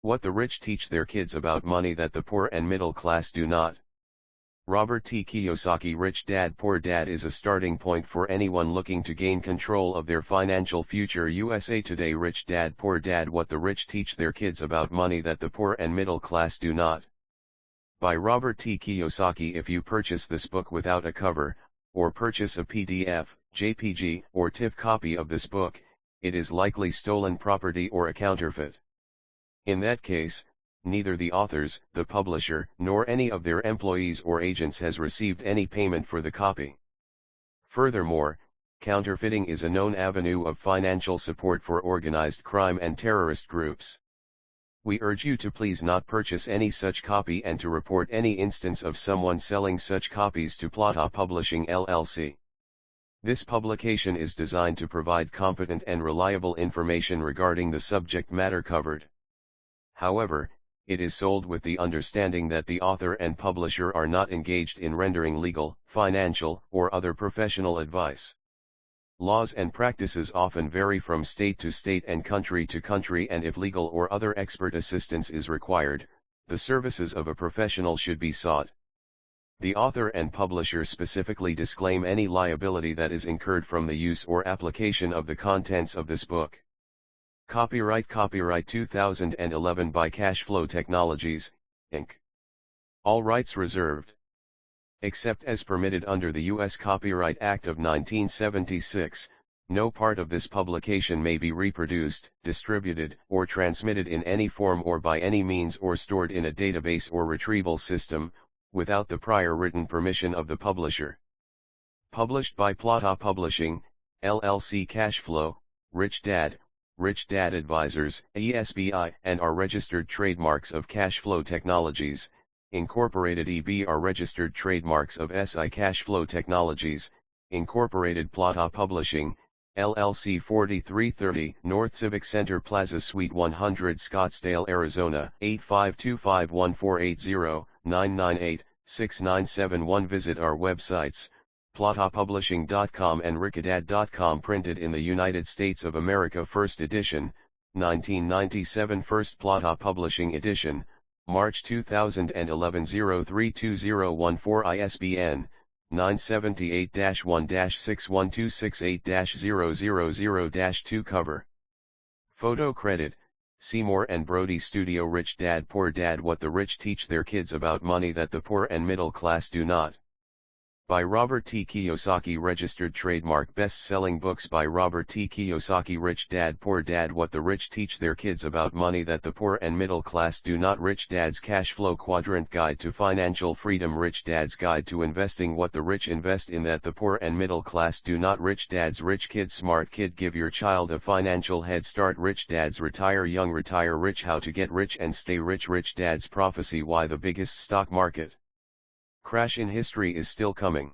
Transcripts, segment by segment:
What the rich teach their kids about money that the poor and middle class do not. Robert T. Kiyosaki. Rich Dad Poor Dad is a starting point for anyone looking to gain control of their financial future. USA Today. Rich Dad Poor Dad. What the rich teach their kids about money that the poor and middle class do not. By Robert T. Kiyosaki. If you purchase this book without a cover, or purchase a PDF, JPG, or TIFF copy of this book, it is likely stolen property or a counterfeit. In that case, neither the authors, the publisher, nor any of their employees or agents has received any payment for the copy. Furthermore, counterfeiting is a known avenue of financial support for organized crime and terrorist groups. We urge you to please not purchase any such copy and to report any instance of someone selling such copies to Plata Publishing LLC. This publication is designed to provide competent and reliable information regarding the subject matter covered. However, it is sold with the understanding that the author and publisher are not engaged in rendering legal, financial, or other professional advice. Laws and practices often vary from state to state and country to country, and if legal or other expert assistance is required, the services of a professional should be sought. The author and publisher specifically disclaim any liability that is incurred from the use or application of the contents of this book. Copyright 2011 by Cashflow Technologies, Inc. All rights reserved. Except as permitted under the U.S. Copyright Act of 1976, no part of this publication may be reproduced, distributed, or transmitted in any form or by any means or stored in a database or retrieval system, without the prior written permission of the publisher. Published by Plata Publishing, LLC. Cashflow, Rich Dad Advisors, ESBI, and are registered trademarks of Cashflow Technologies, Incorporated. EB are registered trademarks of SI. Cashflow Technologies, Incorporated. Plata Publishing, LLC. 4330 North Civic Center Plaza Suite 100 Scottsdale, Arizona, 852-514-80-998-6971. Visit our websites, platapublishing.com and ricadad.com. Printed in the United States of America. First edition, 1997. First Plata Publishing edition, March 2011. 032014. ISBN 978-1-61268-000-2. Cover photo credit, Seymour and Brody Studio. Rich Dad Poor Dad. What the rich teach their kids about money that the poor and middle class do not. By Robert T. Kiyosaki. Registered trademark. Best-selling books by Robert T. Kiyosaki. Rich Dad Poor Dad. What the rich teach their kids about money that the poor and middle class do not. Rich Dad's Cash Flow Quadrant Guide to Financial Freedom. Rich Dad's Guide to Investing. What the rich invest in that the poor and middle class do not. Rich Dad's Rich Kid Smart Kid. Give your child a financial head start. Rich Dad's Retire Young Retire Rich. How to get rich and stay rich. Rich Dad's Prophecy. Why the biggest stock market crash in history is still coming,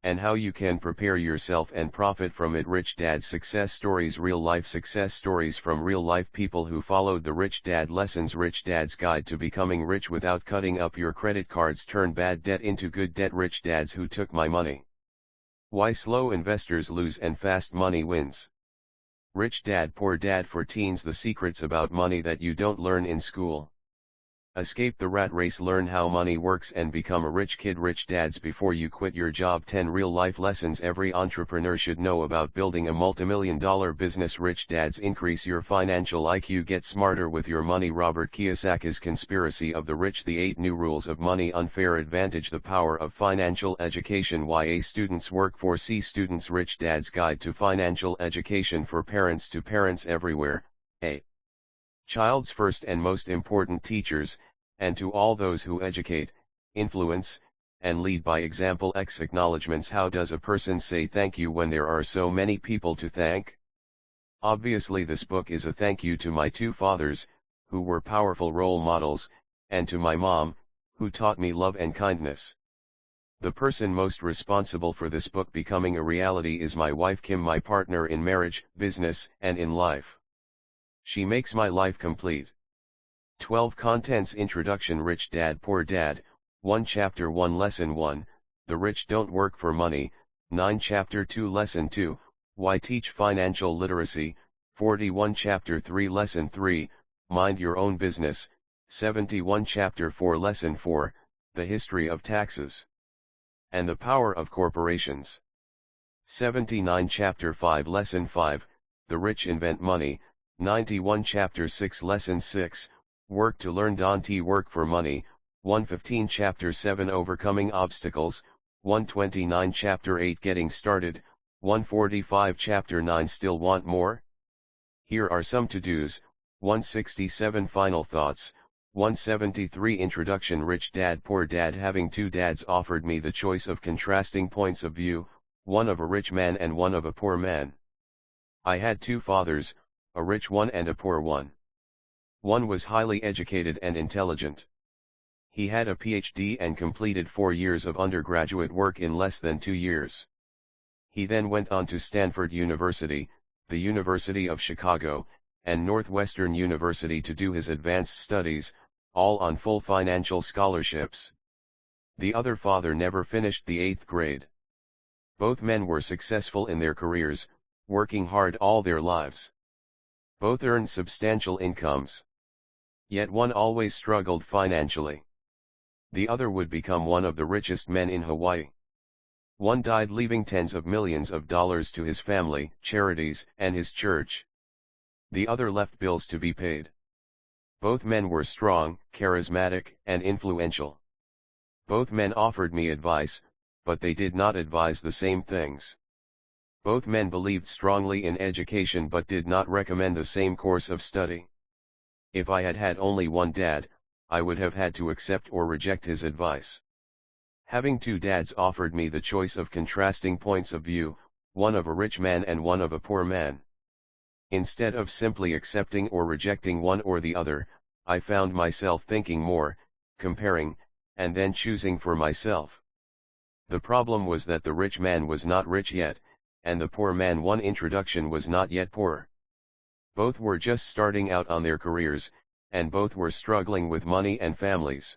and how you can prepare yourself and profit from it. Rich Dad's Success Stories. Real-life success stories from real-life people who followed the Rich Dad lessons. Rich Dad's Guide to Becoming Rich Without Cutting Up Your Credit Cards. Turn bad debt into good debt. Rich Dads Who Took My Money. Why Slow Investors Lose and Fast Money Wins. Rich Dad Poor Dad for Teens. The secrets about money that you don't learn in school. Escape the rat race. Learn how money works and become a rich kid. Rich Dads Before You Quit Your Job. 10 real-life lessons every entrepreneur should know about building a multimillion-dollar business. Rich Dads Increase Your Financial IQ. Get smarter with your money. Robert Kiyosaki's Conspiracy of the Rich. The 8 New Rules of Money. Unfair Advantage. The Power of Financial Education. Why A Students Work for C Students. Rich Dad's Guide to Financial Education for Parents. To parents everywhere, a child's first and most important teachers, and to all those who educate, influence, and lead by example. X acknowledgements. How does a person say thank you when there are so many people to thank? Obviously this book is a thank you to my 2 fathers, who were powerful role models, and to my mom, who taught me love and kindness. The person most responsible for this book becoming a reality is my wife Kim, my partner in marriage, business, and in life. She makes my life complete. 12 Contents. Introduction. Rich Dad Poor Dad, 1 Chapter 1 Lesson 1, The Rich Don't Work for Money, 9 Chapter 2 Lesson 2, Why Teach Financial Literacy, 41 Chapter 3 Lesson 3, Mind Your Own Business, 71 Chapter 4 Lesson 4, The History of Taxes and the Power of Corporations. 79 Chapter 5 Lesson 5, The Rich Invent Money, 91 Chapter 6 Lesson 6, Work to Learn. Don't work for money, 115 Chapter 7 Overcoming Obstacles, 129 Chapter 8 Getting Started, 145 Chapter 9 Still Want More? Here are some to-dos, 167 Final Thoughts, 173 Introduction. Rich Dad Poor Dad. Having two dads offered me the choice of contrasting points of view, one of a rich man and one of a poor man. I had two fathers, a rich one and a poor one. One was highly educated and intelligent. He had a PhD and completed 4 years of undergraduate work in less than 2 years. He then went on to Stanford University, the University of Chicago, and Northwestern University to do his advanced studies, all on full financial scholarships. The other father never finished the 8th grade. Both men were successful in their careers, working hard all their lives. Both earned substantial incomes. Yet one always struggled financially. The other would become one of the richest men in Hawaii. One died leaving tens of millions of dollars to his family, charities, and his church. The other left bills to be paid. Both men were strong, charismatic, and influential. Both men offered me advice, but they did not advise the same things. Both men believed strongly in education but did not recommend the same course of study. If I had had only one dad, I would have had to accept or reject his advice. Having two dads offered me the choice of contrasting points of view, one of a rich man and one of a poor man. Instead of simply accepting or rejecting one or the other, I found myself thinking more, comparing, and then choosing for myself. The problem was that the rich man was not rich yet, and the poor man one introduction was not yet poor. Both were just starting out on their careers, and both were struggling with money and families.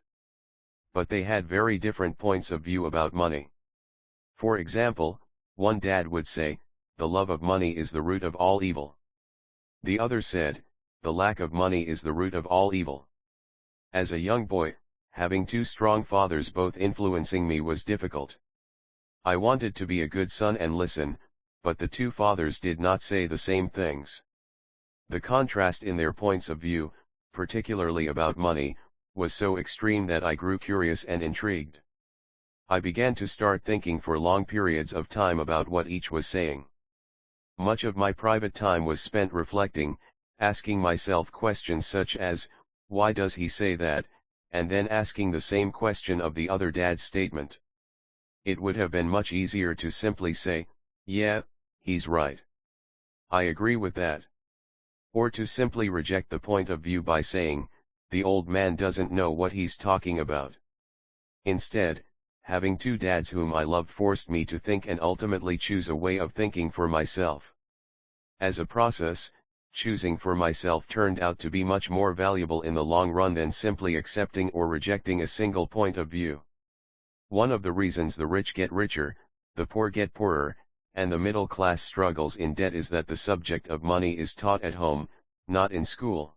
But they had very different points of view about money. For example, one dad would say, "The love of money is the root of all evil." The other said, "The lack of money is the root of all evil." As a young boy, having two strong fathers both influencing me was difficult. I wanted to be a good son and listen, but the two fathers did not say the same things. The contrast in their points of view, particularly about money, was so extreme that I grew curious and intrigued. I began to start thinking for long periods of time about what each was saying. Much of my private time was spent reflecting, asking myself questions such as, why does he say that, and then asking the same question of the other dad's statement. It would have been much easier to simply say, "Yeah, he's right. I agree with that." Or to simply reject the point of view by saying, "The old man doesn't know what he's talking about." Instead, having two dads whom I loved forced me to think and ultimately choose a way of thinking for myself. As a process, choosing for myself turned out to be much more valuable in the long run than simply accepting or rejecting a single point of view. One of the reasons the rich get richer, the poor get poorer, and the middle class struggles in debt is that the subject of money is taught at home, not in school.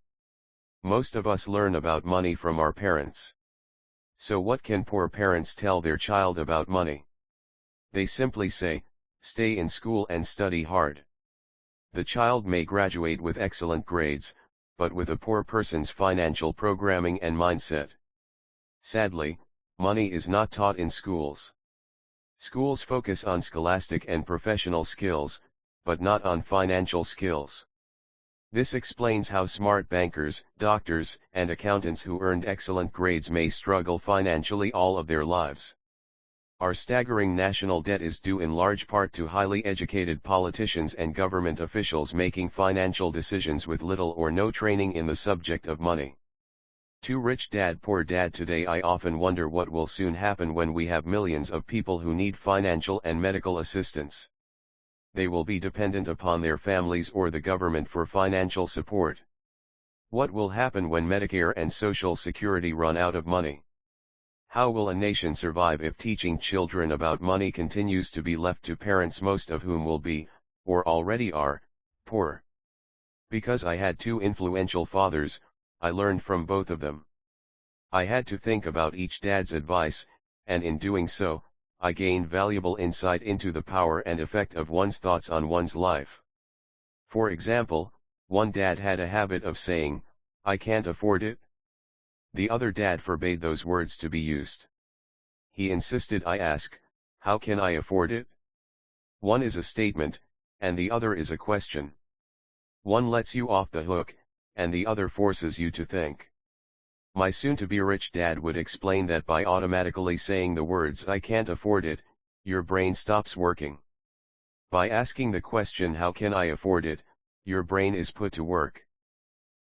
Most of us learn about money from our parents. So what can poor parents tell their child about money? They simply say, "Stay in school and study hard." The child may graduate with excellent grades, but with a poor person's financial programming and mindset. Sadly, money is not taught in schools. Schools focus on scholastic and professional skills, but not on financial skills. This explains how smart bankers, doctors, and accountants who earned excellent grades may struggle financially all of their lives. Our staggering national debt is due in large part to highly educated politicians and government officials making financial decisions with little or no training in the subject of money. Too rich dad poor dad. Today I often wonder what will soon happen when we have millions of people who need financial and medical assistance. They will be dependent upon their families or the government for financial support. What will happen when Medicare and Social Security run out of money? How will a nation survive if teaching children about money continues to be left to parents, most of whom will be, or already are, poor? Because I had two influential fathers, I learned from both of them. I had to think about each dad's advice, and in doing so, I gained valuable insight into the power and effect of one's thoughts on one's life. For example, one dad had a habit of saying, "I can't afford it." The other dad forbade those words to be used. He insisted I ask, "How can I afford it?" One is a statement, and the other is a question. One lets you off the hook, and the other forces you to think. My soon-to-be-rich dad would explain that by automatically saying the words "I can't afford it," your brain stops working. By asking the question "How can I afford it?" your brain is put to work.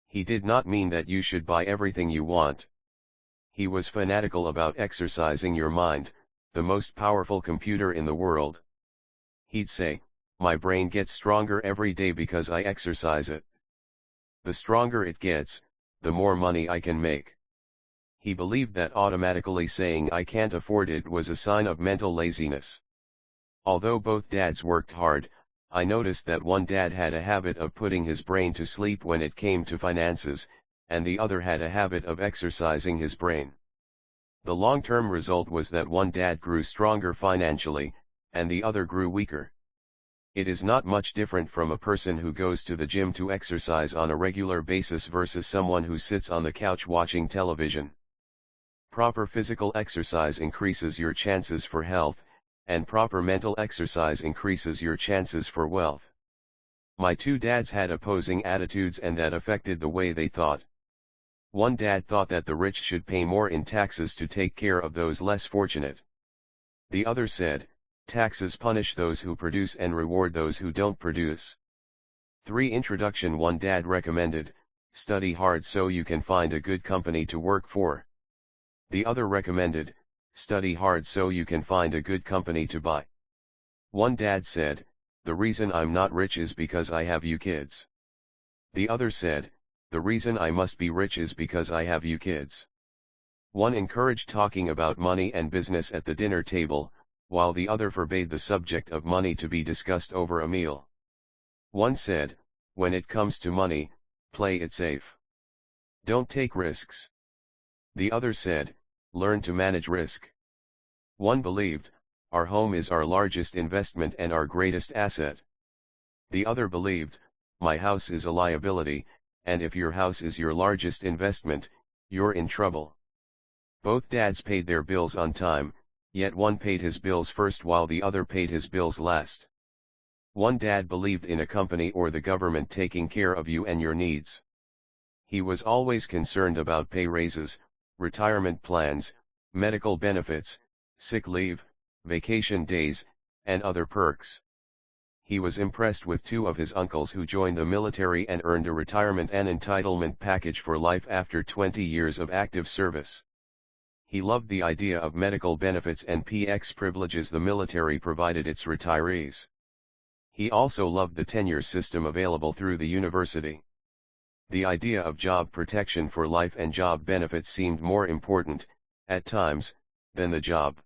He did not mean that you should buy everything you want. He was fanatical about exercising your mind, the most powerful computer in the world. He'd say, "My brain gets stronger every day because I exercise it. The stronger it gets, the more money I can make." He believed that automatically saying "I can't afford it" was a sign of mental laziness. Although both dads worked hard, I noticed that one dad had a habit of putting his brain to sleep when it came to finances, and the other had a habit of exercising his brain. The long-term result was that one dad grew stronger financially, and the other grew weaker. It is not much different from a person who goes to the gym to exercise on a regular basis versus someone who sits on the couch watching television. Proper physical exercise increases your chances for health, and proper mental exercise increases your chances for wealth. My two dads had opposing attitudes, and that affected the way they thought. One dad thought that the rich should pay more in taxes to take care of those less fortunate. The other said, "Taxes punish those who produce and reward those who don't produce." 3. Introduction. One dad recommended, "Study hard so you can find a good company to work for." The other recommended, "Study hard so you can find a good company to buy." One dad said, "The reason I'm not rich is because I have you kids." The other said, "The reason I must be rich is because I have you kids." One encouraged talking about money and business at the dinner table, while the other forbade the subject of money to be discussed over a meal. One said, "When it comes to money, play it safe. Don't take risks." The other said, "Learn to manage risk." One believed, "Our home is our largest investment and our greatest asset." The other believed, "My house is a liability, and if your house is your largest investment, you're in trouble." Both dads paid their bills on time, yet one paid his bills first while the other paid his bills last. One dad believed in a company or the government taking care of you and your needs. He was always concerned about pay raises, retirement plans, medical benefits, sick leave, vacation days, and other perks. He was impressed with two of his uncles who joined the military and earned a retirement and entitlement package for life after 20 years of active service. He loved the idea of medical benefits and PX privileges the military provided its retirees. He also loved the tenure system available through the university. The idea of job protection for life and job benefits seemed more important, at times, than the job.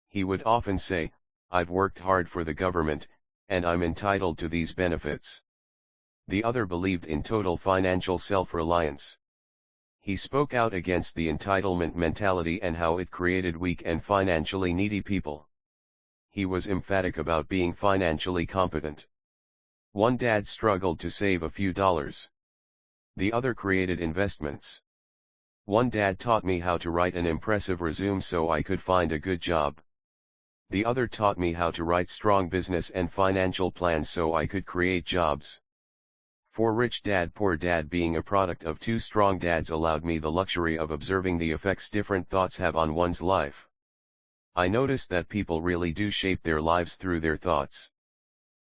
He would often say, "I've worked hard for the government, and I'm entitled to these benefits." The other believed in total financial self-reliance. He spoke out against the entitlement mentality and how it created weak and financially needy people. He was emphatic about being financially competent. One dad struggled to save a few dollars. The other created investments. One dad taught me how to write an impressive resume so I could find a good job. The other taught me how to write strong business and financial plans so I could create jobs. For Rich Dad Poor Dad, being a product of two strong dads allowed me the luxury of observing the effects different thoughts have on one's life. I noticed that people really do shape their lives through their thoughts.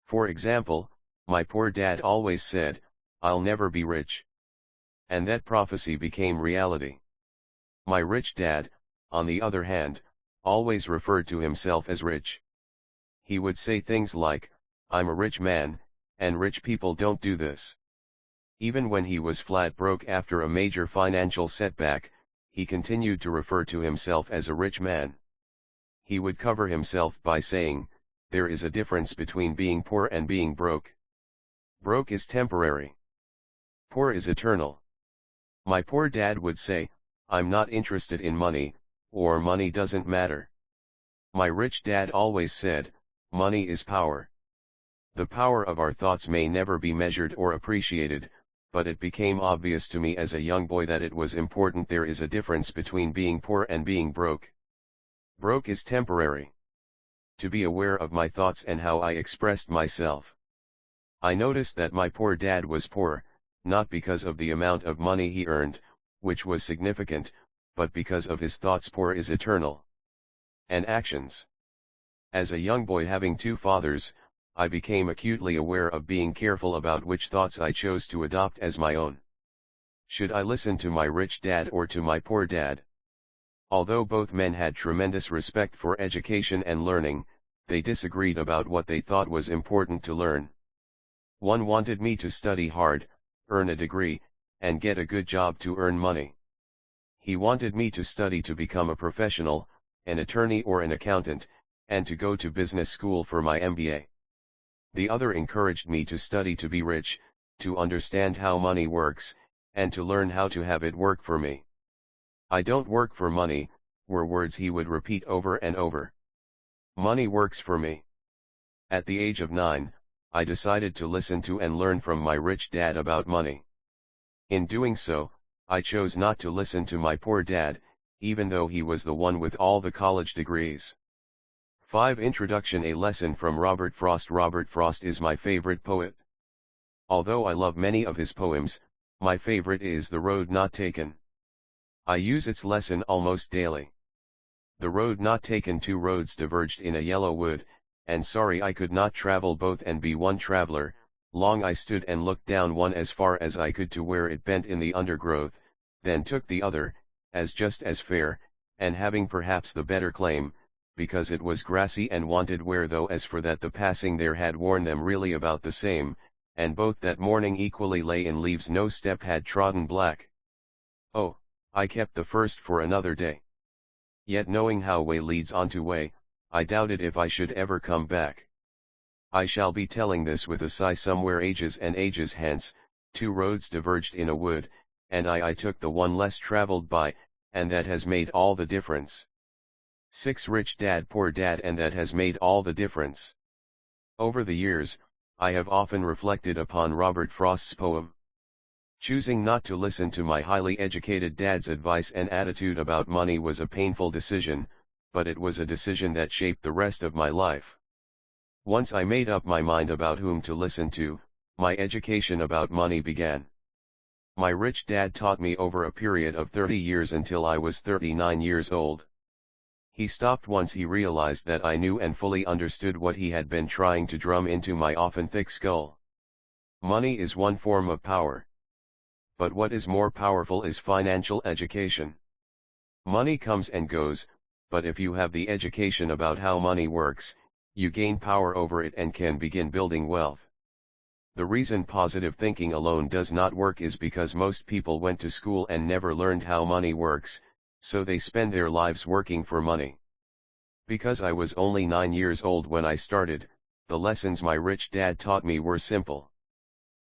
For example, my poor dad always said, "I'll never be rich." And that prophecy became reality. My rich dad, on the other hand, always referred to himself as rich. He would say things like, "I'm a rich man, and rich people don't do this." Even when he was flat broke after a major financial setback, he continued to refer to himself as a rich man. He would cover himself by saying, "There is a difference between being poor and being broke. Broke is temporary. Poor is eternal." My poor dad would say, "I'm not interested in money," or "money doesn't matter." My rich dad always said, "Money is power." The power of our thoughts may never be measured or appreciated, but it became obvious to me as a young boy that it was important. There is a difference between being poor and being broke. Broke is temporary. To be aware of my thoughts and how I expressed myself. I noticed that my poor dad was poor, not because of the amount of money he earned, which was significant, but because of his thoughts. Poor is eternal. And actions. As a young boy having two fathers, I became acutely aware of being careful about which thoughts I chose to adopt as my own. Should I listen to my rich dad or to my poor dad? Although both men had tremendous respect for education and learning, they disagreed about what they thought was important to learn. One wanted me to study hard, earn a degree, and get a good job to earn money. He wanted me to study to become a professional, an attorney or an accountant, and to go to business school for my MBA. The other encouraged me to study to be rich, to understand how money works, and to learn how to have it work for me. "I don't work for money," were words he would repeat over and over. "Money works for me." At the age of 9, I decided to listen to and learn from my rich dad about money. In doing so, I chose not to listen to my poor dad, even though he was the one with all the college degrees. 5. Introduction. A lesson from Robert Frost. Robert Frost is my favorite poet. Although I love many of his poems, my favorite is The Road Not Taken. I use its lesson almost daily. The road not taken. Two roads diverged in a yellow wood, and sorry I could not travel both and be one traveler. Long I stood and looked down one as far as I could to where it bent in the undergrowth, then took the other, as just as fair, and having perhaps the better claim, because it was grassy and wanted wear. Though as for that, the passing there had worn them really about the same, and both that morning equally lay in leaves. No step had trodden black. Oh, I kept the first for another day. Yet knowing how way leads on to way, I doubted if I should ever come back. I shall be telling this with a sigh. Somewhere ages and ages hence, two roads diverged in a wood, and I took the one less traveled by, and that has made all the difference. 6. Rich dad, poor dad, and that has made all the difference. Over the years, I have often reflected upon Robert Frost's poem. Choosing not to listen to my highly educated dad's advice and attitude about money was a painful decision, but it was a decision that shaped the rest of my life. Once I made up my mind about whom to listen to, my education about money began. My rich dad taught me over a period of 30 years until I was 39 years old. He stopped once he realized that I knew and fully understood what he had been trying to drum into my often thick skull. Money is one form of power. But what is more powerful is financial education. Money comes and goes, but if you have the education about how money works, you gain power over it and can begin building wealth. The reason positive thinking alone does not work is because most people went to school and never learned how money works, so they spend their lives working for money. Because I was only 9 years old when I started, the lessons my rich dad taught me were simple.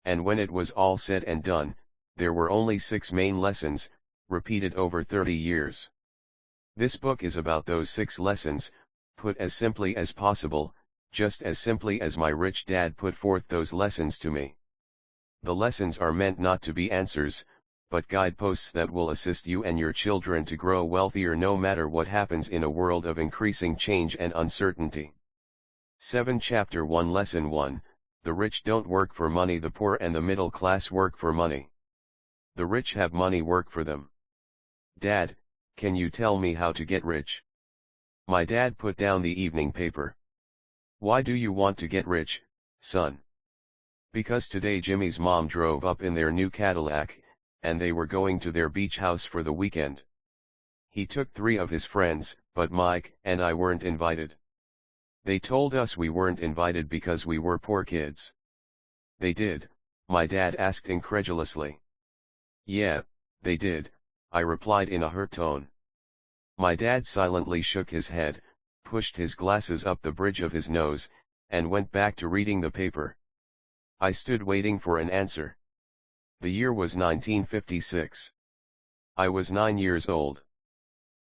And when it was all said and done, there were only 6 main lessons, repeated over 30 years. This book is about those 6 lessons, put as simply as possible, just as simply as my rich dad put forth those lessons to me. The lessons are meant not to be answers, but guideposts that will assist you and your children to grow wealthier no matter what happens in a world of increasing change and uncertainty. 7. Chapter 1. Lesson 1. The rich don't work for money. The poor and the middle class work for money. The rich have money work for them. Dad, can you tell me how to get rich? My dad put down the evening paper. Why do you want to get rich, son? Because today Jimmy's mom drove up in their new Cadillac, and they were going to their beach house for the weekend. He took 3 of his friends, but Mike and I weren't invited. They told us we weren't invited because we were poor kids. They did? My dad asked incredulously. Yeah, they did, I replied in a hurt tone. My dad silently shook his head, pushed his glasses up the bridge of his nose, and went back to reading the paper. I stood waiting for an answer. The year was 1956. I was 9 years old.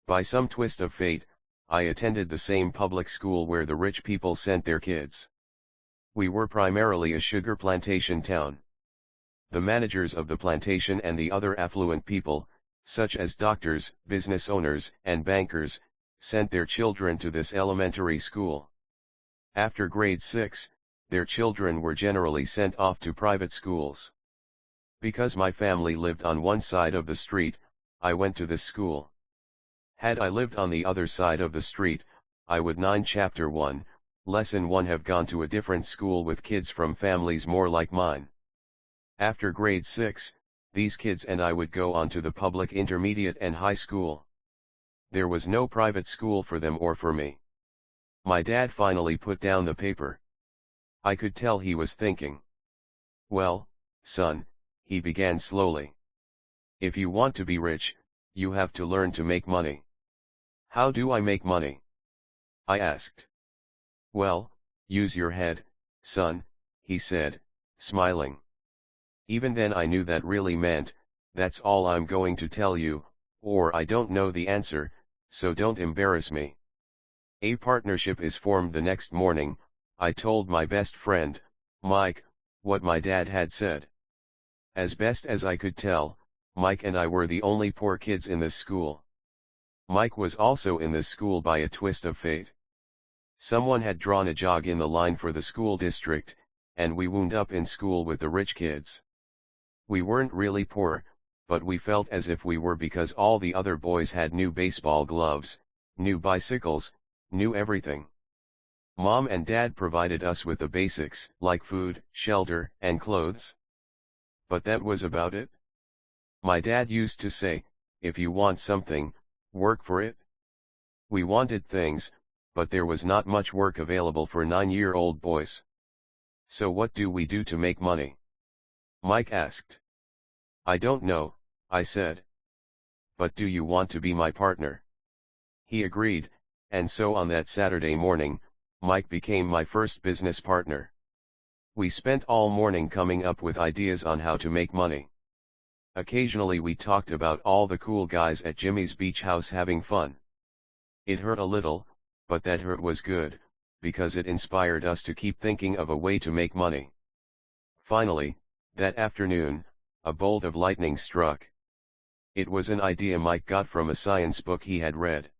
By some twist of fate, I attended the same public school where the rich people sent their kids. We were primarily a sugar plantation town. The managers of the plantation and the other affluent people, such as doctors, business owners, and bankers, sent their children to this elementary school. After grade 6, their children were generally sent off to private schools. Because my family lived on one side of the street, I went to this school. Had I lived on the other side of the street, I would 9 Chapter 1, Lesson 1 have gone to a different school with kids from families more like mine. After grade 6, these kids and I would go on to the public intermediate and high school. There was no private school for them or for me. My dad finally put down the paper. I could tell he was thinking. Well, son, he began slowly. If you want to be rich, you have to learn to make money. How do I make money? I asked. Well, use your head, son, he said, smiling. Even then I knew that really meant, that's all I'm going to tell you, or I don't know the answer, so don't embarrass me. A partnership is formed the next morning. I told my best friend, Mike, what my dad had said. As best as I could tell, Mike and I were the only poor kids in this school. Mike was also in this school by a twist of fate. Someone had drawn a jog in the line for the school district, and we wound up in school with the rich kids. We weren't really poor, but we felt as if we were because all the other boys had new baseball gloves, new bicycles, new everything. Mom and Dad provided us with the basics, like food, shelter, and clothes. But that was about it. My dad used to say, if you want something, work for it. We wanted things, but there was not much work available for 9-year-old boys. So what do we do to make money? Mike asked. I don't know, I said. But do you want to be my partner? He agreed, and so on that Saturday morning, Mike became my first business partner. We spent all morning coming up with ideas on how to make money. Occasionally we talked about all the cool guys at Jimmy's beach house having fun. It hurt a little, but that hurt was good, because it inspired us to keep thinking of a way to make money. Finally, that afternoon, a bolt of lightning struck. It was an idea Mike got from a science book he had read.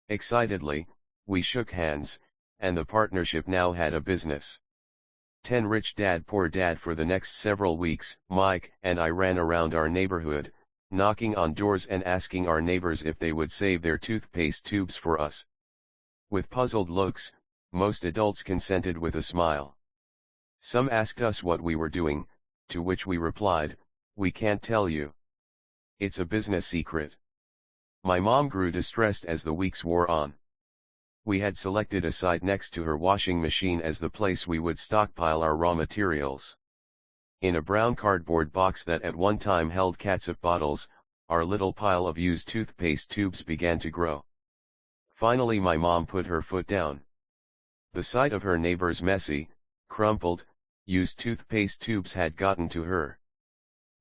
Excitedly, we shook hands, and the partnership now had a business. 10 Rich Dad Poor Dad. For the next several weeks, Mike and I ran around our neighborhood, knocking on doors and asking our neighbors if they would save their toothpaste tubes for us. With puzzled looks, most adults consented with a smile. Some asked us what we were doing, to which we replied, we can't tell you. It's a business secret. My mom grew distressed as the weeks wore on. We had selected a site next to her washing machine as the place we would stockpile our raw materials. In a brown cardboard box that at one time held catsup bottles, our little pile of used toothpaste tubes began to grow. Finally my mom put her foot down. The sight of her neighbor's messy, crumpled, used toothpaste tubes had gotten to her.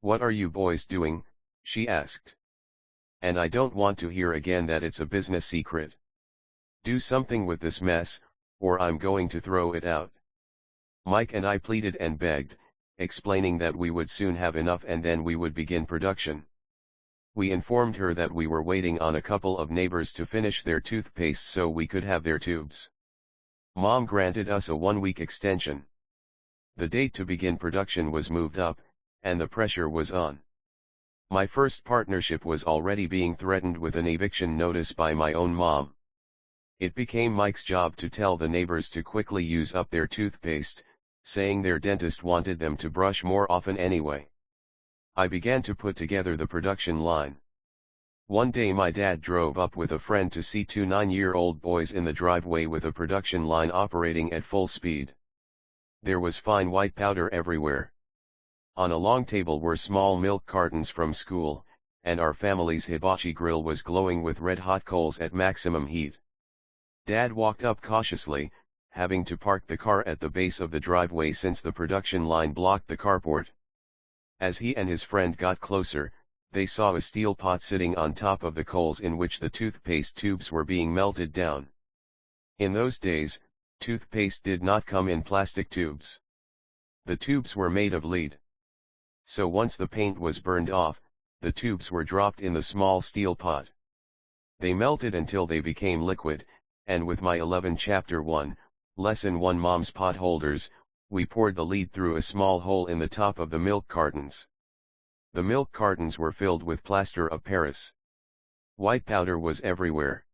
What are you boys doing? She asked. And I don't want to hear again that it's a business secret. Do something with this mess, or I'm going to throw it out. Mike and I pleaded and begged, explaining that we would soon have enough and then we would begin production. We informed her that we were waiting on a couple of neighbors to finish their toothpaste so we could have their tubes. Mom granted us a 1-week extension. The date to begin production was moved up, and the pressure was on. My first partnership was already being threatened with an eviction notice by my own mom. It became Mike's job to tell the neighbors to quickly use up their toothpaste, saying their dentist wanted them to brush more often anyway. I began to put together the production line. One day my dad drove up with a friend to see 2 9-year-old boys in the driveway with a production line operating at full speed. There was fine white powder everywhere. On a long table were small milk cartons from school, and our family's hibachi grill was glowing with red-hot coals at maximum heat. Dad walked up cautiously, having to park the car at the base of the driveway since the production line blocked the carport. As he and his friend got closer, They saw a steel pot sitting on top of the coals in which the toothpaste tubes were being melted down. In those days, toothpaste did not come in plastic tubes. The tubes were made of lead. So once the paint was burned off, the tubes were dropped in the small steel pot. They melted until they became liquid, and with my 11 Chapter 1, Lesson 1 Mom's pot holders, we poured the lead through a small hole in the top of the milk cartons. The milk cartons were filled with plaster of Paris. White powder was everywhere.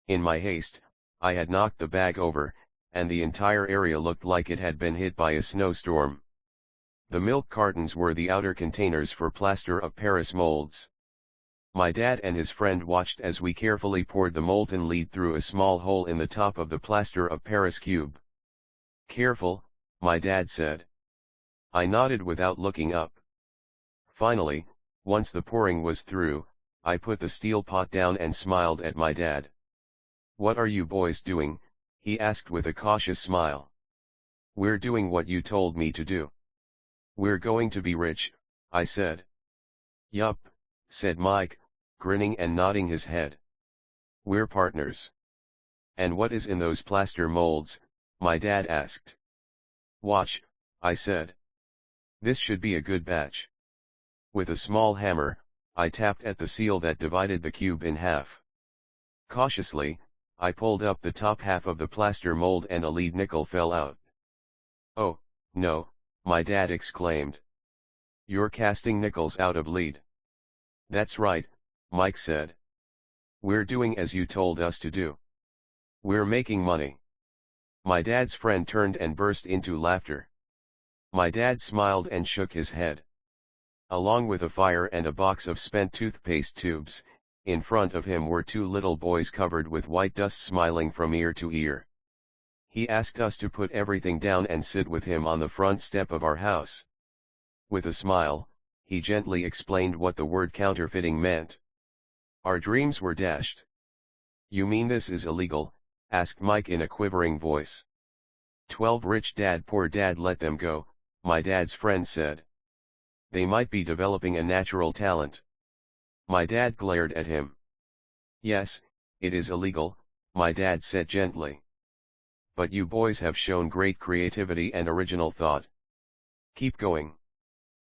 In my haste, I had knocked the bag over, and the entire area looked like it had been hit by a snowstorm. The milk cartons were the outer containers for plaster of Paris molds. My dad and his friend watched as we carefully poured the molten lead through a small hole in the top of the plaster of Paris cube. "Careful," my dad said. I nodded without looking up. Finally, once the pouring was through, I put the steel pot down and smiled at my dad. "What are you boys doing?" he asked with a cautious smile. "We're doing what you told me to do." "We're going to be rich," I said. "Yup," said Mike, grinning and nodding his head. "We're partners." "And what is in those plaster molds?" my dad asked. "Watch," I said. "This should be a good batch." With a small hammer, I tapped at the seal that divided the cube in half. Cautiously, I pulled up the top half of the plaster mold and a lead nickel fell out. "Oh, no," my dad exclaimed. "You're casting nickels out of lead." "That's right," Mike said. "We're doing as you told us to do. We're making money." My dad's friend turned and burst into laughter. My dad smiled and shook his head. Along with a fire and a box of spent toothpaste tubes, in front of him were two little boys covered with white dust smiling from ear to ear. He asked us to put everything down and sit with him on the front step of our house. With a smile, he gently explained what the word counterfeiting meant. Our dreams were dashed. "You mean this is illegal?" asked Mike in a quivering voice. "12 rich dad poor dad let them go," my dad's friend said. "They might be developing a natural talent." My dad glared at him. "Yes, it is illegal," my dad said gently. "But you boys have shown great creativity and original thought. Keep going.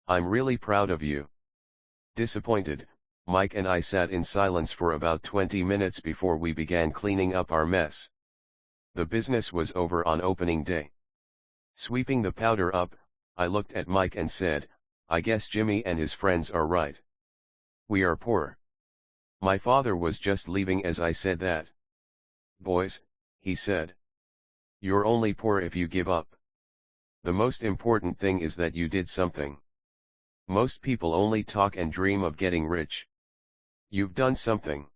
I'm really proud of you." Disappointed, Mike and I sat in silence for about 20 minutes before we began cleaning up our mess. The business was over on opening day. Sweeping the powder up, I looked at Mike and said, "I guess Jimmy and his friends are right. We are poor." My father was just leaving as I said that. "Boys," he said, "you're only poor if you give up. The most important thing is that you did something. Most people only talk and dream of getting rich. You've done something.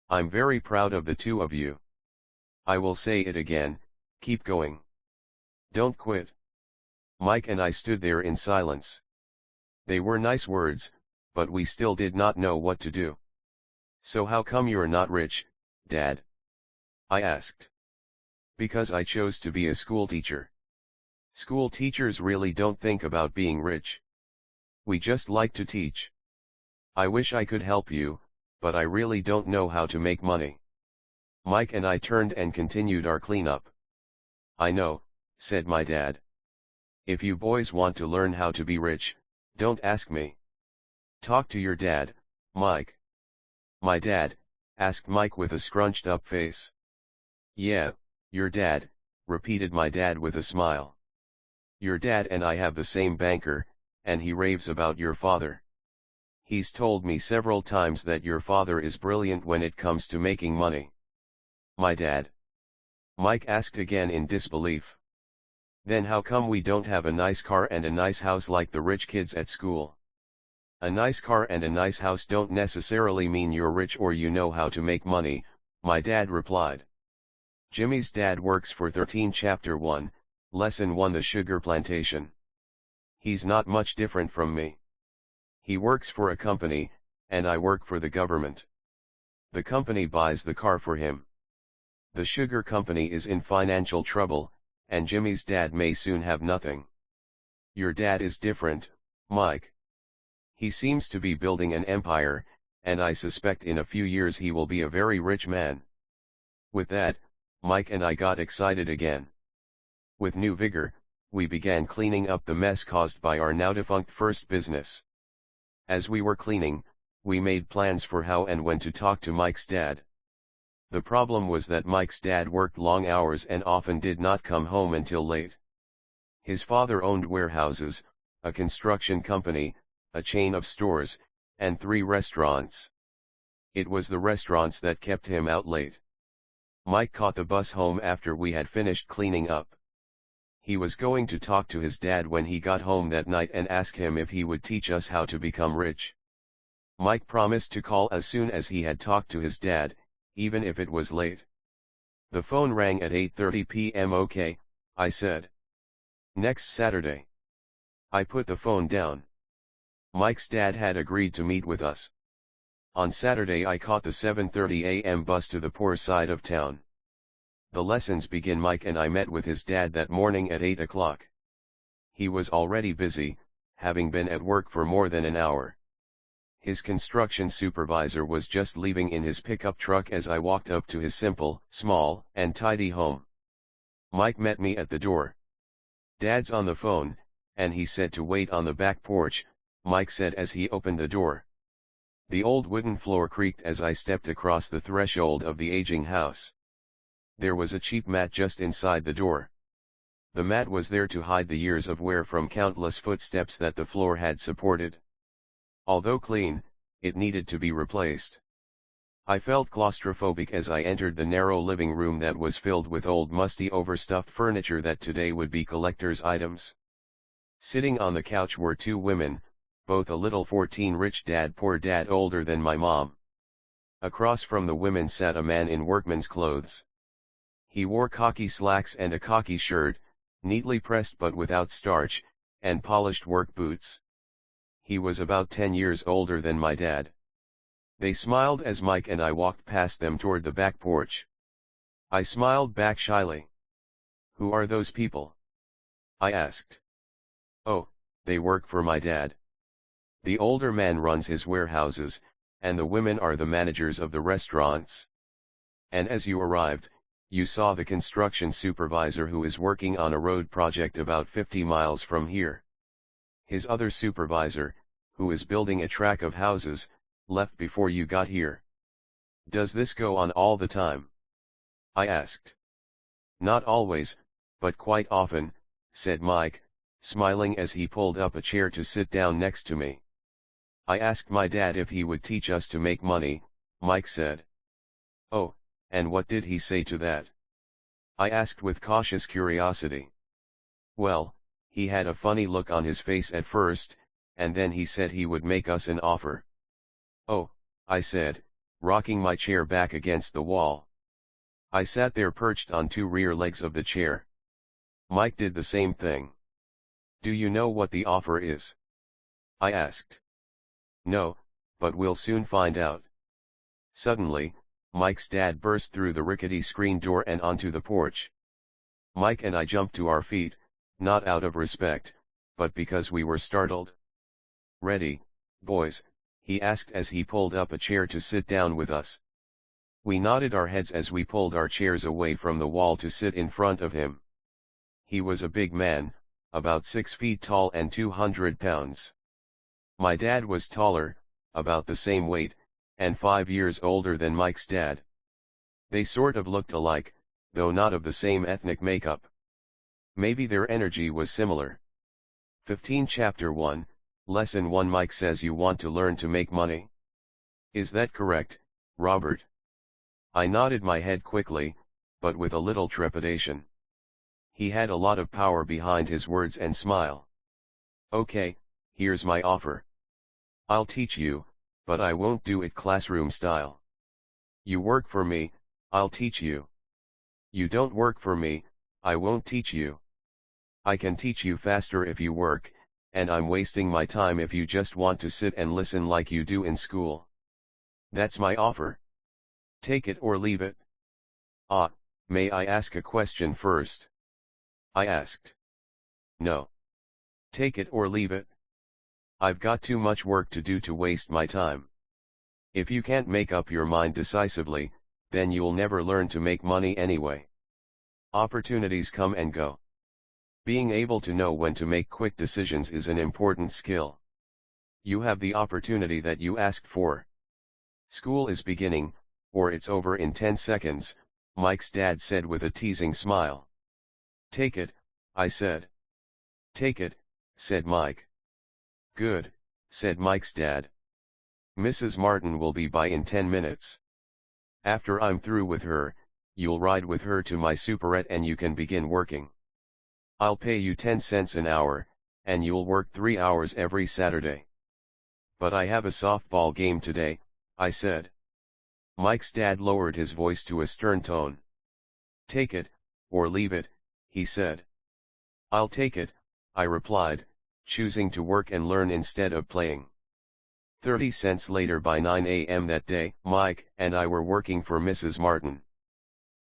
I'm very proud of the two of you. I will say it again, keep going. Don't quit." Mike and I stood there in silence. They were nice words, but we still did not know what to do. "So how come you're not rich, Dad?" I asked. "Because I chose to be a school teacher. School teachers really don't think about being rich. We just like to teach. I wish I could help you, but I really don't know how to make money." Mike and I turned and continued our cleanup. "I know," said my dad. "If you boys want to learn how to be rich, don't ask me. Talk to your dad, Mike." "My dad?" asked Mike with a scrunched up face. "Yeah, your dad," repeated my dad with a smile. "Your dad and I have the same banker, and he raves about your father. He's told me several times that your father is brilliant when it comes to making money." "My dad?" Mike asked again in disbelief. "Then how come we don't have a nice car and a nice house like the rich kids at school?" "A nice car and a nice house don't necessarily mean you're rich or you know how to make money," my dad replied. "Jimmy's dad works for 13 Chapter 1, Lesson 1 The Sugar Plantation. He's not much different from me. He works for a company, and I work for the government. The company buys the car for him. The sugar company is in financial trouble, and Jimmy's dad may soon have nothing. Your dad is different, Mike. He seems to be building an empire, and I suspect in a few years he will be a very rich man. With that, Mike and I got excited again. With new vigor, we began cleaning up the mess caused by our now defunct first business. As we were cleaning, we made plans for how and when to talk to Mike's dad. The problem was that Mike's dad worked long hours and often did not come home until late. His father owned warehouses, a construction company, a chain of stores, and 3 restaurants. It was the restaurants that kept him out late. Mike caught the bus home after we had finished cleaning up. He was going to talk to his dad when he got home that night and ask him if he would teach us how to become rich. Mike promised to call as soon as he had talked to his dad, even if it was late. The phone rang at 8:30 p.m. "Okay," I said. "Next Saturday." I put the phone down. Mike's dad had agreed to meet with us. On Saturday I caught the 7:30 a.m. bus to the poor side of town. The lessons begin. Mike and I met with his dad that morning at 8 o'clock. He was already busy, having been at work for more than an hour. His construction supervisor was just leaving in his pickup truck as I walked up to his simple, small, and tidy home. Mike met me at the door. "Dad's on the phone, and he said to wait on the back porch," Mike said as he opened the door. The old wooden floor creaked as I stepped across the threshold of the aging house. There was a cheap mat just inside the door. The mat was there to hide the years of wear from countless footsteps that the floor had supported. Although clean, it needed to be replaced. I felt claustrophobic as I entered the narrow living room that was filled with old musty overstuffed furniture that today would be collector's items. Sitting on the couch were 2 women, both a little 14, rich dad poor dad, older than my mom. Across from the women sat a man in workman's clothes. He wore khaki slacks and a khaki shirt, neatly pressed but without starch, and polished work boots. He was about 10 years older than my dad. They smiled as Mike and I walked past them toward the back porch. I smiled back shyly. "Who are those people?" I asked. "Oh, they work for my dad. The older man runs his warehouses, and the women are the managers of the restaurants. And as you arrived, you saw the construction supervisor who is working on a road project about 50 miles from here. His other supervisor, who is building a track of houses, left before you got here. Does this go on all the time?" I asked. "Not always, but quite often," said Mike, smiling as he pulled up a chair to sit down next to me. "I asked my dad if he would teach us to make money," Mike said. "Oh, and what did he say to that?" I asked with cautious curiosity. "Well, he had a funny look on his face at first, and then he said he would make us an offer." "Oh," I said, rocking my chair back against the wall. I sat there perched on 2 rear legs of the chair. Mike did the same thing. "Do you know what the offer is?" I asked. "No, but we'll soon find out." Suddenly, Mike's dad burst through the rickety screen door and onto the porch. Mike and I jumped to our feet, not out of respect, but because we were startled. "Ready, boys?" he asked as he pulled up a chair to sit down with us. We nodded our heads as we pulled our chairs away from the wall to sit in front of him. He was a big man, about 6 feet tall and 200 pounds. My dad was taller, about the same weight, and 5 years older than Mike's dad. They sort of looked alike, though not of the same ethnic makeup. Maybe their energy was similar. 15 Chapter 1, Lesson 1. Mike says you want to learn to make money. Is that correct, Robert? I nodded my head quickly, but with a little trepidation. He had a lot of power behind his words and smile. "Okay, here's my offer. I'll teach you, but I won't do it classroom style. You work for me, I'll teach you. You don't work for me, I won't teach you. I can teach you faster if you work, and I'm wasting my time if you just want to sit and listen like you do in school. That's my offer. Take it or leave it." "Ah, may I ask a question first?" I asked. "No. Take it or leave it." I've got too much work to do to waste my time. If you can't make up your mind decisively, then you'll never learn to make money anyway. Opportunities come and go. Being able to know when to make quick decisions is an important skill. You have the opportunity that you asked for. School is beginning, or it's over in 10 seconds, Mike's dad said with a teasing smile. Take it, I said. Take it, said Mike. Good, said Mike's dad. Mrs. Martin will be by in 10 minutes. After I'm through with her, you'll ride with her to my superette and you can begin working. I'll pay you 10 cents an hour, and you'll work 3 hours every Saturday. But I have a softball game today, I said. Mike's dad lowered his voice to a stern tone. Take it, or leave it, he said. I'll take it, I replied, choosing to work and learn instead of playing. 30 cents later by 9 a.m. that day, Mike and I were working for Mrs. Martin.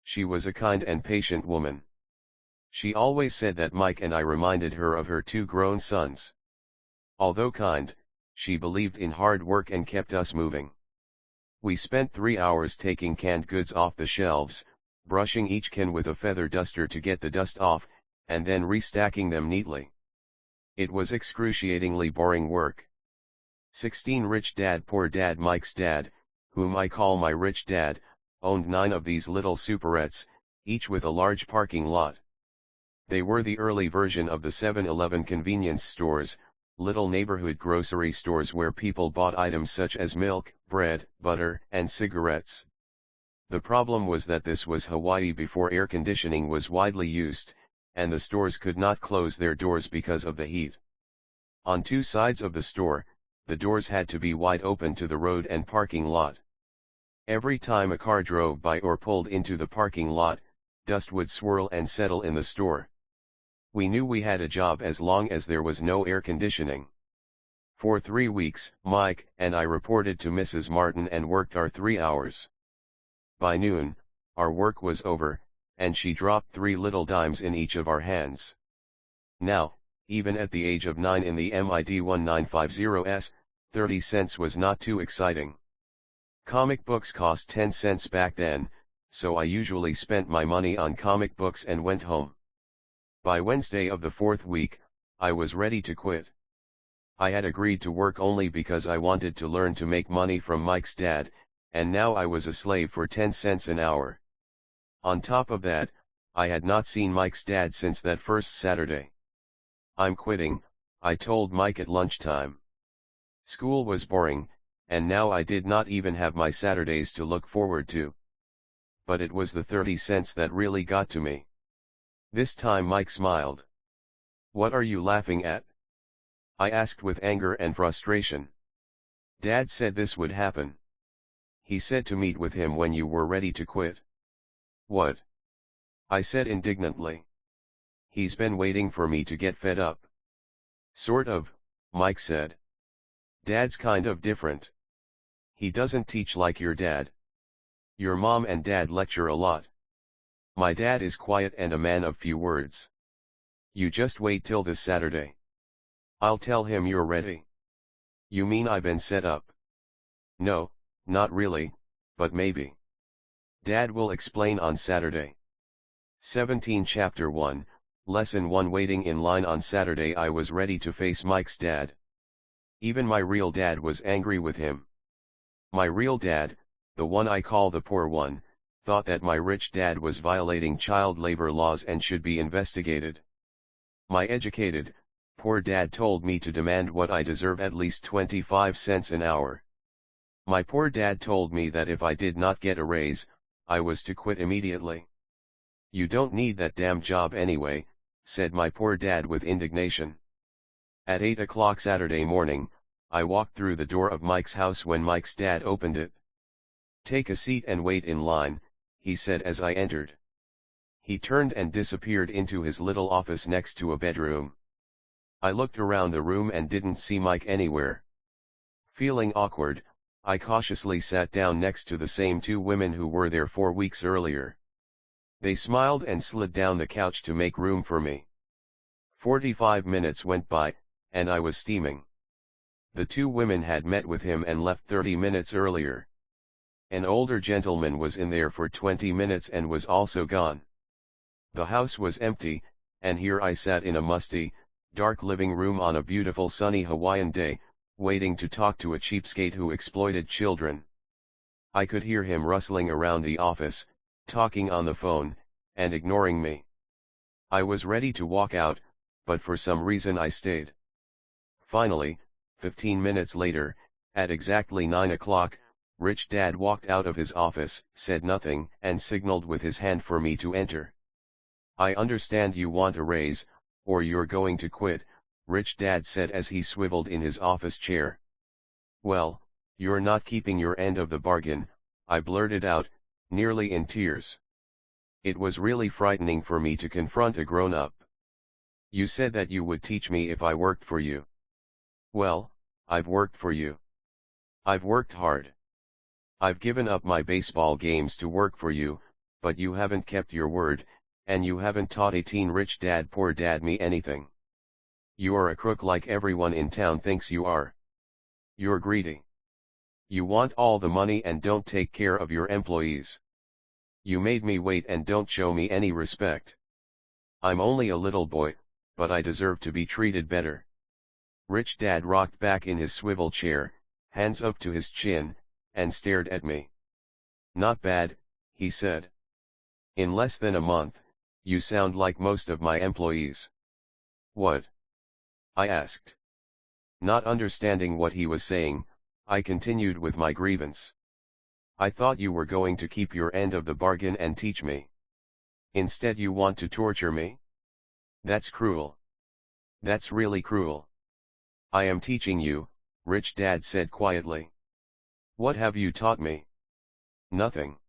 She was a kind and patient woman. She always said that Mike and I reminded her of her 2 grown sons. Although kind, she believed in hard work and kept us moving. We spent 3 hours taking canned goods off the shelves, brushing each can with a feather duster to get the dust off, and then restacking them neatly. It was excruciatingly boring work. 16 Rich Dad Poor Dad Mike's dad, whom I call my rich dad, owned 9 of these little superettes, each with a large parking lot. They were the early version of the 7-Eleven convenience stores, little neighborhood grocery stores where people bought items such as milk, bread, butter, and cigarettes. The problem was that this was Hawaii before air conditioning was widely used, and the stores could not close their doors because of the heat. On 2 sides of the store, the doors had to be wide open to the road and parking lot. Every time a car drove by or pulled into the parking lot, dust would swirl and settle in the store. We knew we had a job as long as there was no air conditioning. For 3 weeks, Mike and I reported to Mrs. Martin and worked our 3 hours. By noon, our work was over, and she dropped 3 little dimes in each of our hands. Now, even at the age of 9 in the MID 1950s, 30 cents was not too exciting. Comic books cost 10 cents back then, so I usually spent my money on comic books and went home. By Wednesday of the 4th week, I was ready to quit. I had agreed to work only because I wanted to learn to make money from Mike's dad, and now I was a slave for 10 cents an hour. On top of that, I had not seen Mike's dad since that first Saturday. I'm quitting, I told Mike at lunchtime. School was boring, and now I did not even have my Saturdays to look forward to. But it was the 30 cents that really got to me. This time Mike smiled. What are you laughing at? I asked with anger and frustration. Dad said this would happen. He said to meet with him when you were ready to quit. What? I said indignantly. He's been waiting for me to get fed up. Sort of, Mike said. Dad's kind of different. He doesn't teach like your dad. Your mom and dad lecture a lot. My dad is quiet and a man of few words. You just wait till this Saturday. I'll tell him you're ready. You mean I've been set up? No, not really, but maybe. Dad will explain on Saturday. 17 Chapter 1, Lesson 1 Waiting in line on Saturday I was ready to face Mike's dad. Even my real dad was angry with him. My real dad, the one I call the poor one, thought that my rich dad was violating child labor laws and should be investigated. My educated, poor dad told me to demand what I deserve, at least 25 cents an hour. My poor dad told me that if I did not get a raise, I was to quit immediately. You don't need that damn job anyway, said my poor dad with indignation. At 8 o'clock Saturday morning, I walked through the door of Mike's house when Mike's dad opened it. Take a seat and wait in line, he said as I entered. He turned and disappeared into his little office next to a bedroom. I looked around the room and didn't see Mike anywhere. Feeling awkward, I cautiously sat down next to the same 2 women who were there 4 weeks earlier. They smiled and slid down the couch to make room for me. 45 minutes went by, and I was steaming. The two women had met with him and left 30 minutes earlier. An older gentleman was in there for 20 minutes and was also gone. The house was empty, and here I sat in a musty, dark living room on a beautiful sunny Hawaiian day, waiting to talk to a cheapskate who exploited children. I could hear him rustling around the office, talking on the phone, and ignoring me. I was ready to walk out, but for some reason I stayed. Finally, 15 minutes later, at exactly 9 o'clock, Rich Dad walked out of his office, said nothing, and signaled with his hand for me to enter. "I understand you want a raise, or you're going to quit," Rich Dad said as he swiveled in his office chair. "Well, you're not keeping your end of the bargain," I blurted out, nearly in tears. It was really frightening for me to confront a grown-up. "You said that you would teach me if I worked for you." "Well, I've worked for you. I've worked hard. I've given up my baseball games to work for you, but you haven't kept your word, and you haven't taught a teen rich dad poor dad me anything. You are a crook like everyone in town thinks you are. You're greedy. You want all the money and don't take care of your employees. You made me wait and don't show me any respect. I'm only a little boy, but I deserve to be treated better." Rich Dad rocked back in his swivel chair, hands up to his chin, and stared at me. "Not bad," he said. "In less than a month, you sound like most of my employees." "What?" I asked. Not understanding what he was saying, I continued with my grievance. "I thought you were going to keep your end of the bargain and teach me. Instead you want to torture me? That's cruel. That's really cruel." "I am teaching you," Rich Dad said quietly. "What have you taught me?" "Nothing,"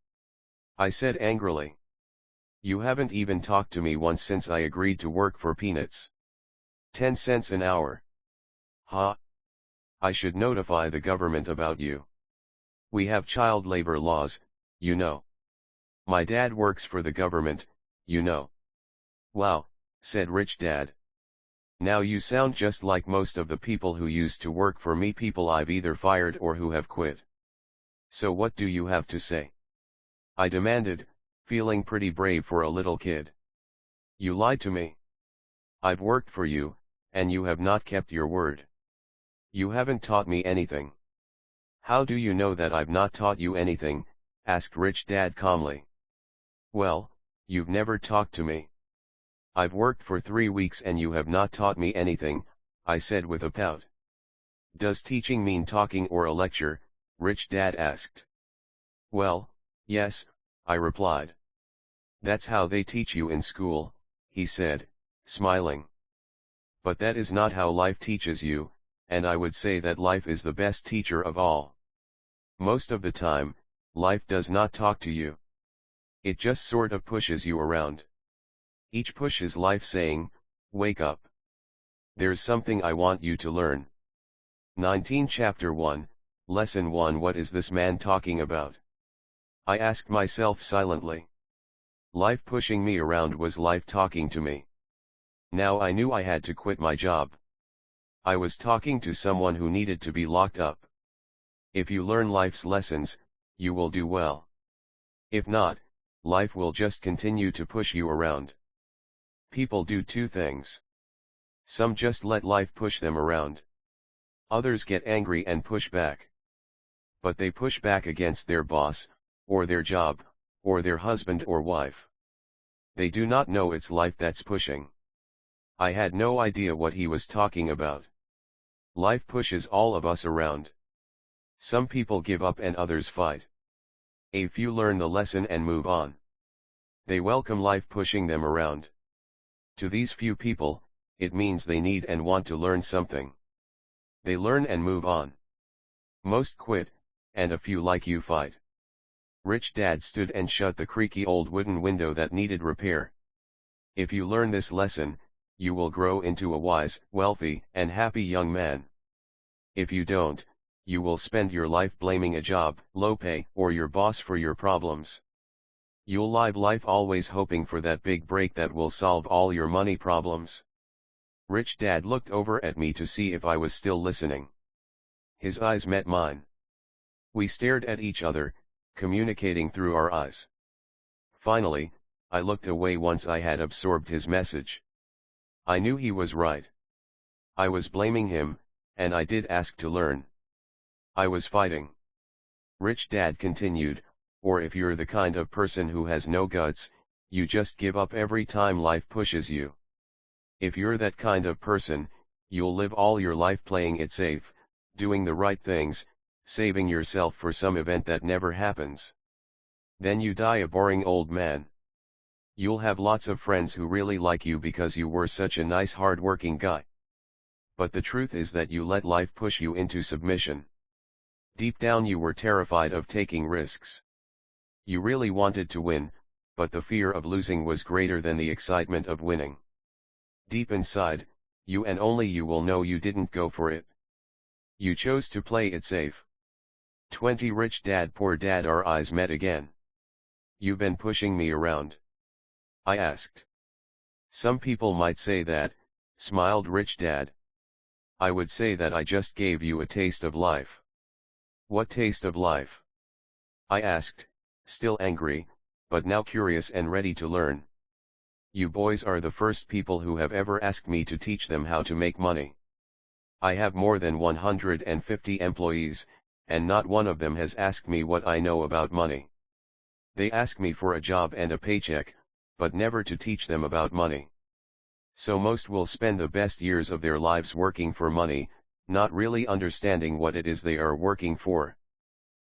I said angrily. "You haven't even talked to me once since I agreed to work for peanuts. 10 cents an hour. Ha! I should notify the government about you. We have child labor laws, you know. My dad works for the government, you know." "Wow," said Rich Dad. "Now you sound just like most of the people who used to work for me, people I've either fired or who have quit. So what do you have to say?" I demanded, feeling pretty brave for a little kid. "You lied to me. I've worked for you, and you have not kept your word. You haven't taught me anything." "How do you know that I've not taught you anything?" asked Rich Dad calmly. "Well, you've never talked to me. I've worked for 3 weeks and you have not taught me anything," I said with a pout. "Does teaching mean talking or a lecture?" Rich Dad asked. "Well, yes," I replied. "That's how they teach you in school," he said, smiling. "But that is not how life teaches you, and I would say that life is the best teacher of all. Most of the time, life does not talk to you. It just sort of pushes you around. Each push is life saying, 'Wake up. There's something I want you to learn.'" 19 Chapter 1, Lesson 1. What is this man talking about? I asked myself silently. Life pushing me around was life talking to me. Now I knew I had to quit my job. I was talking to someone who needed to be locked up. If you learn life's lessons, you will do well. If not, life will just continue to push you around. People do two things. Some just let life push them around. Others get angry and push back. But they push back against their boss, or their job, or their husband or wife. They do not know it's life that's pushing. I had no idea what he was talking about. Life pushes all of us around. Some people give up and others fight. A few learn the lesson and move on. They welcome life pushing them around. To these few people, it means they need and want to learn something. They learn and move on. Most quit, and a few like you fight. Rich Dad stood and shut the creaky old wooden window that needed repair. If you learn this lesson, you will grow into a wise, wealthy, and happy young man. If you don't, you will spend your life blaming a job, low pay, or your boss for your problems. You'll live life always hoping for that big break that will solve all your money problems. Rich Dad looked over at me to see if I was still listening. His eyes met mine. We stared at each other, communicating through our eyes. Finally, I looked away once I had absorbed his message. I knew he was right. I was blaming him, and I did ask to learn. I was fighting. Rich Dad continued, or if you're the kind of person who has no guts, you just give up every time life pushes you. If you're that kind of person, you'll live all your life playing it safe, doing the right things, saving yourself for some event that never happens. Then you die a boring old man. You'll have lots of friends who really like you because you were such a nice hard-working guy. But the truth is that you let life push you into submission. Deep down you were terrified of taking risks. You really wanted to win, but the fear of losing was greater than the excitement of winning. Deep inside, you and only you will know you didn't go for it. You chose to play it safe. 20 Rich Dad Poor Dad. Our eyes met again. You've been pushing me around? I asked. Some people might say that, smiled Rich Dad. I would say that I just gave you a taste of life. What taste of life? I asked, still angry, but now curious and ready to learn. You boys are the first people who have ever asked me to teach them how to make money. I have more than 150 employees, and not one of them has asked me what I know about money. They ask me for a job and a paycheck, but never to teach them about money. So most will spend the best years of their lives working for money, not really understanding what it is they are working for.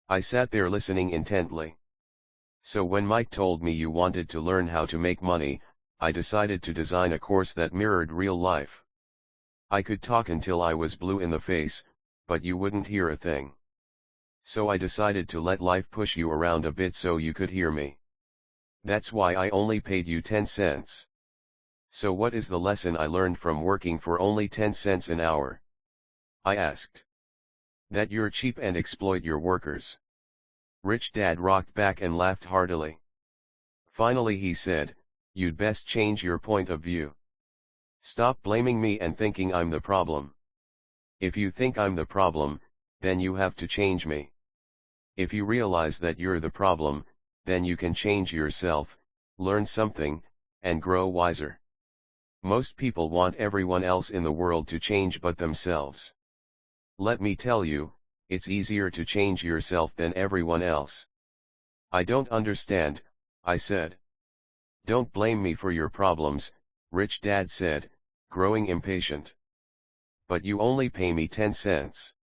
I sat there listening intently. So when Mike told me you wanted to learn how to make money, I decided to design a course that mirrored real life. I could talk until I was blue in the face, but you wouldn't hear a thing. So I decided to let life push you around a bit so you could hear me. That's why I only paid you 10 cents. So what is the lesson I learned from working for only 10 cents an hour? I asked. That you're cheap and exploit your workers. Rich Dad rocked back and laughed heartily. Finally he said, you'd best change your point of view. Stop blaming me and thinking I'm the problem. If you think I'm the problem, then you have to change me. If you realize that you're the problem, then you can change yourself, learn something, and grow wiser. Most people want everyone else in the world to change but themselves. Let me tell you, it's easier to change yourself than everyone else. I don't understand, I said. Don't blame me for your problems, Rich Dad said, growing impatient. But you only pay me 10 cents.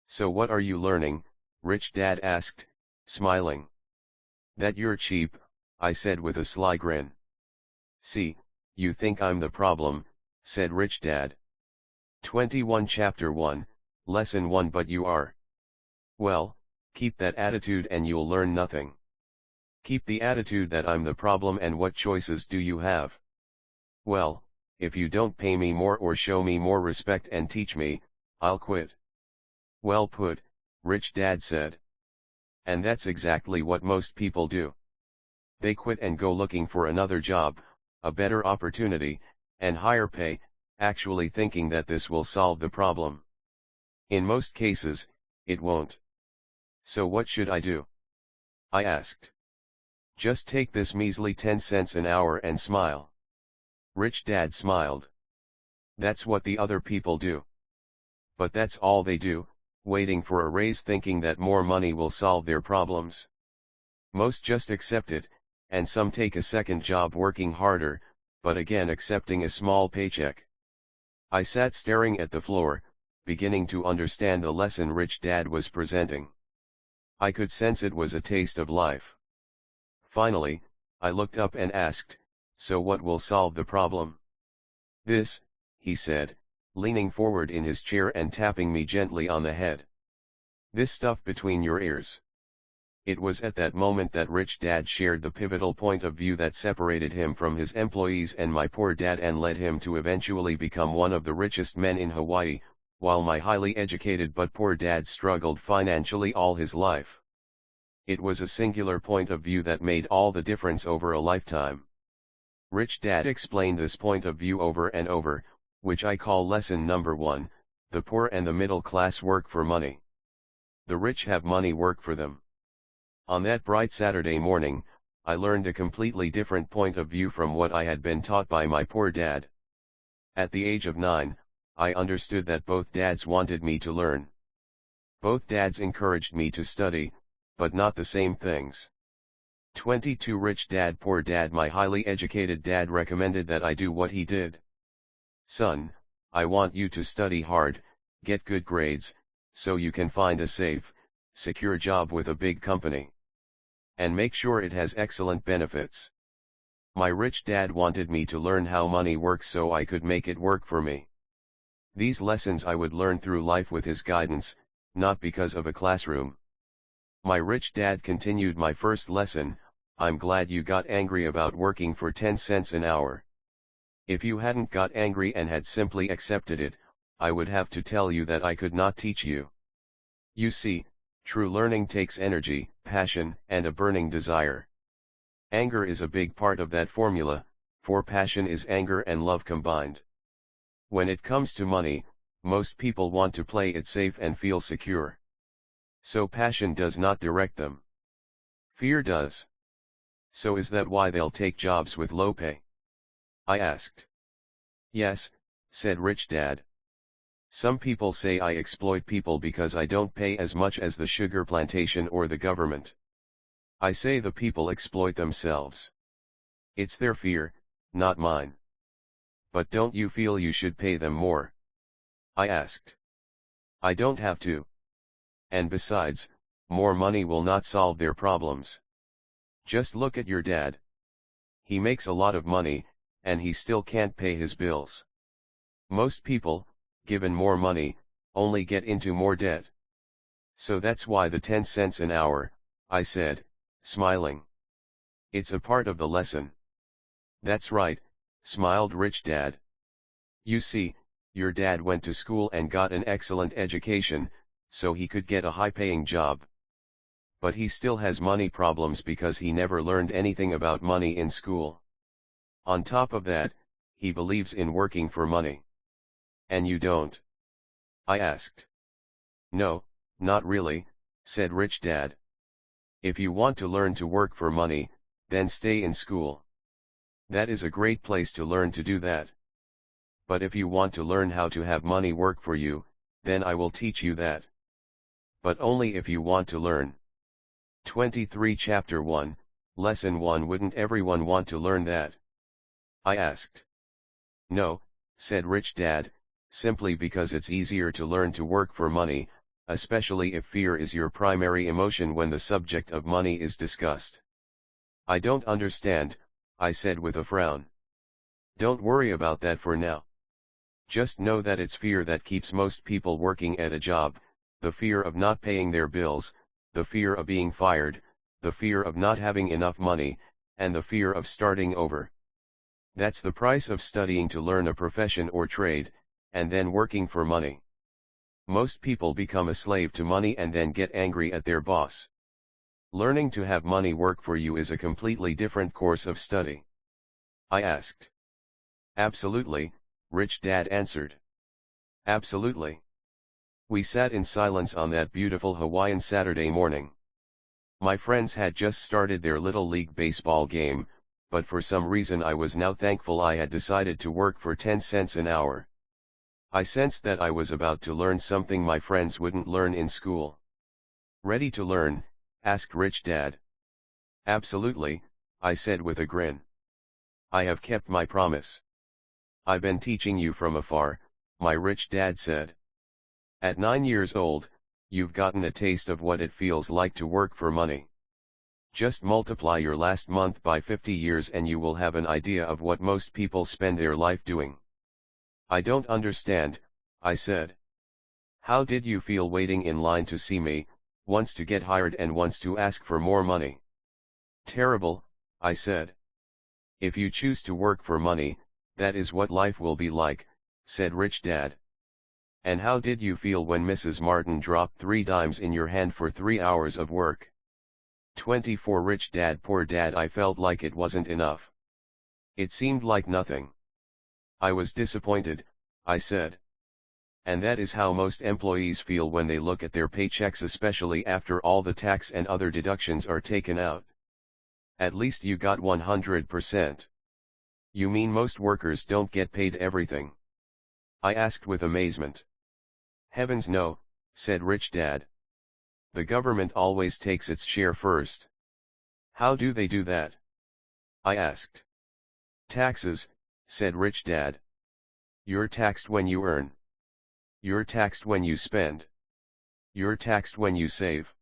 So what are you learning? Rich Dad asked, smiling. That you're cheap, I said with a sly grin. See, you think I'm the problem, said Rich Dad. 21 Chapter 1, Lesson 1 But you are. Well, keep that attitude and you'll learn nothing. Keep the attitude that I'm the problem and what choices do you have? Well, if you don't pay me more or show me more respect and teach me, I'll quit. Well put, Rich Dad said. And that's exactly what most people do. They quit and go looking for another job, a better opportunity, and higher pay, actually thinking that this will solve the problem. In most cases, it won't. So what should I do? I asked. Just take this measly 10 cents an hour and smile. Rich Dad smiled. That's what the other people do. But that's all they do, waiting for a raise thinking that more money will solve their problems. Most just accept it, and some take a second job working harder, but again accepting a small paycheck. I sat staring at the floor, beginning to understand the lesson Rich Dad was presenting. I could sense it was a taste of life. Finally, I looked up and asked, so what will solve the problem? This, he said, leaning forward in his chair and tapping me gently on the head. This stuff between your ears. It was at that moment that Rich Dad shared the pivotal point of view that separated him from his employees and my poor dad and led him to eventually become one of the richest men in Hawaii, while my highly educated but poor dad struggled financially all his life. It was a singular point of view that made all the difference over a lifetime. Rich Dad explained this point of view over and over, which I call lesson number 1, The poor and the middle class work for money. The rich have money work for them. On that bright Saturday morning, I learned a completely different point of view from what I had been taught by my poor dad. At the age of 9, I understood that both dads wanted me to learn. Both dads encouraged me to study, but not the same things. 22 Rich dad poor dad. My highly educated dad recommended that I do what he did. Son, I want you to study hard, get good grades, so you can find a safe, secure job with a big company. And make sure it has excellent benefits. My rich dad wanted me to learn how money works so I could make it work for me. These lessons I would learn through life with his guidance, not because of a classroom. My rich dad continued my first lesson. I'm glad you got angry about working for 10 cents an hour. If you hadn't got angry and had simply accepted it, I would have to tell you that I could not teach you. You see, true learning takes energy, passion, and a burning desire. Anger is a big part of that formula, for passion is anger and love combined. When it comes to money, most people want to play it safe and feel secure. So passion does not direct them. Fear does. So is that why they'll take jobs with low pay? I asked. Yes, said Rich Dad. Some people say I exploit people because I don't pay as much as the sugar plantation or the government. I say the people exploit themselves. It's their fear, not mine. But don't you feel you should pay them more? I asked. I don't have to. And besides, more money will not solve their problems. Just look at your dad. He makes a lot of money, and he still can't pay his bills. Most people, given more money, only get into more debt. So that's why the 10 cents an hour, I said, smiling. It's a part of the lesson. That's right, smiled Rich Dad. You see, your dad went to school and got an excellent education, so he could get a high-paying job. But he still has money problems because he never learned anything about money in school. On top of that, he believes in working for money. And you don't? I asked. No, not really, said Rich Dad. If you want to learn to work for money, then stay in school. That is a great place to learn to do that. But if you want to learn how to have money work for you, then I will teach you that. But only if you want to learn. 23 Chapter 1, Lesson 1. Wouldn't everyone want to learn that? I asked. No, said Rich Dad, simply because it's easier to learn to work for money, especially if fear is your primary emotion when the subject of money is discussed. I don't understand, I said with a frown. Don't worry about that for now. Just know that it's fear that keeps most people working at a job, the fear of not paying their bills, the fear of being fired, the fear of not having enough money, and the fear of starting over. That's the price of studying to learn a profession or trade, and then working for money. Most people become a slave to money and then get angry at their boss. Learning to have money work for you is a completely different course of study. I asked. Absolutely, Rich Dad answered. Absolutely. We sat in silence on that beautiful Hawaiian Saturday morning. My friends had just started their Little League baseball game, but for some reason I was now thankful I had decided to work for 10 cents an hour. I sensed that I was about to learn something my friends wouldn't learn in school. Ready to learn? Asked Rich Dad. Absolutely, I said with a grin. I have kept my promise. I've been teaching you from afar, my rich dad said. At 9 years old, you've gotten a taste of what it feels like to work for money. Just multiply your last month by 50 years and you will have an idea of what most people spend their life doing. I don't understand, I said. How did you feel waiting in line to see me, once to get hired and once to ask for more money? Terrible, I said. If you choose to work for money, that is what life will be like, said Rich Dad. And how did you feel when Mrs. Martin dropped 3 dimes in your hand for 3 hours of work? 24 Rich Dad poor dad. I felt like it wasn't enough. It seemed like nothing. I was disappointed, I said. And that is how most employees feel when they look at their paychecks, especially after all the tax and other deductions are taken out. At least you got 100%. You mean most workers don't get paid everything? I asked with amazement. Heavens no, said Rich Dad. The government always takes its share first. How do they do that? I asked. Taxes, said Rich Dad. You're taxed when you earn. You're taxed when you spend. You're taxed when you save.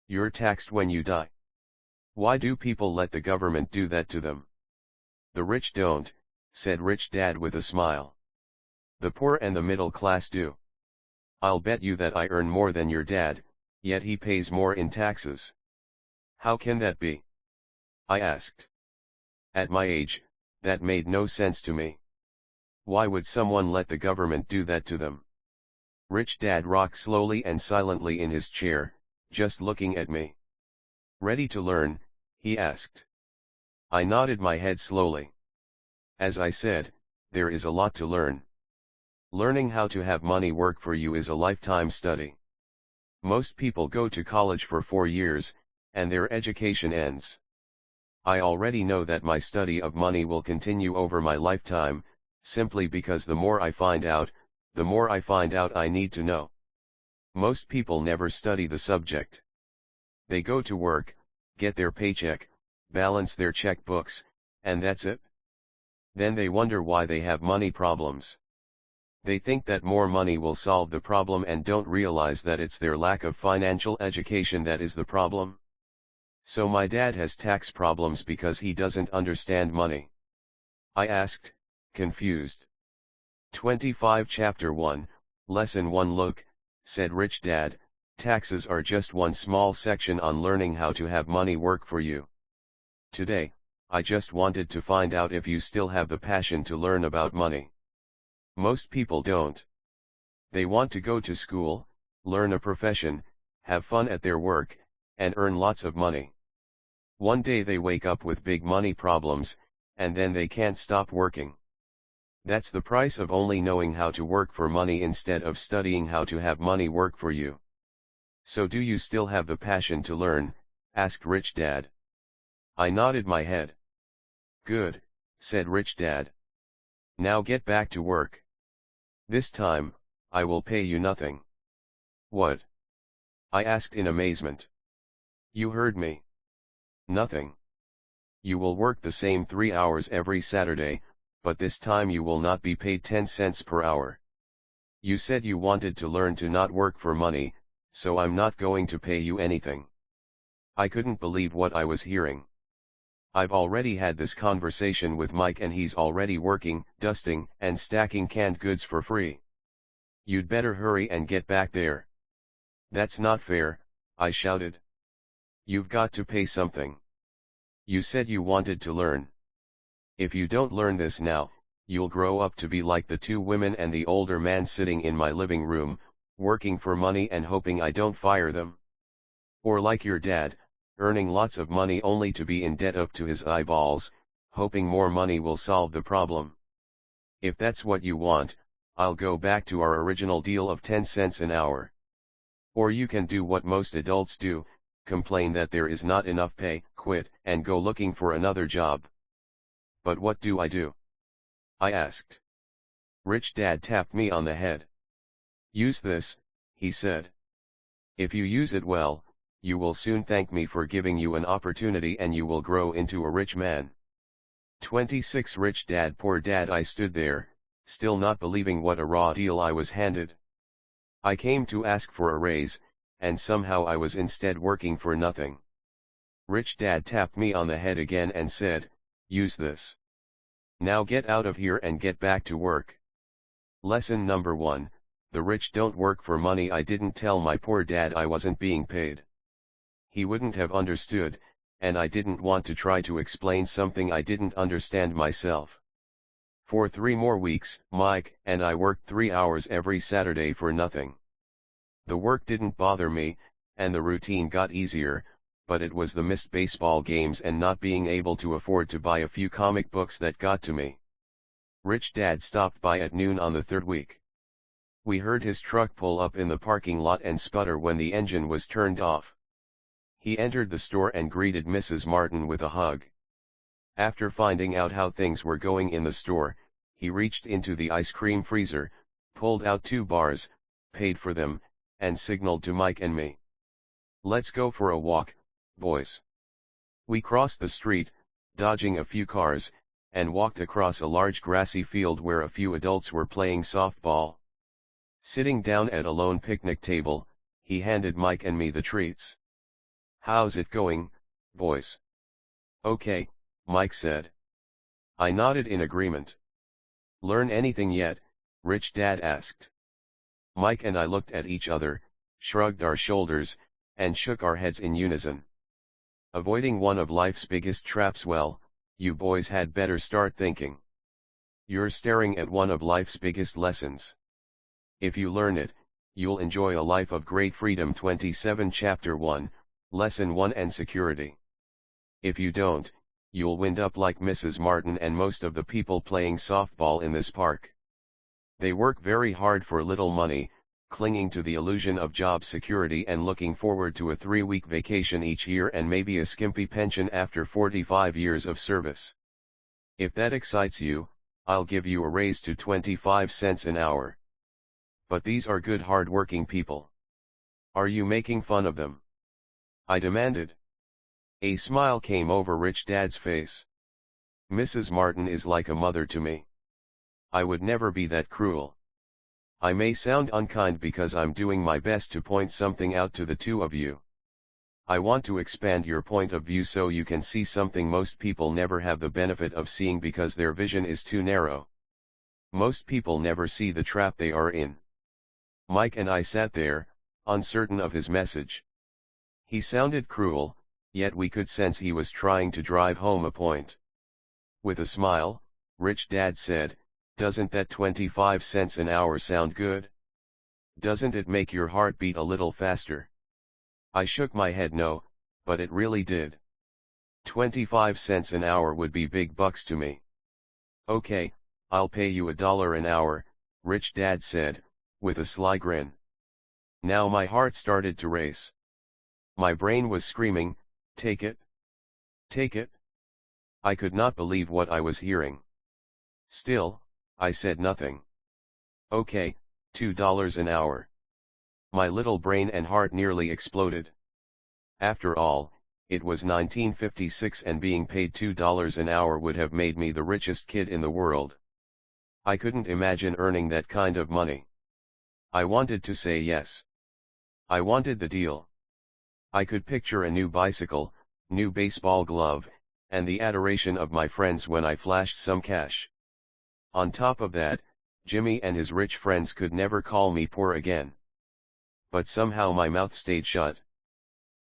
You're taxed when you die. Why do people let the government do that to them? The rich don't, said Rich Dad with a smile. The poor and the middle class do. I'll bet you that I earn more than your dad, yet he pays more in taxes. How can that be? I asked. At my age, that made no sense to me. Why would someone let the government do that to them? Rich Dad rocked slowly and silently in his chair, just looking at me. Ready to learn? He asked. I nodded my head slowly. As I said, there is a lot to learn. Learning how to have money work for you is a lifetime study. Most people go to college for 4 years, and their education ends. I already know that my study of money will continue over my lifetime, simply because the more I find out, the more I find out I need to know. Most people never study the subject. They go to work, get their paycheck, balance their checkbooks, and that's it. Then they wonder why they have money problems. They think that more money will solve the problem and don't realize that it's their lack of financial education that is the problem. So my dad has tax problems because he doesn't understand money. I asked, confused. 25 Chapter 1, Lesson 1 Look, said Rich Dad, taxes are just one small section on learning how to have money work for you. Today, I just wanted to find out if you still have the passion to learn about money. Most people don't. They want to go to school, learn a profession, have fun at their work, and earn lots of money. One day they wake up with big money problems, and then they can't stop working. That's the price of only knowing how to work for money instead of studying how to have money work for you. So do you still have the passion to learn? Asked Rich Dad. I nodded my head. Good, said Rich Dad. Now get back to work. This time, I will pay you nothing. What? I asked in amazement. You heard me. Nothing. You will work the same 3 hours every Saturday, but this time you will not be paid 10 cents per hour. You said you wanted to learn to not work for money, so I'm not going to pay you anything. I couldn't believe what I was hearing. I've already had this conversation with Mike and he's already working, dusting, and stacking canned goods for free. You'd better hurry and get back there. That's not fair, I shouted. You've got to pay something. You said you wanted to learn. If you don't learn this now, you'll grow up to be like the 2 women and the older man sitting in my living room, working for money and hoping I don't fire them. Or like your dad, earning lots of money only to be in debt up to his eyeballs, hoping more money will solve the problem. If that's what you want, I'll go back to our original deal of 10 cents an hour. Or you can do what most adults do, complain that there is not enough pay, quit, and go looking for another job. But what do I do? I asked. Rich Dad tapped me on the head. Use this, he said. If you use it well, you will soon thank me for giving you an opportunity and you will grow into a rich man. 26 Rich Dad Poor Dad. I stood there, still not believing what a raw deal I was handed. I came to ask for a raise, and somehow I was instead working for nothing. Rich Dad tapped me on the head again and said, use this. Now get out of here and get back to work. Lesson number 1, the rich don't work for money. I didn't tell my poor dad I wasn't being paid. He wouldn't have understood, and I didn't want to try to explain something I didn't understand myself. For 3 more weeks, Mike and I worked 3 hours every Saturday for nothing. The work didn't bother me, and the routine got easier, but it was the missed baseball games and not being able to afford to buy a few comic books that got to me. Rich Dad stopped by at noon on the 3rd week. We heard his truck pull up in the parking lot and sputter when the engine was turned off. He entered the store and greeted Mrs. Martin with a hug. After finding out how things were going in the store, he reached into the ice cream freezer, pulled out 2 bars, paid for them, and signaled to Mike and me. "Let's go for a walk, boys." We crossed the street, dodging a few cars, and walked across a large grassy field where a few adults were playing softball. Sitting down at a lone picnic table, he handed Mike and me the treats. "How's it going, boys?" "Okay," Mike said. I nodded in agreement. "Learn anything yet?" Rich Dad asked. Mike and I looked at each other, shrugged our shoulders, and shook our heads in unison. "Avoiding one of life's biggest traps. Well, you boys had better start thinking. You're staring at one of life's biggest lessons. If you learn it, you'll enjoy a life of great freedom." 27 Chapter 1, Lesson 1 and Security. If you don't, you'll wind up like Mrs. Martin and most of the people playing softball in this park. They work very hard for little money, clinging to the illusion of job security and looking forward to a 3-week vacation each year and maybe a skimpy pension after 45 years of service. If that excites you, I'll give you a raise to 25 cents an hour. But these are good hard-working people. Are you making fun of them?" I demanded. A smile came over Rich Dad's face. "Mrs. Martin is like a mother to me. I would never be that cruel. I may sound unkind because I'm doing my best to point something out to the two of you. I want to expand your point of view so you can see something most people never have the benefit of seeing because their vision is too narrow. Most people never see the trap they are in." Mike and I sat there, uncertain of his message. He sounded cruel, yet we could sense he was trying to drive home a point. With a smile, Rich Dad said, "Doesn't that 25 cents an hour sound good? Doesn't it make your heart beat a little faster?" I shook my head no, but it really did. 25 cents an hour would be big bucks to me. "Okay, I'll pay you $1 an hour," Rich Dad said, with a sly grin. Now my heart started to race. My brain was screaming, "Take it! Take it!" I could not believe what I was hearing. Still, I said nothing. "Okay, $2 an hour." My little brain and heart nearly exploded. After all, it was 1956 and being paid $2 an hour would have made me the richest kid in the world. I couldn't imagine earning that kind of money. I wanted to say yes. I wanted the deal. I could picture a new bicycle, new baseball glove, and the adoration of my friends when I flashed some cash. On top of that, Jimmy and his rich friends could never call me poor again. But somehow my mouth stayed shut.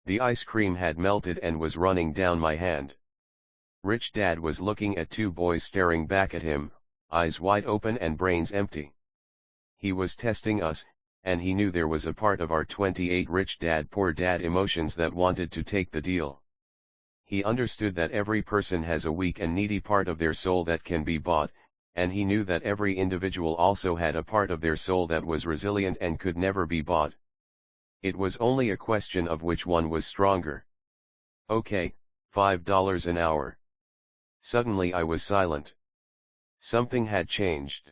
The ice cream had melted and was running down my hand. Rich Dad was looking at 2 boys staring back at him, eyes wide open and brains empty. He was testing us, and he knew there was a part of our 28 rich dad poor dad emotions that wanted to take the deal. He understood that every person has a weak and needy part of their soul that can be bought, and he knew that every individual also had a part of their soul that was resilient and could never be bought. It was only a question of which one was stronger. "Okay, $5 an hour." Suddenly I was silent. Something had changed.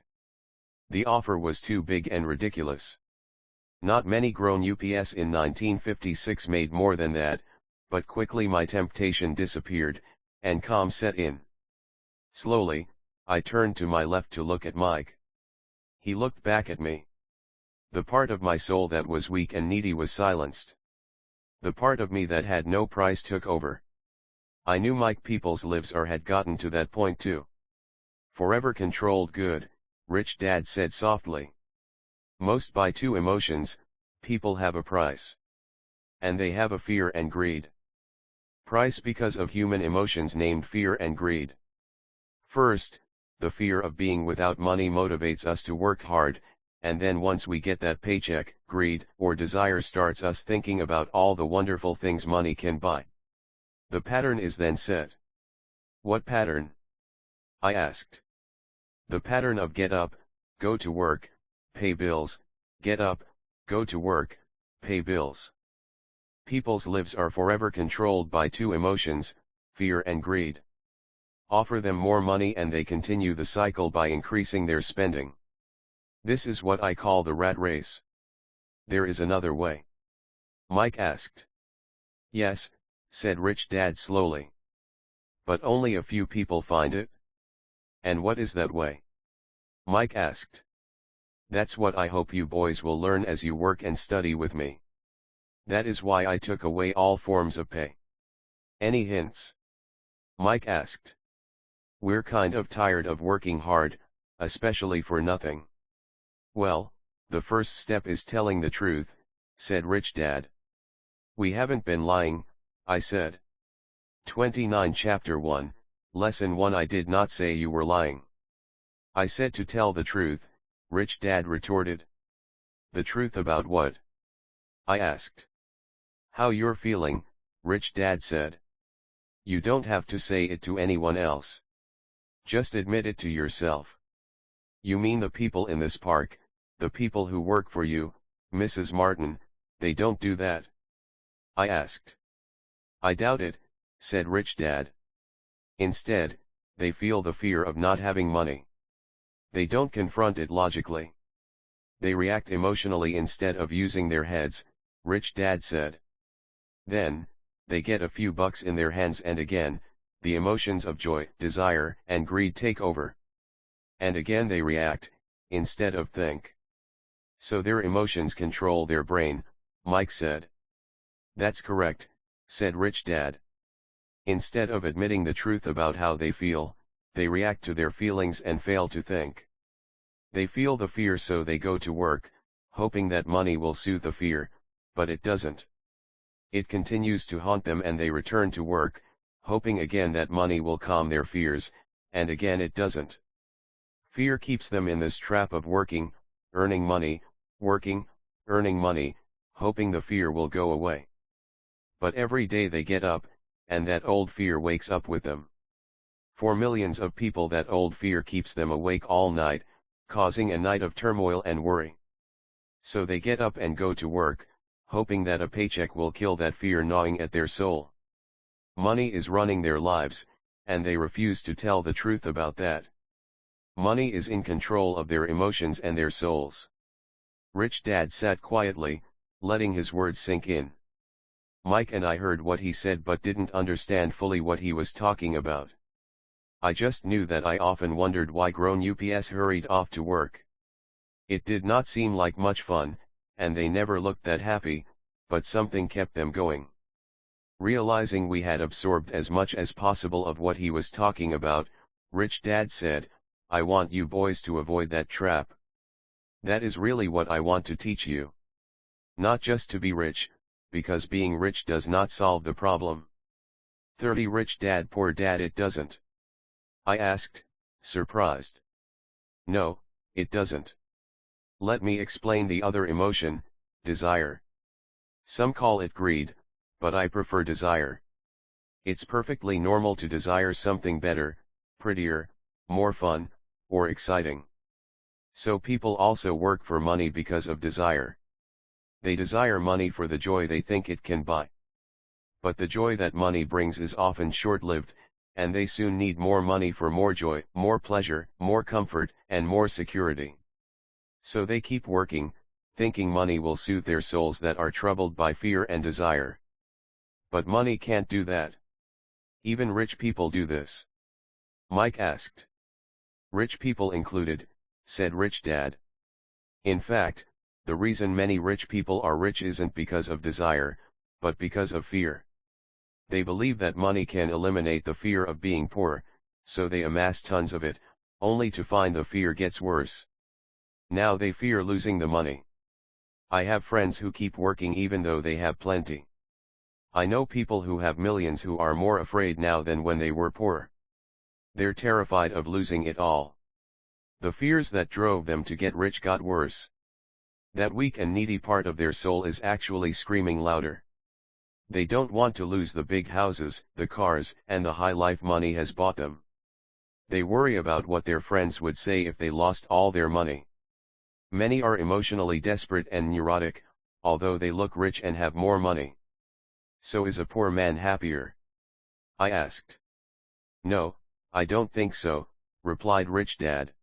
The offer was too big and ridiculous. Not many grown UPS in 1956 made more than that, but quickly my temptation disappeared, and calm set in. Slowly, I turned to my left to look at Mike. He looked back at me. The part of my soul that was weak and needy was silenced. The part of me that had no price took over. I knew Mike Peoples' lives had gotten to that point too. "Forever controlled good," Rich Dad said softly. "Most buy 2 emotions, people have a price. And they have a fear and greed. Price because of human emotions named fear and greed. First, the fear of being without money motivates us to work hard, and then once we get that paycheck, greed or desire starts us thinking about all the wonderful things money can buy. The pattern is then set." "What pattern?" I asked. "The pattern of get up, go to work, pay bills, Get up, go to work, pay bills. People's lives are forever controlled by two emotions, fear and greed. Offer them more money and they continue the cycle by increasing their spending. This is what I call the rat race. There is another way. Mike asked. Yes, said Rich Dad slowly. But only a few people find it. And what is that way? Mike asked. That's what I hope you boys will learn as you work and study with me. That is why I took away all forms of pay. Any hints? Mike asked. We're kind of tired of working hard, especially for nothing. Well, the first step is telling the truth, said Rich Dad. We haven't been lying, I said. 29 Chapter 1, Lesson 1 I did not say you were lying. I said to tell the truth, Rich Dad retorted. The truth about what? I asked. How you're feeling, Rich Dad said. You don't have to say it to anyone else. Just admit it to yourself. You mean the people in this park, the people who work for you, Mrs. Martin, they don't do that? I asked. I doubt it, said Rich Dad. Instead, they feel the fear of not having money. They don't confront it logically. They react emotionally instead of using their heads, Rich Dad said. Then, they get a few bucks in their hands and again, the emotions of joy, desire, and greed take over. And again they react, instead of think. So their emotions control their brain, Mike said. That's correct, said Rich Dad. Instead of admitting the truth about how they feel, they react to their feelings and fail to think. They feel the fear so they go to work, hoping that money will soothe the fear, but it doesn't. It continues to haunt them and they return to work, hoping again that money will calm their fears, and again it doesn't. Fear keeps them in this trap of working, earning money, working, earning money, hoping the fear will go away. But every day they get up, and that old fear wakes up with them. For millions of people that old fear keeps them awake all night, causing a night of turmoil and worry. So they get up and go to work, hoping that a paycheck will kill that fear gnawing at their soul. Money is running their lives, and they refuse to tell the truth about that. Money is in control of their emotions and their souls. Rich Dad sat quietly, letting his words sink in. Mike and I heard what he said but didn't understand fully what he was talking about. I just knew that I often wondered why grown ups hurried off to work. It did not seem like much fun, and they never looked that happy, but something kept them going. Realizing we had absorbed as much as possible of what he was talking about, Rich Dad said, I want you boys to avoid that trap. That is really what I want to teach you. Not just to be rich, because being rich does not solve the problem. 30 Rich Dad Poor Dad It doesn't. I asked, surprised. No, it doesn't. Let me explain the other emotion, desire. Some call it greed, but I prefer desire. It's perfectly normal to desire something better, prettier, more fun, or exciting. So people also work for money because of desire. They desire money for the joy they think it can buy. But the joy that money brings is often short-lived, and they soon need more money for more joy, more pleasure, more comfort, and more security. So they keep working, thinking money will soothe their souls that are troubled by fear and desire. But money can't do that. Even rich people do this. Mike asked. Rich people included, said Rich Dad. In fact, the reason many rich people are rich isn't because of desire, but because of fear. They believe that money can eliminate the fear of being poor, so they amass tons of it, only to find the fear gets worse. Now they fear losing the money. I have friends who keep working even though they have plenty. I know people who have millions who are more afraid now than when they were poor. They're terrified of losing it all. The fears that drove them to get rich got worse. That weak and needy part of their soul is actually screaming louder. They don't want to lose the big houses, the cars, and the high life money has bought them. They worry about what their friends would say if they lost all their money. Many are emotionally desperate and neurotic, although they look rich and have more money. So is a poor man happier? I asked. No, I don't think so, replied Rich Dad.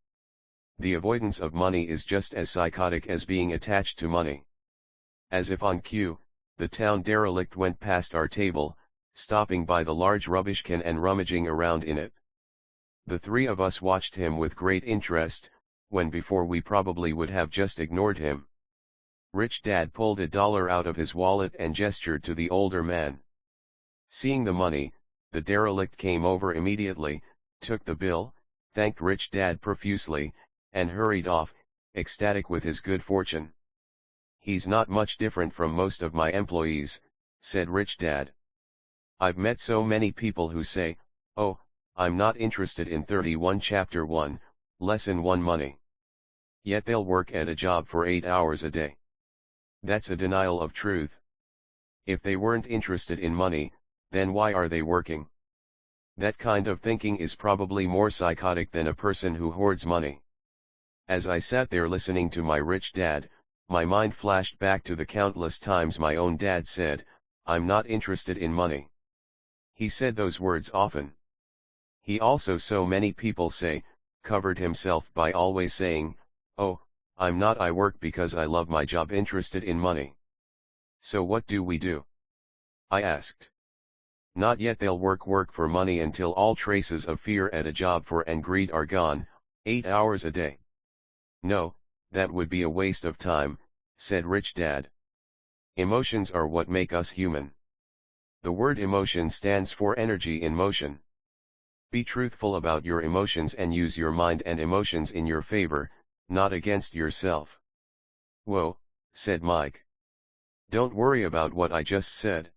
The avoidance of money is just as psychotic as being attached to money. As if on cue, the town derelict went past our table, stopping by the large rubbish can and rummaging around in it. The three of us watched him with great interest, when before we probably would have just ignored him. Rich Dad pulled $1 out of his wallet and gestured to the older man. Seeing the money, the derelict came over immediately, took the bill, thanked Rich Dad profusely, and hurried off, ecstatic with his good fortune. He's not much different from most of my employees, said Rich Dad. I've met so many people who say, oh, I'm not interested in 31 Chapter 1, Lesson 1 money. Yet they'll work at a job for 8 hours a day. That's a denial of truth. If they weren't interested in money, then why are they working? That kind of thinking is probably more psychotic than a person who hoards money. As I sat there listening to my rich dad, my mind flashed back to the countless times my own dad said, I'm not interested in money. He said those words often. He also, so many people say, covered himself by always saying, oh, I'm not, I work because I love my job, interested in money. So what do we do? I asked. Not yet, they'll work for money until all traces of fear at a job for and greed are gone, 8 hours a day. No, that would be a waste of time, said Rich Dad. Emotions are what make us human. The word emotion stands for energy in motion. Be truthful about your emotions and use your mind and emotions in your favor, not against yourself. Whoa, said Mike. Don't worry about what I just said.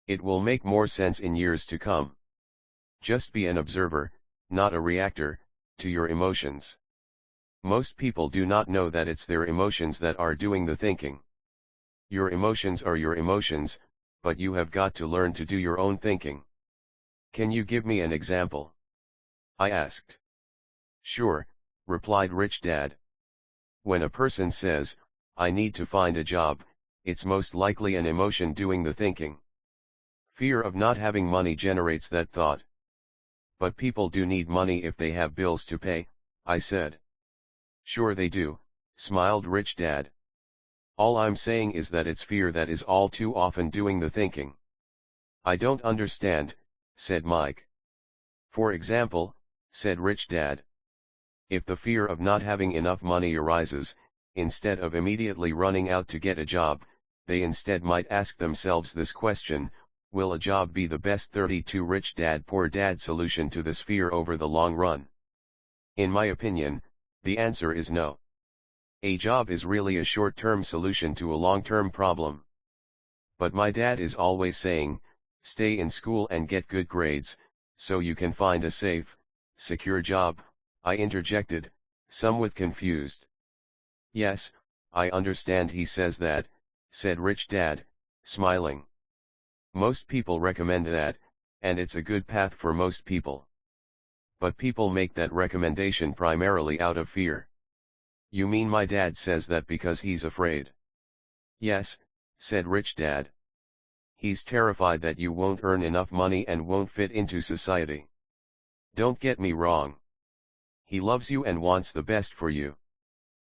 It will make more sense in years to come. Just be an observer, not a reactor, to your emotions. Most people do not know that it's their emotions that are doing the thinking. Your emotions are your emotions, but you have got to learn to do your own thinking. Can you give me an example? I asked. Sure, replied Rich Dad. When a person says, I need to find a job, it's most likely an emotion doing the thinking. Fear of not having money generates that thought. But people do need money if they have bills to pay, I said. Sure they do, smiled Rich Dad. All I'm saying is that it's fear that is all too often doing the thinking. I don't understand, said Mike. For example, said Rich Dad. If the fear of not having enough money arises, instead of immediately running out to get a job, they instead might ask themselves this question, will a job be the best 32 Rich Dad Poor Dad solution to this fear over the long run? In my opinion, the answer is no. A job is really a short-term solution to a long-term problem. But my dad is always saying, stay in school and get good grades, so you can find a safe, secure job, I interjected, somewhat confused. Yes, I understand he says that, said Rich Dad, smiling. Most people recommend that, and it's a good path for most people. But people make that recommendation primarily out of fear. You mean my dad says that because he's afraid? Yes, said Rich Dad. He's terrified that you won't earn enough money and won't fit into society. Don't get me wrong. He loves you and wants the best for you.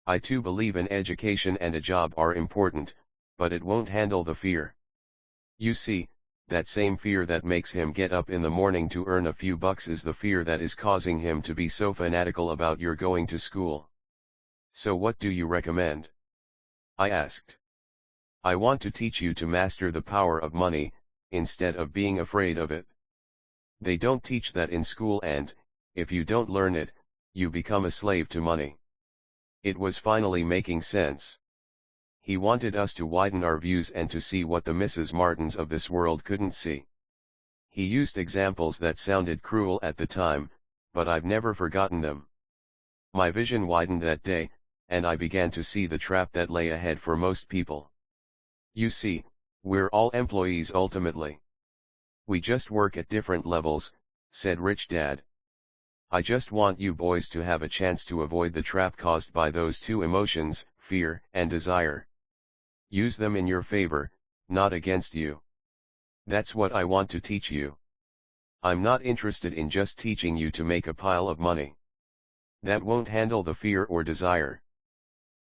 I too believe an education and a job are important, but it won't handle the fear. You see, that same fear that makes him get up in the morning to earn a few bucks is the fear that is causing him to be so fanatical about your going to school. So what do you recommend? I asked. I want to teach you to master the power of money, instead of being afraid of it. They don't teach that in school and, if you don't learn it, you become a slave to money. It was finally making sense. He wanted us to widen our views and to see what the Mrs. Martins of this world couldn't see. He used examples that sounded cruel at the time, but I've never forgotten them. My vision widened that day, and I began to see the trap that lay ahead for most people. You see, we're all employees ultimately. We just work at different levels, said Rich Dad. I just want you boys to have a chance to avoid the trap caused by those two emotions, fear and desire. Use them in your favor, not against you. That's what I want to teach you. I'm not interested in just teaching you to make a pile of money. That won't handle the fear or desire.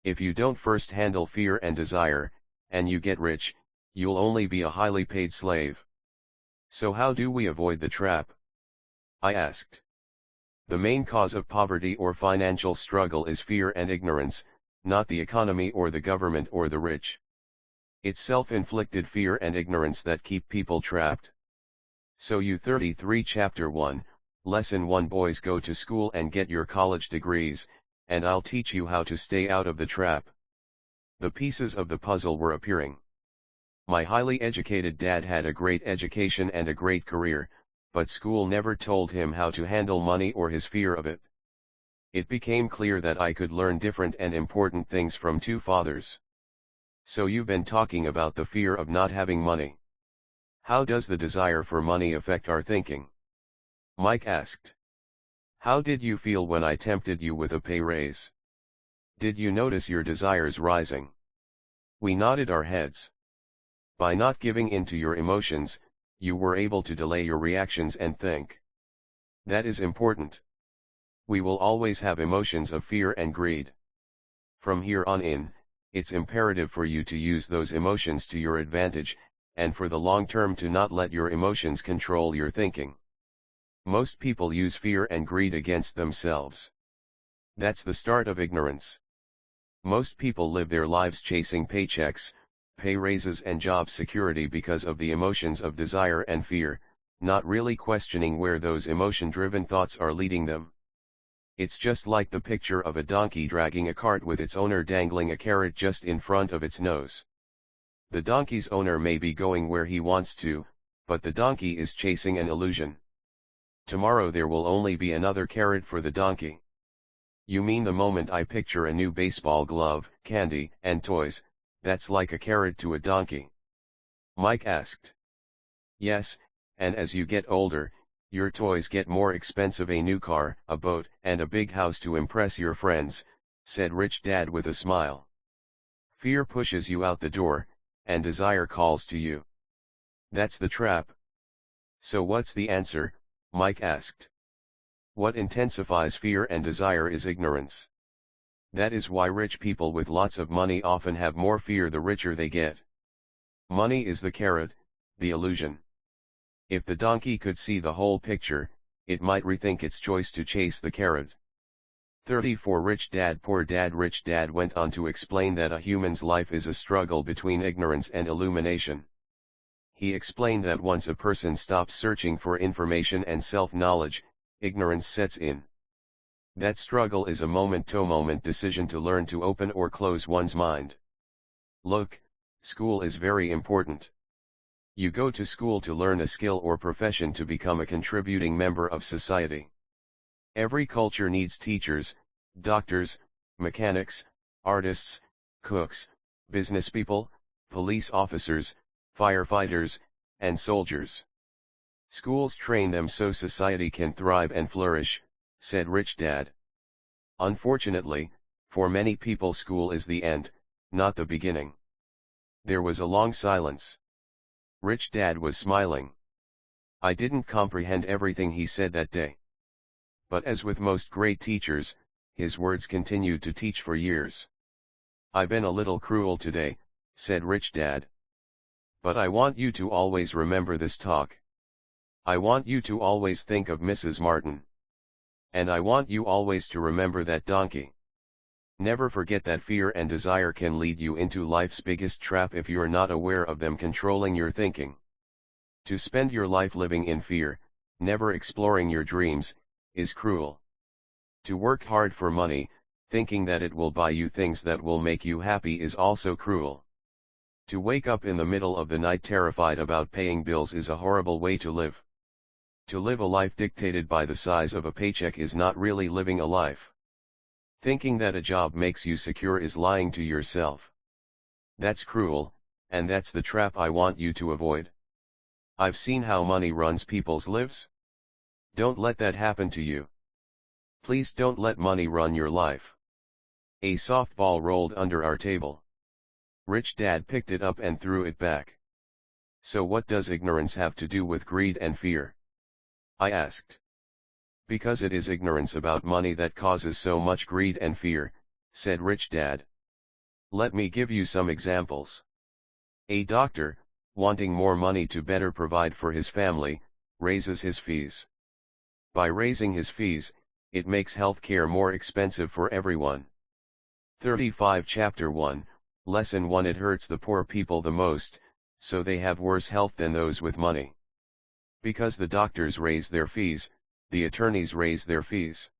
If you don't first handle fear and desire, and you get rich, you'll only be a highly paid slave. So how do we avoid the trap? I asked. The main cause of poverty or financial struggle is fear and ignorance, not the economy or the government or the rich. It's self-inflicted fear and ignorance that keep people trapped. So you 33 Chapter 1, Lesson 1 Boys, go to school and get your college degrees, and I'll teach you how to stay out of the trap. The pieces of the puzzle were appearing. My highly educated dad had a great education and a great career, but school never told him how to handle money or his fear of it. It became clear that I could learn different and important things from two fathers. So you've been talking about the fear of not having money. How does the desire for money affect our thinking? Mike asked. How did you feel when I tempted you with a pay raise? Did you notice your desires rising? We nodded our heads. By not giving in to your emotions, you were able to delay your reactions and think. That is important. We will always have emotions of fear and greed. From here on in, it's imperative for you to use those emotions to your advantage, and for the long term to not let your emotions control your thinking. Most people use fear and greed against themselves. That's the start of ignorance. Most people live their lives chasing paychecks, pay raises and job security because of the emotions of desire and fear, not really questioning where those emotion-driven thoughts are leading them. It's just like the picture of a donkey dragging a cart with its owner dangling a carrot just in front of its nose. The donkey's owner may be going where he wants to, but the donkey is chasing an illusion. Tomorrow there will only be another carrot for the donkey. You mean the moment I picture a new baseball glove, candy, and toys, that's like a carrot to a donkey? Mike asked. Yes, and as you get older, your toys get more expensive, a new car, a boat, and a big house to impress your friends, said Rich Dad with a smile. Fear pushes you out the door, and desire calls to you. That's the trap. So what's the answer? Mike asked. What intensifies fear and desire is ignorance. That is why rich people with lots of money often have more fear the richer they get. Money is the carrot, the illusion. If the donkey could see the whole picture, it might rethink its choice to chase the carrot. 34 Rich Dad Poor Dad. Rich Dad went on to explain that a human's life is a struggle between ignorance and illumination. He explained that once a person stops searching for information and self-knowledge, ignorance sets in. That struggle is a moment-to-moment decision to learn to open or close one's mind. Look, school is very important. You go to school to learn a skill or profession to become a contributing member of society. Every culture needs teachers, doctors, mechanics, artists, cooks, businesspeople, police officers, firefighters, and soldiers. Schools train them so society can thrive and flourish, said Rich Dad. Unfortunately, for many people school is the end, not the beginning. There was a long silence. Rich Dad was smiling. I didn't comprehend everything he said that day. But as with most great teachers, his words continued to teach for years. I've been a little cruel today, said Rich Dad. But I want you to always remember this talk. I want you to always think of Mrs. Martin. And I want you always to remember that donkey. Never forget that fear and desire can lead you into life's biggest trap if you're not aware of them controlling your thinking. To spend your life living in fear, never exploring your dreams, is cruel. To work hard for money, thinking that it will buy you things that will make you happy, is also cruel. To wake up in the middle of the night terrified about paying bills is a horrible way to live. To live a life dictated by the size of a paycheck is not really living a life. Thinking that a job makes you secure is lying to yourself. That's cruel, and that's the trap I want you to avoid. I've seen how money runs people's lives. Don't let that happen to you. Please don't let money run your life. A softball rolled under our table. Rich Dad picked it up and threw it back. So what does ignorance have to do with greed and fear? I asked. Because it is ignorance about money that causes so much greed and fear, said Rich Dad. Let me give you some examples. A doctor, wanting more money to better provide for his family, raises his fees. By raising his fees, it makes healthcare more expensive for everyone. 35 Chapter 1, Lesson 1 It hurts the poor people the most, so they have worse health than those with money. Because the doctors raise their fees, the attorneys raise their fees.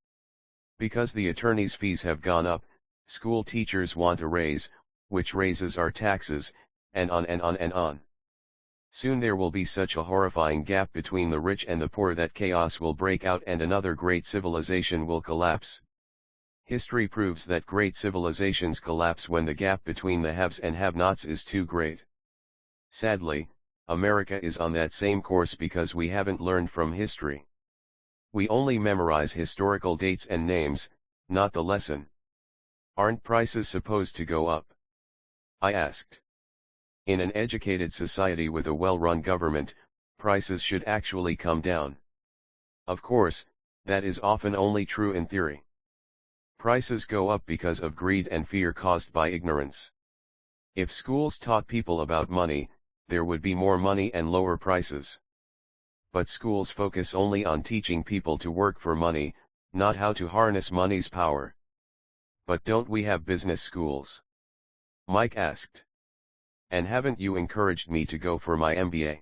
Because the attorneys' fees have gone up, school teachers want a raise, which raises our taxes, and on and on and on. Soon there will be such a horrifying gap between the rich and the poor that chaos will break out and another great civilization will collapse. History proves that great civilizations collapse when the gap between the haves and have-nots is too great. Sadly, America is on that same course because we haven't learned from history. We only memorize historical dates and names, not the lesson. Aren't prices supposed to go up? I asked. In an educated society with a well-run government, prices should actually come down. Of course, that is often only true in theory. Prices go up because of greed and fear caused by ignorance. If schools taught people about money, there would be more money and lower prices. But schools focus only on teaching people to work for money, not how to harness money's power. But don't we have business schools? Mike asked. And haven't you encouraged me to go for my MBA?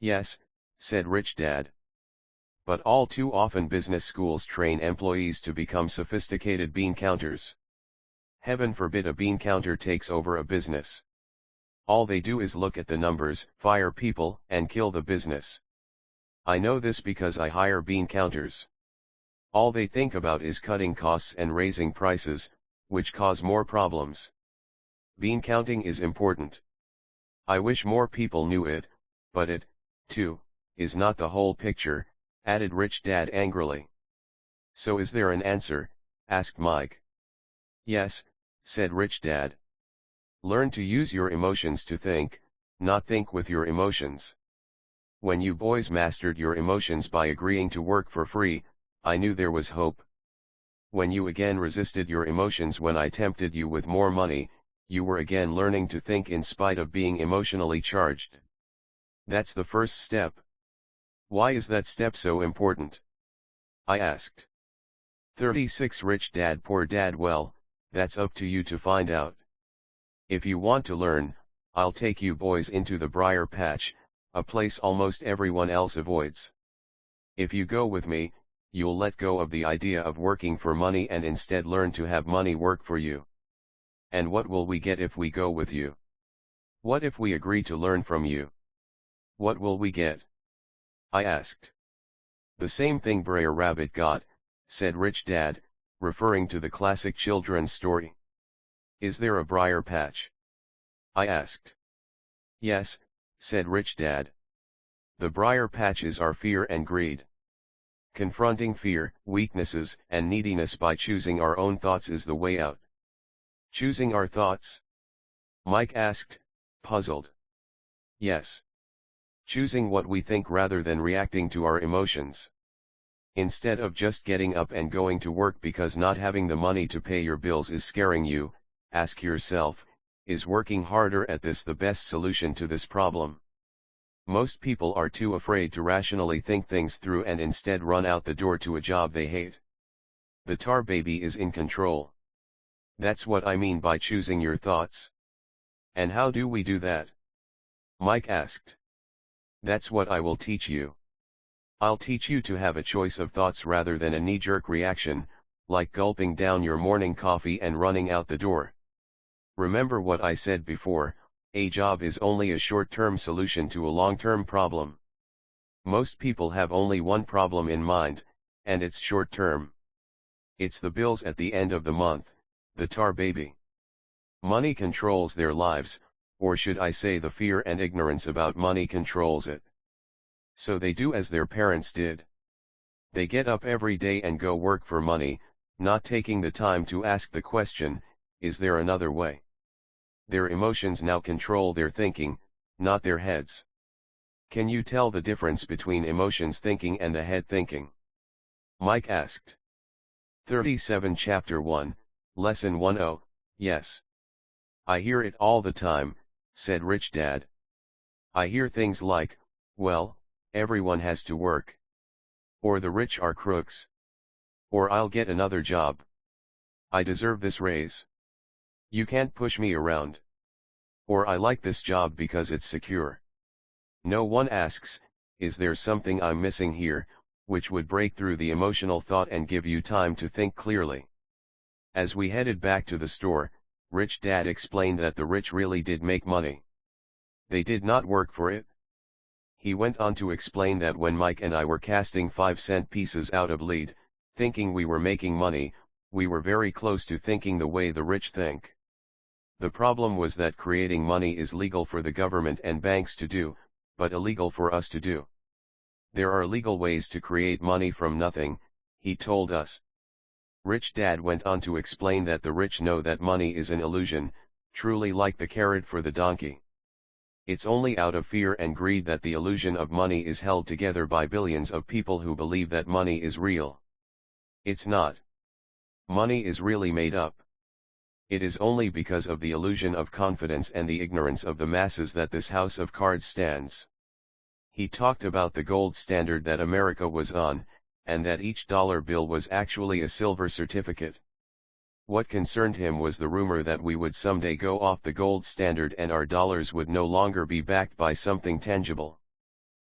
Yes, said Rich Dad. But all too often business schools train employees to become sophisticated bean counters. Heaven forbid a bean counter takes over a business. All they do is look at the numbers, fire people, and kill the business. I know this because I hire bean counters. All they think about is cutting costs and raising prices, which cause more problems. Bean counting is important. I wish more people knew it, but it, too, is not the whole picture, added Rich Dad angrily. So is there an answer? Asked Mike. Yes, said Rich Dad. Learn to use your emotions to think, not think with your emotions. When you boys mastered your emotions by agreeing to work for free, I knew there was hope. When you again resisted your emotions when I tempted you with more money, you were again learning to think in spite of being emotionally charged. That's the first step. Why is that step so important? I asked. 36 Rich Dad Poor Dad Well, that's up to you to find out. If you want to learn, I'll take you boys into the briar patch, a place almost everyone else avoids. If you go with me, you'll let go of the idea of working for money and instead learn to have money work for you. And what will we get if we go with you? What if we agree to learn from you? What will we get? I asked. The same thing Brer Rabbit got, said Rich Dad, referring to the classic children's story. Is there a briar patch? I asked. Yes, said Rich Dad. The briar patches are fear and greed. Confronting fear, weaknesses, and neediness by choosing our own thoughts is the way out. Choosing our thoughts? Mike asked, puzzled. Yes. Choosing what we think rather than reacting to our emotions. Instead of just getting up and going to work because not having the money to pay your bills is scaring you, ask yourself, is working harder at this the best solution to this problem? Most people are too afraid to rationally think things through and instead run out the door to a job they hate. The tar baby is in control. That's what I mean by choosing your thoughts. And how do we do that? Mike asked. That's what I will teach you. I'll teach you to have a choice of thoughts rather than a knee-jerk reaction, like gulping down your morning coffee and running out the door. Remember what I said before, a job is only a short-term solution to a long-term problem. Most people have only one problem in mind, and it's short-term. It's the bills at the end of the month, the tar baby. Money controls their lives, or should I say the fear and ignorance about money controls it. So they do as their parents did. They get up every day and go work for money, not taking the time to ask the question, is there another way? Their emotions now control their thinking, not their heads. Can you tell the difference between emotions thinking and the head thinking? Mike asked. 37 Chapter 1, Lesson 10, Yes. I hear it all the time, said Rich Dad. I hear things like, well, everyone has to work. Or the rich are crooks. Or I'll get another job. I deserve this raise. You can't push me around. Or I like this job because it's secure. No one asks, is there something I'm missing here, which would break through the emotional thought and give you time to think clearly? As we headed back to the store, Rich Dad explained that the rich really did make money. They did not work for it. He went on to explain that when Mike and I were casting 5-cent pieces out of lead, thinking we were making money, we were very close to thinking the way the rich think. The problem was that creating money is legal for the government and banks to do, but illegal for us to do. There are legal ways to create money from nothing, he told us. Rich Dad went on to explain that the rich know that money is an illusion, truly like the carrot for the donkey. It's only out of fear and greed that the illusion of money is held together by billions of people who believe that money is real. It's not. Money is really made up. It is only because of the illusion of confidence and the ignorance of the masses that this house of cards stands. He talked about the gold standard that America was on, and that each dollar bill was actually a silver certificate. What concerned him was the rumor that we would someday go off the gold standard and our dollars would no longer be backed by something tangible.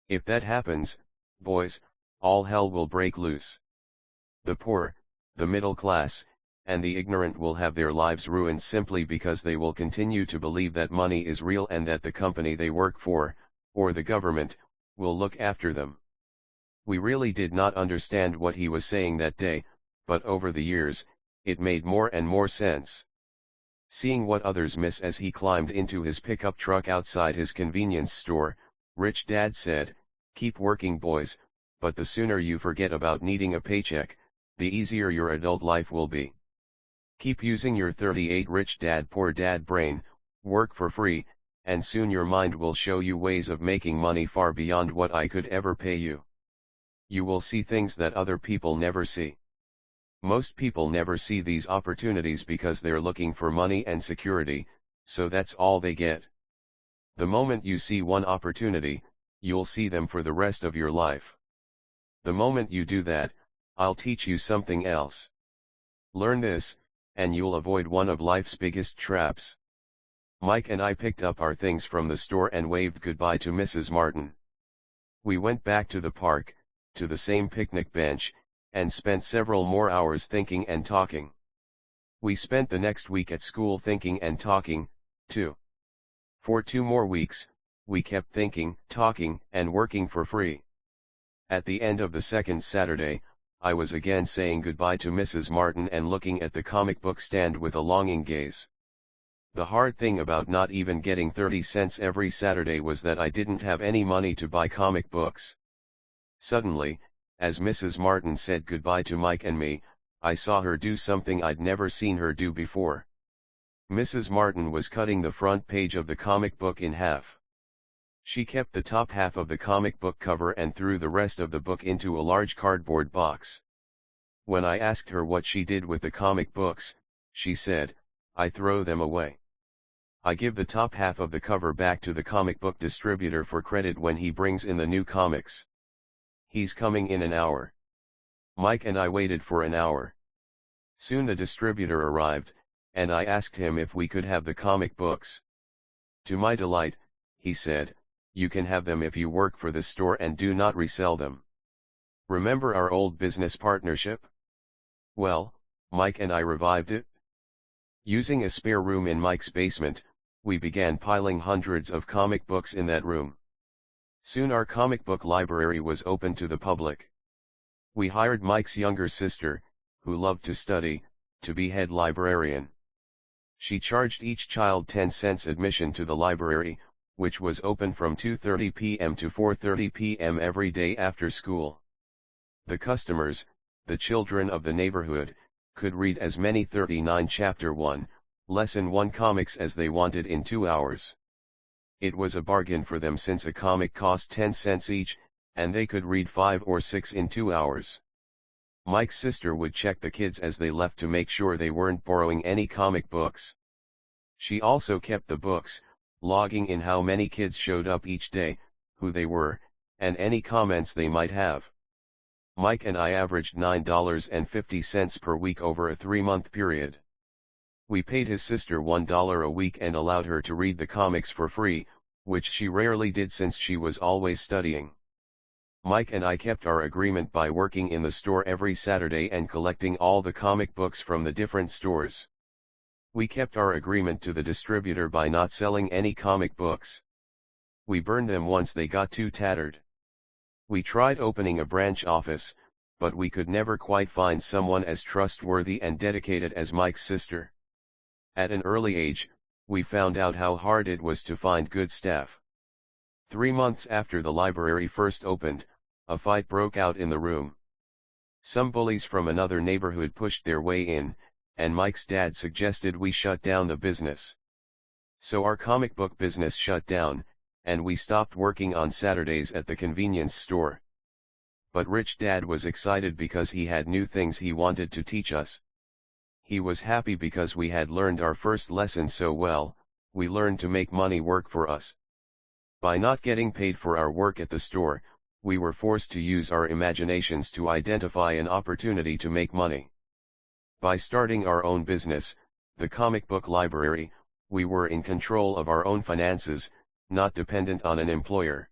If that happens, boys, all hell will break loose. The poor, the middle class, and the ignorant will have their lives ruined simply because they will continue to believe that money is real and that the company they work for, or the government, will look after them. We really did not understand what he was saying that day, but over the years, it made more and more sense. Seeing what others miss as he climbed into his pickup truck outside his convenience store, Rich Dad said, keep working boys, but the sooner you forget about needing a paycheck, the easier your adult life will be. Keep using your 38 Rich Dad Poor Dad brain, work for free, and soon your mind will show you ways of making money far beyond what I could ever pay you. You will see things that other people never see. Most people never see these opportunities because they're looking for money and security, so that's all they get. The moment you see one opportunity, you'll see them for the rest of your life. The moment you do that, I'll teach you something else. Learn this, and you'll avoid one of life's biggest traps. Mike and I picked up our things from the store and waved goodbye to Mrs. Martin. We went back to the park, to the same picnic bench, and spent several more hours thinking and talking. We spent the next week at school thinking and talking, too. For 2 more weeks, we kept thinking, talking, and working for free. At the end of the second Saturday, I was again saying goodbye to Mrs. Martin and looking at the comic book stand with a longing gaze. The hard thing about not even getting 30 cents every Saturday was that I didn't have any money to buy comic books. Suddenly, as Mrs. Martin said goodbye to Mike and me, I saw her do something I'd never seen her do before. Mrs. Martin was cutting the front page of the comic book in half. She kept the top half of the comic book cover and threw the rest of the book into a large cardboard box. When I asked her what she did with the comic books, she said, I throw them away. I give the top half of the cover back to the comic book distributor for credit when he brings in the new comics. He's coming in an hour. Mike and I waited for an hour. Soon the distributor arrived, and I asked him if we could have the comic books. To my delight, he said, you can have them if you work for the store and do not resell them. Remember our old business partnership? Well, Mike and I revived it. Using a spare room in Mike's basement, we began piling hundreds of comic books in that room. Soon our comic book library was open to the public. We hired Mike's younger sister, who loved to study, to be head librarian. She charged each child 10 cents admission to the library, which was open from 2:30 p.m. to 4:30 p.m. every day after school. The customers, the children of the neighborhood, could read as many 39 Chapter 1, Lesson 1 comics as they wanted in 2 hours. It was a bargain for them since a comic cost 10 cents each, and they could read 5 or 6 in 2 hours. Mike's sister would check the kids as they left to make sure they weren't borrowing any comic books. She also kept the books, logging in how many kids showed up each day, who they were, and any comments they might have. Mike and I averaged $9.50 per week over a 3-month period. We paid his sister $1 a week and allowed her to read the comics for free, which she rarely did since she was always studying. Mike and I kept our agreement by working in the store every Saturday and collecting all the comic books from the different stores. We kept our agreement to the distributor by not selling any comic books. We burned them once they got too tattered. We tried opening a branch office, but we could never quite find someone as trustworthy and dedicated as Mike's sister. At an early age, we found out how hard it was to find good staff. 3 months after the library first opened, a fight broke out in the room. Some bullies from another neighborhood pushed their way in, and Mike's dad suggested we shut down the business. So our comic book business shut down, and we stopped working on Saturdays at the convenience store. But Rich Dad was excited because he had new things he wanted to teach us. He was happy because we had learned our first lesson so well. We learned to make money work for us. By not getting paid for our work at the store, we were forced to use our imaginations to identify an opportunity to make money. By starting our own business, the comic book library, we were in control of our own finances, not dependent on an employer.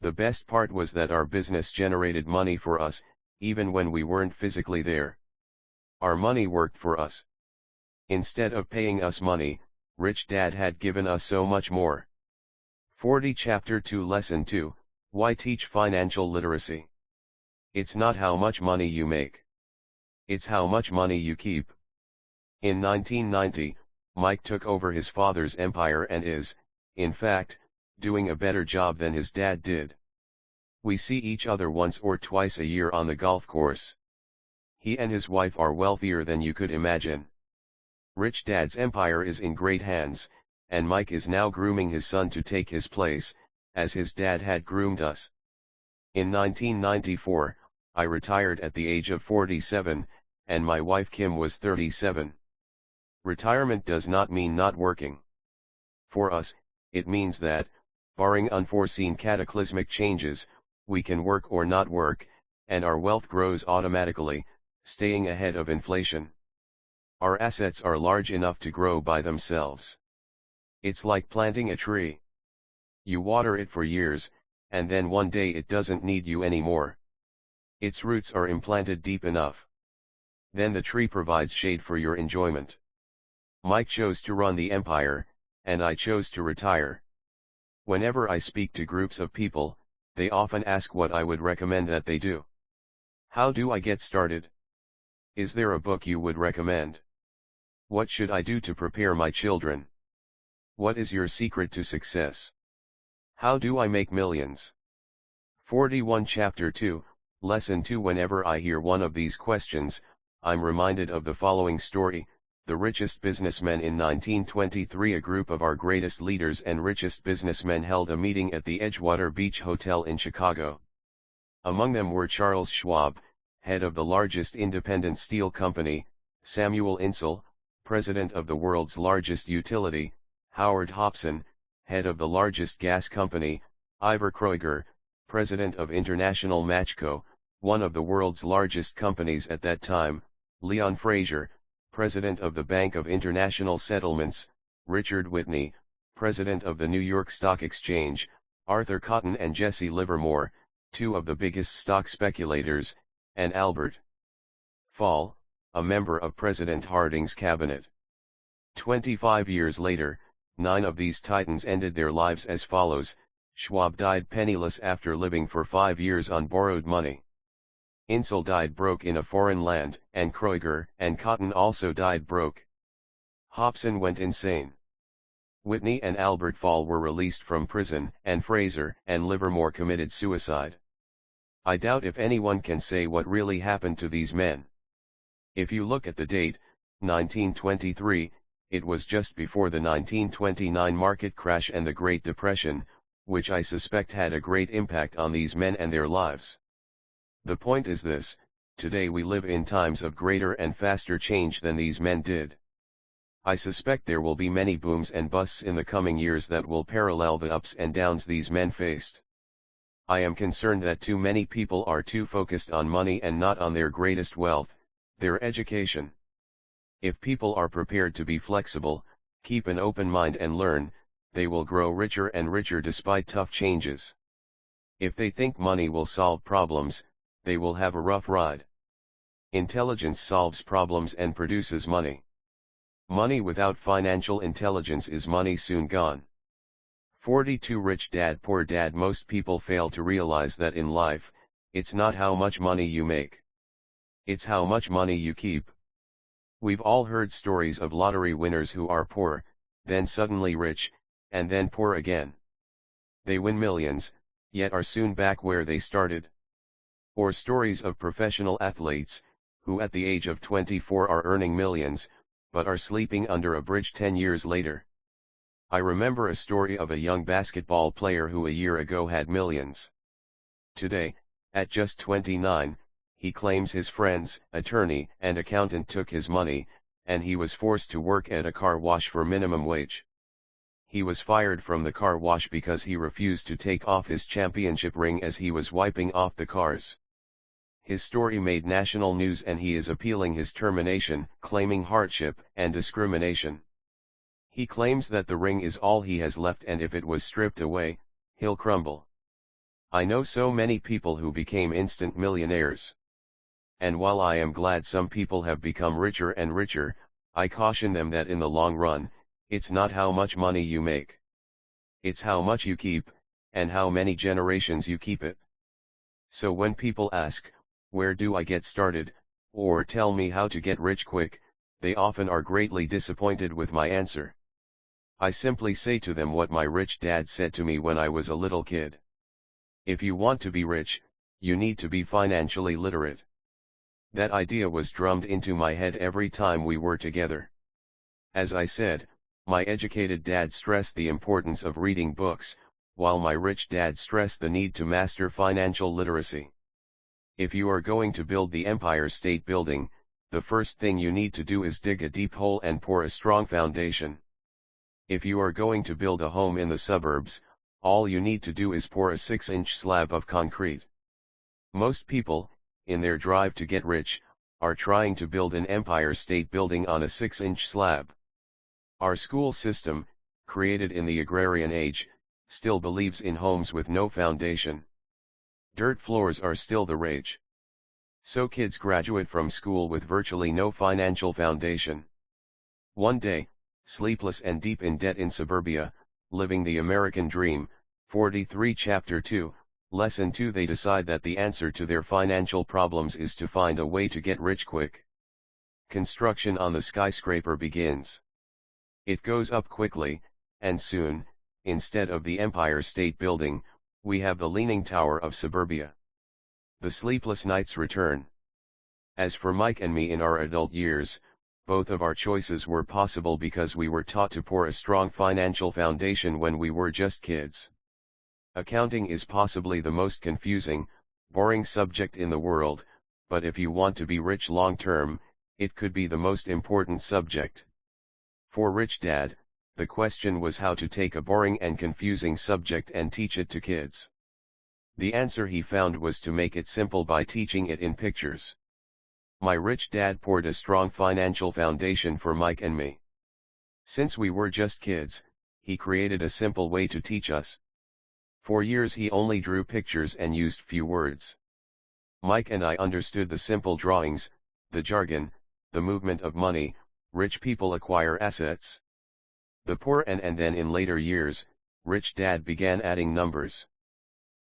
The best part was that our business generated money for us, even when we weren't physically there. Our money worked for us. Instead of paying us money, Rich Dad had given us so much more. 40 Chapter 2 Lesson 2, Why Teach Financial Literacy? It's not how much money you make. It's how much money you keep. In 1990, Mike took over his father's empire and is, in fact, doing a better job than his dad did. We see each other once or twice a year on the golf course. He and his wife are wealthier than you could imagine. Rich Dad's empire is in great hands, and Mike is now grooming his son to take his place, as his dad had groomed us. In 1994, I retired at the age of 47, and my wife Kim was 37. Retirement does not mean not working. For us, it means that, barring unforeseen cataclysmic changes, we can work or not work, and our wealth grows automatically, staying ahead of inflation. Our assets are large enough to grow by themselves. It's like planting a tree. You water it for years, and then one day it doesn't need you anymore. Its roots are implanted deep enough. Then the tree provides shade for your enjoyment. Mike chose to run the empire, and I chose to retire. Whenever I speak to groups of people, they often ask what I would recommend that they do. How do I get started? Is there a book you would recommend? What should I do to prepare my children? What is your secret to success? How do I make millions? 41 Chapter 2, Lesson 2 Whenever I hear one of these questions, I'm reminded of the following story. The richest businessmen in 1923. A group of our greatest leaders and richest businessmen held a meeting at the Edgewater Beach Hotel in Chicago. Among them were Charles Schwab, head of the largest independent steel company, Samuel Insull, president of the world's largest utility, Howard Hobson, head of the largest gas company, Ivor Kreuger, president of International Matchco, one of the world's largest companies at that time, Leon Fraser, president of the Bank of International Settlements, Richard Whitney, president of the New York Stock Exchange, Arthur Cotton and Jesse Livermore, two of the biggest stock speculators, and Albert Fall, a member of President Harding's cabinet. 25 years later, 9 of these titans ended their lives as follows. Schwab died penniless after living for 5 years on borrowed money. Insull died broke in a foreign land, and Kreuger and Cotton also died broke. Hobson went insane. Whitney and Albert Fall were released from prison, and Fraser and Livermore committed suicide. I doubt if anyone can say what really happened to these men. If you look at the date, 1923, it was just before the 1929 market crash and the Great Depression, which I suspect had a great impact on these men and their lives. The point is this: today we live in times of greater and faster change than these men did. I suspect there will be many booms and busts in the coming years that will parallel the ups and downs these men faced. I am concerned that too many people are too focused on money and not on their greatest wealth, their education. If people are prepared to be flexible, keep an open mind and learn, they will grow richer and richer despite tough changes. If they think money will solve problems, they will have a rough ride. Intelligence solves problems and produces money. Money without financial intelligence is money soon gone. 42 Rich Dad Poor Dad. Most people fail to realize that in life, it's not how much money you make. It's how much money you keep. We've all heard stories of lottery winners who are poor, then suddenly rich, and then poor again. They win millions, yet are soon back where they started. Or stories of professional athletes, who at the age of 24 are earning millions, but are sleeping under a bridge 10 years later. I remember a story of a young basketball player who a year ago had millions. Today, at just 29, he claims his friends, attorney and accountant took his money, and he was forced to work at a car wash for minimum wage. He was fired from the car wash because he refused to take off his championship ring as he was wiping off the cars. His story made national news and he is appealing his termination, claiming hardship and discrimination. He claims that the ring is all he has left and if it was stripped away, he'll crumble. I know so many people who became instant millionaires. And while I am glad some people have become richer and richer, I caution them that in the long run, it's not how much money you make. It's how much you keep, and how many generations you keep it. So when people ask, where do I get started, or tell me how to get rich quick, they often are greatly disappointed with my answer. I simply say to them what my rich dad said to me when I was a little kid. If you want to be rich, you need to be financially literate. That idea was drummed into my head every time we were together. As I said, my educated dad stressed the importance of reading books, while my rich dad stressed the need to master financial literacy. If you are going to build the Empire State Building, the first thing you need to do is dig a deep hole and pour a strong foundation. If you are going to build a home in the suburbs, all you need to do is pour a 6-inch slab of concrete. Most people, in their drive to get rich, are trying to build an Empire State Building on a 6-inch slab. Our school system, created in the agrarian age, still believes in homes with no foundation. Dirt floors are still the rage. So kids graduate from school with virtually no financial foundation. One day, sleepless and deep in debt in suburbia, living the American dream, 43 Chapter 2, Lesson 2, they decide that the answer to their financial problems is to find a way to get rich quick. Construction on the skyscraper begins. It goes up quickly, and soon, instead of the Empire State Building, we have the Leaning Tower of suburbia. The sleepless nights return. As for Mike and me in our adult years, both of our choices were possible because we were taught to pour a strong financial foundation when we were just kids. Accounting is possibly the most confusing, boring subject in the world, but if you want to be rich long term, it could be the most important subject. For Rich Dad, the question was how to take a boring and confusing subject and teach it to kids. The answer he found was to make it simple by teaching it in pictures. My rich dad poured a strong financial foundation for Mike and me. Since we were just kids, he created a simple way to teach us. For years he only drew pictures and used few words. Mike and I understood the simple drawings, the jargon, the movement of money. Rich people acquire assets. The poor and then in later years, Rich Dad began adding numbers.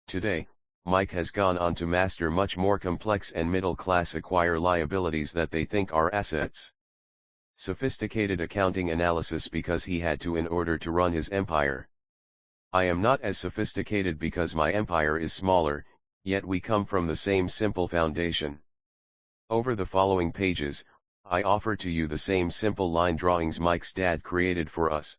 Today, Mike has gone on to master much more complex and middle class acquire liabilities that they think are assets. Sophisticated accounting analysis because he had to in order to run his empire. I am not as sophisticated because my empire is smaller, yet we come from the same simple foundation. Over the following pages, I offer to you the same simple line drawings Mike's dad created for us.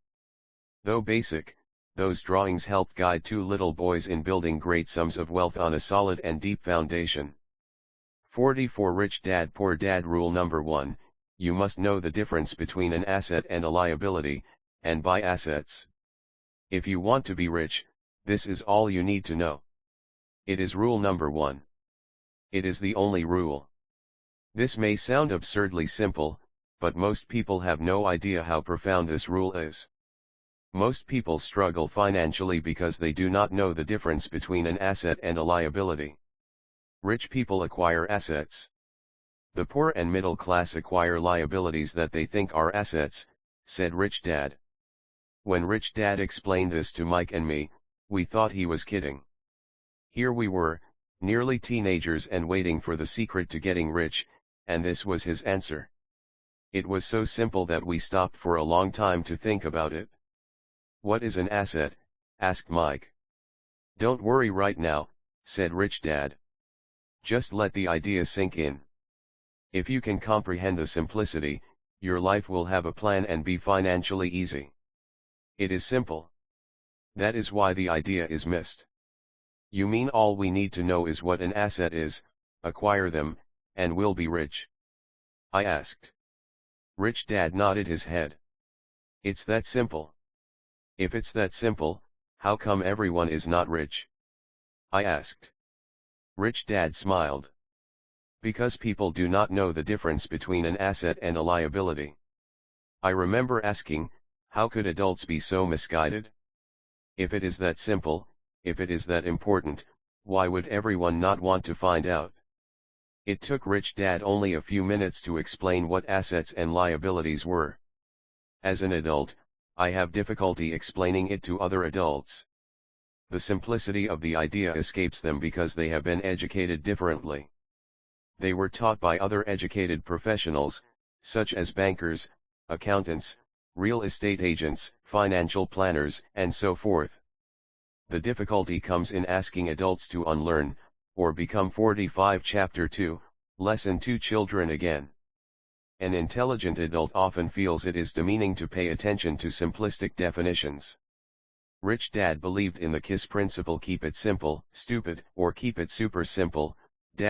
Though basic, those drawings helped guide two little boys in building great sums of wealth on a solid and deep foundation. 44 Rich Dad Poor Dad Rule Number 1, you must know the difference between an asset and a liability, and buy assets. If you want to be rich, this is all you need to know. It is rule number 1. It is the only rule. This may sound absurdly simple, but most people have no idea how profound this rule is. Most people struggle financially because they do not know the difference between an asset and a liability. Rich people acquire assets. The poor and middle class acquire liabilities that they think are assets, said Rich Dad. When Rich Dad explained this to Mike and me, we thought he was kidding. Here we were, nearly teenagers and waiting for the secret to getting rich, and this was his answer. It was so simple that we stopped for a long time to think about it. What is an asset? Asked Mike. Don't worry right now, said Rich Dad. Just let the idea sink in. If you can comprehend the simplicity, your life will have a plan and be financially easy. It is simple. That is why the idea is missed. You mean all we need to know is what an asset is, acquire them, and we'll be rich? I asked. Rich Dad nodded his head. It's that simple. If it's that simple, how come everyone is not rich? I asked. Rich Dad smiled. Because people do not know the difference between an asset and a liability. I remember asking, how could adults be so misguided? If it is that simple, if it is that important, why would everyone not want to find out? It took Rich Dad only a few minutes to explain what assets and liabilities were. As an adult, I have difficulty explaining it to other adults. The simplicity of the idea escapes them because they have been educated differently. They were taught by other educated professionals, such as bankers, accountants, real estate agents, financial planners, and so forth. The difficulty comes in asking adults to unlearn, or become 45 Chapter 2, Lesson 2 children again. An intelligent adult often feels it is demeaning to pay attention to simplistic definitions. Rich Dad believed in the KISS principle: keep it simple, stupid, or keep it super simple,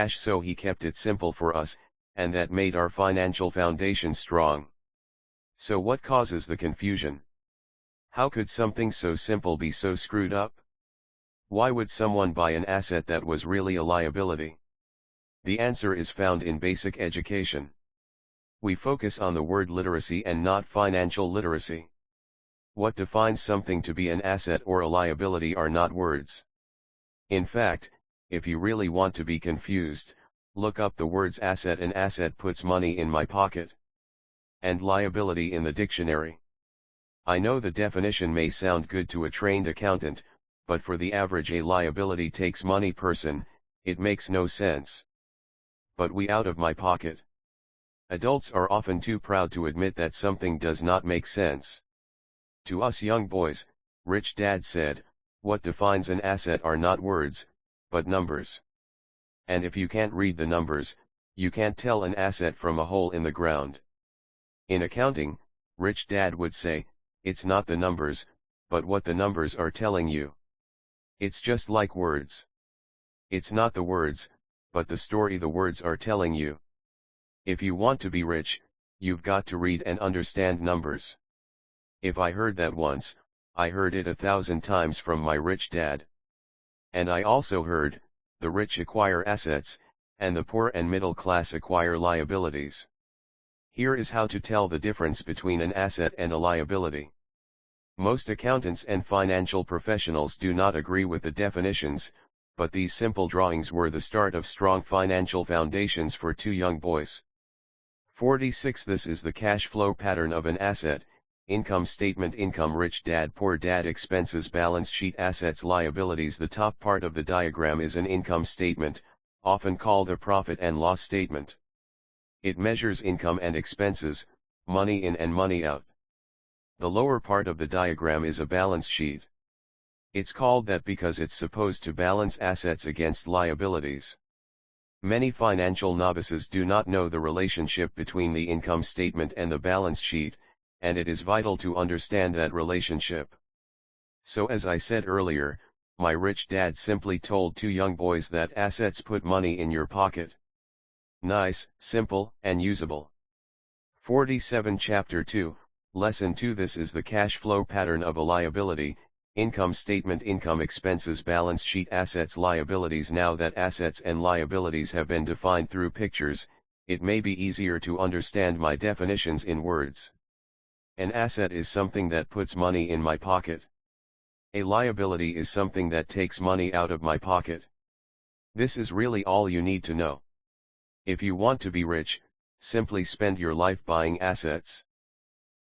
so he kept it simple for us, and that made our financial foundation strong. So what causes the confusion? How could something so simple be so screwed up? Why would someone buy an asset that was really a liability? The answer is found in basic education. We focus on the word literacy and not financial literacy. What defines something to be an asset or a liability are not words. In fact, if you really want to be confused, look up the words asset. An asset puts money in my pocket, and liability in the dictionary. I know the definition may sound good to a trained accountant, but for the average a liability takes money person, it makes no sense. But we out of my pocket. Adults are often too proud to admit that something does not make sense. To us young boys, Rich Dad said, what defines an asset are not words, but numbers. And if you can't read the numbers, you can't tell an asset from a hole in the ground. In accounting, Rich Dad would say, it's not the numbers, but what the numbers are telling you. It's just like words. It's not the words, but the story the words are telling you. If you want to be rich, you've got to read and understand numbers. If I heard that once, I heard it 1,000 times from my rich dad. And I also heard, the rich acquire assets, and the poor and middle class acquire liabilities. Here is how to tell the difference between an asset and a liability. Most accountants and financial professionals do not agree with the definitions, but these simple drawings were the start of strong financial foundations for two young boys. 46 This is the cash flow pattern of an asset: income statement, income, rich dad, poor dad, expenses, balance sheet, assets, liabilities. The top part of the diagram is an income statement, often called a profit and loss statement. It measures income and expenses, money in and money out. The lower part of the diagram is a balance sheet. It's called that because it's supposed to balance assets against liabilities. Many financial novices do not know the relationship between the income statement and the balance sheet, and it is vital to understand that relationship. So as I said earlier, my rich dad simply told two young boys that assets put money in your pocket. Nice, simple, and usable. 47 Chapter 2, Lesson 2. This is the cash flow pattern of a liability: income statement, income, expenses, balance sheet, assets, liabilities. Now that assets and liabilities have been defined through pictures, it may be easier to understand my definitions in words. An asset is something that puts money in my pocket. A liability is something that takes money out of my pocket. This is really all you need to know. If you want to be rich, simply spend your life buying assets.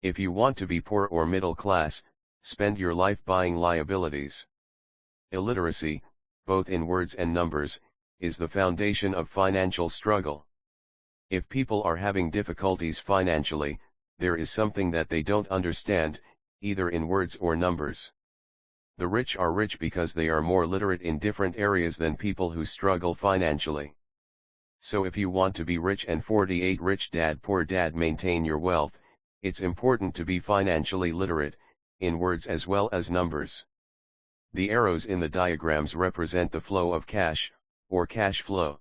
If you want to be poor or middle class, spend your life buying liabilities. Illiteracy, both in words and numbers, is the foundation of financial struggle. If people are having difficulties financially, there is something that they don't understand, either in words or numbers. The rich are rich because they are more literate in different areas than people who struggle financially. So if you want to be rich and 48 Rich Dad Poor Dad maintain your wealth, it's important to be financially literate, in words as well as numbers. The arrows in the diagrams represent the flow of cash, or cash flow.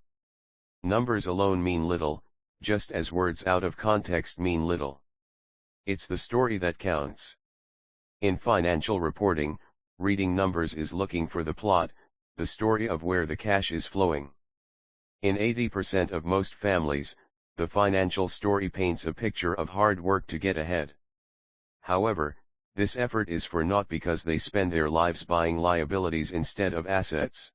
Numbers alone mean little, just as words out of context mean little. It's the story that counts. In financial reporting, reading numbers is looking for the plot, the story of where the cash is flowing. In 80% of most families, the financial story paints a picture of hard work to get ahead. However, this effort is for naught because they spend their lives buying liabilities instead of assets.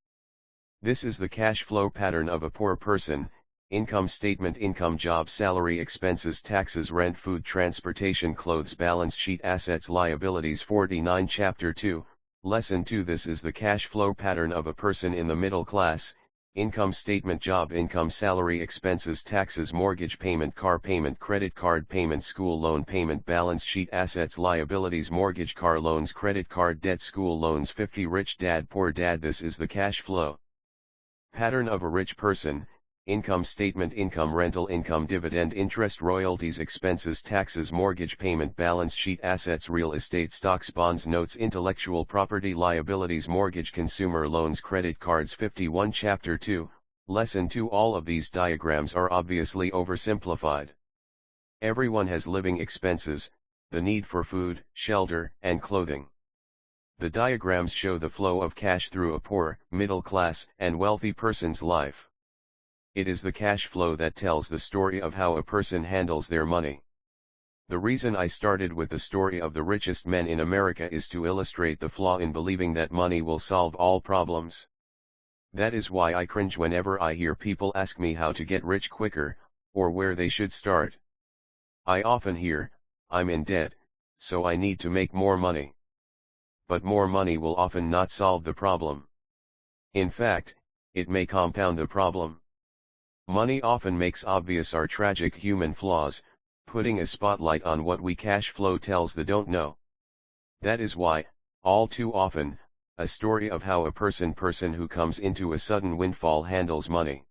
This is the cash flow pattern of a poor person: income statement, income, job, salary, expenses, taxes, rent, food, transportation, clothes, balance sheet, assets, liabilities. 49 Chapter 2, Lesson 2. This is the cash flow pattern of a person in the middle class: income statement, job, income, salary, expenses, taxes, mortgage payment, car payment, credit card payment, school loan payment, balance sheet, assets, liabilities, mortgage, car loans, credit card debt, school loans. 50 Rich Dad Poor Dad. This is the cash flow pattern of a rich person: income statement, income, rental income, dividend, interest, royalties, expenses, taxes, mortgage payment, balance sheet, assets, real estate, stocks, bonds, notes, intellectual property, liabilities, mortgage, consumer loans, credit cards. 51 Chapter 2, Lesson 2. All of these diagrams are obviously oversimplified. Everyone has living expenses, the need for food, shelter, and clothing. The diagrams show the flow of cash through a poor, middle class, and wealthy person's life. It is the cash flow that tells the story of how a person handles their money. The reason I started with the story of the richest men in America is to illustrate the flaw in believing that money will solve all problems. That is why I cringe whenever I hear people ask me how to get rich quicker, or where they should start. I often hear, "I'm in debt, so I need to make more money." But more money will often not solve the problem. In fact, it may compound the problem. Money often makes obvious our tragic human flaws, putting a spotlight on what we cash flow tells the don't know. That is why, all too often, a story of how a person who comes into a sudden windfall handles money.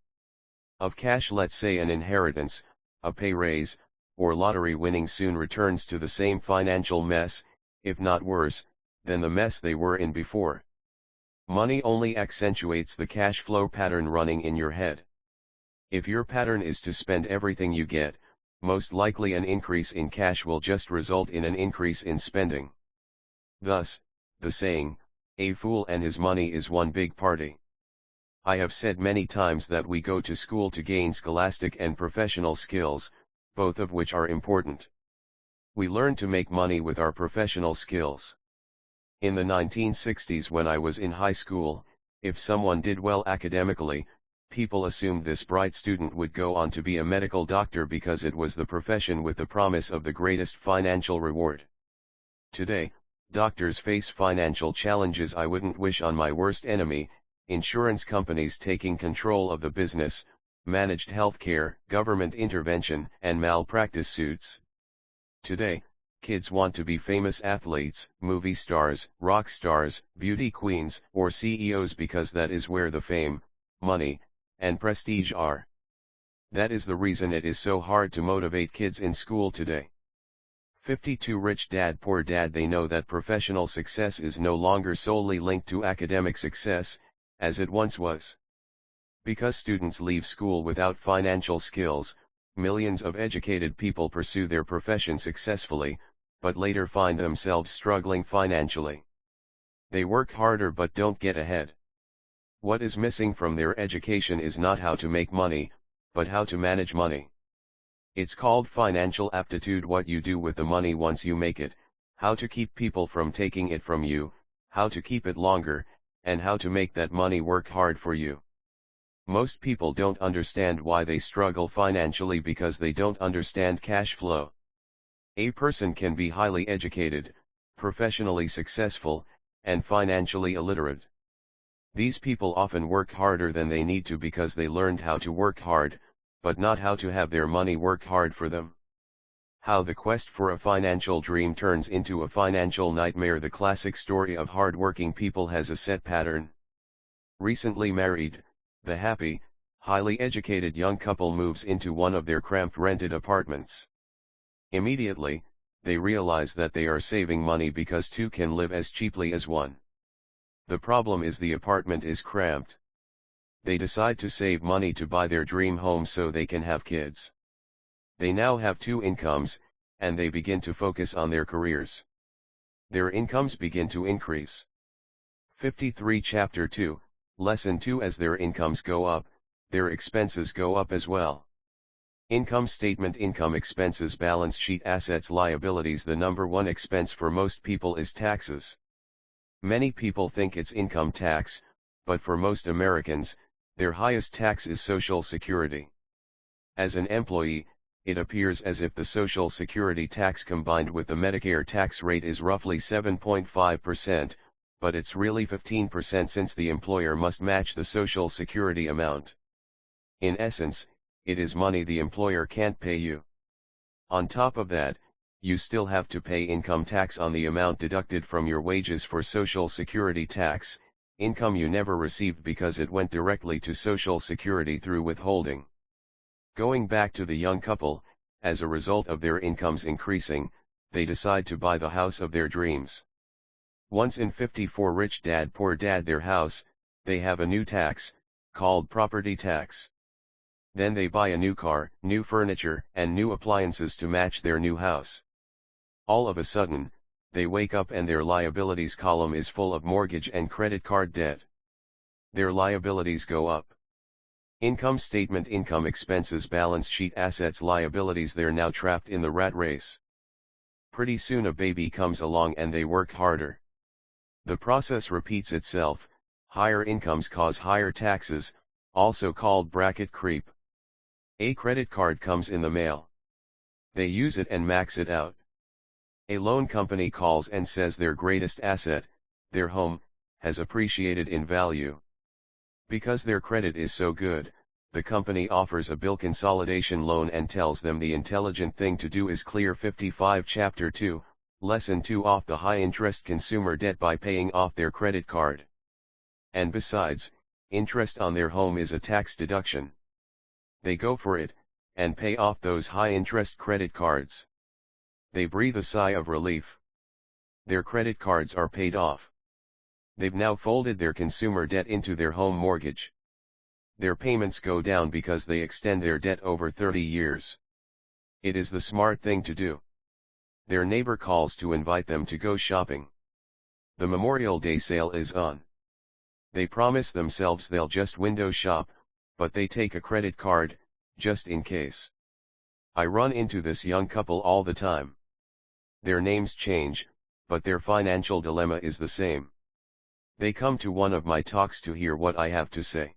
Of cash, let's say an inheritance, a pay raise, or lottery winning, soon returns to the same financial mess, if not worse, than the mess they were in before. Money only accentuates the cash flow pattern running in your head. If your pattern is to spend everything you get, most likely an increase in cash will just result in an increase in spending. Thus, the saying, "A fool and his money is one big party." I have said many times that we go to school to gain scholastic and professional skills, both of which are important. We learn to make money with our professional skills. In the 1960s, when I was in high school, if someone did well academically, people assumed this bright student would go on to be a medical doctor because it was the profession with the promise of the greatest financial reward. Today, doctors face financial challenges I wouldn't wish on my worst enemy: insurance companies taking control of the business, managed healthcare, government intervention, and malpractice suits. Today, Kids want to be famous athletes, movie stars, rock stars, beauty queens, or CEOs because that is where the fame, money, and prestige are. That is the reason it is so hard to motivate kids in school today. 52 Rich Dad Poor Dad. They know that professional success is no longer solely linked to academic success, as it once was. Because students leave school without financial skills, millions of educated people pursue their profession successfully, but later find themselves struggling financially. They work harder but don't get ahead. What is missing from their education is not how to make money, but how to manage money. It's called financial aptitude: what you do with the money once you make it, how to keep people from taking it from you, how to keep it longer, and how to make that money work hard for you. Most people don't understand why they struggle financially because they don't understand cash flow. A person can be highly educated, professionally successful, and financially illiterate. These people often work harder than they need to because they learned how to work hard, but not how to have their money work hard for them. How the quest for a financial dream turns into a financial nightmare. The classic story of hard-working people has a set pattern. Recently married, the happy, highly educated young couple moves into one of their cramped rented apartments. Immediately, they realize that they are saving money because two can live as cheaply as one. The problem is the apartment is cramped. They decide to save money to buy their dream home so they can have kids. They now have two incomes, and they begin to focus on their careers. Their incomes begin to increase. 53 Chapter 2, Lesson 2. As their incomes go up, their expenses go up as well. Income statement: income, expenses, balance sheet, assets, liabilities. The number one expense for most people is taxes. Many people think it's income tax, but for most Americans, their highest tax is Social Security. As an employee, it appears as if the Social Security tax combined with the Medicare tax rate is roughly 7.5%, but it's really 15% since the employer must match the Social Security amount. In essence, it is money the employer can't pay you. On top of that, you still have to pay income tax on the amount deducted from your wages for Social Security tax, income you never received because it went directly to Social Security through withholding. Going back to the young couple, as a result of their incomes increasing, they decide to buy the house of their dreams. Once in 54 Rich Dad Poor Dad, their house, they have a new tax, called property tax. Then they buy a new car, new furniture, and new appliances to match their new house. All of a sudden, they wake up and their liabilities column is full of mortgage and credit card debt. Their liabilities go up. Income statement: income, expenses, balance sheet, assets, liabilities. They're now trapped in the rat race. Pretty soon a baby comes along and they work harder. The process repeats itself. Higher incomes cause higher taxes, also called bracket creep. A credit card comes in the mail. They use it and max it out. A loan company calls and says their greatest asset, their home, has appreciated in value. Because their credit is so good, the company offers a bill consolidation loan and tells them the intelligent thing to do is clear 55 Chapter 2, Lesson 2 off the high-interest consumer debt by paying off their credit card. And besides, interest on their home is a tax deduction. They go for it, and pay off those high-interest credit cards. They breathe a sigh of relief. Their credit cards are paid off. They've now folded their consumer debt into their home mortgage. Their payments go down because they extend their debt over 30 years. It is the smart thing to do. Their neighbor calls to invite them to go shopping. The Memorial Day sale is on. They promise themselves they'll just window shop, but they take a credit card, just in case. I run into this young couple all the time. Their names change, but their financial dilemma is the same. They come to one of my talks to hear what I have to say.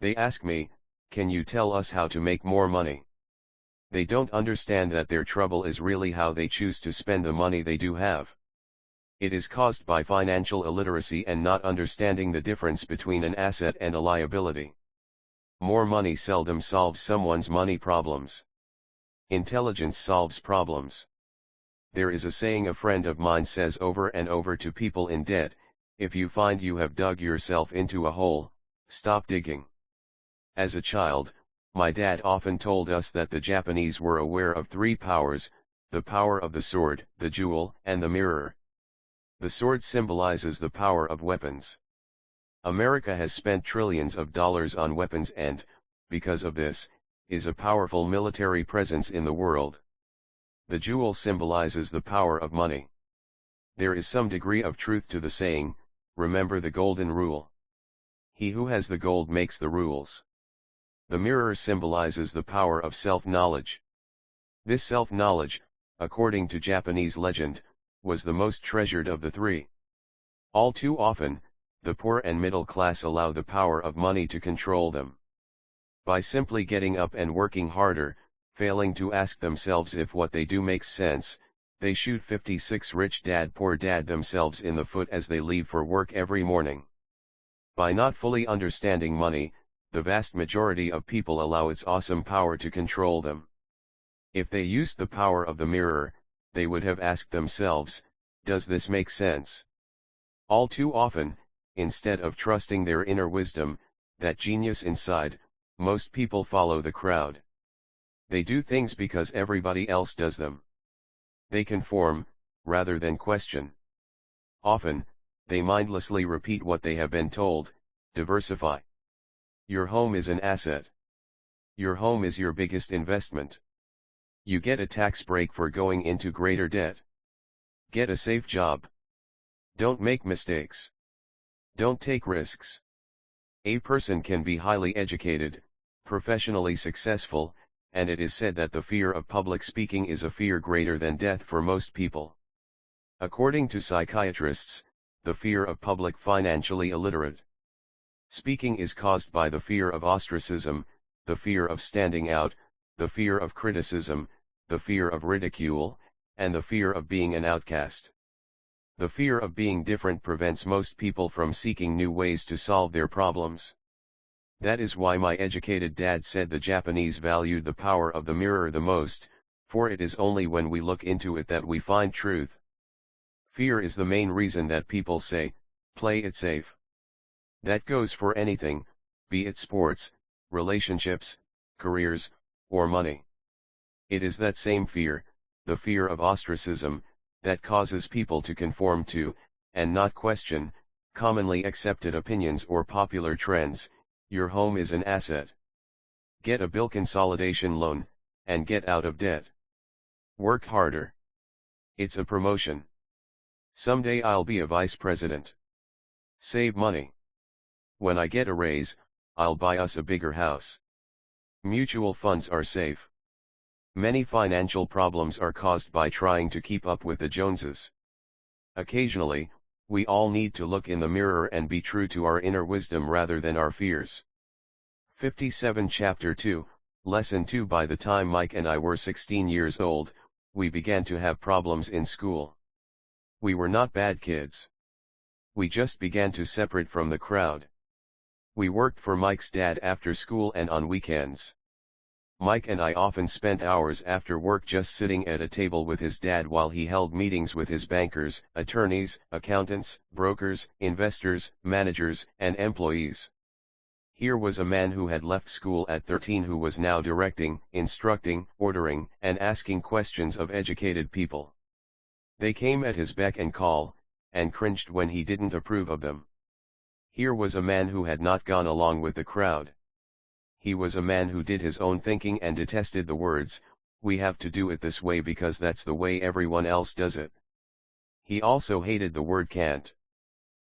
They ask me, "Can you tell us how to make more money?" They don't understand that their trouble is really how they choose to spend the money they do have. It is caused by financial illiteracy and not understanding the difference between an asset and a liability. More money seldom solves someone's money problems. Intelligence solves problems. There is a saying a friend of mine says over and over to people in debt: if you find you have dug yourself into a hole, stop digging. As a child, my dad often told us that the Japanese were aware of three powers: the power of the sword, the jewel, and the mirror. The sword symbolizes the power of weapons. America has spent trillions of dollars on weapons and, because of this, is a powerful military presence in the world. The jewel symbolizes the power of money. There is some degree of truth to the saying, remember the golden rule. He who has the gold makes the rules. The mirror symbolizes the power of self-knowledge. This self-knowledge, according to Japanese legend, was the most treasured of the three. All too often, the poor and middle class allow the power of money to control them. By simply getting up and working harder, failing to ask themselves if what they do makes sense, they shoot 56 rich dad poor dad themselves in the foot as they leave for work every morning. By not fully understanding money, the vast majority of people allow its awesome power to control them. If they used the power of the mirror, they would have asked themselves, does this make sense? All too often, instead of trusting their inner wisdom, that genius inside, most people follow the crowd. They do things because everybody else does them. They conform, rather than question. Often, they mindlessly repeat what they have been told. Diversify. Your home is an asset. Your home is your biggest investment. You get a tax break for going into greater debt. Get a safe job. Don't make mistakes. Don't take risks. A person can be highly educated, professionally successful, and it is said that the fear of public speaking is a fear greater than death for most people. According to psychiatrists, the fear of public financially illiterate speaking is caused by the fear of ostracism, the fear of standing out, the fear of criticism, the fear of ridicule, and the fear of being an outcast. The fear of being different prevents most people from seeking new ways to solve their problems. That is why my educated dad said the Japanese valued the power of the mirror the most, for it is only when we look into it that we find truth. Fear is the main reason that people say, play it safe. That goes for anything, be it sports, relationships, careers, or money. It is that same fear, the fear of ostracism, that causes people to conform to, and not question, commonly accepted opinions or popular trends. Your home is an asset. Get a bill consolidation loan, and get out of debt. Work harder. It's a promotion. Someday I'll be a vice president. Save money. When I get a raise, I'll buy us a bigger house. Mutual funds are safe. Many financial problems are caused by trying to keep up with the Joneses. Occasionally, we all need to look in the mirror and be true to our inner wisdom rather than our fears. 57 Chapter 2, Lesson 2 By the time Mike and I were 16 years old, we began to have problems in school. We were not bad kids. We just began to separate from the crowd. We worked for Mike's dad after school and on weekends. Mike and I often spent hours after work just sitting at a table with his dad while he held meetings with his bankers, attorneys, accountants, brokers, investors, managers, and employees. Here was a man who had left school at 13 who was now directing, instructing, ordering, and asking questions of educated people. They came at his beck and call, and cringed when he didn't approve of them. Here was a man who had not gone along with the crowd. He was a man who did his own thinking and detested the words, "We have to do it this way because that's the way everyone else does it." He also hated the word can't.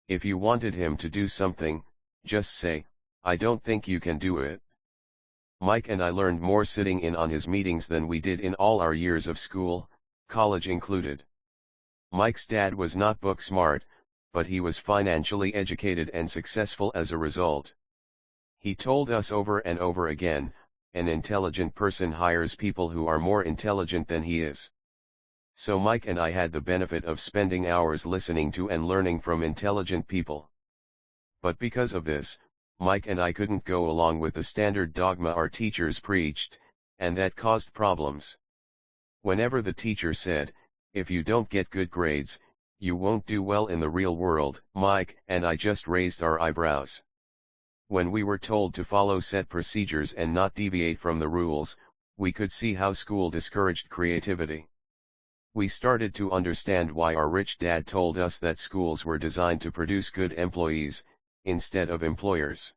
If you wanted him to do something, just say, "I don't think you can do it." Mike and I learned more sitting in on his meetings than we did in all our years of school, college included. Mike's dad was not book smart, but he was financially educated and successful as a result. He told us over and over again, an intelligent person hires people who are more intelligent than he is. So Mike and I had the benefit of spending hours listening to and learning from intelligent people. But because of this, Mike and I couldn't go along with the standard dogma our teachers preached, and that caused problems. Whenever the teacher said, If you don't get good grades, you won't do well in the real world. Mike and I just raised our eyebrows. When we were told to follow set procedures and not deviate from the rules, we could see how school discouraged creativity. We started to understand why our rich dad told us that schools were designed to produce good employees, instead of employers.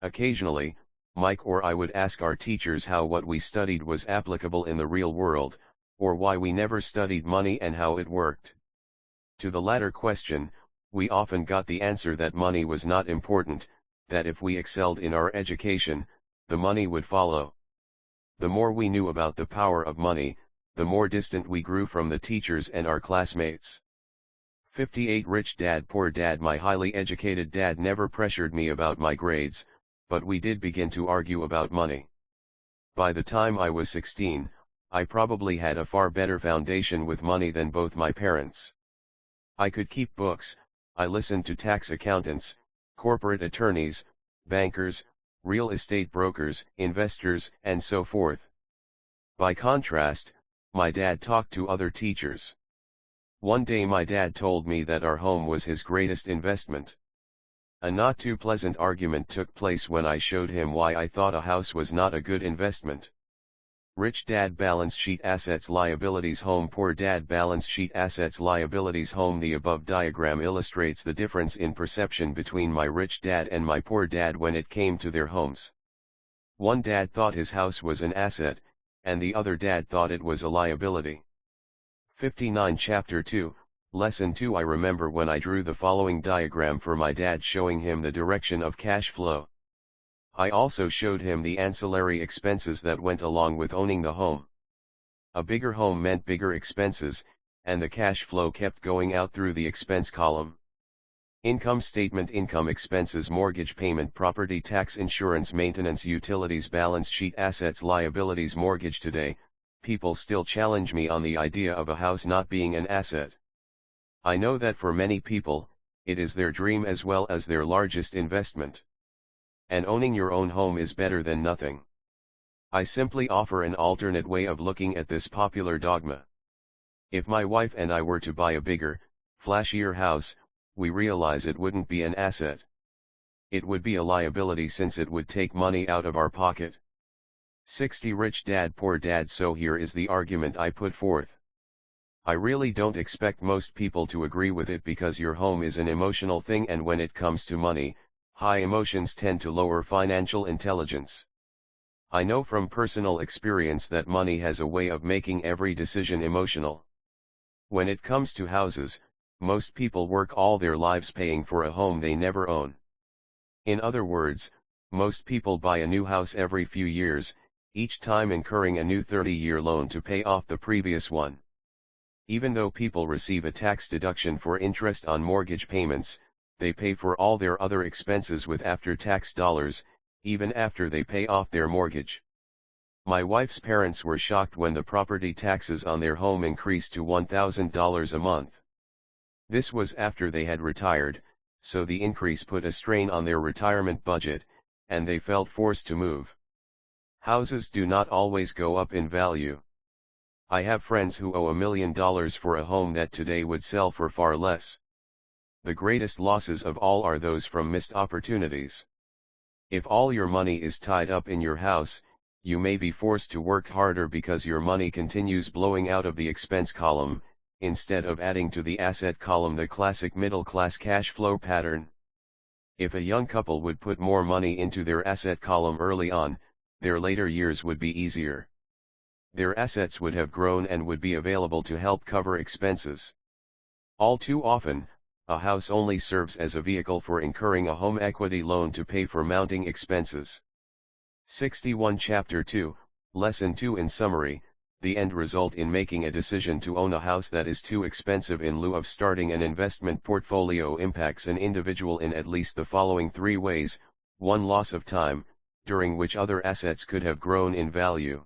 Occasionally, Mike or I would ask our teachers how what we studied was applicable in the real world, or why we never studied money and how it worked. To the latter question, we often got the answer that money was not important, that if we excelled in our education, the money would follow. The more we knew about the power of money, the more distant we grew from the teachers and our classmates. 58 Rich Dad Poor Dad. My highly educated dad never pressured me about my grades, but we did begin to argue about money. By the time I was 16, I probably had a far better foundation with money than both my parents. I could keep books, I listened to tax accountants, corporate attorneys, bankers, real estate brokers, investors, and so forth. By contrast, my dad talked to other teachers. One day my dad told me that our home was his greatest investment. A not too pleasant argument took place when I showed him why I thought a house was not a good investment. Rich dad balance sheet assets liabilities home poor dad balance sheet assets liabilities home. The above diagram illustrates the difference in perception between my rich dad and my poor dad when it came to their homes. One dad thought his house was an asset, and the other dad thought it was a liability. 59 Chapter 2, Lesson 2 I remember when I drew the following diagram for my dad showing him the direction of cash flow. I also showed him the ancillary expenses that went along with owning the home. A bigger home meant bigger expenses, and the cash flow kept going out through the expense column. Income statement income expenses mortgage payment property tax insurance maintenance utilities balance sheet assets liabilities mortgage. Today, people still challenge me on the idea of a house not being an asset. I know that for many people, it is their dream as well as their largest investment. And owning your own home is better than nothing. I simply offer an alternate way of looking at this popular dogma. If my wife and I were to buy a bigger, flashier house, we realize it wouldn't be an asset. It would be a liability since it would take money out of our pocket. 60 Rich Dad Poor Dad. So here is the argument I put forth. I really don't expect most people to agree with it because your home is an emotional thing, and when it comes to money, high emotions tend to lower financial intelligence. I know from personal experience that money has a way of making every decision emotional. When it comes to houses, most people work all their lives paying for a home they never own. In other words, most people buy a new house every few years, each time incurring a new 30-year loan to pay off the previous one. Even though people receive a tax deduction for interest on mortgage payments, they pay for all their other expenses with after-tax dollars, even after they pay off their mortgage. My wife's parents were shocked when the property taxes on their home increased to $1,000 a month. This was after they had retired, so the increase put a strain on their retirement budget, and they felt forced to move. Houses do not always go up in value. I have friends who owe $1 million for a home that today would sell for far less. The greatest losses of all are those from missed opportunities. If all your money is tied up in your house, you may be forced to work harder because your money continues blowing out of the expense column, instead of adding to the asset column, the classic middle-class cash flow pattern. If a young couple would put more money into their asset column early on, their later years would be easier. Their assets would have grown and would be available to help cover expenses. All too often, a house only serves as a vehicle for incurring a home equity loan to pay for mounting expenses. 61 Chapter 2, Lesson 2 In summary, the end result in making a decision to own a house that is too expensive in lieu of starting an investment portfolio impacts an individual in at least the following 3 ways. 1. Loss of time, during which other assets could have grown in value.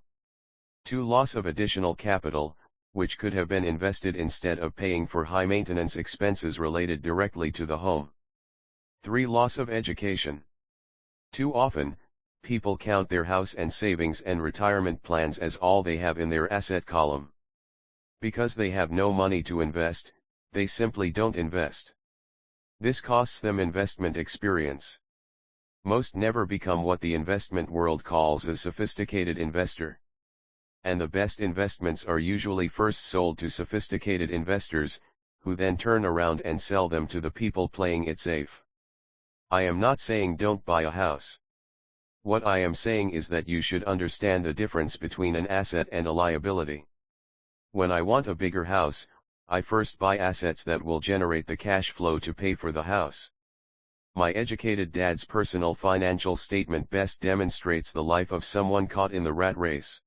2. Loss of additional capital, which could have been invested instead of paying for high maintenance expenses related directly to the home. 3. Loss of education. Too often, people count their house and savings and retirement plans as all they have in their asset column. Because they have no money to invest, they simply don't invest. This costs them investment experience. Most never become what the investment world calls a sophisticated investor. And the best investments are usually first sold to sophisticated investors, who then turn around and sell them to the people playing it safe. I am not saying don't buy a house. What I am saying is that you should understand the difference between an asset and a liability. When I want a bigger house, I first buy assets that will generate the cash flow to pay for the house. My educated dad's personal financial statement best demonstrates the life of someone caught in the rat race.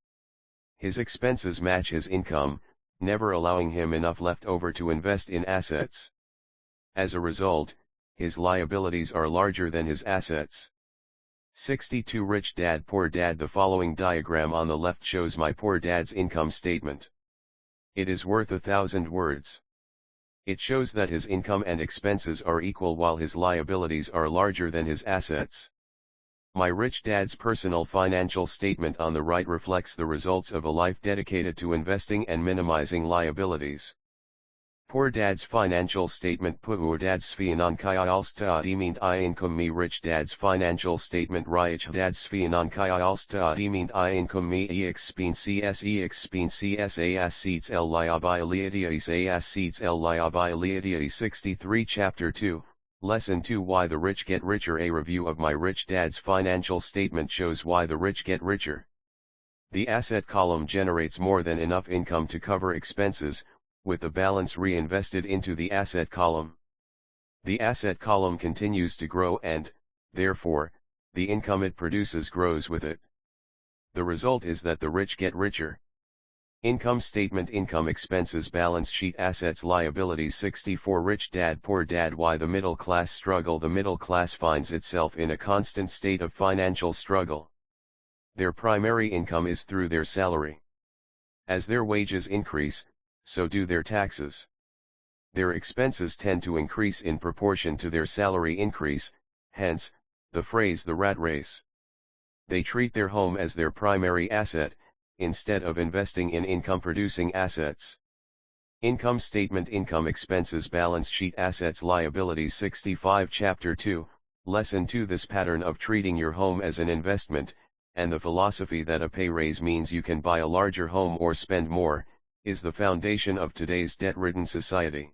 His expenses match his income, never allowing him enough left over to invest in assets. As a result, his liabilities are larger than his assets. 62 Rich Dad Poor Dad. The following diagram on the left shows my poor dad's income statement. It is worth 1,000 words. It shows that his income and expenses are equal while his liabilities are larger than his assets. My rich dad's personal financial statement on the right reflects the results of a life dedicated to investing and minimizing liabilities. Poor dad's financial statement. Poor dad's financialstatement income. Me rich dad's financial statement. Rich dad's financial statement income. Me expenses assets liabilities 63 Chapter 2, Lesson 2 Why the Rich Get Richer. A review of my rich dad's financial statement shows why the rich get richer. The asset column generates more than enough income to cover expenses, with the balance reinvested into the asset column. The asset column continues to grow and, therefore, the income it produces grows with it. The result is that the rich get richer. Income statement. Income, expenses, balance sheet, assets, liabilities. 64 Rich Dad Poor Dad. Why the middle class struggle. The middle class finds itself in a constant state of financial struggle. Their primary income is through their salary. As their wages increase, so do their taxes. Their expenses tend to increase in proportion to their salary increase, hence, the phrase the rat race. They treat their home as their primary asset, instead of investing in income-producing assets. Income statement. Income, expenses, balance sheet, assets, liabilities. 65 Chapter 2, Lesson 2 This pattern of treating your home as an investment, and the philosophy that a pay raise means you can buy a larger home or spend more, is the foundation of today's debt-ridden society.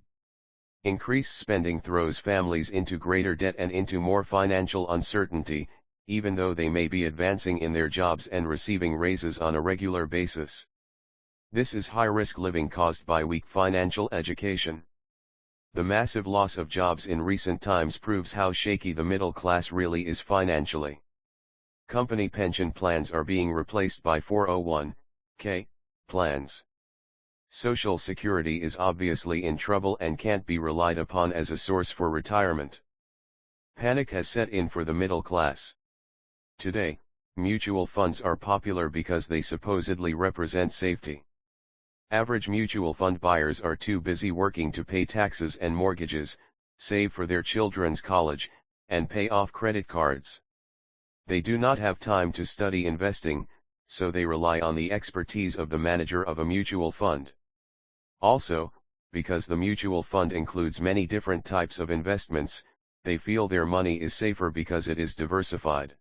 Increased spending throws families into greater debt and into more financial uncertainty, even though they may be advancing in their jobs and receiving raises on a regular basis. This is high-risk living caused by weak financial education. The massive loss of jobs in recent times proves how shaky the middle class really is financially. Company pension plans are being replaced by 401(k) plans. Social Security is obviously in trouble and can't be relied upon as a source for retirement. Panic has set in for the middle class. Today, mutual funds are popular because they supposedly represent safety. Average mutual fund buyers are too busy working to pay taxes and mortgages, save for their children's college, and pay off credit cards. They do not have time to study investing, so they rely on the expertise of the manager of a mutual fund. Also, because the mutual fund includes many different types of investments, they feel their money is safer because it is diversified.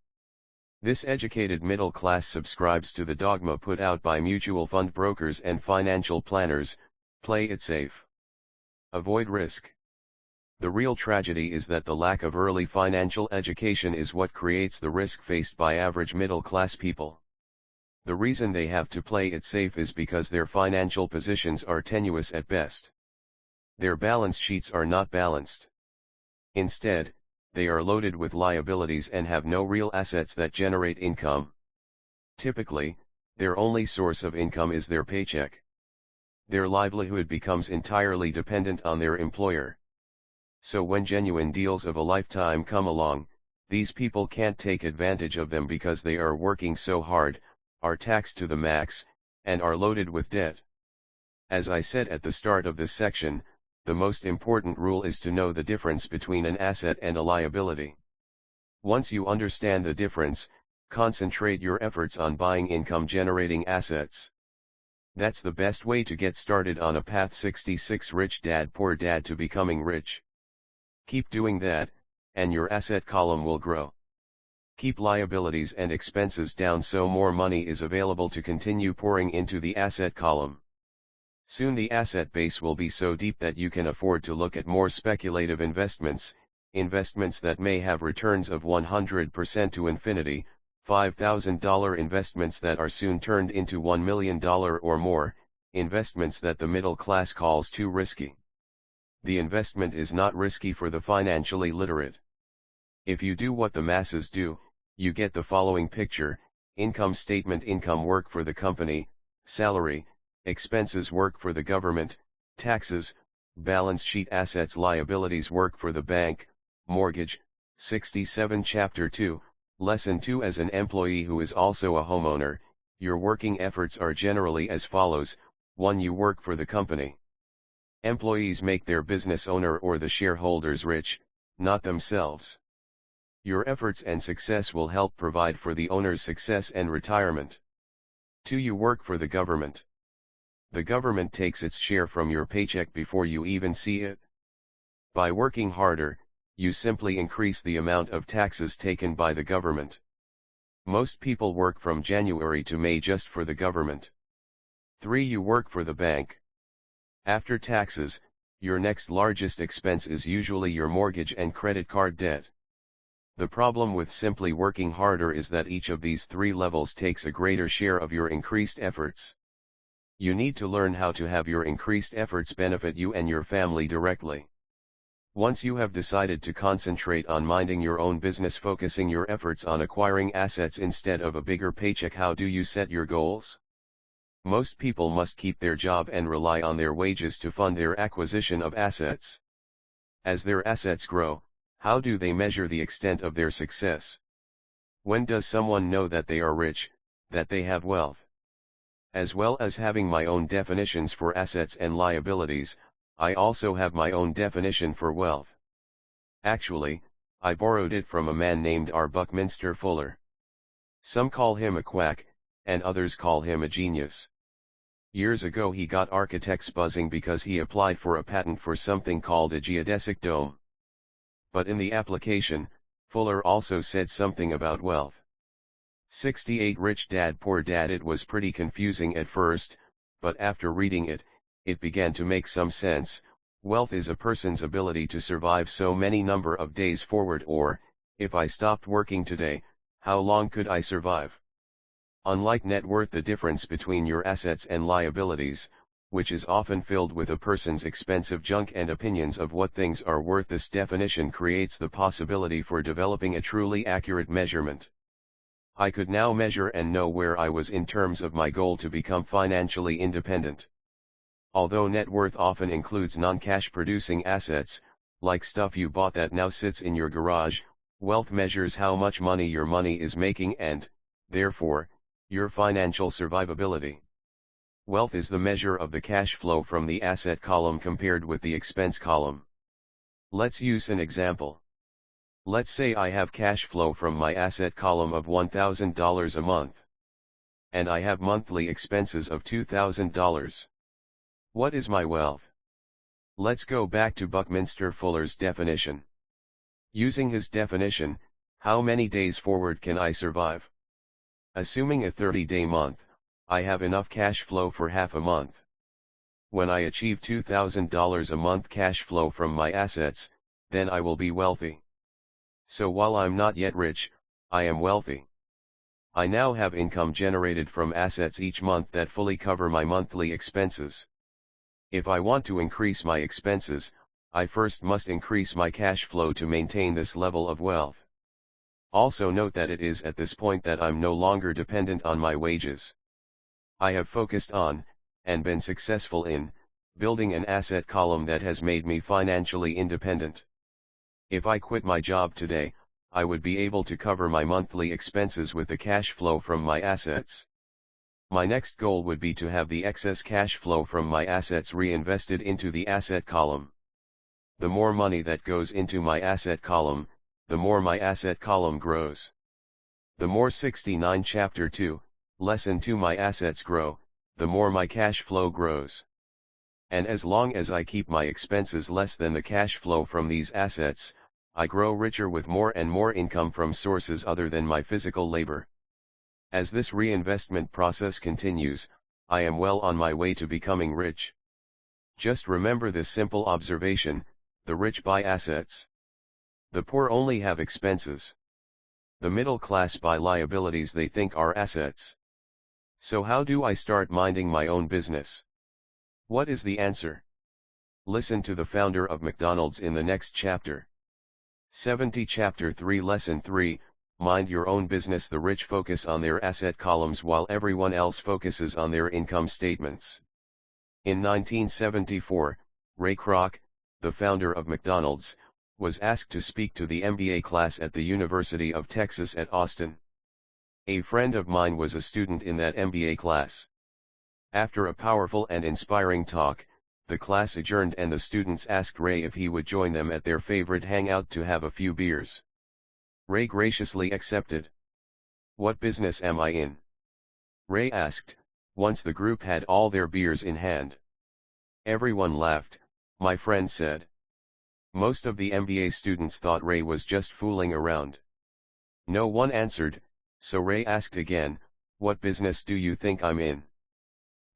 This educated middle class subscribes to the dogma put out by mutual fund brokers and financial planners: play it safe. Avoid risk. The real tragedy is that the lack of early financial education is what creates the risk faced by average middle class people. The reason they have to play it safe is because their financial positions are tenuous at best. Their balance sheets are not balanced. Instead, they are loaded with liabilities and have no real assets that generate income. Typically, their only source of income is their paycheck. Their livelihood becomes entirely dependent on their employer. So when genuine deals of a lifetime come along, these people can't take advantage of them because they are working so hard, are taxed to the max, and are loaded with debt. As I said at the start of this section, the most important rule is to know the difference between an asset and a liability. Once you understand the difference, concentrate your efforts on buying income-generating assets. That's the best way to get started on a path. 66 Rich Dad Poor Dad to becoming rich. Keep doing that, and your asset column will grow. Keep liabilities and expenses down so more money is available to continue pouring into the asset column. Soon the asset base will be so deep that you can afford to look at more speculative investments, investments that may have returns of 100% to infinity, $5,000 investments that are soon turned into $1 million or more, investments that the middle class calls too risky. The investment is not risky for the financially literate. If you do what the masses do, you get the following picture: income statement, income work for the company, salary, expenses work for the government, taxes, balance sheet, assets liabilities work for the bank, mortgage. 67 Chapter 2, Lesson 2. As an employee who is also a homeowner, your working efforts are generally as follows: 1. You work for the company. Employees make their business owner or the shareholders rich, not themselves. Your efforts and success will help provide for the owner's success and retirement. 2. You work for the government. The government takes its share from your paycheck before you even see it. By working harder, you simply increase the amount of taxes taken by the government. Most people work from January to May just for the government. 3. You work for the bank. After taxes, your next largest expense is usually your mortgage and credit card debt. The problem with simply working harder is that each of these three levels takes a greater share of your increased efforts. You need to learn how to have your increased efforts benefit you and your family directly. Once you have decided to concentrate on minding your own business, focusing your efforts on acquiring assets instead of a bigger paycheck, how do you set your goals? Most people must keep their job and rely on their wages to fund their acquisition of assets. As their assets grow, how do they measure the extent of their success? When does someone know that they are rich, that they have wealth? As well as having my own definitions for assets and liabilities, I also have my own definition for wealth. Actually, I borrowed it from a man named R. Buckminster Fuller. Some call him a quack, and others call him a genius. Years ago he got architects buzzing because he applied for a patent for something called a geodesic dome. But in the application, Fuller also said something about wealth. 68 Rich Dad Poor Dad. It was pretty confusing at first, but after reading it, it began to make some sense. Wealth is a person's ability to survive so many number of days forward, or, if I stopped working today, how long could I survive? Unlike net worth, the difference between your assets and liabilities, which is often filled with a person's expensive junk and opinions of what things are worth, this definition creates the possibility for developing a truly accurate measurement. I could now measure and know where I was in terms of my goal to become financially independent. Although net worth often includes non-cash producing assets, like stuff you bought that now sits in your garage, wealth measures how much money your money is making and, therefore, your financial survivability. Wealth is the measure of the cash flow from the asset column compared with the expense column. Let's use an example. Let's say I have cash flow from my asset column of $1,000 a month. And I have monthly expenses of $2,000. What is my wealth? Let's go back to Buckminster Fuller's definition. Using his definition, how many days forward can I survive? Assuming a 30-day month, I have enough cash flow for half a month. When I achieve $2,000 a month cash flow from my assets, then I will be wealthy. So while I'm not yet rich, I am wealthy. I now have income generated from assets each month that fully cover my monthly expenses. If I want to increase my expenses, I first must increase my cash flow to maintain this level of wealth. Also note that it is at this point that I'm no longer dependent on my wages. I have focused on, and been successful in, building an asset column that has made me financially independent. If I quit my job today, I would be able to cover my monthly expenses with the cash flow from my assets. My next goal would be to have the excess cash flow from my assets reinvested into the asset column. The more money that goes into my asset column, the more my asset column grows. The more. 69 Chapter 2, Lesson 2. My assets grow, the more my cash flow grows. And as long as I keep my expenses less than the cash flow from these assets, I grow richer with more and more income from sources other than my physical labor. As this reinvestment process continues, I am well on my way to becoming rich. Just remember this simple observation: the rich buy assets. The poor only have expenses. The middle class buy liabilities they think are assets. So how do I start minding my own business? What is the answer? Listen to the founder of McDonald's in the next chapter. 70 Chapter 3 Lesson 3, Mind your own business. The rich focus on their asset columns while everyone else focuses on their income statements. In 1974, Ray Kroc, the founder of McDonald's, was asked to speak to the MBA class at the University of Texas at Austin. A friend of mine was a student in that MBA class. After a powerful and inspiring talk, the class adjourned and the students asked Ray if he would join them at their favorite hangout to have a few beers. Ray graciously accepted. "What business am I in?" Ray asked, once the group had all their beers in hand. Everyone laughed, my friend said. Most of the MBA students thought Ray was just fooling around. No one answered, so Ray asked again, "What business do you think I'm in?"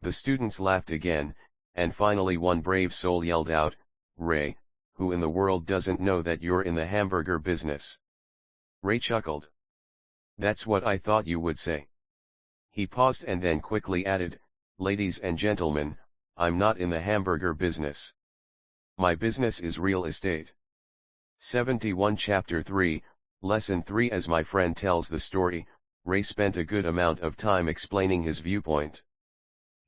The students laughed again, and finally one brave soul yelled out, "Ray, who in the world doesn't know that you're in the hamburger business?" Ray chuckled. "That's what I thought you would say." He paused and then quickly added, "Ladies and gentlemen, I'm not in the hamburger business. My business is real estate." 71 Chapter 3, Lesson 3 As my friend tells the story, Ray spent a good amount of time explaining his viewpoint.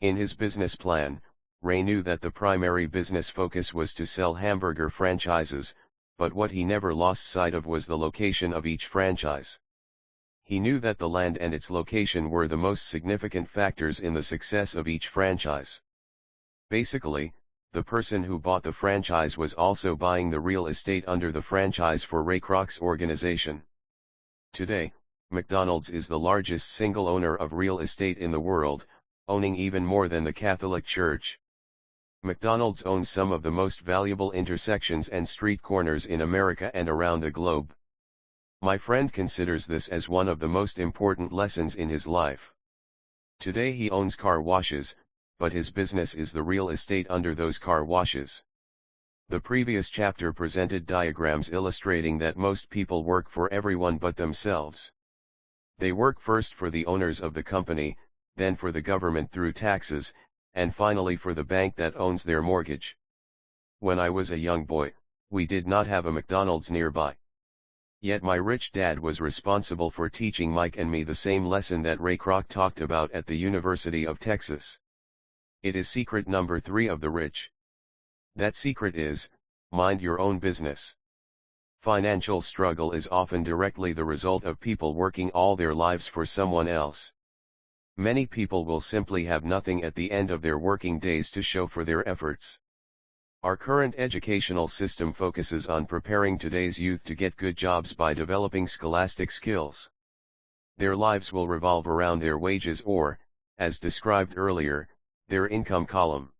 In his business plan, Ray knew that the primary business focus was to sell hamburger franchises, but what he never lost sight of was the location of each franchise. He knew that the land and its location were the most significant factors in the success of each franchise. Basically, the person who bought the franchise was also buying the real estate under the franchise for Ray Kroc's organization. Today, McDonald's is the largest single owner of real estate in the world, owning even more than the Catholic Church. McDonald's owns some of the most valuable intersections and street corners in America and around the globe. My friend considers this as one of the most important lessons in his life. Today he owns car washes, but his business is the real estate under those car washes. The previous chapter presented diagrams illustrating that most people work for everyone but themselves. They work first for the owners of the company, then for the government through taxes, and finally for the bank that owns their mortgage. When I was a young boy, we did not have a McDonald's nearby. Yet my rich dad was responsible for teaching Mike and me the same lesson that Ray Kroc talked about at the University of Texas. It is secret number 3 of the rich. That secret is, mind your own business. Financial struggle is often directly the result of people working all their lives for someone else. Many people will simply have nothing at the end of their working days to show for their efforts. Our current educational system focuses on preparing today's youth to get good jobs by developing scholastic skills. Their lives will revolve around their wages or, as described earlier, their income column.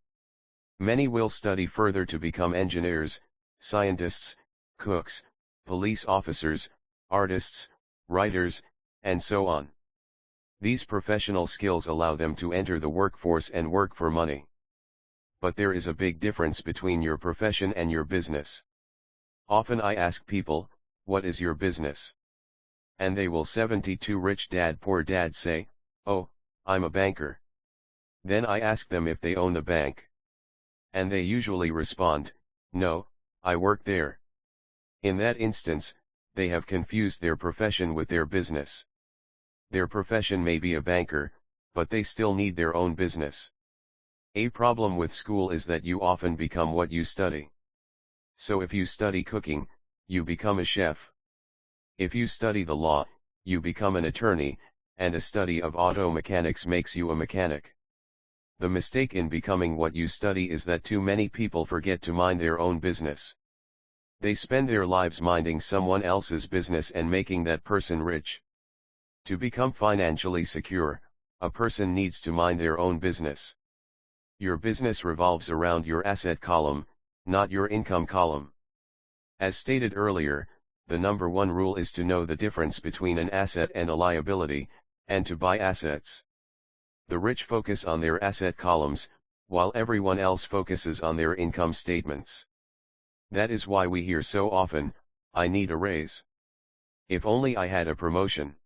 Many will study further to become engineers, scientists, cooks, police officers, artists, writers, and so on. These professional skills allow them to enter the workforce and work for money. But there is a big difference between your profession and your business. Often I ask people, "What is your business?" And they will 72 Rich Dad Poor Dad say, "Oh, I'm a banker." Then I ask them if they own a bank. And they usually respond, "No, I work there." In that instance, they have confused their profession with their business. Their profession may be a banker, but they still need their own business. A problem with school is that you often become what you study. So if you study cooking, you become a chef. If you study the law, you become an attorney, and a study of auto mechanics makes you a mechanic. The mistake in becoming what you study is that too many people forget to mind their own business. They spend their lives minding someone else's business and making that person rich. To become financially secure, a person needs to mind their own business. Your business revolves around your asset column, not your income column. As stated earlier, the number one rule is to know the difference between an asset and a liability, and to buy assets. The rich focus on their asset columns, while everyone else focuses on their income statements. That is why we hear so often, "I need a raise. If only I had a promotion.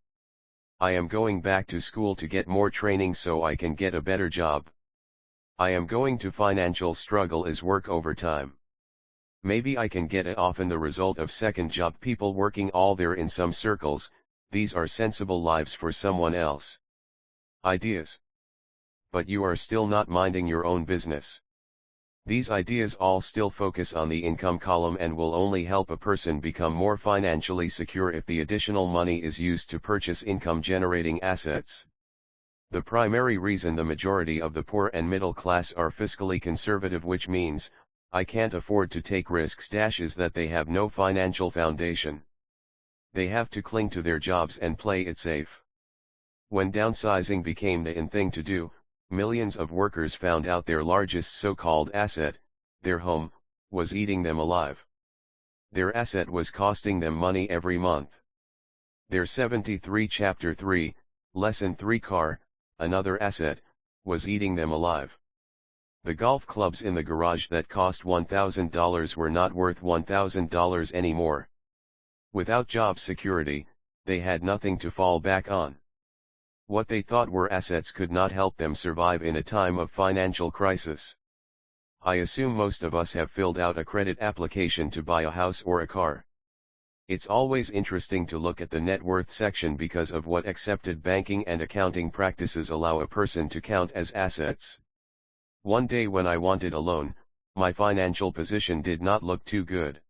I am going back to school to get more training so I can get a better job. I am going to financial struggle is work overtime. Maybe I can get it." Often the result of second job people working all there in some circles, these are sensible lives for someone else. Ideas. But you are still not minding your own business. These ideas all still focus on the income column and will only help a person become more financially secure if the additional money is used to purchase income-generating assets. The primary reason the majority of the poor and middle class are fiscally conservative, which means, "I can't afford to take risks," is that they have no financial foundation. They have to cling to their jobs and play it safe. When downsizing became the in thing to do, millions of workers found out their largest so-called asset, their home, was eating them alive. Their asset was costing them money every month. Their 73 Chapter 3, Lesson 3 car, another asset, was eating them alive. The golf clubs in the garage that cost $1,000 were not worth $1,000 anymore. Without job security, they had nothing to fall back on. What they thought were assets could not help them survive in a time of financial crisis. I assume most of us have filled out a credit application to buy a house or a car. It's always interesting to look at the net worth section because of what accepted banking and accounting practices allow a person to count as assets. One day when I wanted a loan, my financial position did not look too good.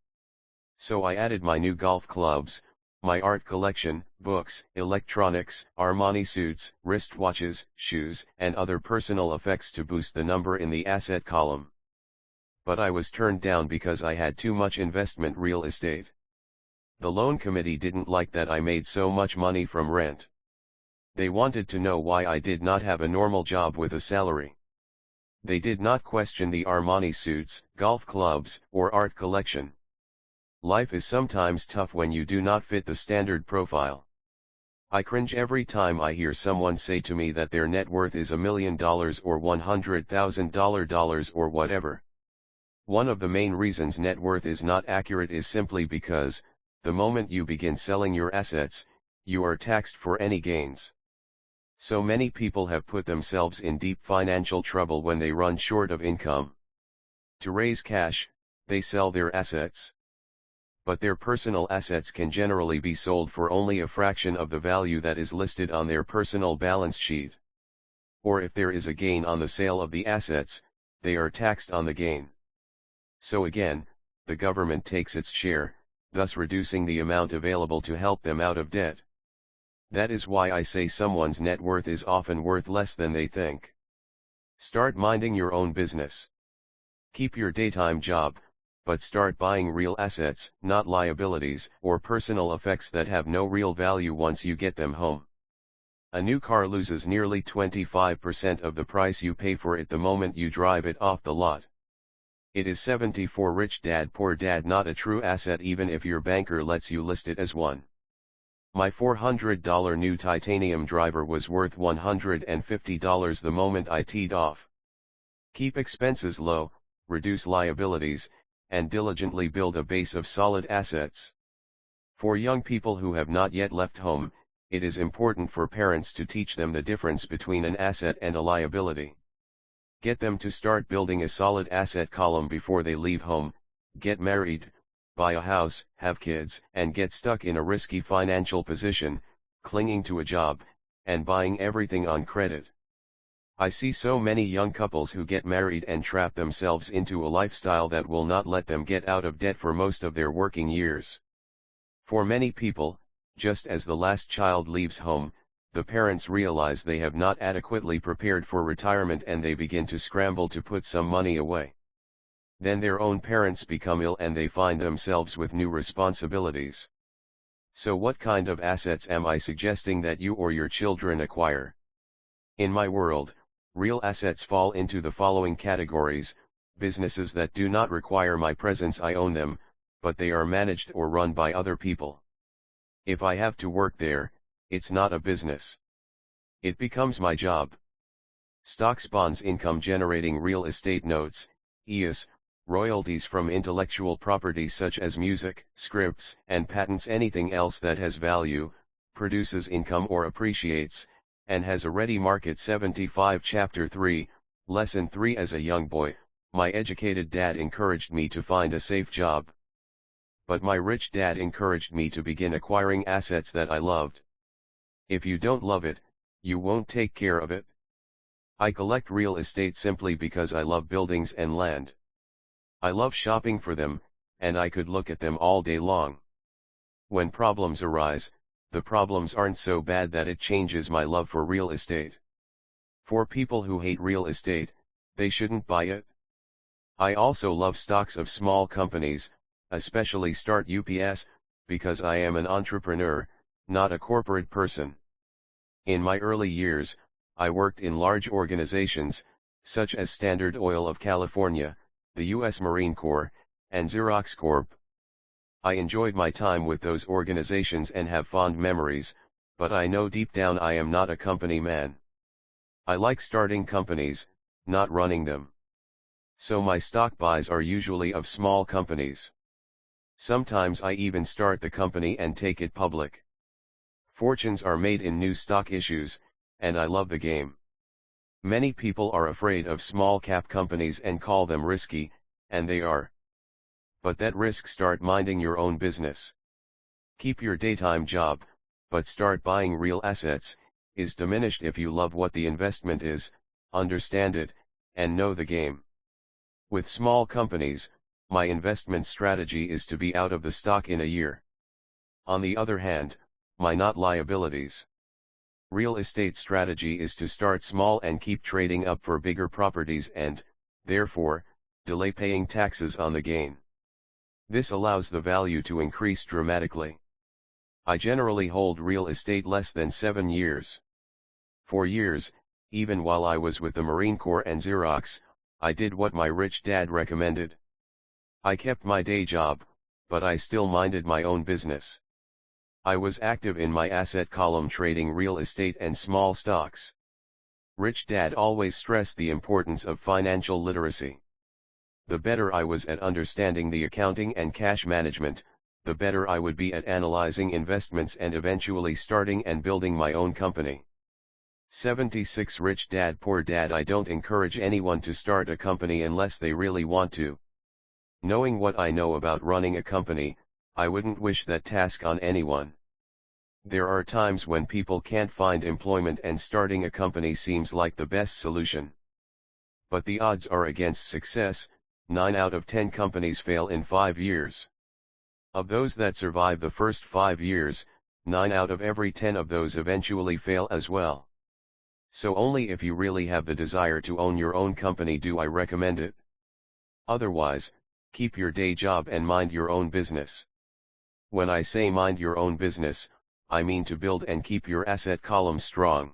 So I added my new golf clubs, my art collection, books, electronics, Armani suits, wristwatches, shoes, and other personal effects to boost the number in the asset column. But I was turned down because I had too much investment real estate. The loan committee didn't like that I made so much money from rent. They wanted to know why I did not have a normal job with a salary. They did not question the Armani suits, golf clubs, or art collection. Life is sometimes tough when you do not fit the standard profile. I cringe every time I hear someone say to me that their net worth is $1 million or $100,000 or whatever. One of the main reasons net worth is not accurate is simply because, the moment you begin selling your assets, you are taxed for any gains. So many people have put themselves in deep financial trouble when they run short of income. To raise cash, they sell their assets. But their personal assets can generally be sold for only a fraction of the value that is listed on their personal balance sheet. Or if there is a gain on the sale of the assets, they are taxed on the gain. So again, the government takes its share, thus reducing the amount available to help them out of debt. That is why I say someone's net worth is often worth less than they think. Start minding your own business. Keep your daytime job, but start buying real assets, not liabilities or personal effects that have no real value once you get them home. A new car loses nearly 25% of the price you pay for it the moment you drive it off the lot. It is 74 Rich Dad Poor Dad, not a true asset even if your banker lets you list it as one. My $400 new titanium driver was worth $150 the moment I teed off. Keep expenses low, reduce liabilities, and diligently build a base of solid assets. For young people who have not yet left home, it is important for parents to teach them the difference between an asset and a liability. Get them to start building a solid asset column before they leave home, get married, buy a house, have kids, and get stuck in a risky financial position, clinging to a job, and buying everything on credit. I see so many young couples who get married and trap themselves into a lifestyle that will not let them get out of debt for most of their working years. For many people, just as the last child leaves home, the parents realize they have not adequately prepared for retirement and they begin to scramble to put some money away. Then their own parents become ill and they find themselves with new responsibilities. So what kind of assets am I suggesting that you or your children acquire? In my world, real assets fall into the following categories: businesses that do not require my presence. I own them, but they are managed or run by other people. If I have to work there, it's not a business. It becomes my job. Stocks, bonds, income generating real estate, notes, EIS, royalties from intellectual property such as music, scripts, and patents. Anything else that has value, produces income or appreciates, and has a ready market. 75 Chapter 3, Lesson 3. As a young boy, my educated dad encouraged me to find a safe job. But my rich dad encouraged me to begin acquiring assets that I loved. If you don't love it, you won't take care of it. I collect real estate simply because I love buildings and land. I love shopping for them, and I could look at them all day long. When problems arise, the problems aren't so bad that it changes my love for real estate. For people who hate real estate, they shouldn't buy it. I also love stocks of small companies, especially Start UPS, because I am an entrepreneur, not a corporate person. In my early years, I worked in large organizations, such as Standard Oil of California, the U.S. Marine Corps, and Xerox Corp. I enjoyed my time with those organizations and have fond memories, but I know deep down I am not a company man. I like starting companies, not running them. So my stock buys are usually of small companies. Sometimes I even start the company and take it public. Fortunes are made in new stock issues, and I love the game. Many people are afraid of small cap companies and call them risky, and they are. But that risk. Start minding your own business. Keep your daytime job, but start buying real assets, is diminished if you love what the investment is, understand it, and know the game. With small companies, my investment strategy is to be out of the stock in a year. On the other hand, my not liabilities. Real estate strategy is to start small and keep trading up for bigger properties and, therefore, delay paying taxes on the gain. This allows the value to increase dramatically. I generally hold real estate less than 7 years. For years, even while I was with the Marine Corps and Xerox, I did what my rich dad recommended. I kept my day job, but I still minded my own business. I was active in my asset column trading real estate and small stocks. Rich Dad always stressed the importance of financial literacy. The better I was at understanding the accounting and cash management, the better I would be at analyzing investments and eventually starting and building my own company. 76 Rich Dad Poor Dad. I don't encourage anyone to start a company unless they really want to. Knowing what I know about running a company, I wouldn't wish that task on anyone. There are times when people can't find employment and starting a company seems like the best solution. But the odds are against success. 9 out of 10 companies fail in 5 years. Of those that survive the first 5 years, 9 out of every 10 of those eventually fail as well. So only if you really have the desire to own your own company do I recommend it. Otherwise, keep your day job and mind your own business. When I say mind your own business, I mean to build and keep your asset column strong.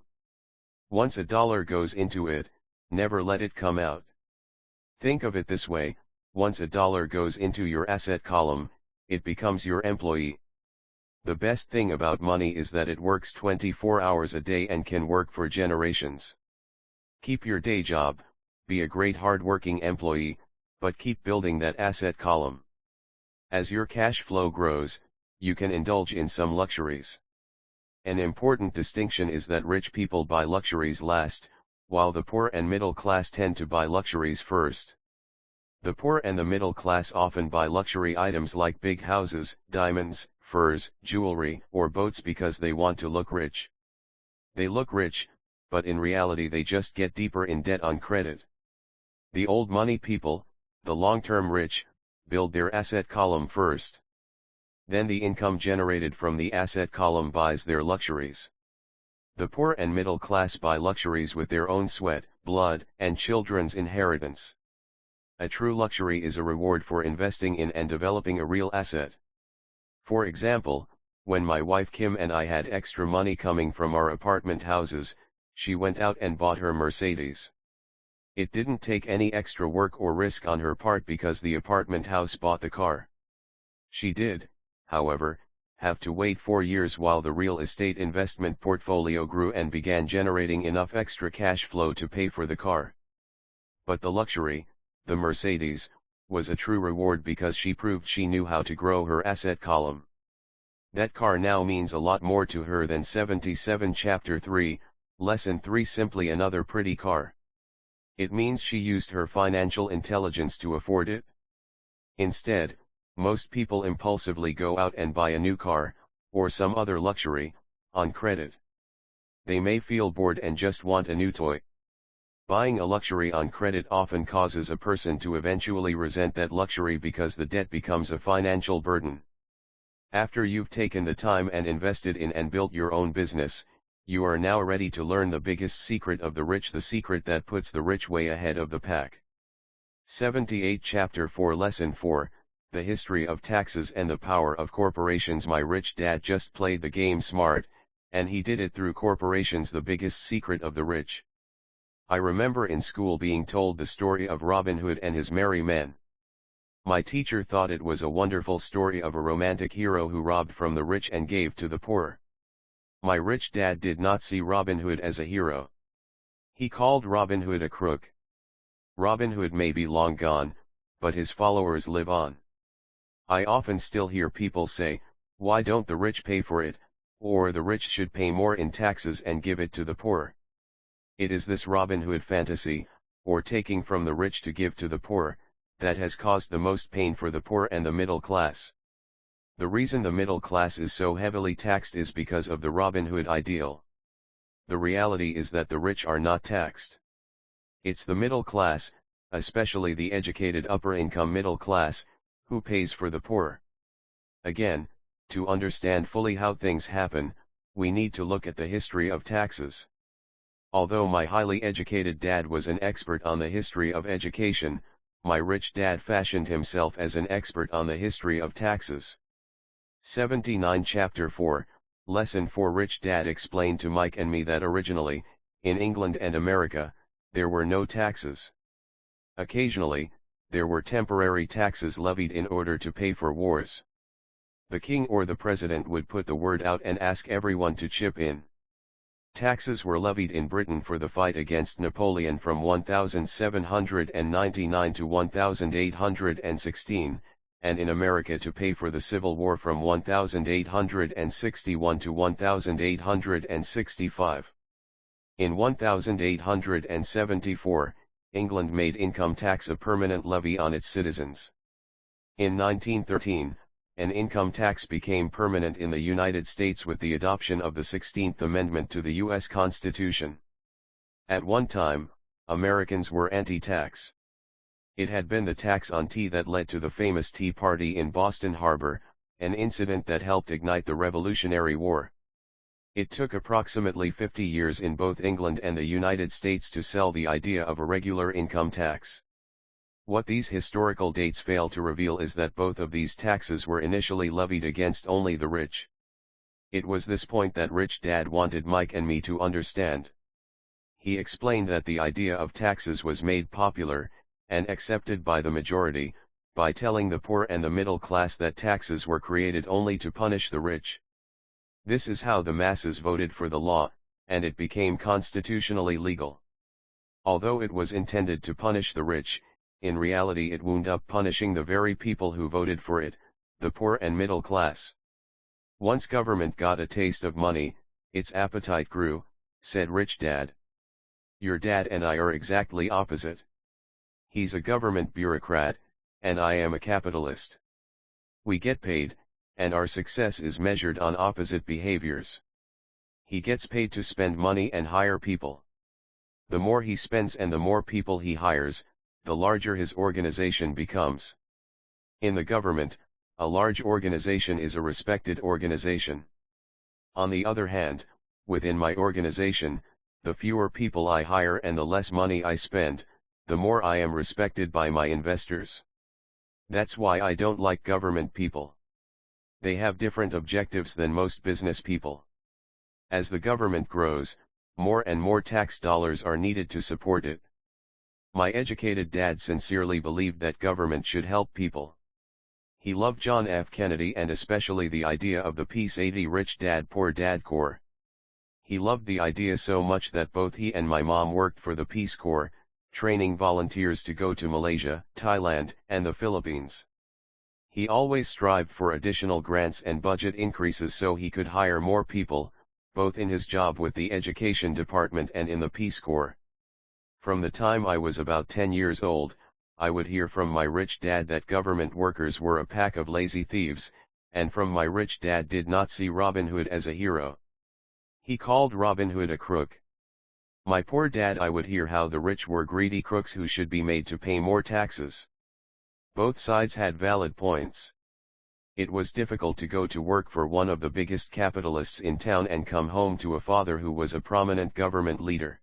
Once a dollar goes into it, never let it come out. Think of it this way: once a dollar goes into your asset column, it becomes your employee. The best thing about money is that it works 24 hours a day and can work for generations. Keep your day job, be a great hard-working employee, but keep building that asset column. As your cash flow grows, you can indulge in some luxuries. An important distinction is that rich people buy luxuries last, while the poor and middle class tend to buy luxuries first. The poor and the middle class often buy luxury items like big houses, diamonds, furs, jewelry, or boats because they want to look rich. They look rich, but in reality they just get deeper in debt on credit. The old money people, the long-term rich, build their asset column first. Then the income generated from the asset column buys their luxuries. The poor and middle class buy luxuries with their own sweat, blood, and children's inheritance. A true luxury is a reward for investing in and developing a real asset. For example, when my wife Kim and I had extra money coming from our apartment houses, she went out and bought her Mercedes. It didn't take any extra work or risk on her part because the apartment house bought the car. She did, however, have to wait 4 years while the real estate investment portfolio grew and began generating enough extra cash flow to pay for the car. But the luxury, the Mercedes, was a true reward because she proved she knew how to grow her asset column. That car now means a lot more to her than 77 Chapter 3, Lesson 3 simply another pretty car. It means she used her financial intelligence to afford it. Instead, most people impulsively go out and buy a new car, or some other luxury, on credit. They may feel bored and just want a new toy. Buying a luxury on credit often causes a person to eventually resent that luxury because the debt becomes a financial burden. After you've taken the time and invested in and built your own business, you are now ready to learn the biggest secret of the rich, the secret that puts the rich way ahead of the pack. 78 Chapter 4 Lesson 4, The History of Taxes and the Power of Corporations. My rich dad just played the game smart, and he did it through corporations. The biggest secret of the rich. I remember in school being told the story of Robin Hood and his merry men. My teacher thought it was a wonderful story of a romantic hero who robbed from the rich and gave to the poor. My rich dad did not see Robin Hood as a hero. He called Robin Hood a crook. Robin Hood may be long gone, but his followers live on. I often still hear people say, "Why don't the rich pay for it?" or "The rich should pay more in taxes and give it to the poor." It is this Robin Hood fantasy, or taking from the rich to give to the poor, that has caused the most pain for the poor and the middle class. The reason the middle class is so heavily taxed is because of the Robin Hood ideal. The reality is that the rich are not taxed. It's the middle class, especially the educated upper-income middle class, who pays for the poor. Again, to understand fully how things happen, we need to look at the history of taxes. Although my highly educated dad was an expert on the history of education, my rich dad fashioned himself as an expert on the history of taxes. 79 Chapter 4, Lesson 4 Rich Dad explained to Mike and me that originally, in England and America, there were no taxes. Occasionally, there were temporary taxes levied in order to pay for wars. The king or the president would put the word out and ask everyone to chip in. Taxes were levied in Britain for the fight against Napoleon from 1799 to 1816, and in America to pay for the Civil War from 1861 to 1865. In 1874, England made income tax a permanent levy on its citizens. In 1913, an income tax became permanent in the United States with the adoption of the 16th Amendment to the U.S. Constitution. At one time, Americans were anti-tax. It had been the tax on tea that led to the famous Tea Party in Boston Harbor, an incident that helped ignite the Revolutionary War. It took approximately 50 years in both England and the United States to sell the idea of a regular income tax. What these historical dates fail to reveal is that both of these taxes were initially levied against only the rich. It was this point that Rich Dad wanted Mike and me to understand. He explained that the idea of taxes was made popular, and accepted by the majority, by telling the poor and the middle class that taxes were created only to punish the rich. This is how the masses voted for the law, and it became constitutionally legal. Although it was intended to punish the rich, in reality it wound up punishing the very people who voted for it, the poor and middle class. Once government got a taste of money, its appetite grew, said Rich Dad. Your dad and I are exactly opposite. He's a government bureaucrat, and I am a capitalist. We get paid, and our success is measured on opposite behaviors. He gets paid to spend money and hire people. The more he spends and the more people he hires, the larger his organization becomes. In the government, a large organization is a respected organization. On the other hand, within my organization, the fewer people I hire and the less money I spend, the more I am respected by my investors. That's why I don't like government people. They have different objectives than most business people. As the government grows, more and more tax dollars are needed to support it. My educated dad sincerely believed that government should help people. He loved John F. Kennedy and especially the idea of the Peace 80 Rich Dad Poor Dad Corps. He loved the idea so much that both he and my mom worked for the Peace Corps, training volunteers to go to Malaysia, Thailand, and the Philippines. He always strived for additional grants and budget increases so he could hire more people, both in his job with the Education Department and in the Peace Corps. From the time I was about 10 years old, I would hear from my rich dad that government workers were a pack of lazy thieves, and from my rich dad did not see Robin Hood as a hero. He called Robin Hood a crook. My poor dad I would hear how the rich were greedy crooks who should be made to pay more taxes. Both sides had valid points. It was difficult to go to work for one of the biggest capitalists in town and come home to a father who was a prominent government leader.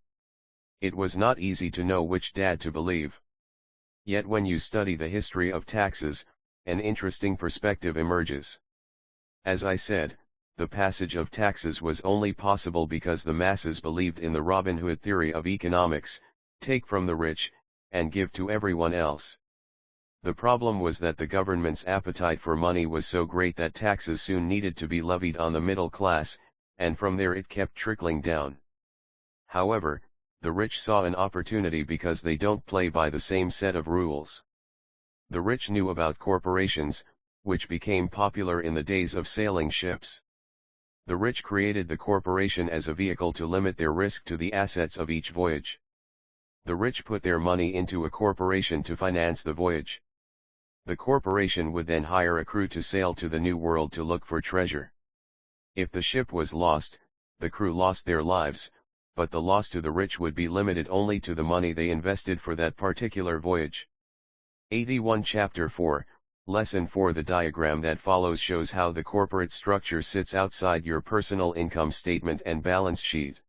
It was not easy to know which dad to believe. Yet when you study the history of taxes, an interesting perspective emerges. As I said, the passage of taxes was only possible because the masses believed in the Robin Hood theory of economics: take from the rich, and give to everyone else. The problem was that the government's appetite for money was so great that taxes soon needed to be levied on the middle class, and from there it kept trickling down. However, the rich saw an opportunity because they don't play by the same set of rules. The rich knew about corporations, which became popular in the days of sailing ships. The rich created the corporation as a vehicle to limit their risk to the assets of each voyage. The rich put their money into a corporation to finance the voyage. The corporation would then hire a crew to sail to the New World to look for treasure. If the ship was lost, the crew lost their lives, but the loss to the rich would be limited only to the money they invested for that particular voyage. 81 Chapter 4, Lesson 4. The diagram that follows shows how the corporate structure sits outside your personal income statement and balance sheet.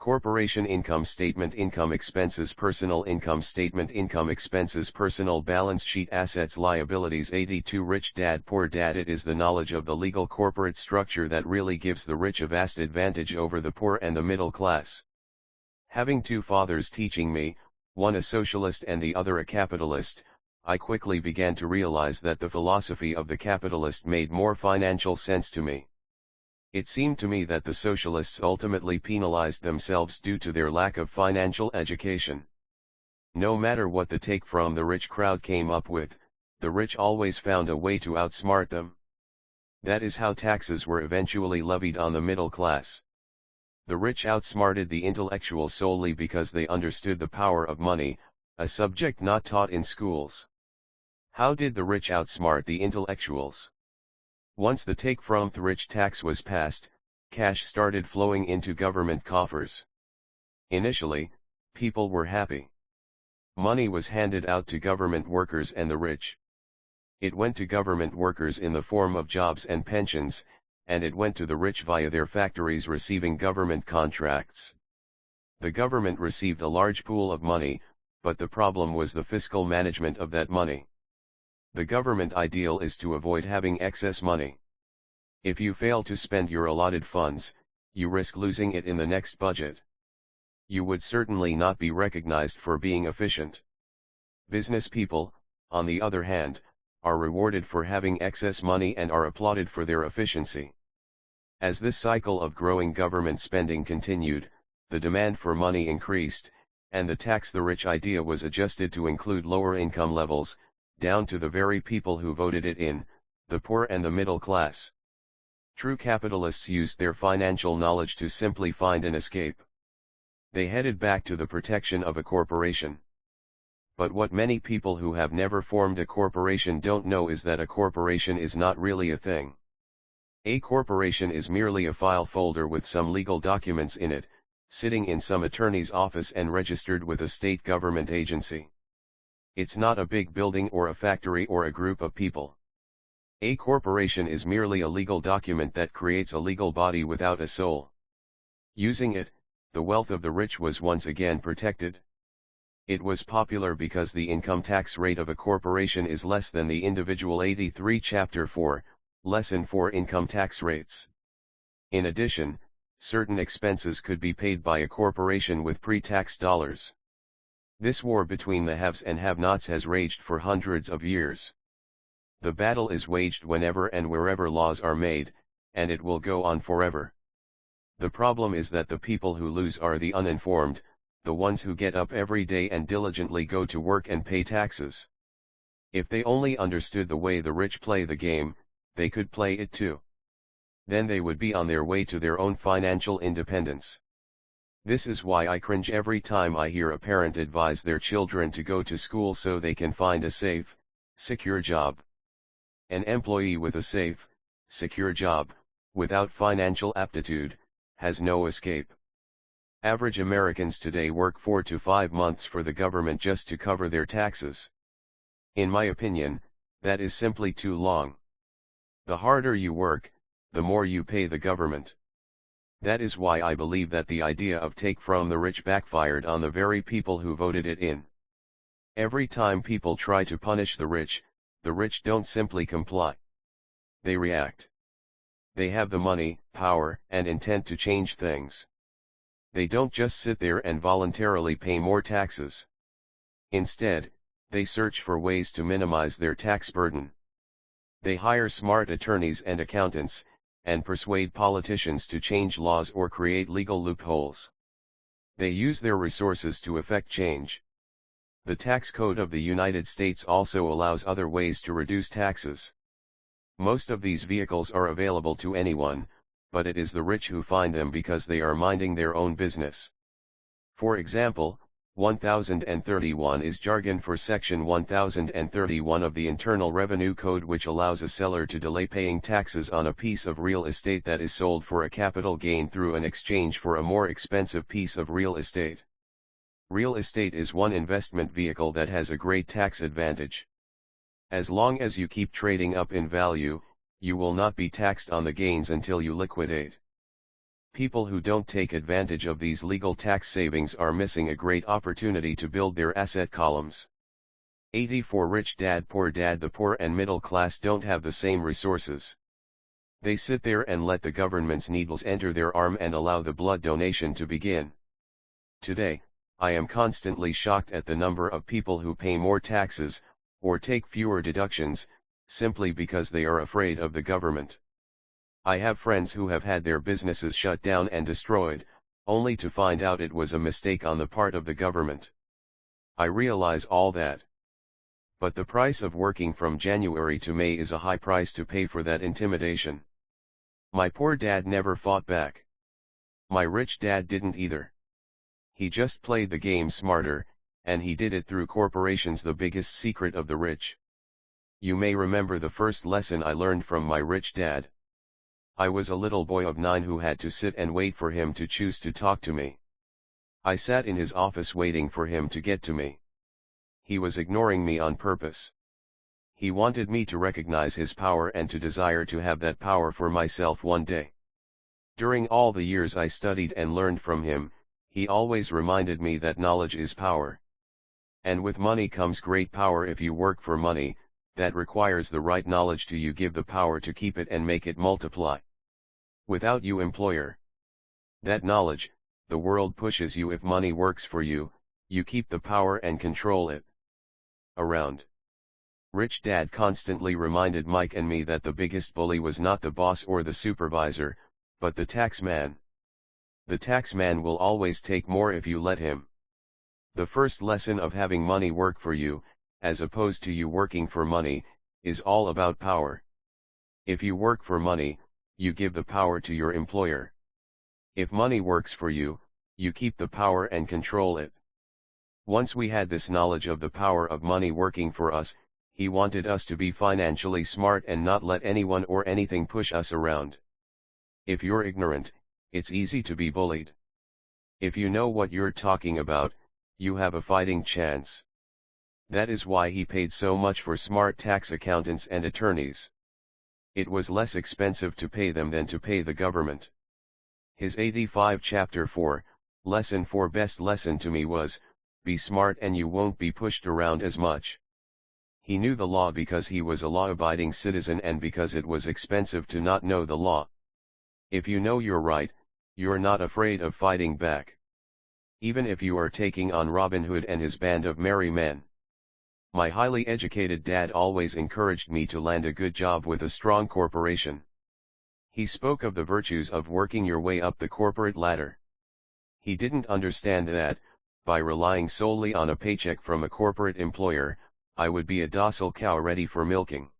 Corporation income statement: income expenses, personal income statement, income expenses, personal balance sheet, assets, liabilities. 82 Rich Dad Poor Dad. It is the knowledge of the legal corporate structure that really gives the rich a vast advantage over the poor and the middle class. Having two fathers teaching me, one a socialist and the other a capitalist, I quickly began to realize that the philosophy of the capitalist made more financial sense to me. It seemed to me that the socialists ultimately penalized themselves due to their lack of financial education. No matter what the take from the rich crowd came up with, the rich always found a way to outsmart them. That is how taxes were eventually levied on the middle class. The rich outsmarted the intellectuals solely because they understood the power of money, a subject not taught in schools. How did the rich outsmart the intellectuals? Once the take from the rich tax was passed, cash started flowing into government coffers. Initially, people were happy. Money was handed out to government workers and the rich. It went to government workers in the form of jobs and pensions, and it went to the rich via their factories receiving government contracts. The government received a large pool of money, but the problem was the fiscal management of that money. The government ideal is to avoid having excess money. If you fail to spend your allotted funds, you risk losing it in the next budget. You would certainly not be recognized for being efficient. Business people, on the other hand, are rewarded for having excess money and are applauded for their efficiency. As this cycle of growing government spending continued, the demand for money increased, and the tax the rich idea was adjusted to include lower income levels, down to the very people who voted it in, the poor and the middle class. True capitalists used their financial knowledge to simply find an escape. They headed back to the protection of a corporation. But what many people who have never formed a corporation don't know is that a corporation is not really a thing. A corporation is merely a file folder with some legal documents in it, sitting in some attorney's office and registered with a state government agency. It's not a big building or a factory or a group of people. A corporation is merely a legal document that creates a legal body without a soul. Using it, the wealth of the rich was once again protected. It was popular because the income tax rate of a corporation is less than the individual. 83 Chapter 4, Lesson 4. Income tax rates. In addition, certain expenses could be paid by a corporation with pre-tax dollars. This war between the haves and have-nots has raged for hundreds of years. The battle is waged whenever and wherever laws are made, and it will go on forever. The problem is that the people who lose are the uninformed, the ones who get up every day and diligently go to work and pay taxes. If they only understood the way the rich play the game, they could play it too. Then they would be on their way to their own financial independence. This is why I cringe every time I hear a parent advise their children to go to school so they can find a safe, secure job. An employee with a safe, secure job, without financial aptitude, has no escape. Average Americans today work 4 to 5 months for the government just to cover their taxes. In my opinion, that is simply too long. The harder you work, the more you pay the government. That is why I believe that the idea of take from the rich backfired on the very people who voted it in. Every time people try to punish the rich don't simply comply. They react. They have the money, power, and intent to change things. They don't just sit there and voluntarily pay more taxes. Instead, they search for ways to minimize their tax burden. They hire smart attorneys and accountants, and persuade politicians to change laws or create legal loopholes. They use their resources to effect change. The tax code of the United States also allows other ways to reduce taxes. Most of these vehicles are available to anyone, but it is the rich who find them because they are minding their own business. For example, 1031 is jargon for Section 1031 of the Internal Revenue Code, which allows a seller to delay paying taxes on a piece of real estate that is sold for a capital gain through an exchange for a more expensive piece of real estate. Real estate is one investment vehicle that has a great tax advantage. As long as you keep trading up in value, you will not be taxed on the gains until you liquidate. People who don't take advantage of these legal tax savings are missing a great opportunity to build their asset columns. 84 Rich Dad Poor Dad. The poor and middle class don't have the same resources. They sit there and let the government's needles enter their arm and allow the blood donation to begin. Today, I am constantly shocked at the number of people who pay more taxes, or take fewer deductions, simply because they are afraid of the government. I have friends who have had their businesses shut down and destroyed, only to find out it was a mistake on the part of the government. I realize all that. But the price of working from January to May is a high price to pay for that intimidation. My poor dad never fought back. My rich dad didn't either. He just played the game smarter, and he did it through corporations, the biggest secret of the rich. You may remember the first lesson I learned from my rich dad. I was a little boy of 9 who had to sit and wait for him to choose to talk to me. I sat in his office waiting for him to get to me. He was ignoring me on purpose. He wanted me to recognize his power and to desire to have that power for myself one day. During all the years I studied and learned from him, he always reminded me that knowledge is power. And with money comes great power. If you work for money, that requires the right knowledge to you give the power to keep it and make it multiply. Without you employer, that knowledge, the world pushes you. If money works for you, you keep the power and control it. Around. Rich Dad constantly reminded Mike and me that the biggest bully was not the boss or the supervisor, but the tax man. The tax man will always take more if you let him. The first lesson of having money work for you, as opposed to you working for money, is all about power. If you work for money, you give the power to your employer. If money works for you, you keep the power and control it. Once we had this knowledge of the power of money working for us, he wanted us to be financially smart and not let anyone or anything push us around. If you're ignorant, it's easy to be bullied. If you know what you're talking about, you have a fighting chance. That is why he paid so much for smart tax accountants and attorneys. It was less expensive to pay them than to pay the government. His 85 Chapter 4, Lesson 4 best lesson to me was, be smart and you won't be pushed around as much. He knew the law because he was a law-abiding citizen and because it was expensive to not know the law. If you know you're right, You're not afraid of fighting back. Even if you are taking on Robin Hood and his band of merry men. My highly educated dad always encouraged me to land a good job with a strong corporation. He spoke of the virtues of working your way up the corporate ladder. He didn't understand that, by relying solely on a paycheck from a corporate employer, I would be a docile cow ready for milking.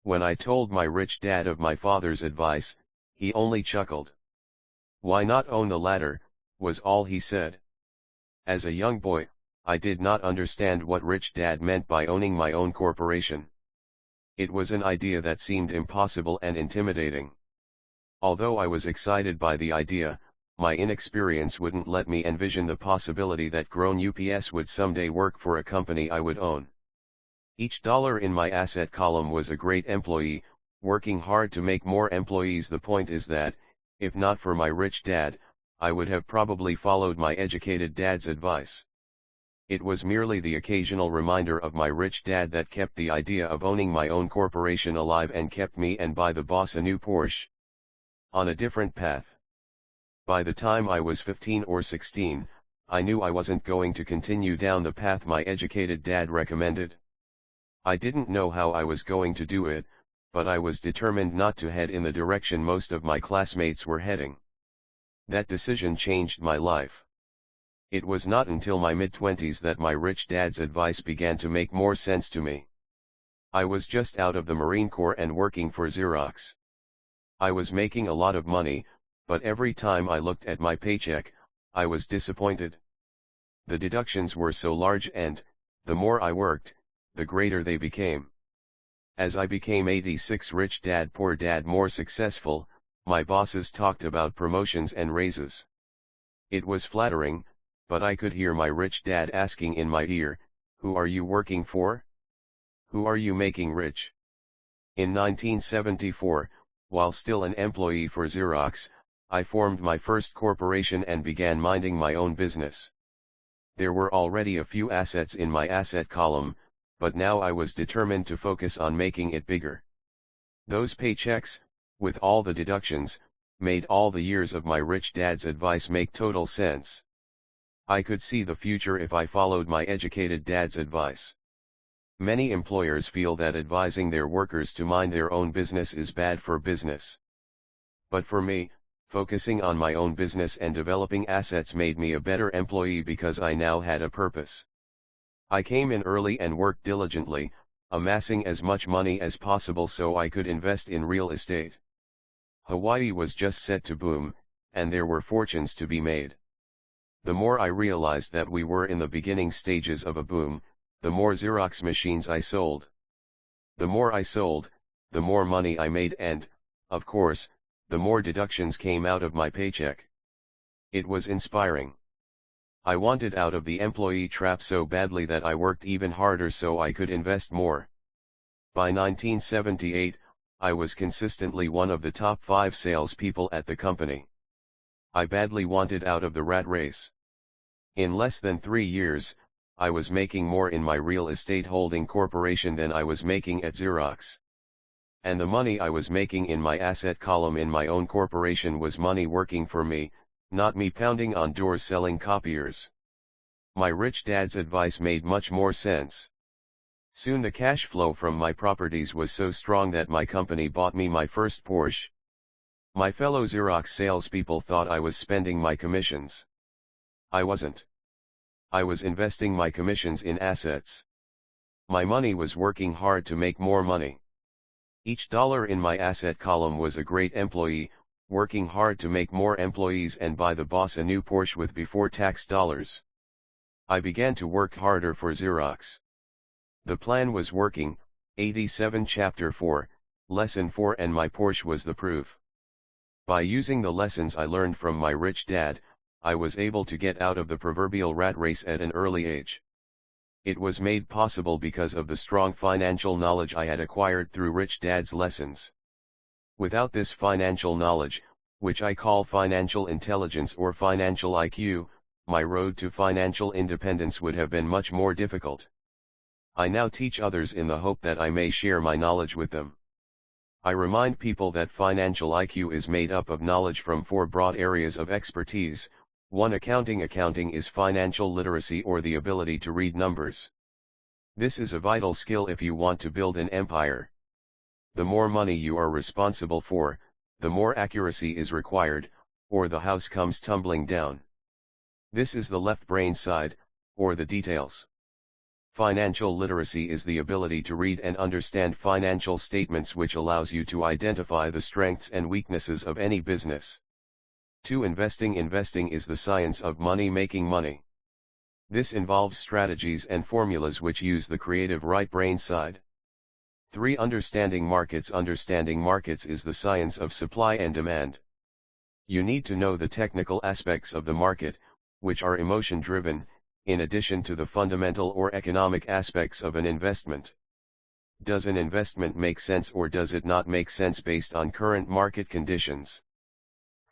When I told my rich dad of my father's advice, he only chuckled. "Why not own the ladder?" was all he said. As a young boy, I did not understand what rich dad meant by owning my own corporation. It was an idea that seemed impossible and intimidating. Although I was excited by the idea, my inexperience wouldn't let me envision the possibility that grown UPS would someday work for a company I would own. Each dollar in my asset column was a great employee, working hard to make more employees. The point is that, if not for my rich dad, I would have probably followed my educated dad's advice. It was merely the occasional reminder of my rich dad that kept the idea of owning my own corporation alive and kept me and by the boss a new Porsche. On a different path. By the time I was 15 or 16, I knew I wasn't going to continue down the path my educated dad recommended. I didn't know how I was going to do it, but I was determined not to head in the direction most of my classmates were heading. That decision changed my life. It was not until my mid-20s that my rich dad's advice began to make more sense to me. I was just out of the Marine Corps and working for Xerox. I was making a lot of money, but every time I looked at my paycheck, I was disappointed. The deductions were so large and, the more I worked, the greater they became. As I became 86 rich dad poor dad more successful, my bosses talked about promotions and raises. It was flattering, but I could hear my rich dad asking in my ear, "Who are you working for? Who are you making rich?" In 1974, while still an employee for Xerox, I formed my first corporation and began minding my own business. There were already a few assets in my asset column, but now I was determined to focus on making it bigger. Those paychecks, with all the deductions, made all the years of my rich dad's advice make total sense. I could see the future if I followed my educated dad's advice. Many employers feel that advising their workers to mind their own business is bad for business. But for me, focusing on my own business and developing assets made me a better employee because I now had a purpose. I came in early and worked diligently, amassing as much money as possible so I could invest in real estate. Hawaii was just set to boom, and there were fortunes to be made. The more I realized that we were in the beginning stages of a boom, the more Xerox machines I sold. The more I sold, the more money I made and, of course, the more deductions came out of my paycheck. It was inspiring. I wanted out of the employee trap so badly that I worked even harder so I could invest more. By 1978, I was consistently one of the top 5 salespeople at the company. I badly wanted out of the rat race. In less than 3 years, I was making more in my real estate holding corporation than I was making at Xerox. And the money I was making in my asset column in my own corporation was money working for me, not me pounding on doors selling copiers. My rich dad's advice made much more sense. Soon the cash flow from my properties was so strong that my company bought me my first Porsche. My fellow Xerox salespeople thought I was spending my commissions. I wasn't. I was investing my commissions in assets. My money was working hard to make more money. Each dollar in my asset column was a great employee, working hard to make more employees and buy the boss a new Porsche with before-tax dollars. I began to work harder for Xerox. The plan was working, 87 Chapter 4, Lesson 4 and my Porsche was the proof. By using the lessons I learned from my rich dad, I was able to get out of the proverbial rat race at an early age. It was made possible because of the strong financial knowledge I had acquired through rich dad's lessons. Without this financial knowledge, which I call financial intelligence or financial IQ, my road to financial independence would have been much more difficult. I now teach others in the hope that I may share my knowledge with them. I remind people that financial IQ is made up of knowledge from four broad areas of expertise. 1. Accounting. Accounting is financial literacy, or the ability to read numbers. This is a vital skill if you want to build an empire. The more money you are responsible for, the more accuracy is required, or the house comes tumbling down. This is the left brain side, or the details. Financial literacy is the ability to read and understand financial statements, which allows you to identify the strengths and weaknesses of any business. 2. Investing. Investing is the science of money, making money. This involves strategies and formulas which use the creative right brain side. 3. Understanding markets. Understanding markets is the science of supply and demand. You need to know the technical aspects of the market, which are emotion-driven, in addition to the fundamental or economic aspects of an investment. Does an investment make sense, or does it not make sense based on current market conditions?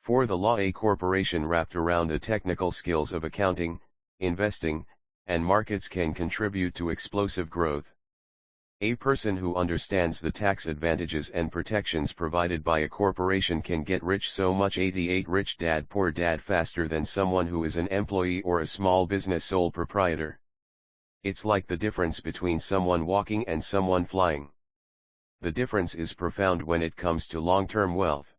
4. The law. A corporation wrapped around the technical skills of accounting, investing, and markets can contribute to explosive growth. A person who understands the tax advantages and protections provided by a corporation can get rich so much. 88. Rich Dad Poor Dad faster than someone who is an employee or a small business sole proprietor. It's like the difference between someone walking and someone flying. The difference is profound when it comes to long-term wealth.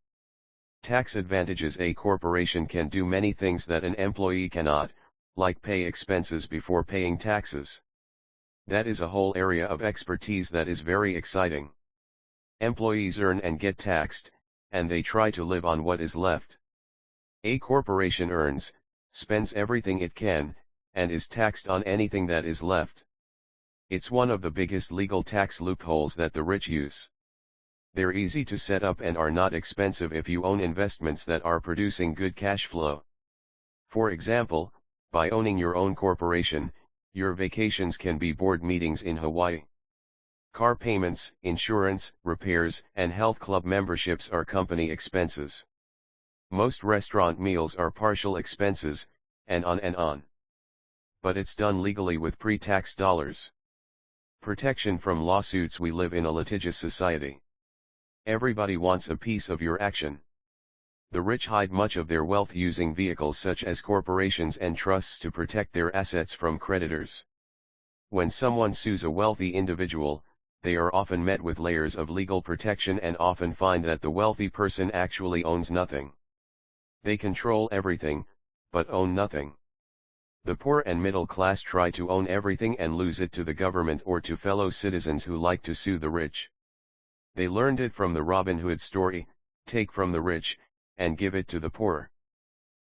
Tax advantages. A corporation can do many things that an employee cannot, like pay expenses before paying taxes. That is a whole area of expertise that is very exciting. Employees earn and get taxed, and they try to live on what is left. A corporation earns, spends everything it can, and is taxed on anything that is left. It's one of the biggest legal tax loopholes that the rich use. They're easy to set up and are not expensive if you own investments that are producing good cash flow. For example, by owning your own corporation, your vacations can be board meetings in Hawaii. Car payments, insurance, repairs, and health club memberships are company expenses. Most restaurant meals are partial expenses, and on and on. But it's done legally with pre-tax dollars. Protection from lawsuits. We live in a litigious society. Everybody wants a piece of your action. The rich hide much of their wealth using vehicles such as corporations and trusts to protect their assets from creditors. When someone sues a wealthy individual, they are often met with layers of legal protection and often find that the wealthy person actually owns nothing. They control everything, but own nothing. The poor and middle class try to own everything and lose it to the government or to fellow citizens who like to sue the rich. They learned it from the Robin Hood story, take from the rich, and give it to the poor.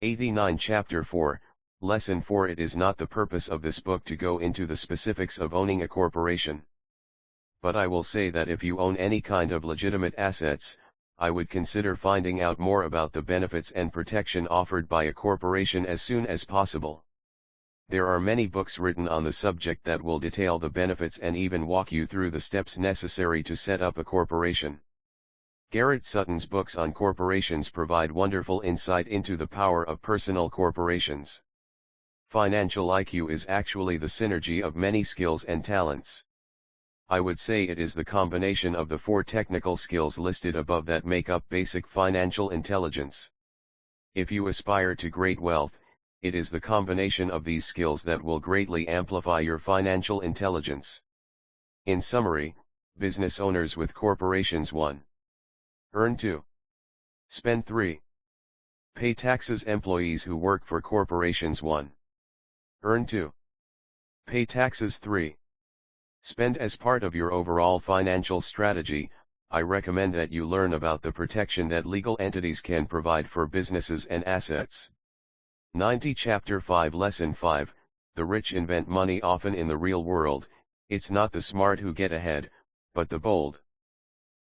89. Chapter 4, Lesson 4. It is not the purpose of this book to go into the specifics of owning a corporation. But I will say that if you own any kind of legitimate assets, I would consider finding out more about the benefits and protection offered by a corporation as soon as possible. There are many books written on the subject that will detail the benefits and even walk you through the steps necessary to set up a corporation. Garrett Sutton's books on corporations provide wonderful insight into the power of personal corporations. Financial IQ is actually the synergy of many skills and talents. I would say it is the combination of the four technical skills listed above that make up basic financial intelligence. If you aspire to great wealth, it is the combination of these skills that will greatly amplify your financial intelligence. In summary, business owners with corporations: 1. Earn. 2. Spend. 3. Pay taxes. Employees who work for corporations: 1. Earn. 2. Pay taxes. 3. Spend. As part of your overall financial strategy, I recommend that you learn about the protection that legal entities can provide for businesses and assets. 90. Chapter 5, Lesson 5, The rich invent money. Often in the real world, it's not the smart who get ahead, but the bold.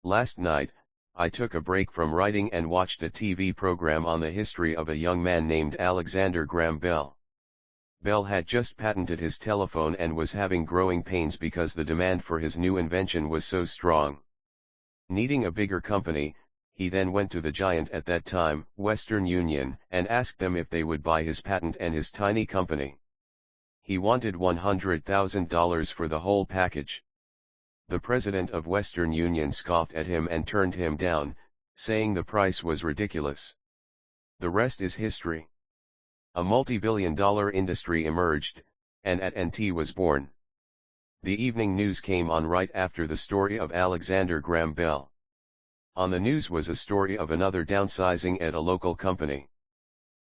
Last night, I took a break from writing and watched a TV program on the history of a young man named Alexander Graham Bell. Bell had just patented his telephone and was having growing pains because the demand for his new invention was so strong. Needing a bigger company, he then went to the giant at that time, Western Union, and asked them if they would buy his patent and his tiny company. He wanted $100,000 for the whole package. The president of Western Union scoffed at him and turned him down, saying the price was ridiculous. The rest is history. A multi-billion-dollar industry emerged, and AT&T was born. The evening news came on right after the story of Alexander Graham Bell. On the news was a story of another downsizing at a local company.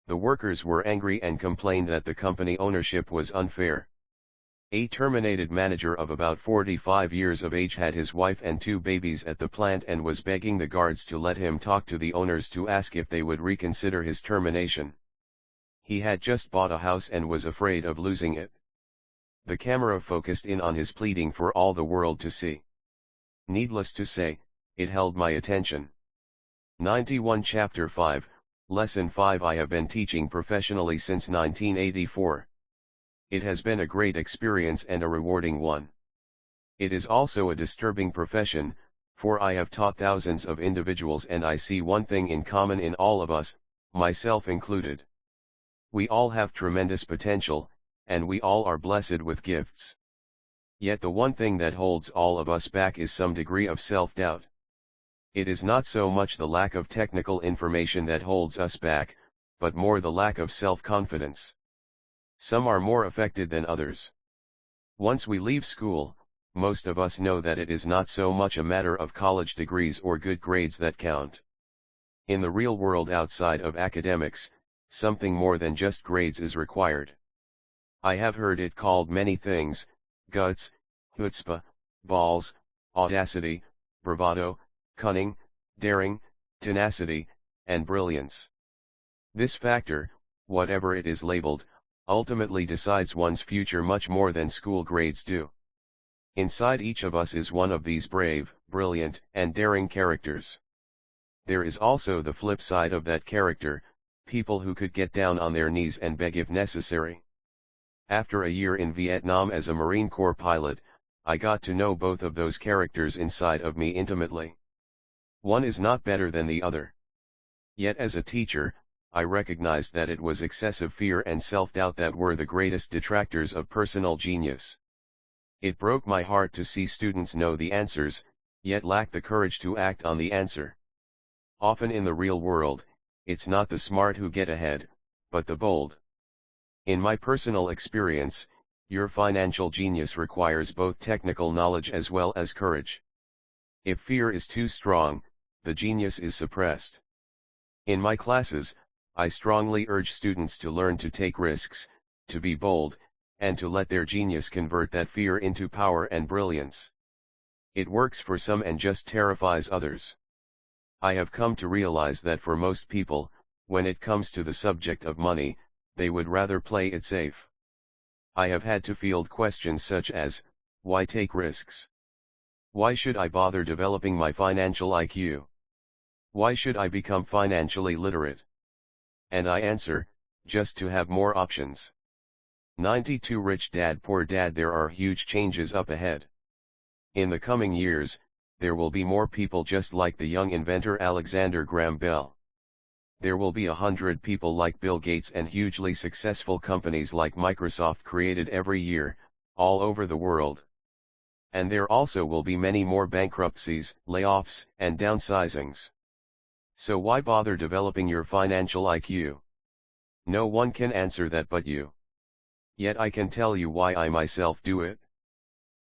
The workers were angry and complained that the company ownership was unfair. A terminated manager of about 45 years of age had his wife and 2 babies at the plant and was begging the guards to let him talk to the owners to ask if they would reconsider his termination. He had just bought a house and was afraid of losing it. The camera focused in on his pleading for all the world to see. Needless to say, it held my attention. 91 Chapter 5, Lesson 5 I have been teaching professionally since 1984. It has been a great experience and a rewarding one. It is also a disturbing profession, for I have taught thousands of individuals and I see one thing in common in all of us, myself included. We all have tremendous potential, and we all are blessed with gifts. Yet the one thing that holds all of us back is some degree of self-doubt. It is not so much the lack of technical information that holds us back, but more the lack of self-confidence. Some are more affected than others. Once we leave school, most of us know that it is not so much a matter of college degrees or good grades that count. In the real world outside of academics, something more than just grades is required. I have heard it called many things: guts, chutzpah, balls, audacity, bravado, cunning, daring, tenacity, and brilliance. This factor, whatever it is labeled, ultimately decides one's future much more than school grades do. Inside each of us is one of these brave, brilliant, and daring characters. There is also the flip side of that character, people who could get down on their knees and beg if necessary. After a year in Vietnam as a Marine Corps pilot, I got to know both of those characters inside of me intimately. One is not better than the other. Yet as a teacher, I recognized that it was excessive fear and self-doubt that were the greatest detractors of personal genius. It broke my heart to see students know the answers, yet lack the courage to act on the answer. Often in the real world, it's not the smart who get ahead, but the bold. In my personal experience, your financial genius requires both technical knowledge as well as courage. If fear is too strong, the genius is suppressed. In my classes, I strongly urge students to learn to take risks, to be bold, and to let their genius convert that fear into power and brilliance. It works for some and just terrifies others. I have come to realize that for most people, when it comes to the subject of money, they would rather play it safe. I have had to field questions such as, why take risks? Why should I bother developing my financial IQ? Why should I become financially literate? And I answer, just to have more options. 92 Rich Dad Poor Dad. There are huge changes up ahead. In the coming years, there will be more people just like the young inventor Alexander Graham Bell. There will be 100 people like Bill Gates and hugely successful companies like Microsoft created every year, all over the world. And there also will be many more bankruptcies, layoffs, and downsizings. So why bother developing your financial IQ? No one can answer that but you. Yet I can tell you why I myself do it.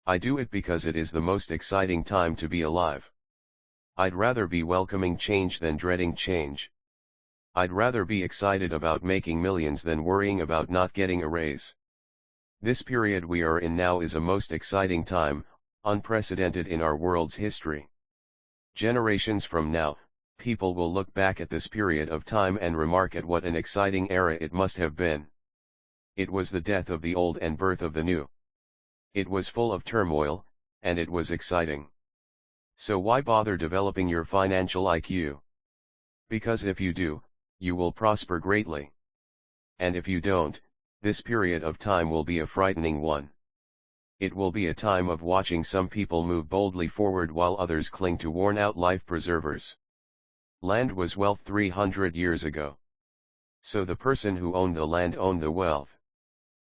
I do it because it is the most exciting time to be alive. I'd rather be welcoming change than dreading change. I'd rather be excited about making millions than worrying about not getting a raise. This period we are in now is a most exciting time, unprecedented in our world's history. Generations from now, people will look back at this period of time and remark at what an exciting era it must have been. It was the death of the old and birth of the new. It was full of turmoil, and it was exciting. So why bother developing your financial IQ? Because if you do, you will prosper greatly. And if you don't, this period of time will be a frightening one. It will be a time of watching some people move boldly forward while others cling to worn-out life preservers. Land was wealth 300 years ago. So the person who owned the land owned the wealth.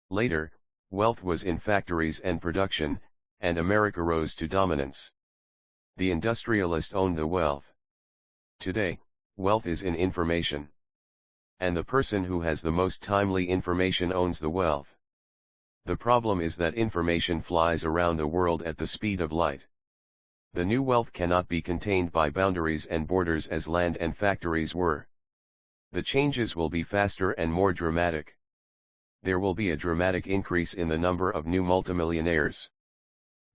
Later, wealth was in factories and production, and America rose to dominance. The industrialist owned the wealth. Today, wealth is in information. And the person who has the most timely information owns the wealth. The problem is that information flies around the world at the speed of light. The new wealth cannot be contained by boundaries and borders as land and factories were. The changes will be faster and more dramatic. There will be a dramatic increase in the number of new multimillionaires.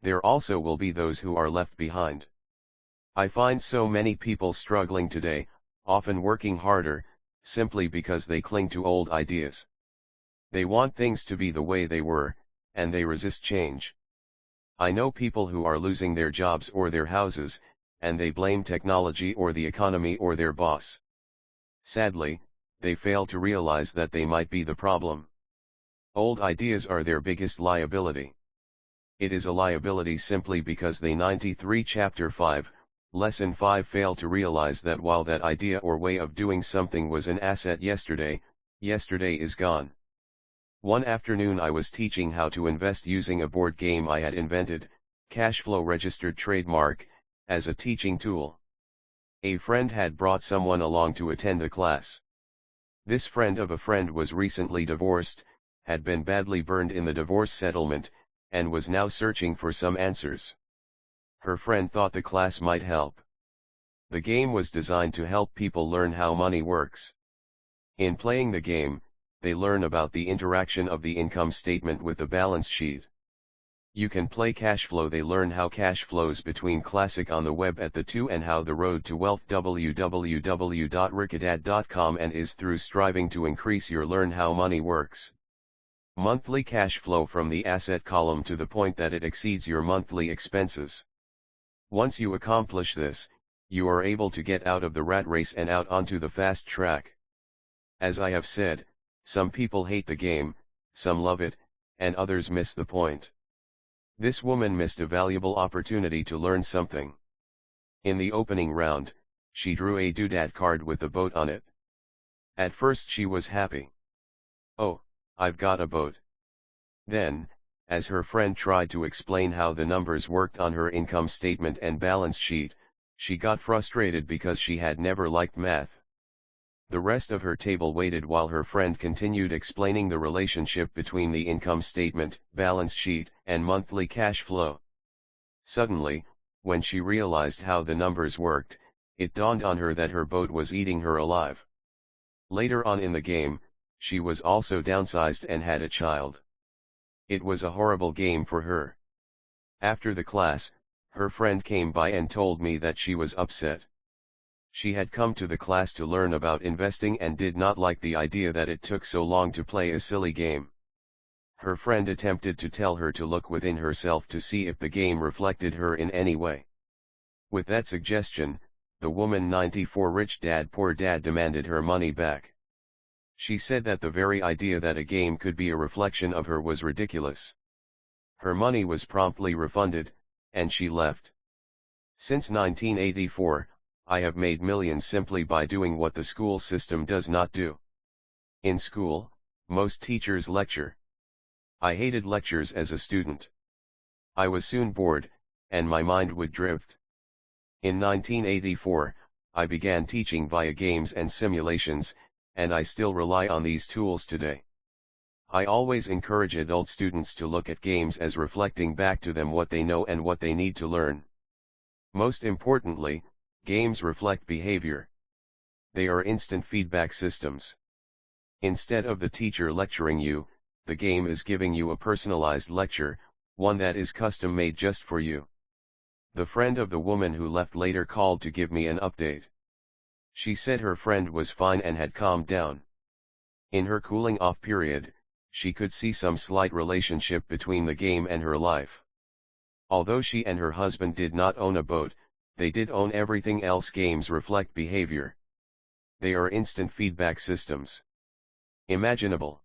There also will be those who are left behind. I find so many people struggling today, often working harder, simply because they cling to old ideas. They want things to be the way they were, and they resist change. I know people who are losing their jobs or their houses, and they blame technology or the economy or their boss. Sadly, they fail to realize that they might be the problem. Old ideas are their biggest liability. It is a liability simply because they 93 Chapter 5, Lesson 5 fail to realize that while that idea or way of doing something was an asset yesterday, yesterday is gone. One afternoon I was teaching how to invest using a board game I had invented, Cashflow registered trademark, as a teaching tool. A friend had brought someone along to attend the class. This friend of a friend was recently divorced, had been badly burned in the divorce settlement, and was now searching for some answers. Her friend thought the class might help. The game was designed to help people learn how money works. In playing the game, they learn about the interaction of the income statement with the balance sheet. You can play cash flow. They learn how cash flows between classic on the web at the 2 and how the road to wealth www.rickadad.com and is through striving to increase your learn how money works. Monthly cash flow from the asset column to the point that it exceeds your monthly expenses. Once you accomplish this, you are able to get out of the rat race and out onto the fast track. As I have said, some people hate the game, some love it, and others miss the point. This woman missed a valuable opportunity to learn something. In the opening round, she drew a doodad card with the boat on it. At first she was happy. Oh, I've got a boat. Then, as her friend tried to explain how the numbers worked on her income statement and balance sheet, she got frustrated because she had never liked math. The rest of her table waited while her friend continued explaining the relationship between the income statement, balance sheet, and monthly cash flow. Suddenly, when she realized how the numbers worked, it dawned on her that her boat was eating her alive. Later on in the game, she was also downsized and had a child. It was a horrible game for her. After the class, her friend came by and told me that she was upset. She had come to the class to learn about investing and did not like the idea that it took so long to play a silly game. Her friend attempted to tell her to look within herself to see if the game reflected her in any way. With that suggestion, the woman 94 Rich Dad Poor Dad demanded her money back. She said that the very idea that a game could be a reflection of her was ridiculous. Her money was promptly refunded, and she left. Since 1984, I have made millions simply by doing what the school system does not do. In school, most teachers lecture. I hated lectures as a student. I was soon bored, and my mind would drift. In 1984, I began teaching via games and simulations, and I still rely on these tools today. I always encourage adult students to look at games as reflecting back to them what they know and what they need to learn. Most importantly, games reflect behavior. They are instant feedback systems. Instead of the teacher lecturing you, the game is giving you a personalized lecture, one that is custom-made just for you. The friend of the woman who left later called to give me an update. She said her friend was fine and had calmed down. In her cooling off period, she could see some slight relationship between the game and her life. Although she and her husband did not own a boat, they did own everything else. Games reflect behavior. They are instant feedback systems. Imaginable.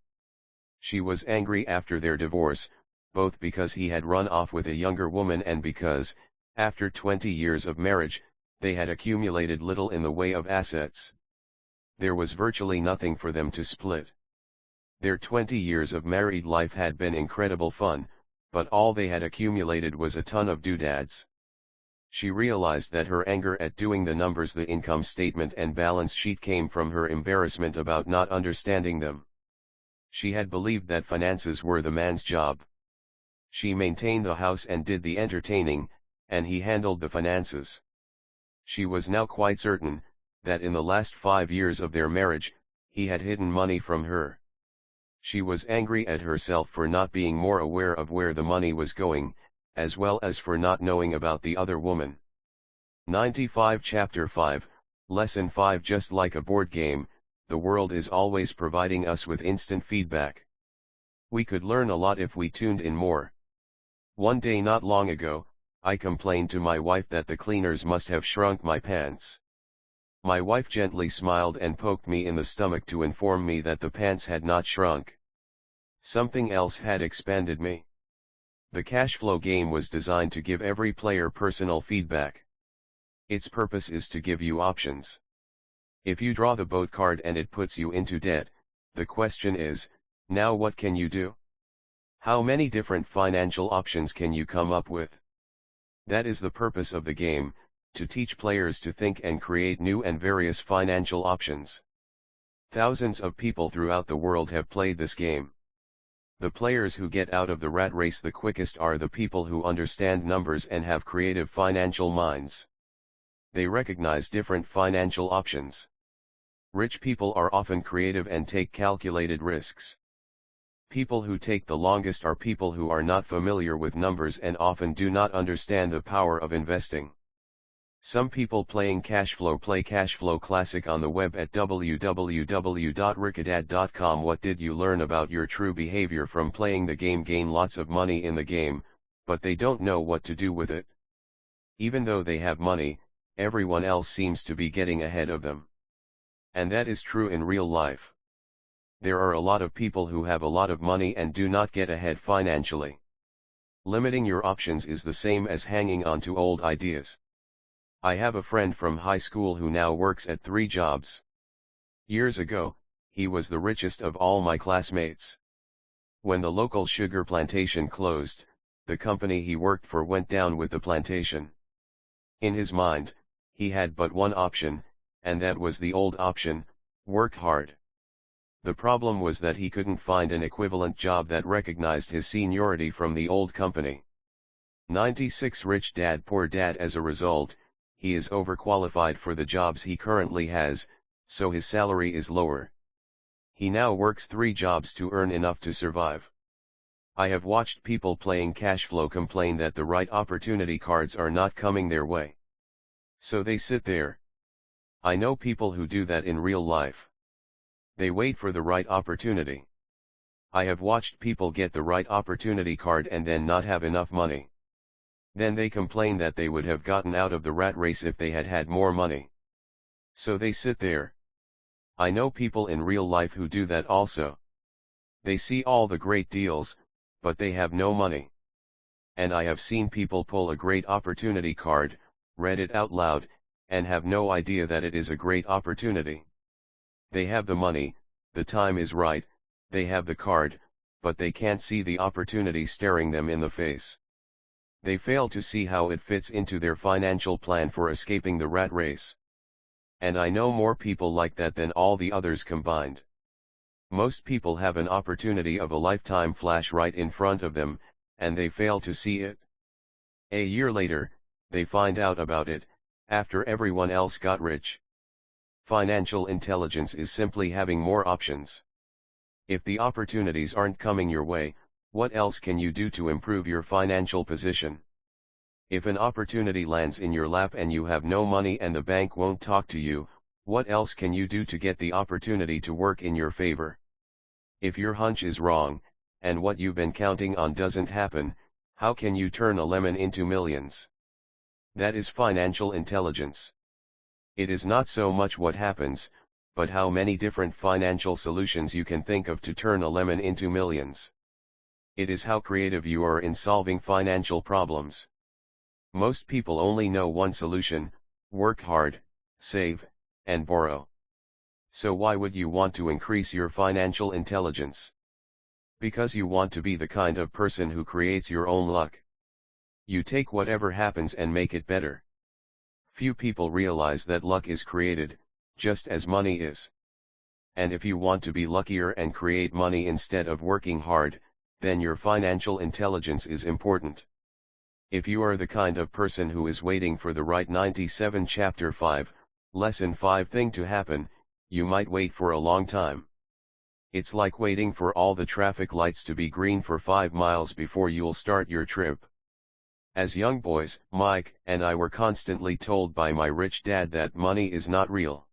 She was angry after their divorce, both because he had run off with a younger woman and because, after 20 years of marriage, they had accumulated little in the way of assets. There was virtually nothing for them to split. Their 20 years of married life had been incredible fun, but all they had accumulated was a ton of doodads. She realized that her anger at doing the numbers, the income statement and balance sheet, came from her embarrassment about not understanding them. She had believed that finances were the man's job. She maintained the house and did the entertaining, and he handled the finances. She was now quite certain that in the last 5 years of their marriage, he had hidden money from her. She was angry at herself for not being more aware of where the money was going, as well as for not knowing about the other woman. 95 Chapter 5, Lesson 5. Just like a board game, the world is always providing us with instant feedback. We could learn a lot if we tuned in more. One day not long ago, I complained to my wife that the cleaners must have shrunk my pants. My wife gently smiled and poked me in the stomach to inform me that the pants had not shrunk. Something else had expanded me. The cash flow game was designed to give every player personal feedback. Its purpose is to give you options. If you draw the boat card and it puts you into debt, the question is, now what can you do? How many different financial options can you come up with? That is the purpose of the game, to teach players to think and create new and various financial options. Thousands of people throughout the world have played this game. The players who get out of the rat race the quickest are the people who understand numbers and have creative financial minds. They recognize different financial options. Rich people are often creative and take calculated risks. People who take the longest are people who are not familiar with numbers and often do not understand the power of investing. Some people playing Cashflow play Cashflow Classic on the web at www.rickadad.com. What did you learn about your true behavior from playing the game? Gain lots of money in the game, but they don't know what to do with it. Even though they have money, everyone else seems to be getting ahead of them. And that is true in real life. There are a lot of people who have a lot of money and do not get ahead financially. Limiting your options is the same as hanging on to old ideas. I have a friend from high school who now works at 3 jobs. Years ago, he was the richest of all my classmates. When the local sugar plantation closed, the company he worked for went down with the plantation. In his mind, he had but one option, and that was the old option: work hard. The problem was that he couldn't find an equivalent job that recognized his seniority from the old company. 96 Rich Dad Poor Dad. As a result, he is overqualified for the jobs he currently has, so his salary is lower. He now works 3 jobs to earn enough to survive. I have watched people playing Cashflow complain that the right opportunity cards are not coming their way. So they sit there. I know people who do that in real life. They wait for the right opportunity. I have watched people get the right opportunity card and then not have enough money. Then they complain that they would have gotten out of the rat race if they had had more money. So they sit there. I know people in real life who do that also. They see all the great deals, but they have no money. And I have seen people pull a great opportunity card, read it out loud, and have no idea that it is a great opportunity. They have the money, the time is right, they have the card, but they can't see the opportunity staring them in the face. They fail to see how it fits into their financial plan for escaping the rat race. And I know more people like that than all the others combined. Most people have an opportunity of a lifetime flash right in front of them, and they fail to see it. A year later, they find out about it, after everyone else got rich. Financial intelligence is simply having more options. If the opportunities aren't coming your way, what else can you do to improve your financial position? If an opportunity lands in your lap and you have no money and the bank won't talk to you, what else can you do to get the opportunity to work in your favor? If your hunch is wrong, and what you've been counting on doesn't happen, how can you turn a lemon into millions? That is financial intelligence. It is not so much what happens, but how many different financial solutions you can think of to turn a lemon into millions. It is how creative you are in solving financial problems. Most people only know one solution: work hard, save, and borrow. So why would you want to increase your financial intelligence? Because you want to be the kind of person who creates your own luck. You take whatever happens and make it better. Few people realize that luck is created, just as money is. And if you want to be luckier and create money instead of working hard, then your financial intelligence is important. If you are the kind of person who is waiting for the right 97 Chapter 5, Lesson 5 thing to happen, you might wait for a long time. It's like waiting for all the traffic lights to be green for 5 miles before you'll start your trip. As young boys, Mike and I were constantly told by my rich dad that money is not real.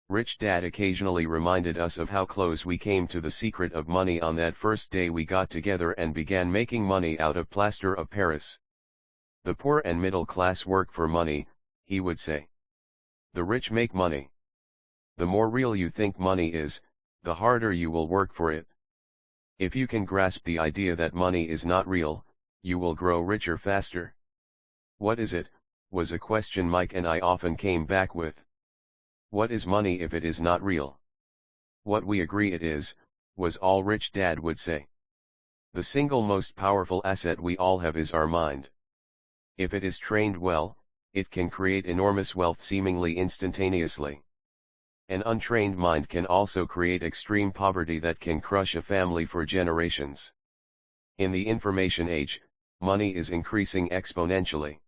Rich Dad occasionally reminded us of how close we came to the secret of money on that first day we got together and began making money out of plaster of Paris. The poor and middle class work for money, he would say. The rich make money. The more real you think money is, the harder you will work for it. If you can grasp the idea that money is not real, you will grow richer faster. What is it? Was a question Mike and I often came back with. What is money if it is not real? What we agree it is, was all Rich Dad would say. The single most powerful asset we all have is our mind. If it is trained well, it can create enormous wealth seemingly instantaneously. An untrained mind can also create extreme poverty that can crush a family for generations. In the information age, money is increasing exponentially.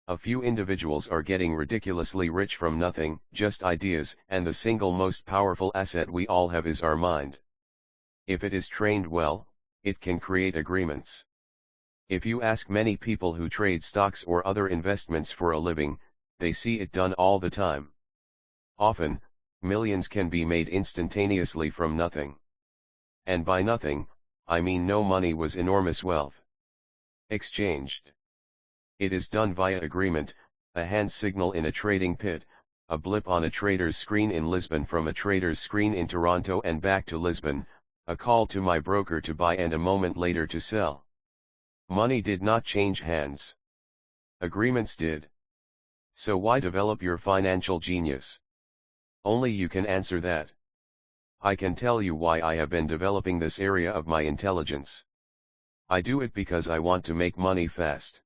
A few individuals are getting ridiculously rich from nothing, just ideas, and the single most powerful asset we all have is our mind. If it is trained well, it can create agreements. If you ask many people who trade stocks or other investments for a living, they see it done all the time. Often, millions can be made instantaneously from nothing. And by nothing, I mean no money was enormous wealth exchanged. It is done via agreement, a hand signal in a trading pit, a blip on a trader's screen in Lisbon from a trader's screen in Toronto and back to Lisbon, a call to my broker to buy and a moment later to sell. Money did not change hands. Agreements did. So why develop your financial genius? Only you can answer that. I can tell you why I have been developing this area of my intelligence. I do it because I want to make money fast.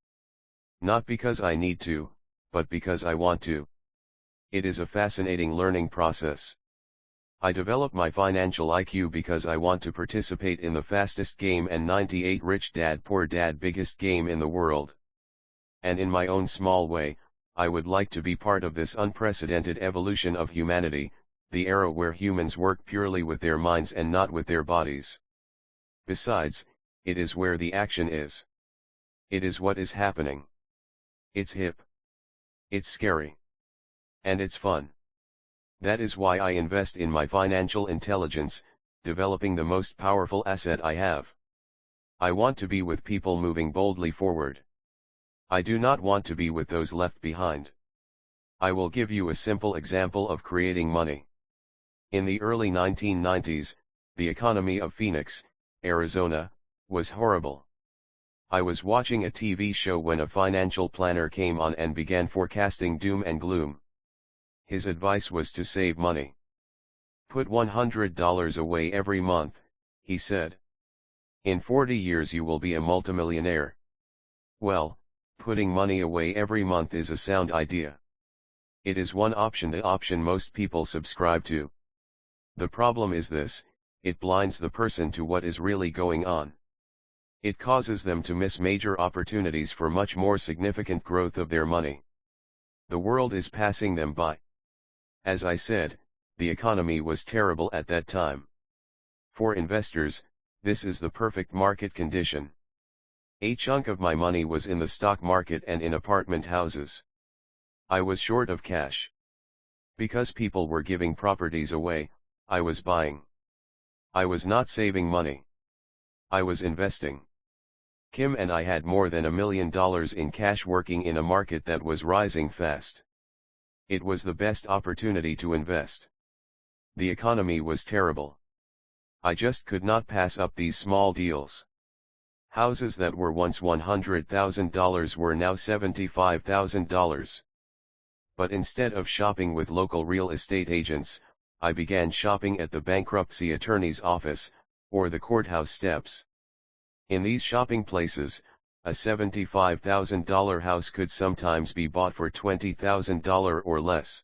Not because I need to, but because I want to. It is a fascinating learning process. I develop my financial IQ because I want to participate in the fastest game and 98 Rich Dad Poor Dad biggest game in the world. And in my own small way, I would like to be part of this unprecedented evolution of humanity, the era where humans work purely with their minds and not with their bodies. Besides, it is where the action is. It is what is happening. It's hip. It's scary. And it's fun. That is why I invest in my financial intelligence, developing the most powerful asset I have. I want to be with people moving boldly forward. I do not want to be with those left behind. I will give you a simple example of creating money. In the early 1990s, the economy of Phoenix, Arizona, was horrible. I was watching a TV show when a financial planner came on and began forecasting doom and gloom. His advice was to save money. Put $100 away every month, he said. In 40 years you will be a multimillionaire. Well, putting money away every month is a sound idea. It is one option, the option most people subscribe to. The problem is this: it blinds the person to what is really going on. It causes them to miss major opportunities for much more significant growth of their money. The world is passing them by. As I said, the economy was terrible at that time. For investors, this is the perfect market condition. A chunk of my money was in the stock market and in apartment houses. I was short of cash. Because people were giving properties away, I was buying. I was not saving money. I was investing. Kim and I had more than $1 million in cash working in a market that was rising fast. It was the best opportunity to invest. The economy was terrible. I just could not pass up these small deals. Houses that were once $100,000 were now $75,000. But instead of shopping with local real estate agents, I began shopping at the bankruptcy attorney's office, or the courthouse steps. In these shopping places, a $75,000 house could sometimes be bought for $20,000 or less.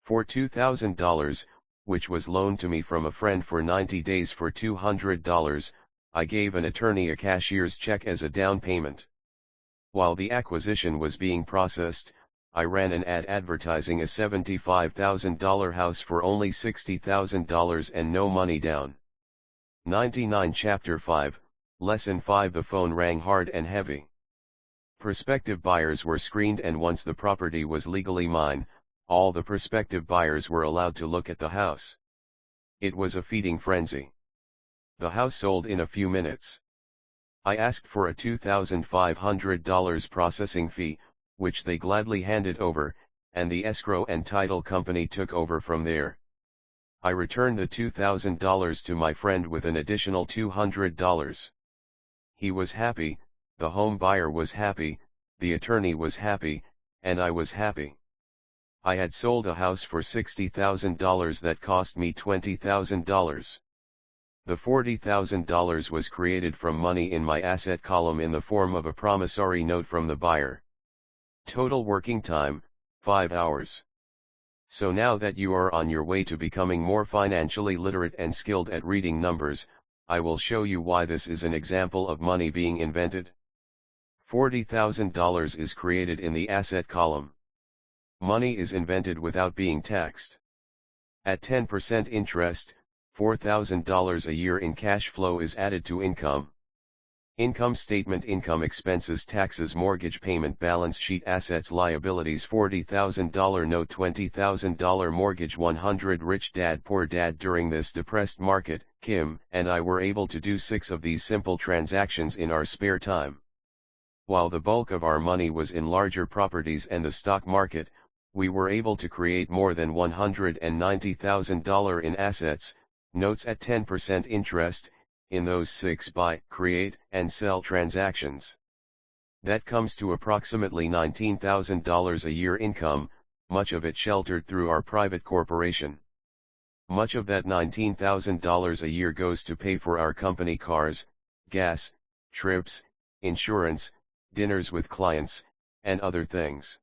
For $2,000, which was loaned to me from a friend for 90 days for $200, I gave an attorney a cashier's check as a down payment. While the acquisition was being processed, I ran an ad advertising a $75,000 house for only $60,000 and no money down. 99 Chapter 5, Lesson 5. The phone rang hard and heavy. Prospective buyers were screened, and once the property was legally mine, all the prospective buyers were allowed to look at the house. It was a feeding frenzy. The house sold in a few minutes. I asked for a $2,500 processing fee, which they gladly handed over, and the escrow and title company took over from there. I returned the $2,000 to my friend with an additional $200. He was happy, the home buyer was happy, the attorney was happy, and I was happy. I had sold a house for $60,000 that cost me $20,000. The $40,000 was created from money in my asset column in the form of a promissory note from the buyer. Total working time, 5 hours. So now that you are on your way to becoming more financially literate and skilled at reading numbers, I will show you why this is an example of money being invented. $40,000 is created in the asset column. Money is invented without being taxed. At 10% interest, $4,000 a year in cash flow is added to income. Income statement: income, expenses, taxes, mortgage payment, balance sheet, assets, liabilities. $40,000 note, $20,000 mortgage, 100. Rich Dad Poor Dad. During this depressed market, Kim and I were able to do 6 of these simple transactions in our spare time. While the bulk of our money was in larger properties and the stock market, we were able to create more than $190,000 in assets, notes at 10% interest, in those 6 buy, create, and sell transactions. That comes to approximately $19,000 a year income, much of it sheltered through our private corporation. Much of that $19,000 a year goes to pay for our company cars, gas, trips, insurance, dinners with clients, and other things.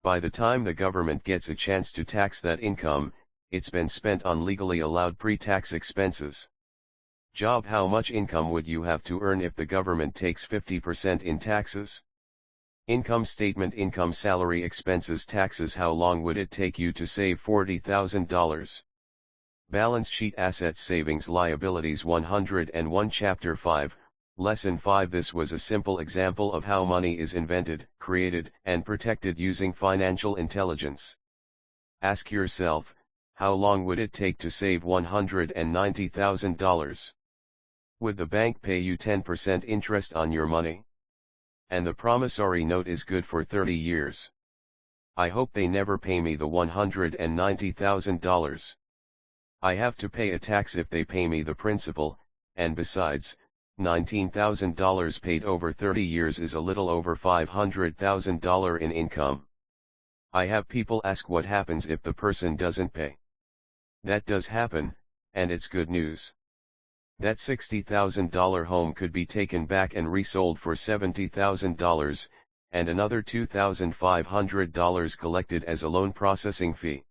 By the time the government gets a chance to tax that income, it's been spent on legally allowed pre-tax expenses. Job: how much income would you have to earn if the government takes 50% in taxes? Income statement: income, salary, expenses, taxes. How long would it take you to save $40,000? Balance sheet: assets, savings, liabilities. 101 Chapter 5, Lesson 5. This was a simple example of how money is invented, created, and protected using financial intelligence. Ask yourself, how long would it take to save $190,000? Would the bank pay you 10% interest on your money? And the promissory note is good for 30 years. I hope they never pay me the $190,000. I have to pay a tax if they pay me the principal, and besides, $19,000 paid over 30 years is a little over $500,000 in income. I have people ask what happens if the person doesn't pay. That does happen, and it's good news. That $60,000 home could be taken back and resold for $70,000, and another $2,500 collected as a loan processing fee.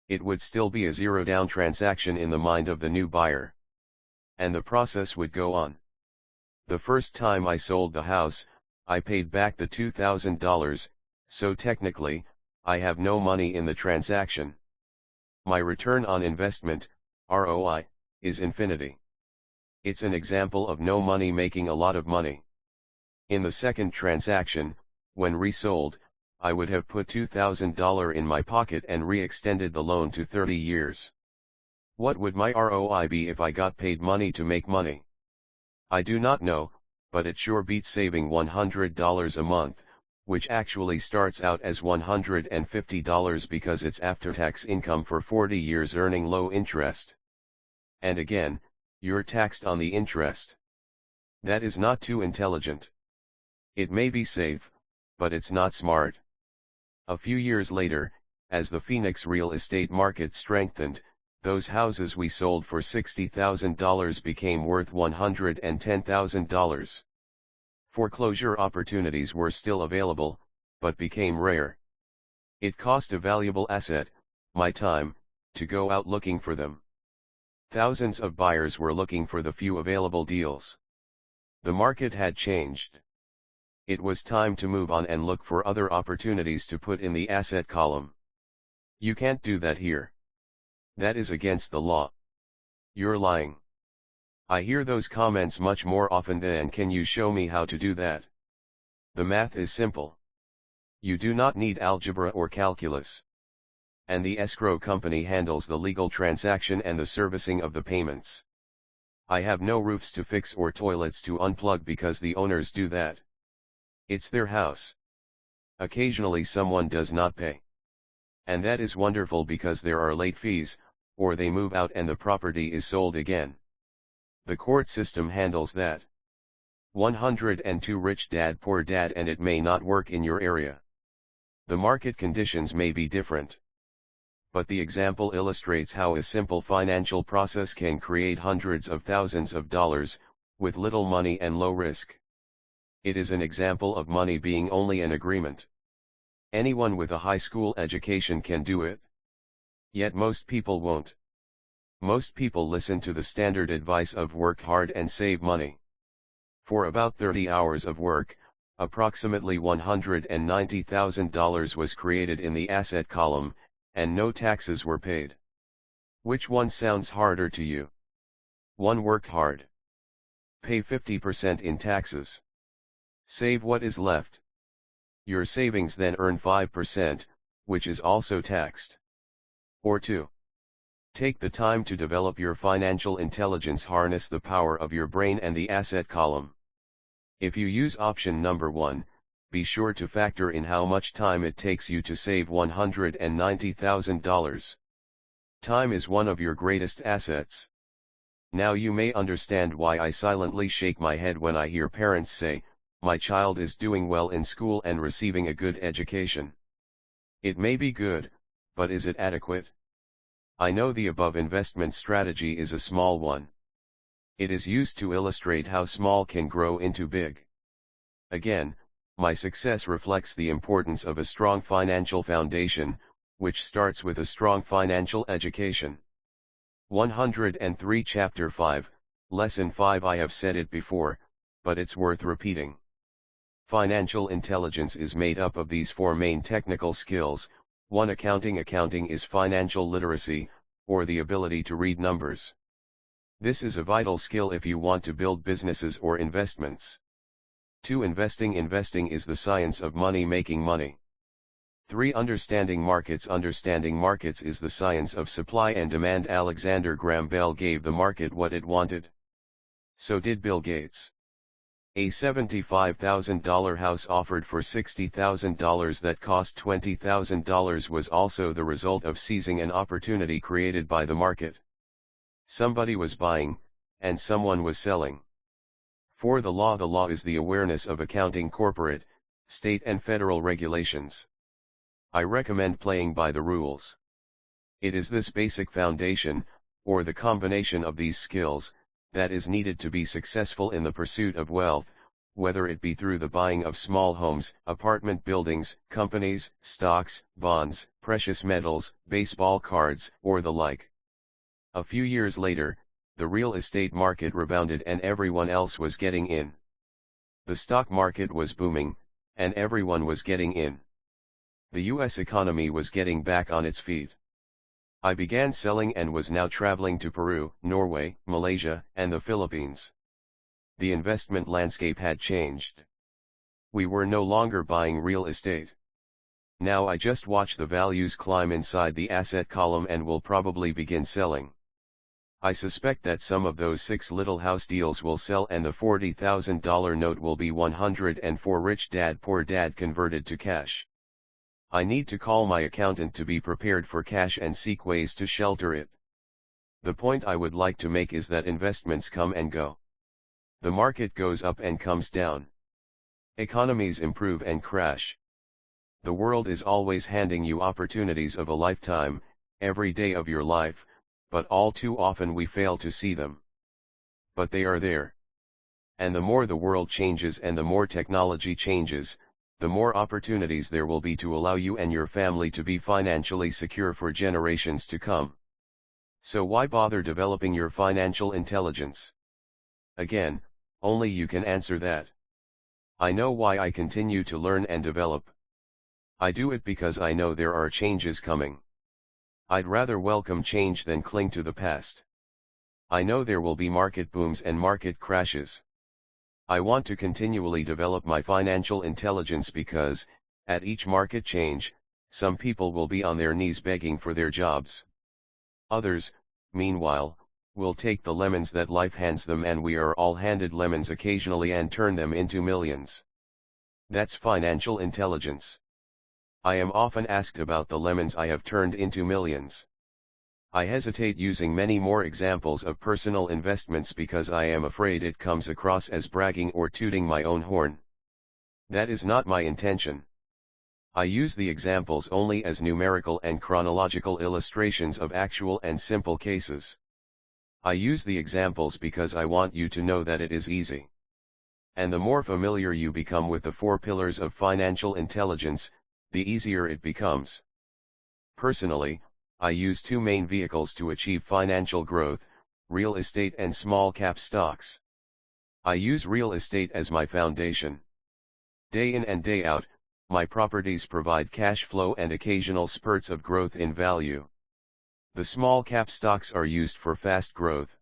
It would still be a zero-down transaction in the mind of the new buyer. And the process would go on. The first time I sold the house, I paid back the $2,000, so technically, I have no money in the transaction. My return on investment, ROI, is infinity. It's an example of no money making a lot of money. In the second transaction, when resold, I would have put $2,000 in my pocket and re-extended the loan to 30 years. What would my ROI be if I got paid money to make money? I do not know, but it sure beats saving $100 a month, which actually starts out as $150 because it's after-tax income for 40 years earning low interest. And again, you're taxed on the interest. That is not too intelligent. It may be safe, but it's not smart. A few years later, as the Phoenix real estate market strengthened, Those houses we sold for $60,000 became worth $110,000. Foreclosure opportunities were still available, but became rare. It cost a valuable asset, my time, to go out looking for them. Thousands of buyers were looking for the few available deals. The market had changed. It was time to move on and look for other opportunities to put in the asset column. You can't do that here. That is against the law. You're lying. I hear those comments much more often than can you show me how to do that? The math is simple. You do not need algebra or calculus. And the escrow company handles the legal transaction and the servicing of the payments. I have no roofs to fix or toilets to unplug because the owners do that. It's their house. Occasionally someone does not pay. And that is wonderful because there are late fees, or they move out and the property is sold again. The court system handles that. 102 Rich Dad Poor Dad, and it may not work in your area. The market conditions may be different. But the example illustrates how a simple financial process can create hundreds of thousands of dollars, with little money and low risk. It is an example of money being only an agreement. Anyone with a high school education can do it. Yet most people won't. Most people listen to the standard advice of work hard and save money. For about 30 hours of work, approximately $190,000 was created in the asset column, and no taxes were paid. Which one sounds harder to you? 1. Work hard. Pay 50% in taxes. Save what is left. Your savings then earn 5%, which is also taxed. Or 2. Take the time to develop your financial intelligence, harness the power of your brain and the asset column. If you use option number 1, be sure to factor in how much time it takes you to save $190,000. Time is one of your greatest assets. Now you may understand why I silently shake my head when I hear parents say, "My child is doing well in school and receiving a good education." It may be good, but is it adequate? I know the above investment strategy is a small one. It is used to illustrate how small can grow into big. Again, my success reflects the importance of a strong financial foundation, which starts with a strong financial education. 103 Chapter 5, Lesson 5. I have said it before, but it's worth repeating. Financial intelligence is made up of these 4 main technical skills. 1. Accounting. Accounting is financial literacy, or the ability to read numbers. This is a vital skill if you want to build businesses or investments. 2. Investing. Investing is the science of money, making money. 3. Understanding markets. Understanding markets is the science of supply and demand. Alexander Graham Bell gave the market what it wanted. So did Bill Gates. A $75,000 house offered for $60,000 that cost $20,000 was also the result of seizing an opportunity created by the market. Somebody was buying, and someone was selling. 4. The law. The law is the awareness of accounting, corporate, state and federal regulations. I recommend playing by the rules. It is this basic foundation, or the combination of these skills, that is needed to be successful in the pursuit of wealth, whether it be through the buying of small homes, apartment buildings, companies, stocks, bonds, precious metals, baseball cards, or the like. A few years later, the real estate market rebounded and everyone else was getting in. The stock market was booming, and everyone was getting in. The US economy was getting back on its feet. I began selling and was now traveling to Peru, Norway, Malaysia, and the Philippines. The investment landscape had changed. We were no longer buying real estate. Now I just watch the values climb inside the asset column and will probably begin selling. I suspect that some of those 6 little house deals will sell and the $40,000 note will be 104 Rich Dad Poor Dad converted to cash. I need to call my accountant to be prepared for cash and seek ways to shelter it. The point I would like to make is that investments come and go. The market goes up and comes down. Economies improve and crash. The world is always handing you opportunities of a lifetime, every day of your life, but all too often we fail to see them. But they are there. And the more the world changes and the more technology changes, the more opportunities there will be to allow you and your family to be financially secure for generations to come. So why bother developing your financial intelligence? Again, only you can answer that. I know why I continue to learn and develop. I do it because I know there are changes coming. I'd rather welcome change than cling to the past. I know there will be market booms and market crashes. I want to continually develop my financial intelligence because, at each market change, some people will be on their knees begging for their jobs. Others, meanwhile, will take the lemons that life hands them, and we are all handed lemons occasionally, and turn them into millions. That's financial intelligence. I am often asked about the lemons I have turned into millions. I hesitate using many more examples of personal investments because I am afraid it comes across as bragging or tooting my own horn. That is not my intention. I use the examples only as numerical and chronological illustrations of actual and simple cases. I use the examples because I want you to know that it is easy. And the more familiar you become with the 4 pillars of financial intelligence, the easier it becomes. Personally, I use 2 main vehicles to achieve financial growth: real estate and small cap stocks. I use real estate as my foundation. Day in and day out, my properties provide cash flow and occasional spurts of growth in value. The small cap stocks are used for fast growth.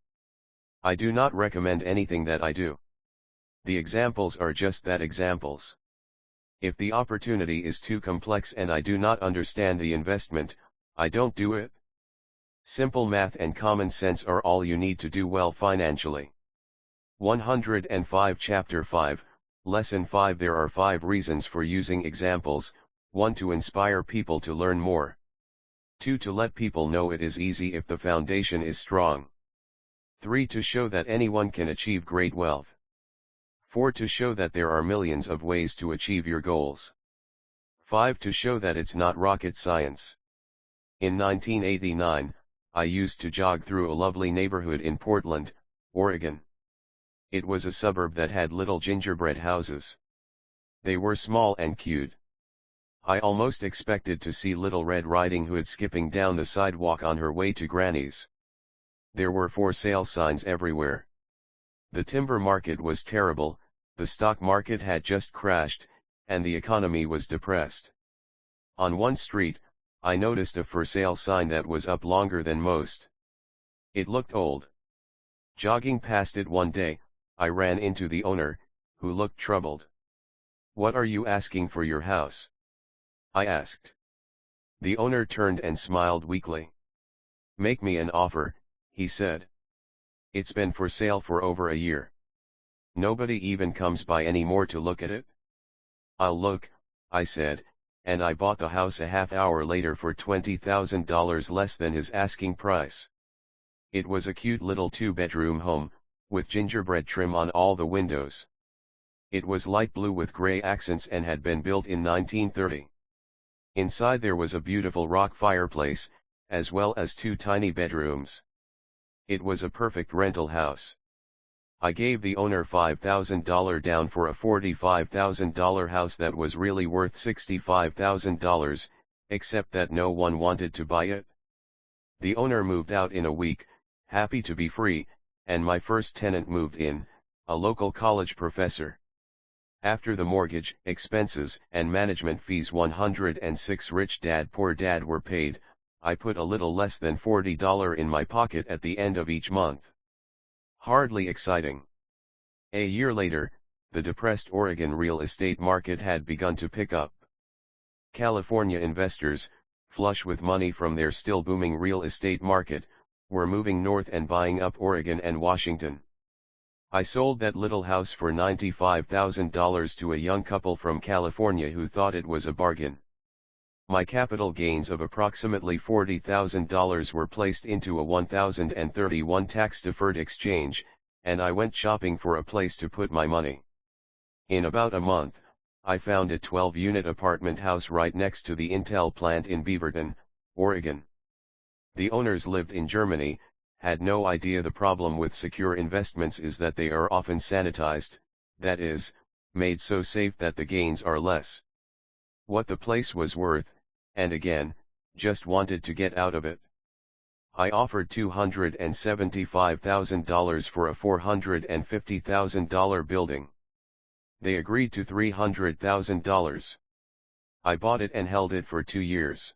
I do not recommend anything that I do. The examples are just that, examples. If the opportunity is too complex and I do not understand the investment, I don't do it. Simple math and common sense are all you need to do well financially. 105 Chapter 5, Lesson 5. There are 5 reasons for using examples: 1. To inspire people to learn more. 2. To let people know it is easy if the foundation is strong. 3. To show that anyone can achieve great wealth. 4. To show that there are millions of ways to achieve your goals. 5. To show that it's not rocket science. In 1989, I used to jog through a lovely neighborhood in Portland, Oregon. It was a suburb that had little gingerbread houses. They were small and cute. I almost expected to see Little Red Riding Hood skipping down the sidewalk on her way to Granny's. There were for sale signs everywhere. The timber market was terrible, the stock market had just crashed, and the economy was depressed. On one street, I noticed a for sale sign that was up longer than most. It looked old. Jogging past it one day, I ran into the owner, who looked troubled. "What are you asking for your house?" I asked. The owner turned and smiled weakly. "Make me an offer," he said. "It's been for sale for over a year. Nobody even comes by anymore to look at it." "I'll look," I said, and I bought the house a half hour later for $20,000 less than his asking price. It was a cute little 2-bedroom home, with gingerbread trim on all the windows. It was light blue with gray accents and had been built in 1930. Inside there was a beautiful rock fireplace, as well as 2 tiny bedrooms. It was a perfect rental house. I gave the owner $5,000 down for a $45,000 house that was really worth $65,000, except that no one wanted to buy it. The owner moved out in a week, happy to be free, and my first tenant moved in, a local college professor. After the mortgage, expenses, and management fees, 106 Rich Dad Poor Dad were paid, I put a little less than $40 in my pocket at the end of each month. Hardly exciting. A year later, the depressed Oregon real estate market had begun to pick up. California investors, flush with money from their still booming real estate market, were moving north and buying up Oregon and Washington. I sold that little house for $95,000 to a young couple from California who thought it was a bargain. My capital gains of approximately $40,000 were placed into a 1031 tax-deferred exchange, and I went shopping for a place to put my money. In about a month, I found a 12-unit apartment house right next to the Intel plant in Beaverton, Oregon. The owners lived in Germany, had no idea the problem with secure investments is that they are often sanitized, that is, made so safe that the gains are less. What the place was worth, and again, just wanted to get out of it. I offered $275,000 for a $450,000 building. They agreed to $300,000. I bought it and held it for 2 years.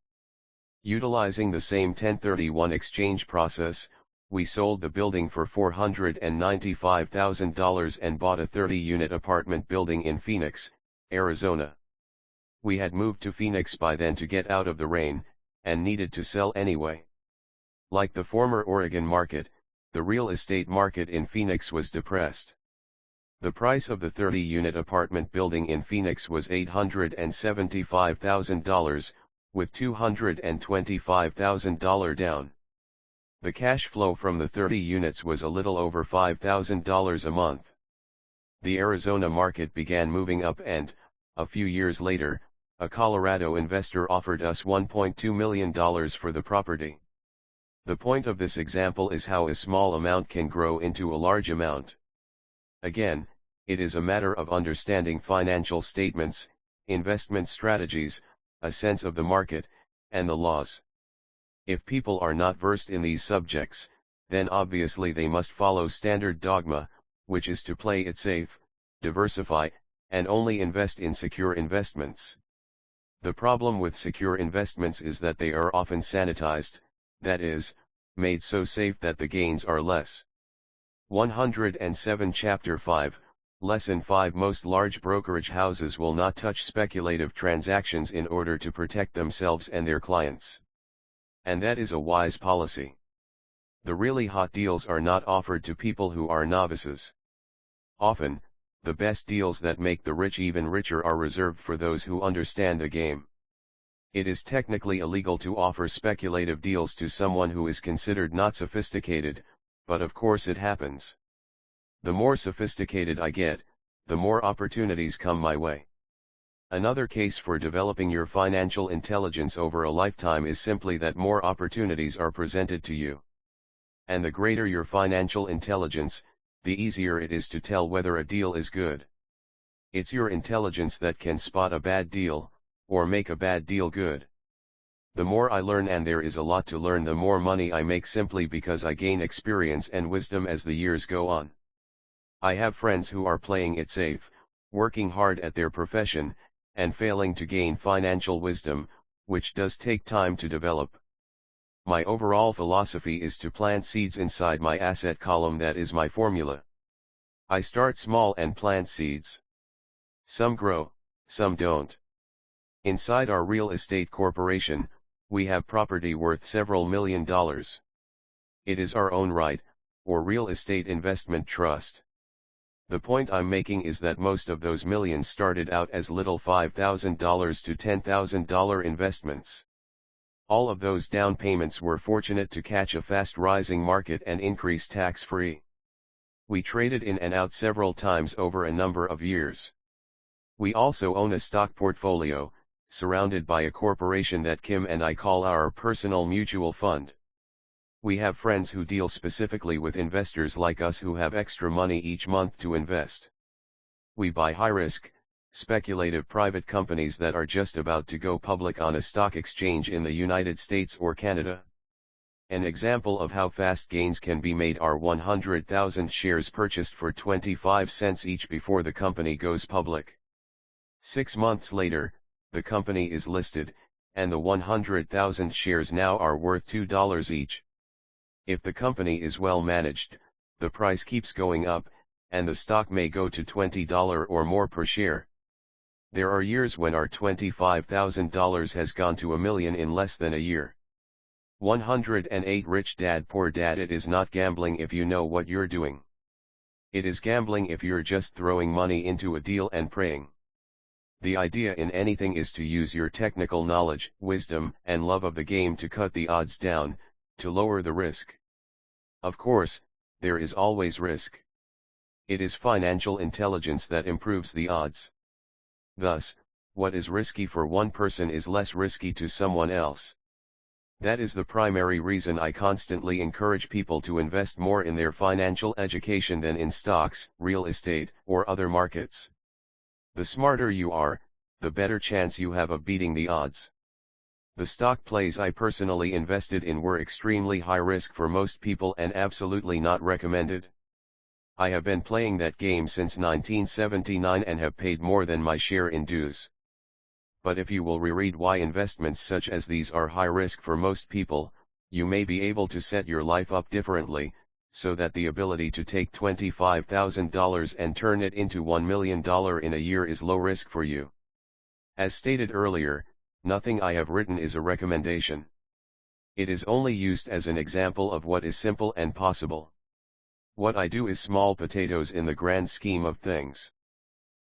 Utilizing the same 1031 exchange process, we sold the building for $495,000 and bought a 30-unit apartment building in Phoenix, Arizona. We had moved to Phoenix by then to get out of the rain, and needed to sell anyway. Like the former Oregon market, the real estate market in Phoenix was depressed. The price of the 30-unit apartment building in Phoenix was $875,000, with $225,000 down. The cash flow from the 30 units was a little over $5,000 a month. The Arizona market began moving up and, a few years later, a Colorado investor offered us $1.2 million for the property. The point of this example is how a small amount can grow into a large amount. Again, it is a matter of understanding financial statements, investment strategies, a sense of the market, and the laws. If people are not versed in these subjects, then obviously they must follow standard dogma, which is to play it safe, diversify, and only invest in secure investments. The problem with secure investments is that they are often sanitized, that is, made so safe that the gains are less. 107 Chapter 5, Lesson 5 Most large brokerage houses will not touch speculative transactions in order to protect themselves and their clients. And that is a wise policy. The really hot deals are not offered to people who are novices. Often, the best deals that make the rich even richer are reserved for those who understand the game. It is technically illegal to offer speculative deals to someone who is considered not sophisticated, but of course it happens. The more sophisticated I get, the more opportunities come my way. Another case for developing your financial intelligence over a lifetime is simply that more opportunities are presented to you. And the greater your financial intelligence, the easier it is to tell whether a deal is good. It's your intelligence that can spot a bad deal, or make a bad deal good. The more I learn, and there is a lot to learn, the more money I make simply because I gain experience and wisdom as the years go on. I have friends who are playing it safe, working hard at their profession, and failing to gain financial wisdom, which does take time to develop. My overall philosophy is to plant seeds inside my asset column. That is my formula. I start small and plant seeds. Some grow, some don't. Inside our real estate corporation, we have property worth several $1 million. It is our own right, or real estate investment trust. The point I'm making is that most of those millions started out as little $5,000 to $10,000 investments. All of those down payments were fortunate to catch a fast rising market and increase tax-free. We traded in and out several times over a number of years. We also own a stock portfolio, surrounded by a corporation that Kim and I call our personal mutual fund. We have friends who deal specifically with investors like us who have extra money each month to invest. We buy high-risk, speculative private companies that are just about to go public on a stock exchange in the United States or Canada. An example of how fast gains can be made are 100,000 shares purchased for 25 cents each before the company goes public. 6 months later, the company is listed, and the 100,000 shares now are worth $2 each. If the company is well managed, the price keeps going up, and the stock may go to $20 or more per share. There are years when our $25,000 has gone to $1 million in less than a year. 108 Rich Dad Poor Dad. It is not gambling if you know what you're doing. It is gambling if you're just throwing money into a deal and praying. The idea in anything is to use your technical knowledge, wisdom, and love of the game to cut the odds down, to lower the risk. Of course, there is always risk. It is financial intelligence that improves the odds. Thus, what is risky for one person is less risky to someone else. That is the primary reason I constantly encourage people to invest more in their financial education than in stocks, real estate, or other markets. The smarter you are, the better chance you have of beating the odds. The stock plays I personally invested in were extremely high risk for most people and absolutely not recommended. I have been playing that game since 1979 and have paid more than my share in dues. But if you will reread why investments such as these are high risk for most people, you may be able to set your life up differently, so that the ability to take $25,000 and turn it into $1 million in a year is low risk for you. As stated earlier, nothing I have written is a recommendation. It is only used as an example of what is simple and possible. What I do is small potatoes in the grand scheme of things.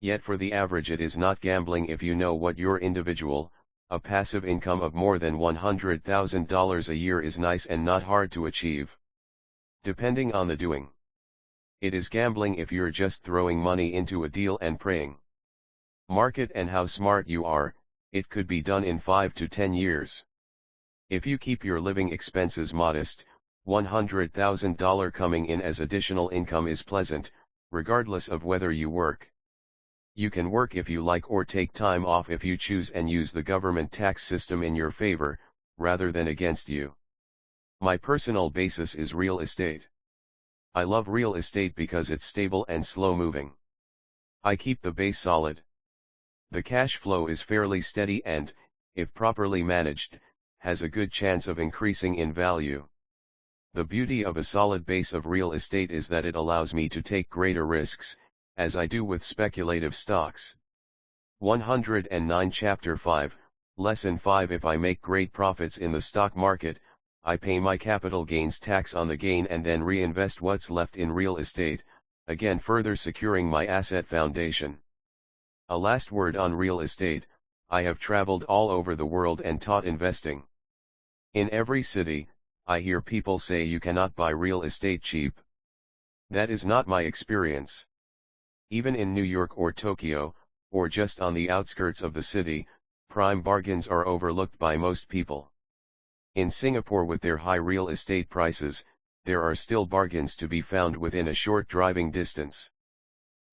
Yet for the average it is not gambling if you know what your individual, a passive income of more than $100,000 a year is nice and not hard to achieve. Depending on the doing. It is gambling if you're just throwing money into a deal and praying. Market and how smart you are, it could be done in 5 to 10 years. If you keep your living expenses modest, $100,000 coming in as additional income is pleasant, regardless of whether you work. You can work if you like or take time off if you choose and use the government tax system in your favor, rather than against you. My personal basis is real estate. I love real estate because it's stable and slow moving. I keep the base solid. The cash flow is fairly steady and, if properly managed, has a good chance of increasing in value. The beauty of a solid base of real estate is that it allows me to take greater risks, as I do with speculative stocks. 109 Chapter 5, Lesson 5 If I make great profits in the stock market, I pay my capital gains tax on the gain and then reinvest what's left in real estate, again further securing my asset foundation. A last word on real estate, I have traveled all over the world and taught investing. In every city, I hear people say you cannot buy real estate cheap. That is not my experience. Even in New York or Tokyo, or just on the outskirts of the city, prime bargains are overlooked by most people. In Singapore with their high real estate prices, there are still bargains to be found within a short driving distance.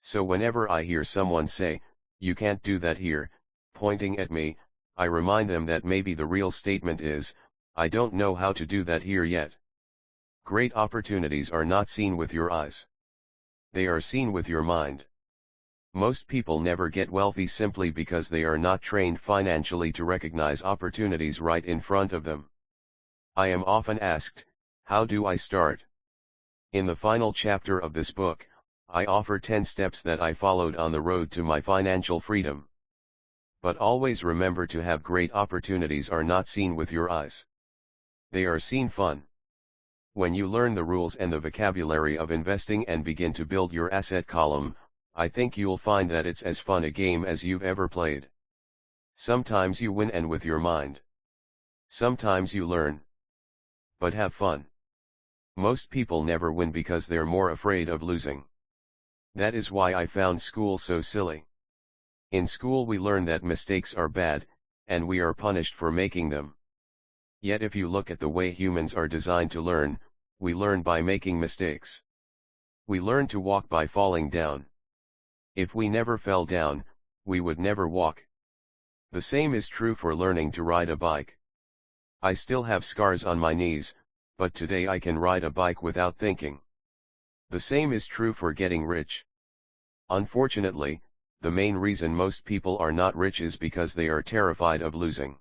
So whenever I hear someone say, "You can't do that here," pointing at me, I remind them that maybe the real statement is, "I don't know how to do that here yet." Great opportunities are not seen with your eyes. They are seen with your mind. Most people never get wealthy simply because they are not trained financially to recognize opportunities right in front of them. I am often asked, how do I start? In the final chapter of this book, I offer 10 steps that I followed on the road to my financial freedom. But always remember to have great opportunities are not seen with your eyes. They are seen fun. When you learn the rules and the vocabulary of investing and begin to build your asset column, I think you'll find that it's as fun a game as you've ever played. Sometimes you win and with your mind. Sometimes you learn. But have fun. Most people never win because they're more afraid of losing. That is why I found school so silly. In school we learn that mistakes are bad, and we are punished for making them. Yet if you look at the way humans are designed to learn, we learn by making mistakes. We learn to walk by falling down. If we never fell down, we would never walk. The same is true for learning to ride a bike. I still have scars on my knees, but today I can ride a bike without thinking. The same is true for getting rich. Unfortunately, the main reason most people are not rich is because they are terrified of losing.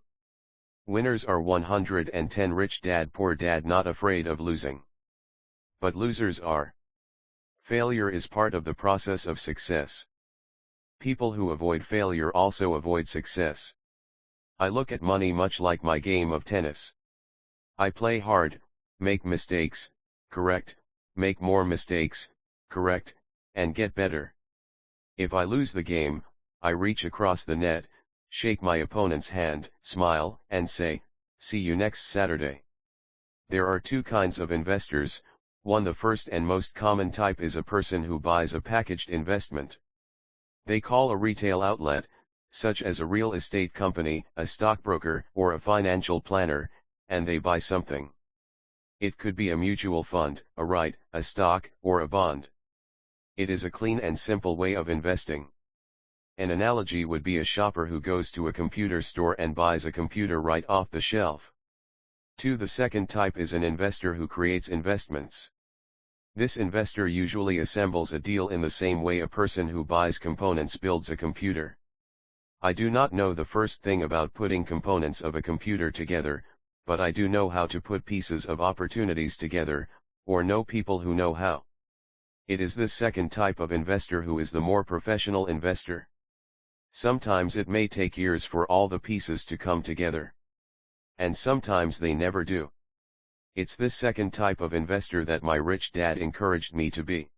Winners are 110 Rich Dad Poor Dad not afraid of losing. But losers are. Failure is part of the process of success. People who avoid failure also avoid success. I look at money much like my game of tennis. I play hard, make mistakes, correct, make more mistakes, correct, and get better. If I lose the game, I reach across the net, shake my opponent's hand, smile, and say, "See you next Saturday." There are two kinds of investors. One, the first and most common type, is a person who buys a packaged investment. They call a retail outlet, such as a real estate company, a stockbroker, or a financial planner, and they buy something. It could be a mutual fund, a right, a stock, or a bond. It is a clean and simple way of investing. An analogy would be a shopper who goes to a computer store and buys a computer right off the shelf. 2. The second type is an investor who creates investments. This investor usually assembles a deal in the same way a person who buys components builds a computer. I do not know the first thing about putting components of a computer together, but I do know how to put pieces of opportunities together, or know people who know how. It is this second type of investor who is the more professional investor. Sometimes it may take years for all the pieces to come together. And sometimes they never do. It's this second type of investor that my rich dad encouraged me to be.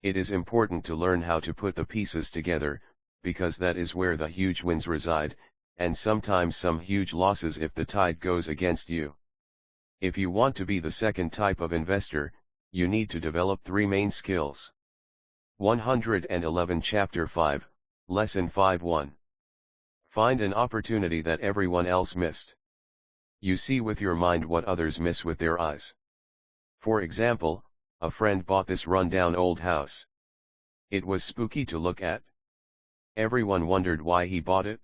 It is important to learn how to put the pieces together, because that is where the huge wins reside, and sometimes some huge losses if the tide goes against you. If you want to be the second type of investor, you need to develop 3 main skills. 111 Chapter 5, Lesson 5:1. Find an opportunity that everyone else missed. You see with your mind what others miss with their eyes. For example, a friend bought this run-down old house. It was spooky to look at. Everyone wondered why he bought it.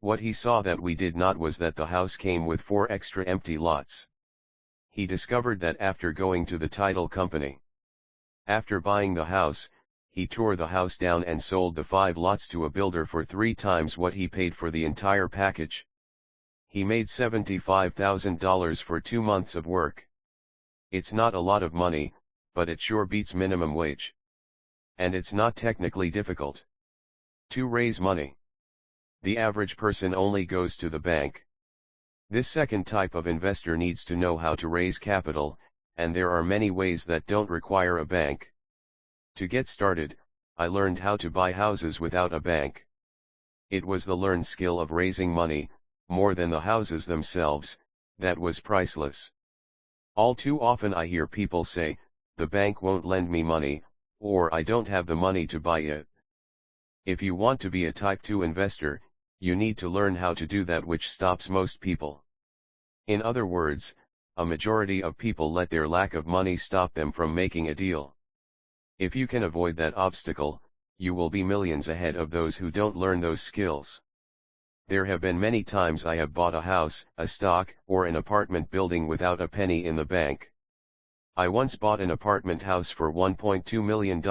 What he saw that we did not was that the house came with 4 extra empty lots. He discovered that after going to the title company. After buying the house, he tore the house down and sold the 5 lots to a builder for 3 times what he paid for the entire package. He made $75,000 for 2 months of work. It's not a lot of money, but it sure beats minimum wage. And it's not technically difficult to raise money. The average person only goes to the bank. This second type of investor needs to know how to raise capital, and there are many ways that don't require a bank. To get started, I learned how to buy houses without a bank. It was the learned skill of raising money, more than the houses themselves, that was priceless. All too often I hear people say, the bank won't lend me money, or I don't have the money to buy it. If you want to be a Type 2 investor, you need to learn how to do that which stops most people. In other words, a majority of people let their lack of money stop them from making a deal. If you can avoid that obstacle, you will be millions ahead of those who don't learn those skills. There have been many times I have bought a house, a stock, or an apartment building without a penny in the bank. I once bought an apartment house for $1.2 million.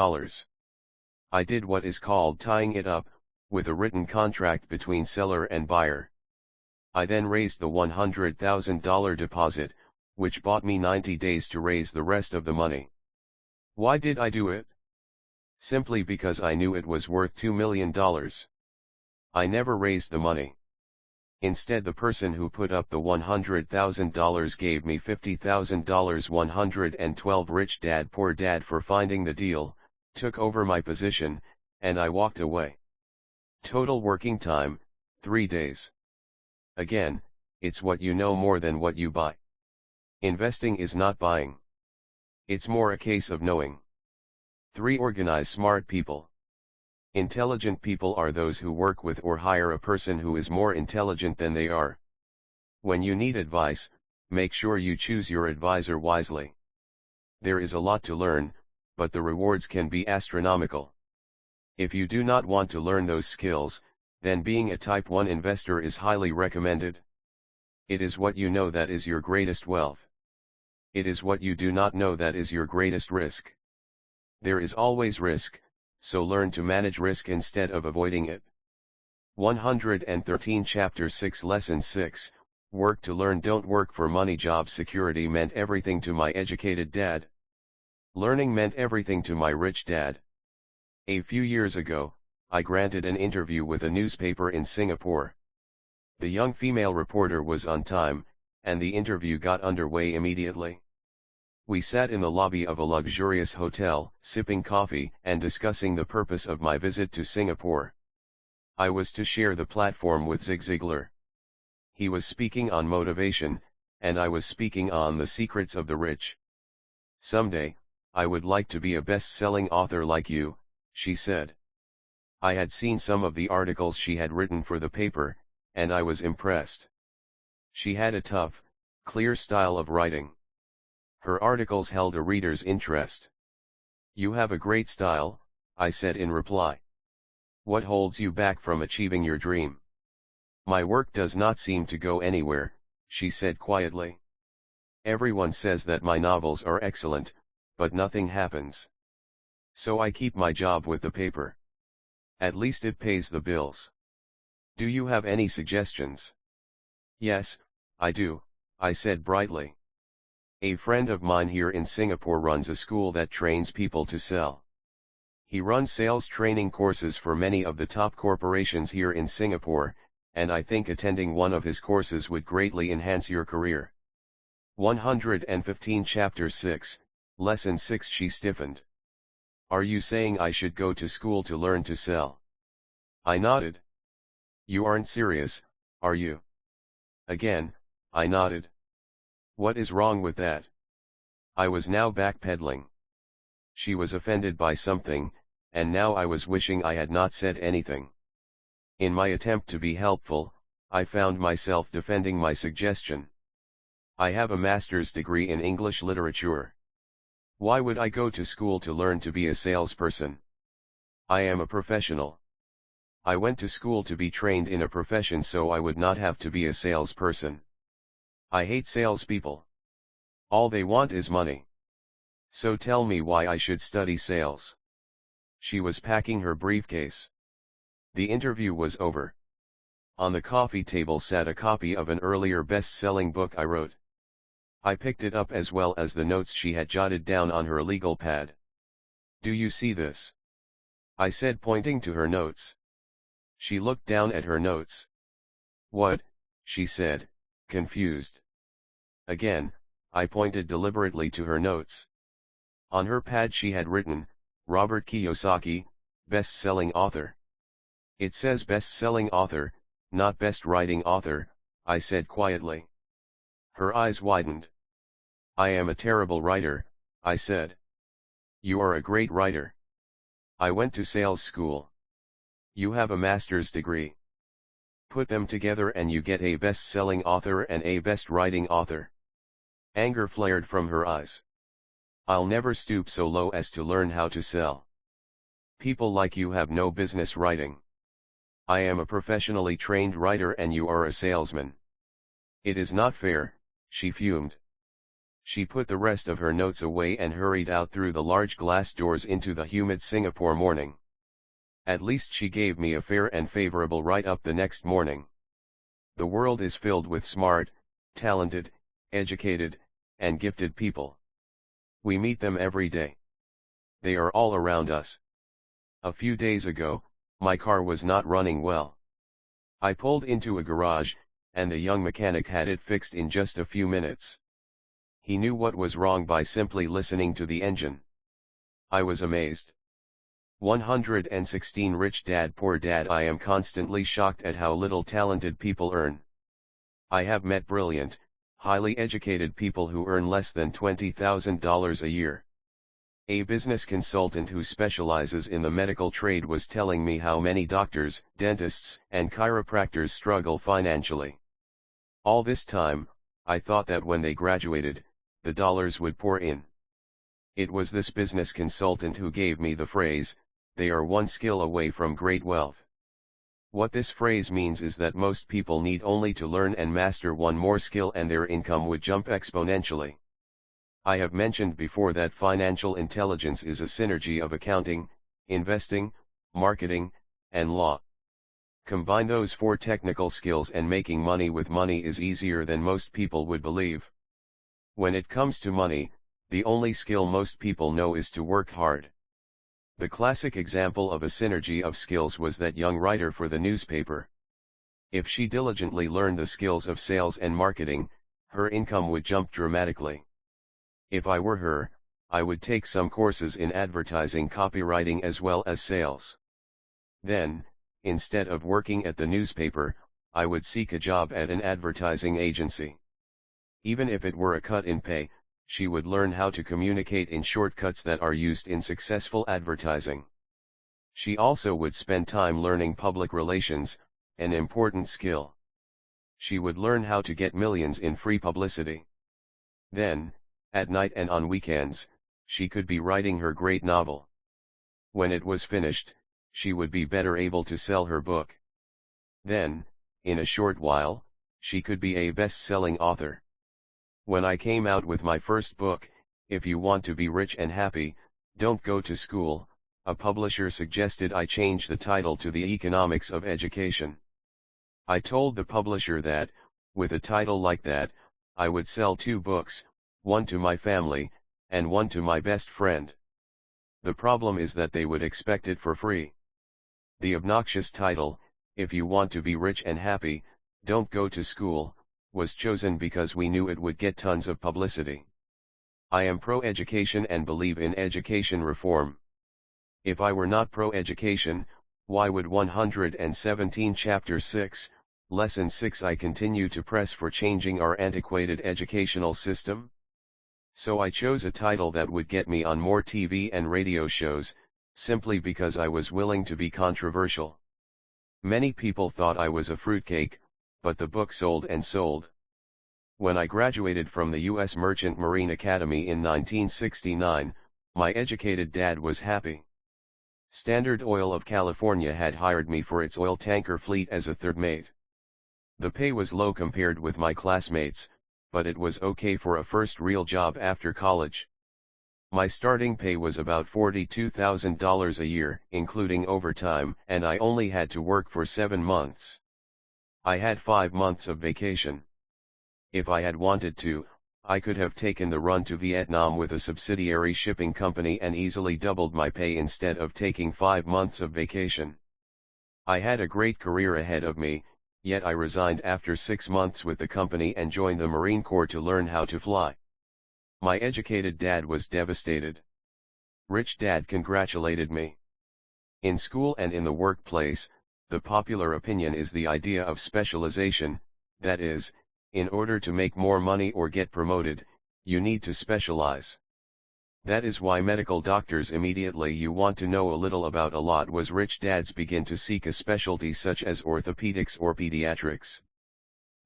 I did what is called tying it up, with a written contract between seller and buyer. I then raised the $100,000 deposit, which bought me 90 days to raise the rest of the money. Why did I do it? Simply because I knew it was worth $2 million. I never raised the money. Instead, the person who put up the $100,000 gave me $50,000. 112 Rich Dad Poor Dad for finding the deal, took over my position, and I walked away. Total working time, 3 days. Again, it's what you know more than what you buy. Investing is not buying. It's more a case of knowing. 3. Organize smart people. Intelligent people are those who work with or hire a person who is more intelligent than they are. When you need advice, make sure you choose your advisor wisely. There is a lot to learn, but the rewards can be astronomical. If you do not want to learn those skills, then being a Type 1 investor is highly recommended. It is what you know that is your greatest wealth. It is what you do not know that is your greatest risk. There is always risk, so learn to manage risk instead of avoiding it. 113 Chapter 6 Lesson 6, Work to Learn Don't Work for Money. Job security meant everything to my educated dad. Learning meant everything to my rich dad. A few years ago, I granted an interview with a newspaper in Singapore. The young female reporter was on time, and the interview got underway immediately. We sat in the lobby of a luxurious hotel, sipping coffee and discussing the purpose of my visit to Singapore. I was to share the platform with Zig Ziglar. He was speaking on motivation, and I was speaking on the secrets of the rich. Someday, I would like to be a best-selling author like you, she said. I had seen some of the articles she had written for the paper, and I was impressed. She had a tough, Clear style of writing. Her articles held a reader's interest. "You have a great style," I said in reply. "What holds you back from achieving your dream?" "My work does not seem to go anywhere," she said quietly. "Everyone says that my novels are excellent, but nothing happens. So I keep my job with the paper. At least it pays the bills. Do you have any suggestions?" "Yes, I do," I said brightly. "A friend of mine here in Singapore runs a school that trains people to sell. He runs sales training courses for many of the top corporations here in Singapore, and I think attending one of his courses would greatly enhance your career." 115 Chapter 6, Lesson 6. She stiffened. "Are you saying I should go to school to learn to sell?" I nodded. "You aren't serious, are you?" Again, I nodded. "What is wrong with that?" I was now backpedaling. She was offended by something, and now I was wishing I had not said anything. In my attempt to be helpful, I found myself defending my suggestion. "I have a master's degree in English literature. Why would I go to school to learn to be a salesperson? I am a professional. I went to school to be trained in a profession so I would not have to be a salesperson. I hate salespeople. All they want is money. So tell me why I should study sales." She was packing her briefcase. The interview was over. On the coffee table sat a copy of an earlier best-selling book I wrote. I picked it up as well as the notes she had jotted down on her legal pad. "Do you see this?" I said, pointing to her notes. She looked down at her notes. "What?" she said, confused. Again, I pointed deliberately to her notes. On her pad she had written, "Robert Kiyosaki, best-selling author." "It says best-selling author, not best writing author," I said quietly. Her eyes widened. "I am a terrible writer," I said. "You are a great writer. I went to sales school. You have a master's degree. Put them together and you get a best-selling author and a best-writing author." Anger flared from her eyes. "I'll never stoop so low as to learn how to sell. People like you have no business writing. I am a professionally trained writer and you are a salesman. It is not fair," she fumed. She put the rest of her notes away and hurried out through the large glass doors into the humid Singapore morning. At least she gave me a fair and favorable write-up the next morning. The world is filled with smart, talented, educated, and gifted people. We meet them every day. They are all around us. A few days ago, my car was not running well. I pulled into a garage, and the young mechanic had it fixed in just a few minutes. He knew what was wrong by simply listening to the engine. I was amazed. 116 Rich Dad Poor Dad. I am constantly shocked at how little talented people earn. I have met brilliant, highly educated people who earn less than $20,000 a year. A business consultant who specializes in the medical trade was telling me how many doctors, dentists, and chiropractors struggle financially. All this time, I thought that when they graduated, the dollars would pour in. It was this business consultant who gave me the phrase, "They are one skill away from great wealth." What this phrase means is that most people need only to learn and master one more skill and their income would jump exponentially. I have mentioned before that financial intelligence is a synergy of accounting, investing, marketing, and law. Combine those four technical skills and making money with money is easier than most people would believe. When it comes to money, the only skill most people know is to work hard. The classic example of a synergy of skills was that young writer for the newspaper. If she diligently learned the skills of sales and marketing, her income would jump dramatically. If I were her, I would take some courses in advertising copywriting as well as sales. Then, instead of working at the newspaper, I would seek a job at an advertising agency. Even if it were a cut in pay, she would learn how to communicate in shortcuts that are used in successful advertising. She also would spend time learning public relations, an important skill. She would learn how to get millions in free publicity. Then, at night and on weekends, she could be writing her great novel. When it was finished, she would be better able to sell her book. Then, in a short while, she could be a best-selling author. When I came out with my first book, If You Want to Be Rich and Happy, Don't Go to School, a publisher suggested I change the title to The Economics of Education. I told the publisher that, with a title like that, I would sell 2 books, one to my family, and one to my best friend. The problem is that they would expect it for free. The obnoxious title, If You Want to Be Rich and Happy, Don't Go to School, was chosen because we knew it would get tons of publicity. I am pro-education and believe in education reform. If I were not pro-education, why would 117 Chapter 6, Lesson 6 I continue to press for changing our antiquated educational system? So I chose a title that would get me on more TV and radio shows, simply because I was willing to be controversial. Many people thought I was a fruitcake, but the book sold and sold. When I graduated from the U.S. Merchant Marine Academy in 1969, my educated dad was happy. Standard Oil of California had hired me for its oil tanker fleet as a third mate. The pay was low compared with my classmates, but it was okay for a first real job after college. My starting pay was about $42,000 a year, including overtime, and I only had to work for 7 months. I had 5 months of vacation. If I had wanted to, I could have taken the run to Vietnam with a subsidiary shipping company and easily doubled my pay instead of taking 5 months of vacation. I had a great career ahead of me, yet I resigned after 6 months with the company and joined the Marine Corps to learn how to fly. My educated dad was devastated. Rich Dad congratulated me. In school and in the workplace, the popular opinion is the idea of specialization, that is, in order to make more money or get promoted, you need to specialize. That is why medical doctors immediately you want to know a little about a lot was rich dads begin to seek a specialty such as orthopedics or pediatrics.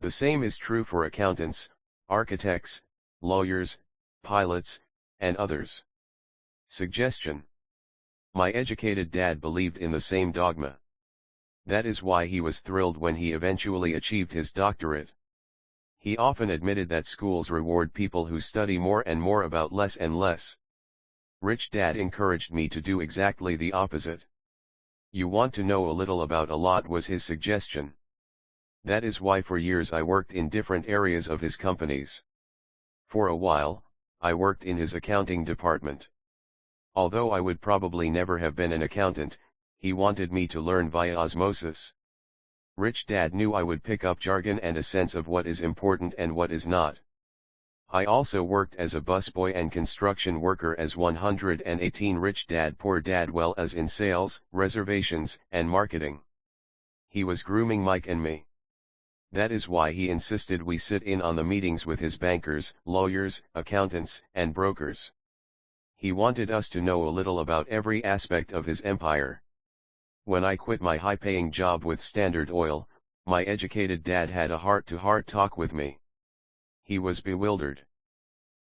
The same is true for accountants, architects, lawyers, pilots, and others. Suggestion. My educated dad believed in the same dogma. That is why he was thrilled when he eventually achieved his doctorate. He often admitted that schools reward people who study more and more about less and less. Rich Dad encouraged me to do exactly the opposite. You want to know a little about a lot was his suggestion. That is why for years I worked in different areas of his companies. For a while, I worked in his accounting department. Although I would probably never have been an accountant, he wanted me to learn via osmosis. Rich Dad knew I would pick up jargon and a sense of what is important and what is not. I also worked as a busboy and construction worker as 118 Rich Dad Poor Dad well as in sales, reservations, and marketing. He was grooming Mike and me. That is why he insisted we sit in on the meetings with his bankers, lawyers, accountants, and brokers. He wanted us to know a little about every aspect of his empire. When I quit my high-paying job with Standard Oil, my educated dad had a heart-to-heart talk with me. He was bewildered.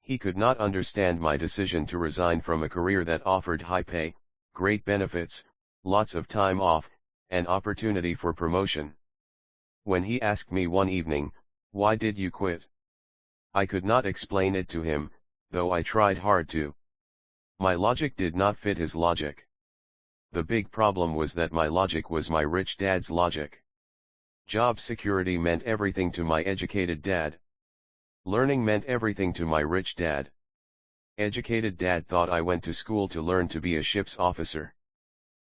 He could not understand my decision to resign from a career that offered high pay, great benefits, lots of time off, and opportunity for promotion. When he asked me one evening, "Why did you quit?" I could not explain it to him, though I tried hard to. My logic did not fit his logic. The big problem was that my logic was my rich dad's logic. Job security meant everything to my educated dad. Learning meant everything to my rich dad. Educated dad thought I went to school to learn to be a ship's officer.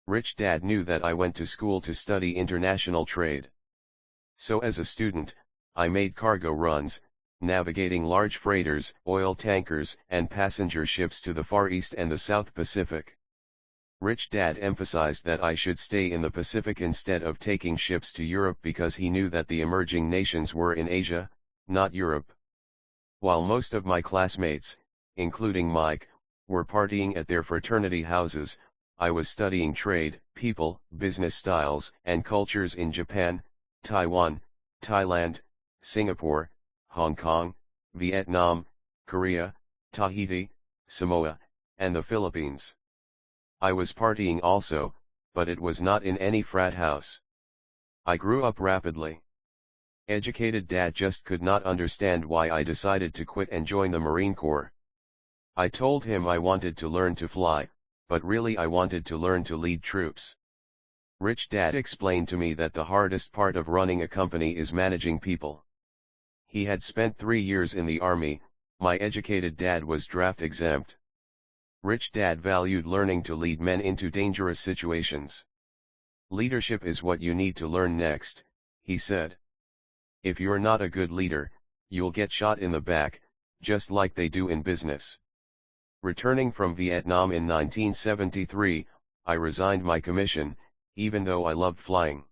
Rich dad knew that I went to school to study international trade. So as a student, I made cargo runs, navigating large freighters, oil tankers, and passenger ships to the Far East and the South Pacific. Rich Dad emphasized that I should stay in the Pacific instead of taking ships to Europe because he knew that the emerging nations were in Asia, not Europe. While most of my classmates, including Mike, were partying at their fraternity houses, I was studying trade, people, business styles, and cultures in Japan, Taiwan, Thailand, Singapore, Hong Kong, Vietnam, Korea, Tahiti, Samoa, and the Philippines. I was partying also, but it was not in any frat house. I grew up rapidly. Educated dad just could not understand why I decided to quit and join the Marine Corps. I told him I wanted to learn to fly, but really I wanted to learn to lead troops. Rich dad explained to me that the hardest part of running a company is managing people. He had spent 3 years in the army. My educated dad was draft exempt. Rich dad valued learning to lead men into dangerous situations. Leadership is what you need to learn next, he said. If you're not a good leader, you'll get shot in the back, just like they do in business. Returning from Vietnam in 1973, I resigned my commission, even though I loved flying.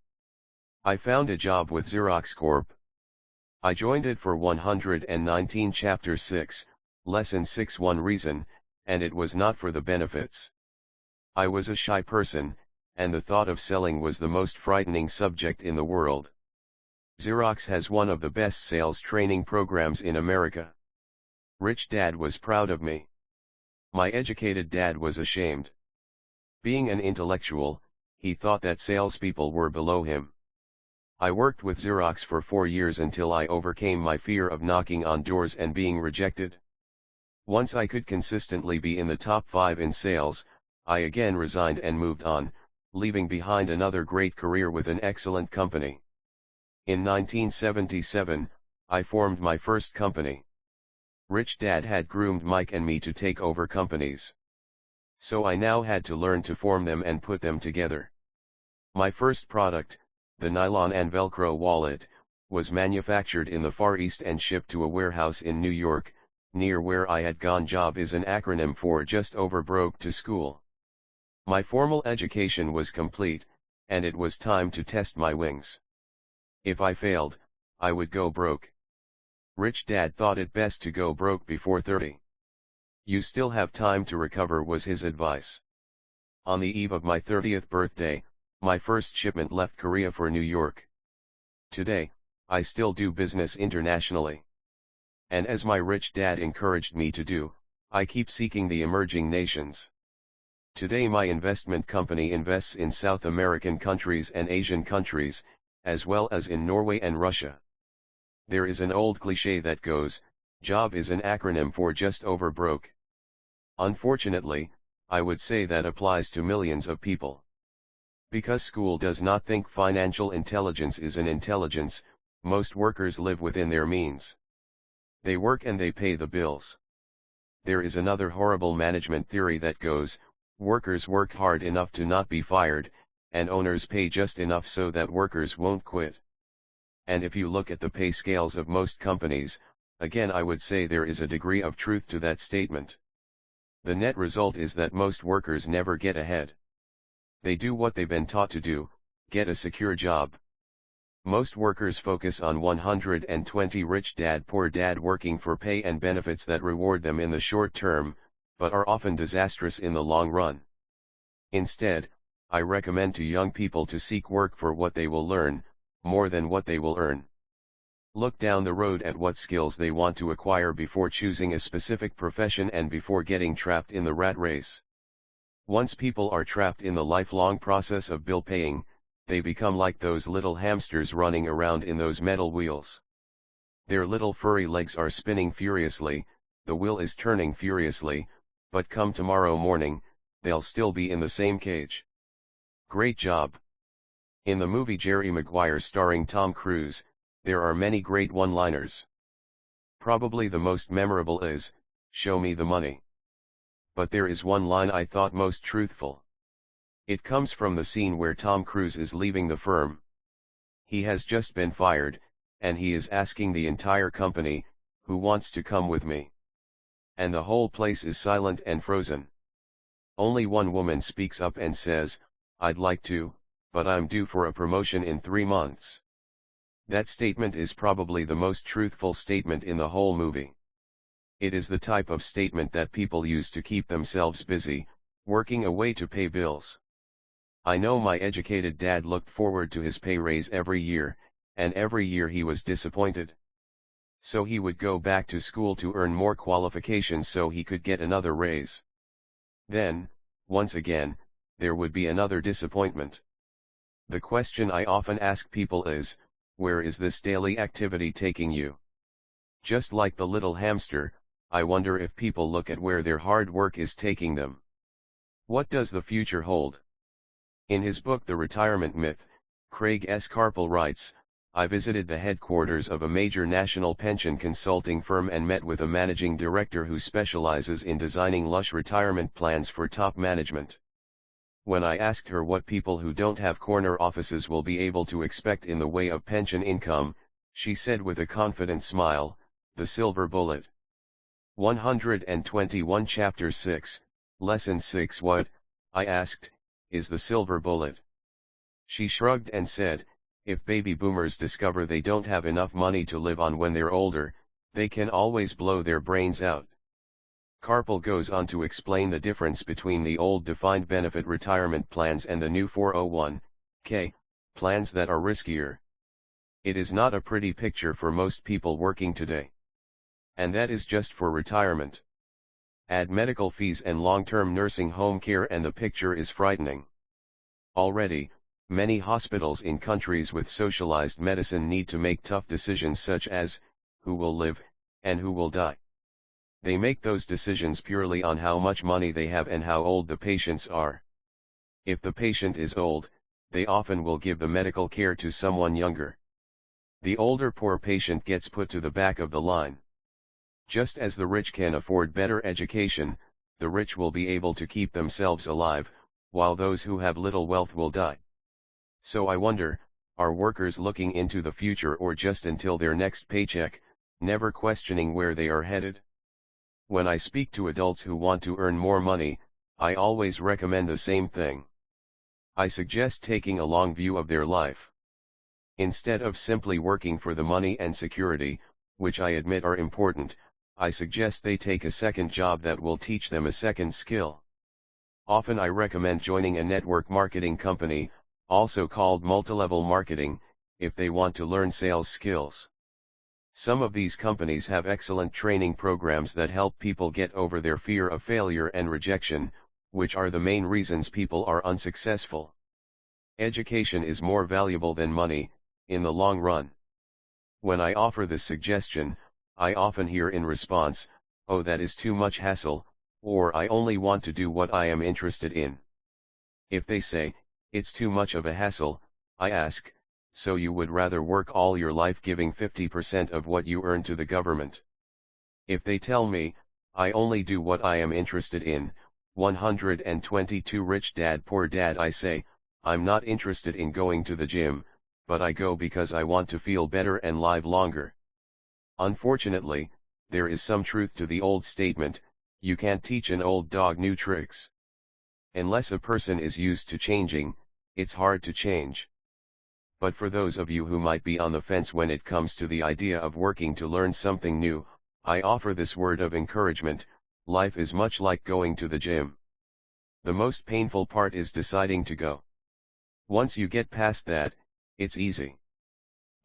I found a job with Xerox Corp. I joined it for 119 Chapter 6, Lesson 6 one reason, and it was not for the benefits. I was a shy person, and the thought of selling was the most frightening subject in the world. Xerox has one of the best sales training programs in America. Rich dad was proud of me. My educated dad was ashamed. Being an intellectual, he thought that salespeople were below him. I worked with Xerox for 4 years until I overcame my fear of knocking on doors and being rejected. Once I could consistently be in the top 5 in sales, I again resigned and moved on, leaving behind another great career with an excellent company. In 1977, I formed my first company. Rich dad had groomed Mike and me to take over companies. So I now had to learn to form them and put them together. My first product, the nylon and Velcro wallet, was manufactured in the Far East and shipped to a warehouse in New York, near where I had gone. JOB is an acronym for Just Over Broke to School. My formal education was complete, and it was time to test my wings. If I failed, I would go broke. Rich dad thought it best to go broke before 30. You still have time to recover, was his advice. On the eve of my 30th birthday, my first shipment left Korea for New York. Today, I still do business internationally. And as my rich dad encouraged me to do, I keep seeking the emerging nations. Today my investment company invests in South American countries and Asian countries, as well as in Norway and Russia. There is an old cliché that goes, JOB is an acronym for Just Over Broke. Unfortunately, I would say that applies to millions of people. Because school does not think financial intelligence is an intelligence, most workers live within their means. They work and they pay the bills. There is another horrible management theory that goes, workers work hard enough to not be fired, and owners pay just enough so that workers won't quit. And if you look at the pay scales of most companies, again I would say there is a degree of truth to that statement. The net result is that most workers never get ahead. They do what they've been taught to do, get a secure job. Most workers focus on 120 rich dad poor dad, working for pay and benefits that reward them in the short term, but are often disastrous in the long run. Instead, I recommend to young people to seek work for what they will learn, more than what they will earn. Look down the road at what skills they want to acquire before choosing a specific profession and before getting trapped in the rat race. Once people are trapped in the lifelong process of bill paying, they become like those little hamsters running around in those metal wheels. Their little furry legs are spinning furiously, the wheel is turning furiously, but come tomorrow morning, they'll still be in the same cage. Great job. In the movie Jerry Maguire starring Tom Cruise, there are many great one-liners. Probably the most memorable is, "Show me the money." But there is one line I thought most truthful. It comes from the scene where Tom Cruise is leaving the firm. He has just been fired, and he is asking the entire company, "Who wants to come with me?" And the whole place is silent and frozen. Only one woman speaks up and says, "I'd like to, but I'm due for a promotion in 3 months." That statement is probably the most truthful statement in the whole movie. It is the type of statement that people use to keep themselves busy, working away to pay bills. I know my educated dad looked forward to his pay raise every year, and every year he was disappointed. So he would go back to school to earn more qualifications so he could get another raise. Then, once again, there would be another disappointment. The question I often ask people is, where is this daily activity taking you? Just like the little hamster, I wonder if people look at where their hard work is taking them. What does the future hold? In his book The Retirement Myth, Craig S. Carpel writes, I visited the headquarters of a major national pension consulting firm and met with a managing director who specializes in designing lush retirement plans for top management. When I asked her what people who don't have corner offices will be able to expect in the way of pension income, she said with a confident smile, the silver bullet. 121 Chapter 6, Lesson 6 What, I asked, is the silver bullet? She shrugged and said, if baby boomers discover they don't have enough money to live on when they're older, they can always blow their brains out. Carpel goes on to explain the difference between the old defined benefit retirement plans and the new 401(k) plans that are riskier. It is not a pretty picture for most people working today. And that is just for retirement. Add medical fees and long-term nursing home care and the picture is frightening. Already, many hospitals in countries with socialized medicine need to make tough decisions such as, who will live, and who will die. They make those decisions purely on how much money they have and how old the patients are. If the patient is old, they often will give the medical care to someone younger. The older poor patient gets put to the back of the line. Just as the rich can afford better education, the rich will be able to keep themselves alive, while those who have little wealth will die. So I wonder, are workers looking into the future or just until their next paycheck, never questioning where they are headed? When I speak to adults who want to earn more money, I always recommend the same thing. I suggest taking a long view of their life. Instead of simply working for the money and security, which I admit are important, I suggest they take a second job that will teach them a second skill. Often I recommend joining a network marketing company, also called multilevel marketing, if they want to learn sales skills. Some of these companies have excellent training programs that help people get over their fear of failure and rejection, which are the main reasons people are unsuccessful. Education is more valuable than money, in the long run. When I offer this suggestion, I often hear in response, oh, that is too much hassle, or I only want to do what I am interested in. If they say, it's too much of a hassle, I ask, so you would rather work all your life giving 50% of what you earn to the government? If they tell me, I only do what I am interested in, 122 Rich Dad Poor Dad, I say, I'm not interested in going to the gym, but I go because I want to feel better and live longer. Unfortunately, there is some truth to the old statement, you can't teach an old dog new tricks. Unless a person is used to changing, it's hard to change. But for those of you who might be on the fence when it comes to the idea of working to learn something new, I offer this word of encouragement: life is much like going to the gym. The most painful part is deciding to go. Once you get past that, it's easy.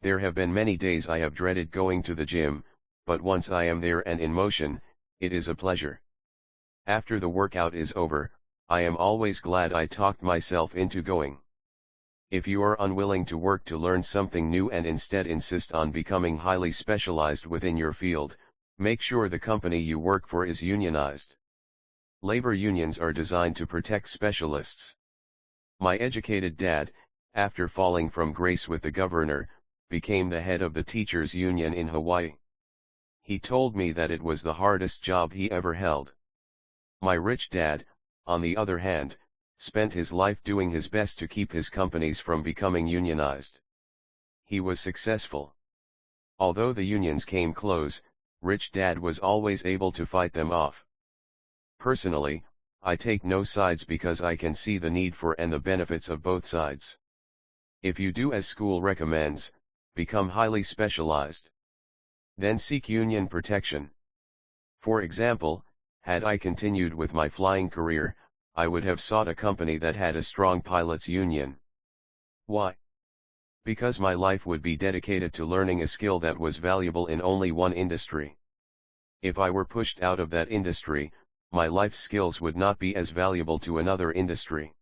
There have been many days I have dreaded going to the gym, but once I am there and in motion, it is a pleasure. After the workout is over, I am always glad I talked myself into going. If you are unwilling to work to learn something new and instead insist on becoming highly specialized within your field, make sure the company you work for is unionized. Labor unions are designed to protect specialists. My educated dad, after falling from grace with the governor, became the head of the teachers' union in Hawaii. He told me that it was the hardest job he ever held. My rich dad, on the other hand, spent his life doing his best to keep his companies from becoming unionized. He was successful. Although the unions came close, Rich Dad was always able to fight them off. Personally, I take no sides because I can see the need for and the benefits of both sides. If you do as school recommends, become highly specialized. Then seek union protection. For example, had I continued with my flying career, I would have sought a company that had a strong pilots' union. Why? Because my life would be dedicated to learning a skill that was valuable in only one industry. If I were pushed out of that industry, my life skills would not be as valuable to another industry.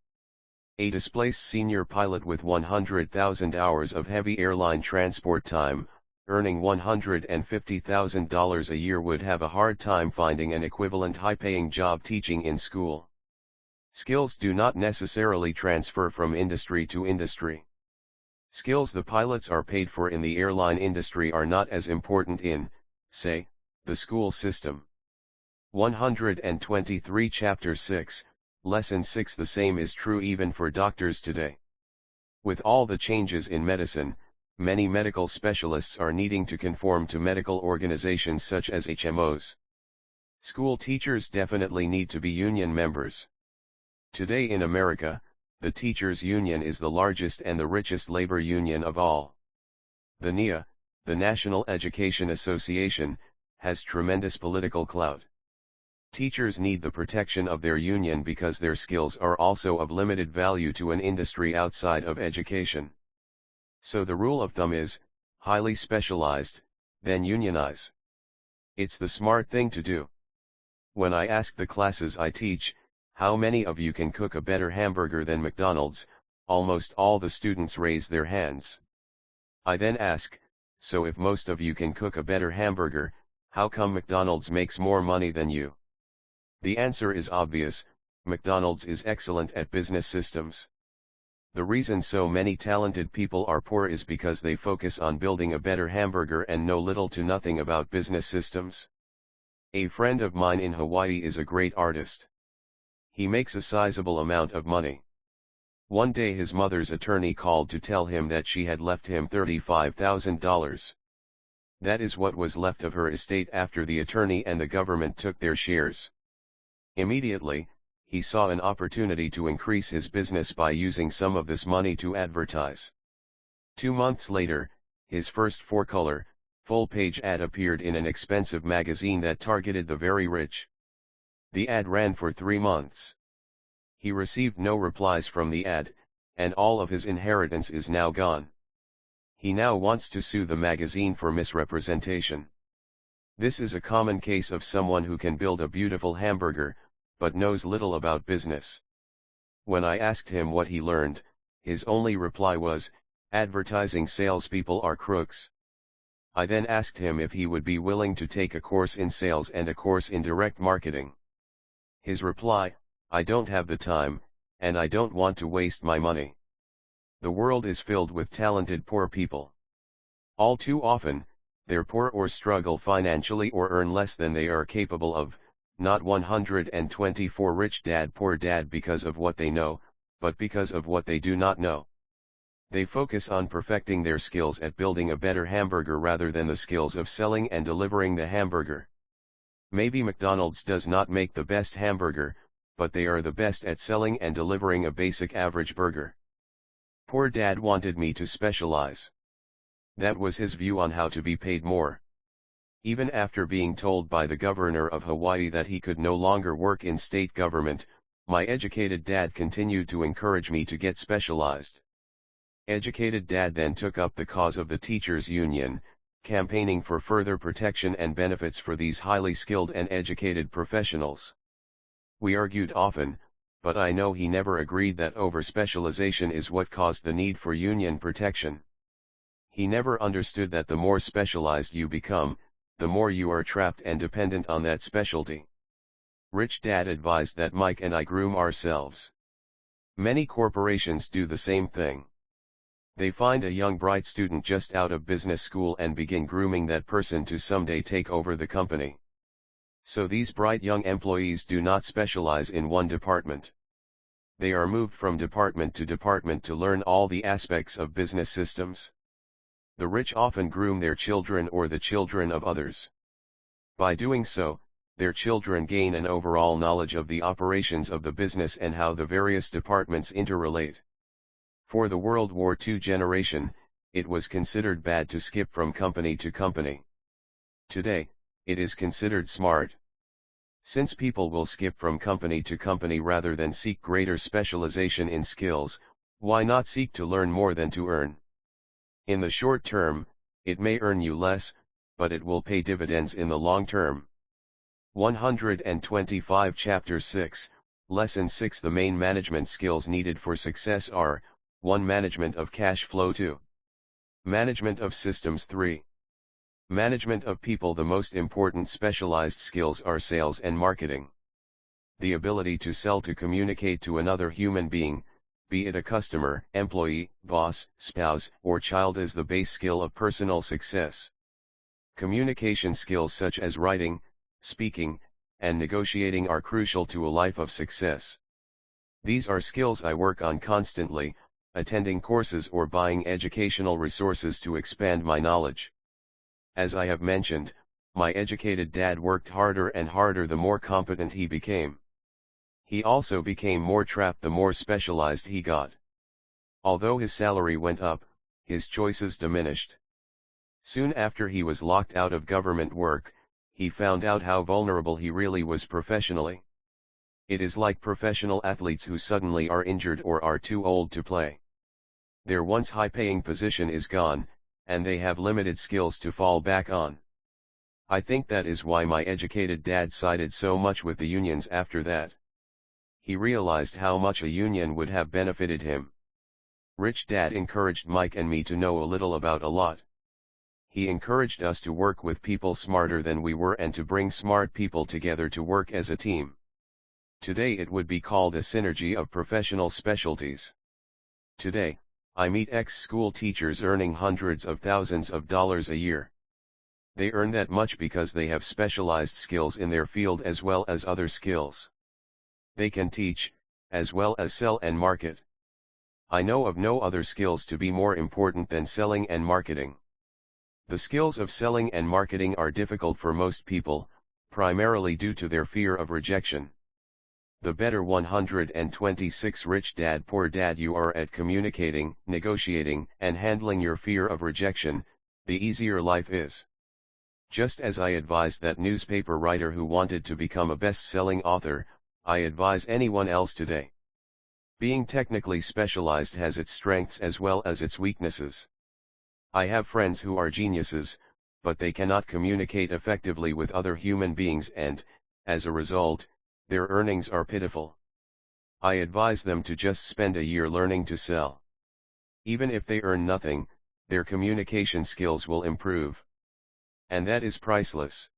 A displaced senior pilot with 100,000 hours of heavy airline transport time, earning $150,000 a year would have a hard time finding an equivalent high-paying job teaching in school. Skills do not necessarily transfer from industry to industry. Skills the pilots are paid for in the airline industry are not as important in, say, the school system. 123 Chapter 6, Lesson 6. The same is true even for doctors today. With all the changes in medicine, many medical specialists are needing to conform to medical organizations such as HMOs. School teachers definitely need to be union members. Today in America, the teachers' union is the largest and the richest labor union of all. The NEA, the National Education Association, has tremendous political clout. Teachers need the protection of their union because their skills are also of limited value to an industry outside of education. So the rule of thumb is, highly specialized, then unionize. It's the smart thing to do. When I ask the classes I teach, how many of you can cook a better hamburger than McDonald's, almost all the students raise their hands. I then ask, so if most of you can cook a better hamburger, how come McDonald's makes more money than you? The answer is obvious, McDonald's is excellent at business systems. The reason so many talented people are poor is because they focus on building a better hamburger and know little to nothing about business systems. A friend of mine in Hawaii is a great artist. He makes a sizable amount of money. One day his mother's attorney called to tell him that she had left him $35,000. That is what was left of her estate after the attorney and the government took their shares. Immediately, he saw an opportunity to increase his business by using some of this money to advertise. 2 months later, his first four-color, full-page ad appeared in an expensive magazine that targeted the very rich. The ad ran for 3 months. He received no replies from the ad, and all of his inheritance is now gone. He now wants to sue the magazine for misrepresentation. This is a common case of someone who can build a beautiful hamburger, but knows little about business. When I asked him what he learned, his only reply was, "Advertising salespeople are crooks." I then asked him if he would be willing to take a course in sales and a course in direct marketing. His reply, "I don't have the time, and I don't want to waste my money." The world is filled with talented poor people. All too often, they're poor or struggle financially or earn less than they are capable of, not 124 Rich Dad Poor Dad because of what they know, but because of what they do not know. They focus on perfecting their skills at building a better hamburger rather than the skills of selling and delivering the hamburger. Maybe McDonald's does not make the best hamburger, but they are the best at selling and delivering a basic average burger. Poor Dad wanted me to specialize. That was his view on how to be paid more. Even after being told by the governor of Hawaii that he could no longer work in state government, my educated dad continued to encourage me to get specialized. Educated Dad then took up the cause of the teachers' union, campaigning for further protection and benefits for these highly skilled and educated professionals. We argued often, but I know he never agreed that over-specialization is what caused the need for union protection. He never understood that the more specialized you become, the more you are trapped and dependent on that specialty. Rich Dad advised that Mike and I groom ourselves. Many corporations do the same thing. They find a young bright student just out of business school and begin grooming that person to someday take over the company. So these bright young employees do not specialize in one department. They are moved from department to learn all the aspects of business systems. The rich often groom their children or the children of others. By doing so, their children gain an overall knowledge of the operations of the business and how the various departments interrelate. For the World War II generation, it was considered bad to skip from company to company. Today, it is considered smart. Since people will skip from company to company rather than seek greater specialization in skills, why not seek to learn more than to earn? In the short term, it may earn you less, but it will pay dividends in the long term. 125 Chapter 6, Lesson 6 The main management skills needed for success are, 1. Management of cash flow. 2. Management of systems. 3. Management of people. The most important specialized skills are sales and marketing. The ability to sell, to communicate to another human being, be it a customer, employee, boss, spouse, or child, is the base skill of personal success. Communication skills such as writing, speaking, and negotiating are crucial to a life of success. These are skills I work on constantly, attending courses or buying educational resources to expand my knowledge. As I have mentioned, my educated dad worked harder and harder the more competent he became. He also became more trapped the more specialized he got. Although his salary went up, his choices diminished. Soon after he was locked out of government work, he found out how vulnerable he really was professionally. It is like professional athletes who suddenly are injured or are too old to play. Their once high-paying position is gone, and they have limited skills to fall back on. I think that is why my educated dad sided so much with the unions after that. He realized how much a union would have benefited him. Rich Dad encouraged Mike and me to know a little about a lot. He encouraged us to work with people smarter than we were and to bring smart people together to work as a team. Today it would be called a synergy of professional specialties. Today, I meet ex-school teachers earning hundreds of thousands of dollars a year. They earn that much because they have specialized skills in their field as well as other skills. They can teach, as well as sell and market. I know of no other skills to be more important than selling and marketing. The skills of selling and marketing are difficult for most people, primarily due to their fear of rejection. The better 126 Rich Dad Poor Dad you are at communicating, negotiating, and handling your fear of rejection, the easier life is. Just as I advised that newspaper writer who wanted to become a best-selling author, I advise anyone else today. Being technically specialized has its strengths as well as its weaknesses. I have friends who are geniuses, but they cannot communicate effectively with other human beings and, as a result, their earnings are pitiful. I advise them to just spend a year learning to sell. Even if they earn nothing, their communication skills will improve. And that is priceless.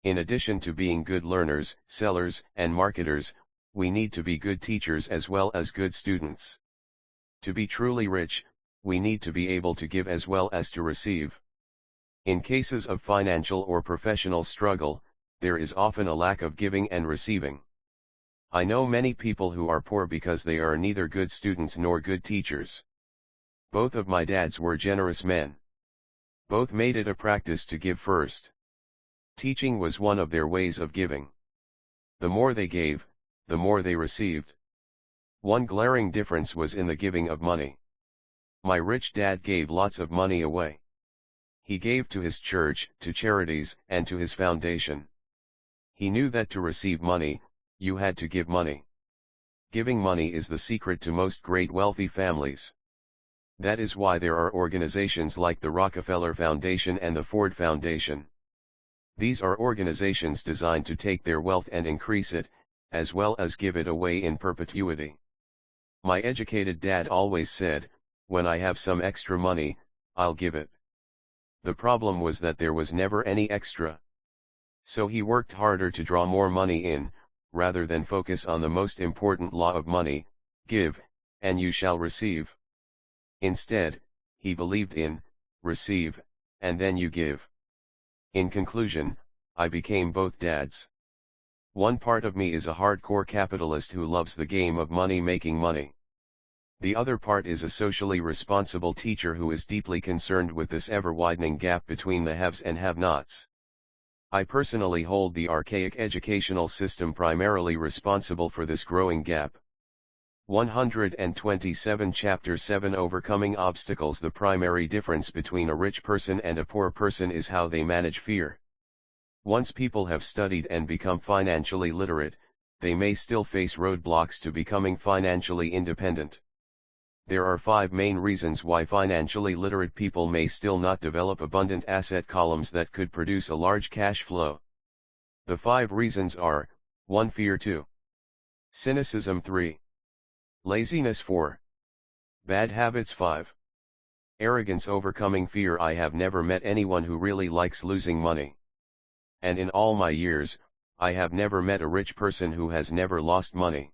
In addition to being good learners, sellers, and marketers, we need to be good teachers as well as good students. To be truly rich, we need to be able to give as well as to receive. In cases of financial or professional struggle, there is often a lack of giving and receiving. I know many people who are poor because they are neither good students nor good teachers. Both of my dads were generous men. Both made it a practice to give first. Teaching was one of their ways of giving. The more they gave, the more they received. One glaring difference was in the giving of money. My rich dad gave lots of money away. He gave to his church, to charities, and to his foundation. He knew that to receive money, you had to give money. Giving money is the secret to most great wealthy families. That is why there are organizations like the Rockefeller Foundation and the Ford Foundation. These are organizations designed to take their wealth and increase it, as well as give it away in perpetuity. My educated dad always said, "When I have some extra money, I'll give it." The problem was that there was never any extra. So he worked harder to draw more money in, rather than focus on the most important law of money: give, and you shall receive. Instead, he believed in, receive, and then you give. In conclusion, I became both dads. One part of me is a hardcore capitalist who loves the game of money making money. The other part is a socially responsible teacher who is deeply concerned with this ever-widening gap between the haves and have-nots. I personally hold the archaic educational system primarily responsible for this growing gap. 127 Chapter 7 Overcoming Obstacles. The primary difference between a rich person and a poor person is how they manage fear. Once people have studied and become financially literate, they may still face roadblocks to becoming financially independent. There are 5 main reasons why financially literate people may still not develop abundant asset columns that could produce a large cash flow. The 5 reasons are: 1. Fear. 2. Cynicism. 3. Laziness. 4. Bad habits. 5. Arrogance. Overcoming fear. I have never met anyone who really likes losing money. And in all my years, I have never met a rich person who has never lost money.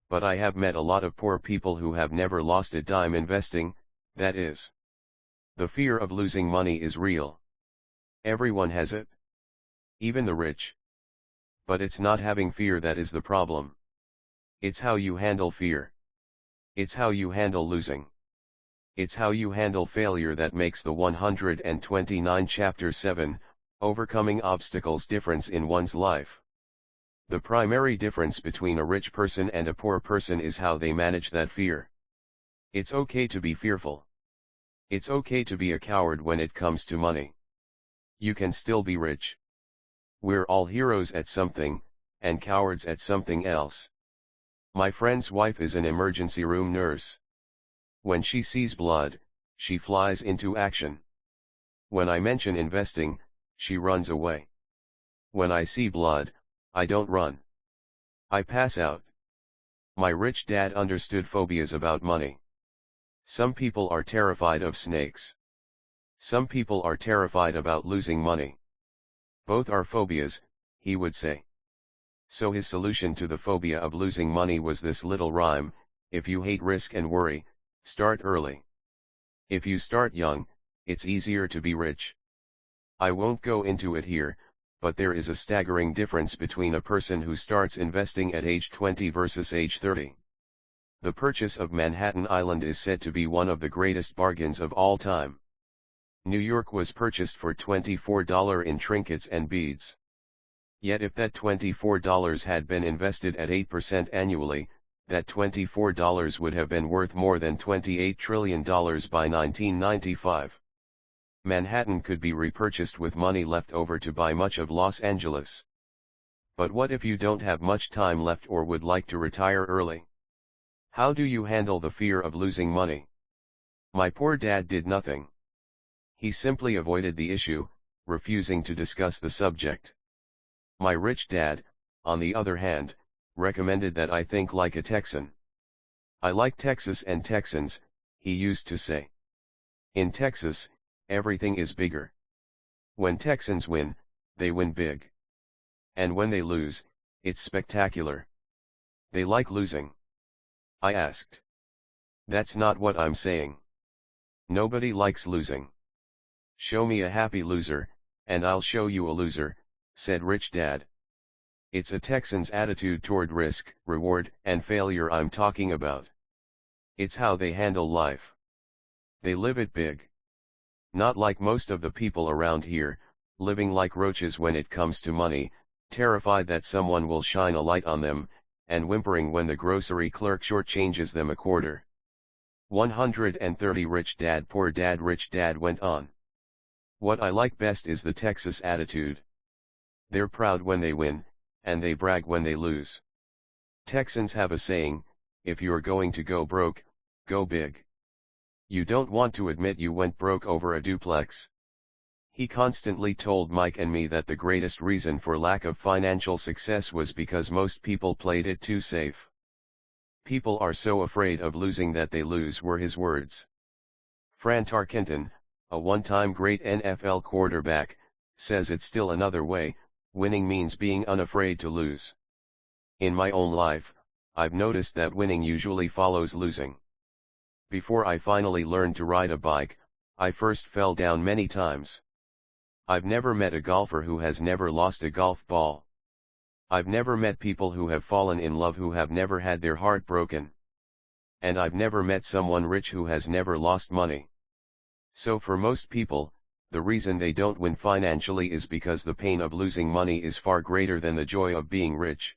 But I have met a lot of poor people who have never lost a dime investing, that is. The fear of losing money is real. Everyone has it. Even the rich. But it's not having fear that is the problem. It's how you handle fear. It's how you handle losing. It's how you handle failure that makes the 129 Chapter 7, Overcoming Obstacles difference in one's life. The primary difference between a rich person and a poor person is how they manage that fear. It's okay to be fearful. It's okay to be a coward when it comes to money. You can still be rich. We're all heroes at something, and cowards at something else. My friend's wife is an emergency room nurse. When she sees blood, she flies into action. When I mention investing, she runs away. When I see blood, I don't run. I pass out. My rich dad understood phobias about money. Some people are terrified of snakes. Some people are terrified about losing money. Both are phobias, he would say. So his solution to the phobia of losing money was this little rhyme: if you hate risk and worry, start early. If you start young, it's easier to be rich. I won't go into it here, but there is a staggering difference between a person who starts investing at age 20 versus age 30. The purchase of Manhattan Island is said to be one of the greatest bargains of all time. New York was purchased for $24 in trinkets and beads. Yet if that $24 had been invested at 8% annually, that $24 would have been worth more than $28 trillion by 1995. Manhattan could be repurchased with money left over to buy much of Los Angeles. But what if you don't have much time left or would like to retire early? How do you handle the fear of losing money? My poor dad did nothing. He simply avoided the issue, refusing to discuss the subject. My rich dad, on the other hand, recommended that I think like a Texan. I like Texas and Texans, he used to say. In Texas, everything is bigger. When Texans win, they win big. And when they lose, it's spectacular. They like losing. I asked. That's not what I'm saying. Nobody likes losing. Show me a happy loser, and I'll show you a loser, said Rich Dad. It's a Texan's attitude toward risk, reward, and failure I'm talking about. It's how they handle life. They live it big. Not like most of the people around here, living like roaches when it comes to money, terrified that someone will shine a light on them, and whimpering when the grocery clerk shortchanges them a quarter. 130 Rich Dad Poor Dad Rich Dad went on. What I like best is the Texas attitude. They're proud when they win, and they brag when they lose. Texans have a saying, if you're going to go broke, go big. You don't want to admit you went broke over a duplex. He constantly told Mike and me that the greatest reason for lack of financial success was because most people played it too safe. People are so afraid of losing that they lose, were his words. Fran Tarkenton, a one-time great NFL quarterback, says it's still another way: winning means being unafraid to lose. In my own life, I've noticed that winning usually follows losing. Before I finally learned to ride a bike, I first fell down many times. I've never met a golfer who has never lost a golf ball. I've never met people who have fallen in love who have never had their heart broken. And I've never met someone rich who has never lost money. So for most people, the reason they don't win financially is because the pain of losing money is far greater than the joy of being rich.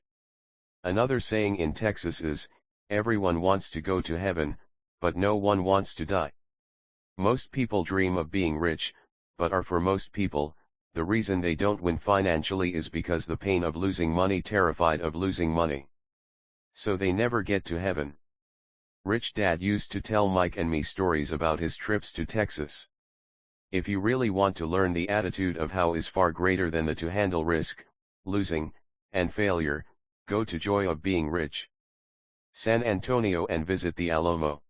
Another saying in Texas is, everyone wants to go to heaven, but no one wants to die. Most people dream of being rich, but for most people, the reason they don't win financially is because the pain of losing money, terrified of losing money. So they never get to heaven. Rich Dad used to tell Mike and me stories about his trips to Texas. If you really want to learn the attitude of how is far greater than the to handle risk, losing, and failure, go to Joy of Being Rich, San Antonio and visit the Alamo.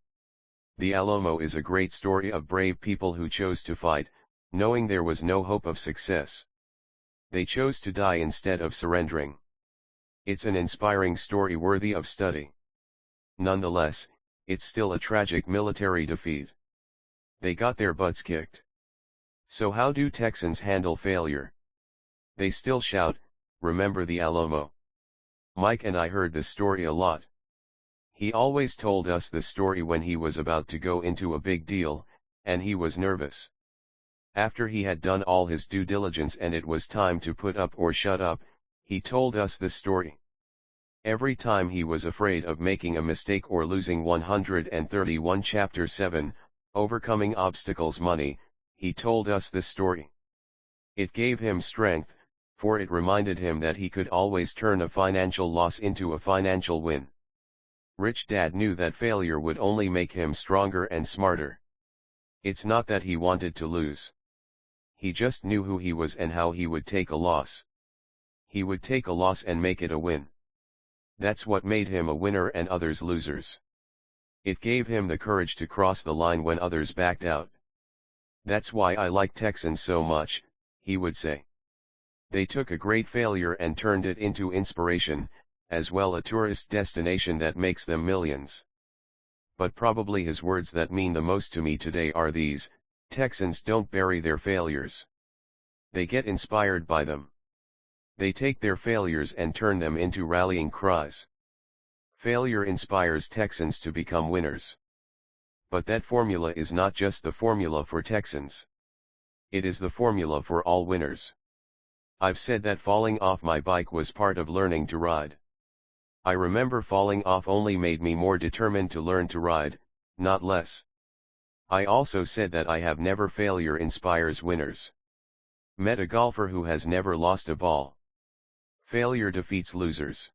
The Alamo is a great story of brave people who chose to fight, knowing there was no hope of success. They chose to die instead of surrendering. It's an inspiring story worthy of study. Nonetheless, it's still a tragic military defeat. They got their butts kicked. So how do Texans handle failure? They still shout, "Remember the Alamo." Mike and I heard this story a lot. He always told us this story when he was about to go into a big deal, and he was nervous. After he had done all his due diligence and it was time to put up or shut up, he told us this story. Every time he was afraid of making a mistake or losing 131 Chapter 7, Overcoming Obstacles Money, he told us this story. It gave him strength, for it reminded him that he could always turn a financial loss into a financial win. Rich Dad knew that failure would only make him stronger and smarter. It's not that he wanted to lose. He just knew who he was and how he would take a loss. He would take a loss and make it a win. That's what made him a winner and others losers. It gave him the courage to cross the line when others backed out. That's why I like Texans so much, he would say. They took a great failure and turned it into inspiration, as well a tourist destination that makes them millions. But probably his words that mean the most to me today are these: Texans don't bury their failures. They get inspired by them. They take their failures and turn them into rallying cries. Failure inspires Texans to become winners. But that formula is not just the formula for Texans. It is the formula for all winners. I've said that falling off my bike was part of learning to ride. I remember falling off only made me more determined to learn to ride, not less. I also said that I have never failure inspires winners. Met a golfer who has never lost a ball. Failure defeats losers.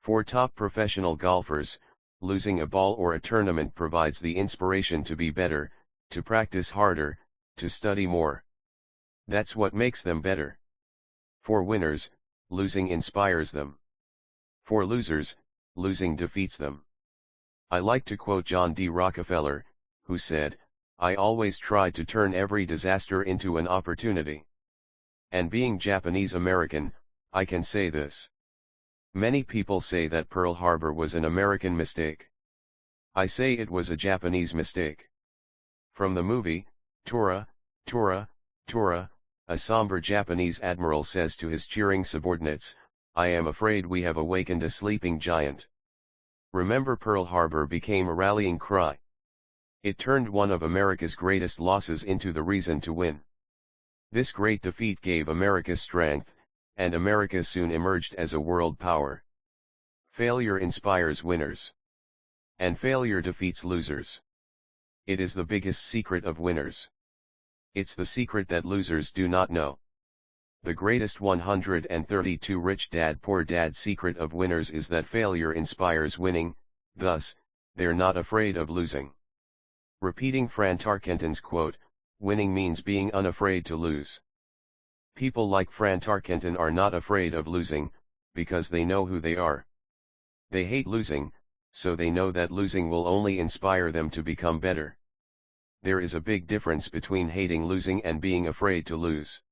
For top professional golfers, losing a ball or a tournament provides the inspiration to be better, to practice harder, to study more. That's what makes them better. For winners, losing inspires them. For losers, losing defeats them. I like to quote John D. Rockefeller, who said, "I always try to turn every disaster into an opportunity." And being Japanese American, I can say this. Many people say that Pearl Harbor was an American mistake. I say it was a Japanese mistake. From the movie, Tora, Tora, Tora, a somber Japanese admiral says to his cheering subordinates, "I am afraid we have awakened a sleeping giant." Remember, Pearl Harbor became a rallying cry. It turned one of America's greatest losses into the reason to win. This great defeat gave America strength, and America soon emerged as a world power. Failure inspires winners. And failure defeats losers. It is the biggest secret of winners. It's the secret that losers do not know. The greatest 132 Rich Dad Poor Dad secret of winners is that failure inspires winning, thus, they're not afraid of losing. Repeating Fran Tarkenton's quote, "Winning means being unafraid to lose." People like Fran Tarkenton are not afraid of losing, because they know who they are. They hate losing, so they know that losing will only inspire them to become better. There is a big difference between hating losing and being afraid to lose.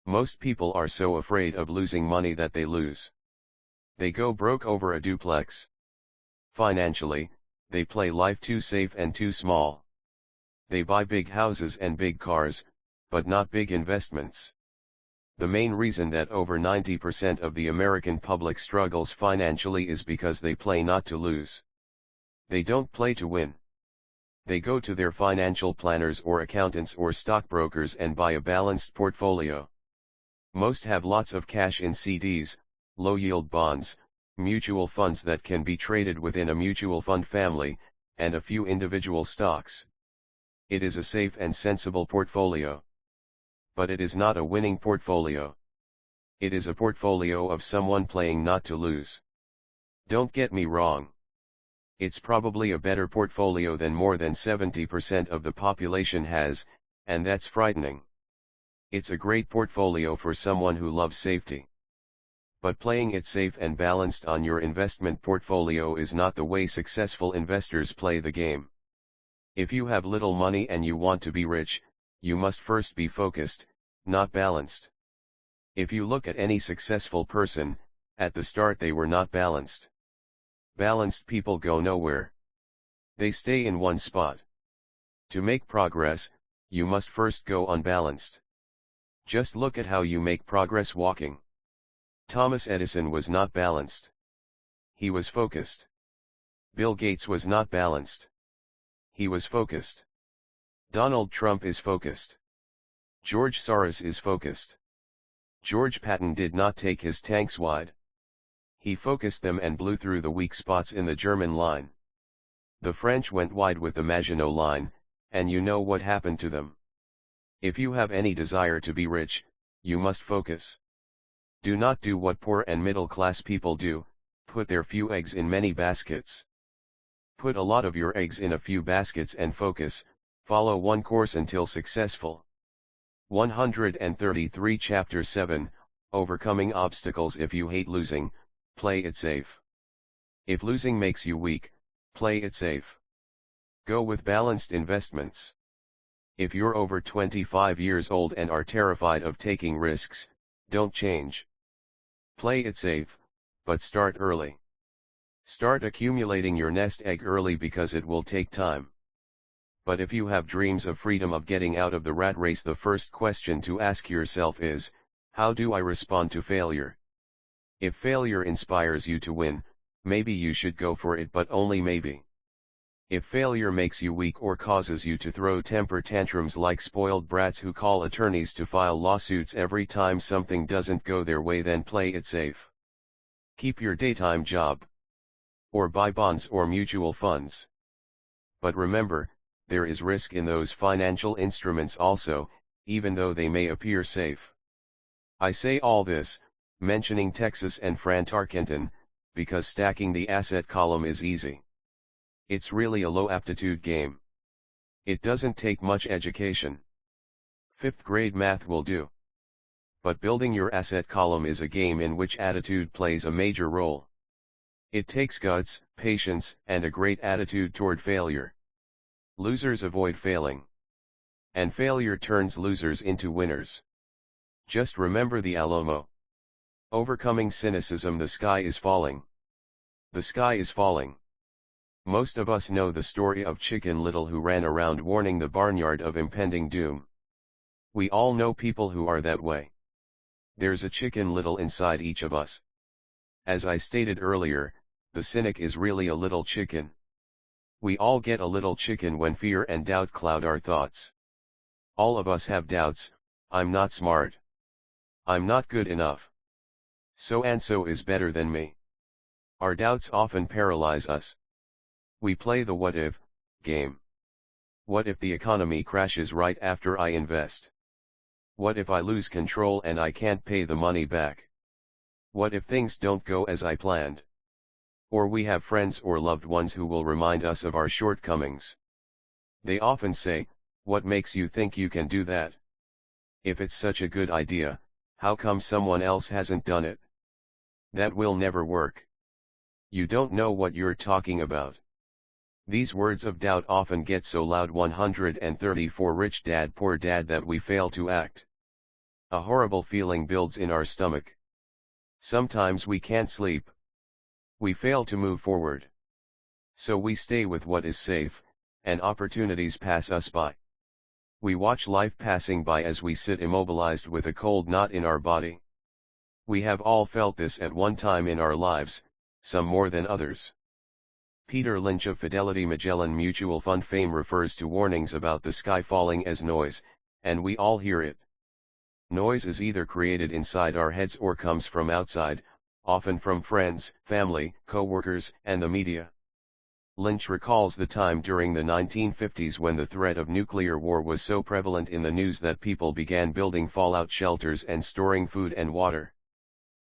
Most people are so afraid of losing money that they lose. They go broke over a duplex. Financially, they play life too safe and too small. They buy big houses and big cars, but not big investments. The main reason that over 90% of the American public struggles financially is because they play not to lose. They don't play to win. They go to their financial planners or accountants or stockbrokers and buy a balanced portfolio. Most have lots of cash in CDs, low-yield bonds, mutual funds that can be traded within a mutual fund family, and a few individual stocks. It is a safe and sensible portfolio. But it is not a winning portfolio. It is a portfolio of someone playing not to lose. Don't get me wrong. It's probably a better portfolio than more than 70% of the population has, and that's frightening. It's a great portfolio for someone who loves safety. But playing it safe and balanced on your investment portfolio is not the way successful investors play the game. If you have little money and you want to be rich, you must first be focused, not balanced. If you look at any successful person, at the start they were not balanced. Balanced people go nowhere. They stay in one spot. To make progress, you must first go unbalanced. Just look at how you make progress walking. Thomas Edison was not balanced. He was focused. Bill Gates was not balanced. He was focused. Donald Trump is focused. George Soros is focused. George Patton did not take his tanks wide. He focused them and blew through the weak spots in the German line. The French went wide with the Maginot Line, and you know what happened to them. If you have any desire to be rich, you must focus. Do not do what poor and middle-class people do, put their few eggs in many baskets. Put a lot of your eggs in a few baskets and focus, follow one course until successful. 133 Chapter 7, Overcoming Obstacles. If you hate losing, play it safe. If losing makes you weak, play it safe. Go with balanced investments. If you're over 25 years old and are terrified of taking risks, don't change. Play it safe, but start early. Start accumulating your nest egg early because it will take time. But if you have dreams of freedom, of getting out of the rat race, the first question to ask yourself is, how do I respond to failure? If failure inspires you to win, maybe you should go for it, but only maybe. If failure makes you weak or causes you to throw temper tantrums like spoiled brats who call attorneys to file lawsuits every time something doesn't go their way, then play it safe. Keep your daytime job. Or buy bonds or mutual funds. But remember, there is risk in those financial instruments also, even though they may appear safe. I say all this, mentioning Texas and Fran Tarkenton, because stacking the asset column is easy. It's really a low aptitude game. It doesn't take much education. 5th grade math will do. But building your asset column is a game in which attitude plays a major role. It takes guts, patience, and a great attitude toward failure. Losers avoid failing. And failure turns losers into winners. Just remember the Alamo. Overcoming cynicism. The sky is falling. The sky is falling. Most of us know the story of Chicken Little, who ran around warning the barnyard of impending doom. We all know people who are that way. There's a Chicken Little inside each of us. As I stated earlier, the cynic is really a little chicken. We all get a little chicken when fear and doubt cloud our thoughts. All of us have doubts. I'm not smart. I'm not good enough. So and so is better than me. Our doubts often paralyze us. We play the what if game. What if the economy crashes right after I invest? What if I lose control and I can't pay the money back? What if things don't go as I planned? Or we have friends or loved ones who will remind us of our shortcomings. They often say, "What makes you think you can do that? If it's such a good idea, how come someone else hasn't done it? That will never work. You don't know what you're talking about." These words of doubt often get so loud. 134 Rich Dad Poor Dad that we fail to act. A horrible feeling builds in our stomach. Sometimes we can't sleep. We fail to move forward. So we stay with what is safe, and opportunities pass us by. We watch life passing by as we sit immobilized with a cold knot in our body. We have all felt this at one time in our lives, some more than others. Peter Lynch of Fidelity Magellan Mutual Fund fame refers to warnings about the sky falling as noise, and we all hear it. Noise is either created inside our heads or comes from outside, often from friends, family, co-workers, and the media. Lynch recalls the time during the 1950s when the threat of nuclear war was so prevalent in the news that people began building fallout shelters and storing food and water.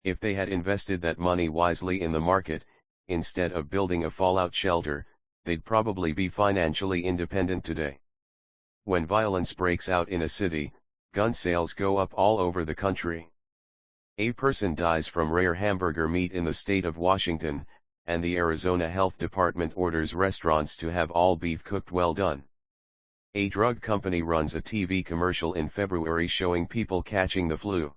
If they had invested that money wisely in the market, instead of building a fallout shelter, they'd probably be financially independent today. When violence breaks out in a city, gun sales go up all over the country. A person dies from rare hamburger meat in the state of Washington, and the Arizona Health Department orders restaurants to have all beef cooked well done. A drug company runs a TV commercial in February showing people catching the flu.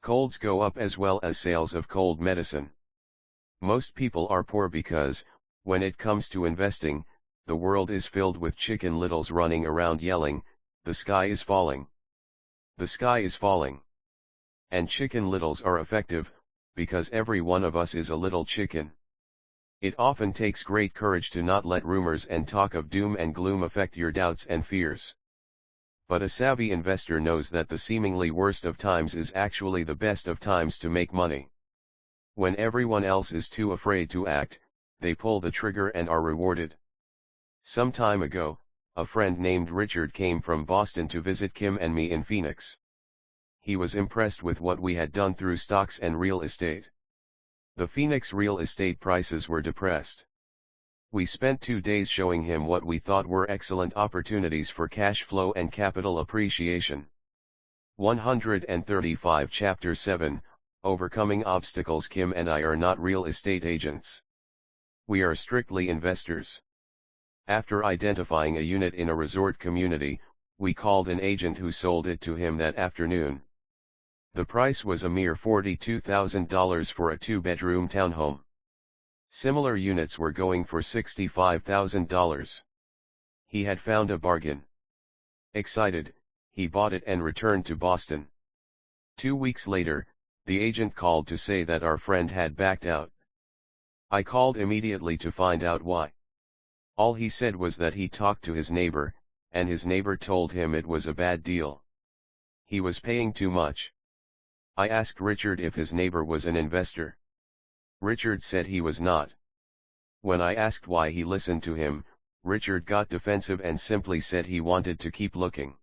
Colds go up as well as sales of cold medicine. Most people are poor because, when it comes to investing, the world is filled with chicken littles running around yelling, "The sky is falling. The sky is falling." And chicken littles are effective, because every one of us is a little chicken. It often takes great courage to not let rumors and talk of doom and gloom affect your doubts and fears. But a savvy investor knows that the seemingly worst of times is actually the best of times to make money. When everyone else is too afraid to act, they pull the trigger and are rewarded. Some time ago, a friend named Richard came from Boston to visit Kim and me in Phoenix. He was impressed with what we had done through stocks and real estate. The Phoenix real estate prices were depressed. We spent 2 days showing him what we thought were excellent opportunities for cash flow and capital appreciation. 135 Chapter 7, Overcoming Obstacles. Kim and I are not real estate agents. We are strictly investors. After identifying a unit in a resort community, we called an agent who sold it to him that afternoon. The price was a mere $42,000 for a 2-bedroom townhome. Similar units were going for $65,000. He had found a bargain. Excited, he bought it and returned to Boston. 2 weeks later, the agent called to say that our friend had backed out. I called immediately to find out why. All he said was that he talked to his neighbor, and his neighbor told him it was a bad deal. He was paying too much. I asked Richard if his neighbor was an investor. Richard said he was not. When I asked why he listened to him, Richard got defensive and simply said he wanted to keep looking.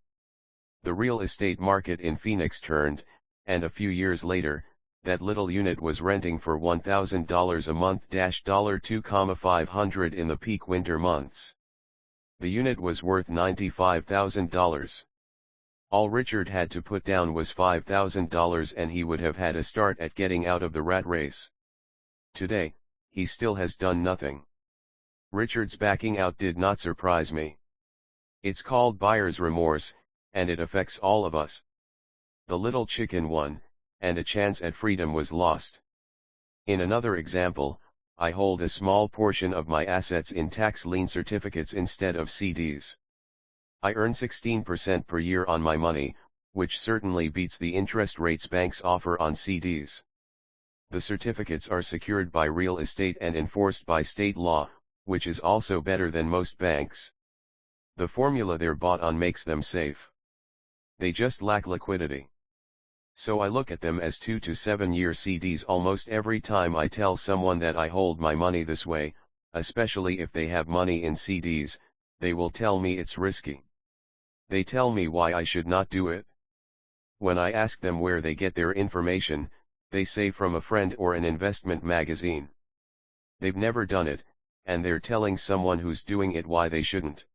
The real estate market in Phoenix turned, and a few years later, that little unit was renting for $1,000 a month, $2,500 in the peak winter months. The unit was worth $95,000. All Richard had to put down was $5,000 and he would have had a start at getting out of the rat race. Today, he still has done nothing. Richard's backing out did not surprise me. It's called buyer's remorse, and it affects all of us. The little chicken won, and a chance at freedom was lost. In another example, I hold a small portion of my assets in tax lien certificates instead of CDs. I earn 16% per year on my money, which certainly beats the interest rates banks offer on CDs. The certificates are secured by real estate and enforced by state law, which is also better than most banks. The formula they're bought on makes them safe. They just lack liquidity. So I look at them as 2 to 7 year CDs almost every time I tell someone that I hold my money this way, especially if they have money in CDs, they will tell me it's risky. They tell me why I should not do it. When I ask them where they get their information, they say from a friend or an investment magazine. They've never done it, and they're telling someone who's doing it why they shouldn't.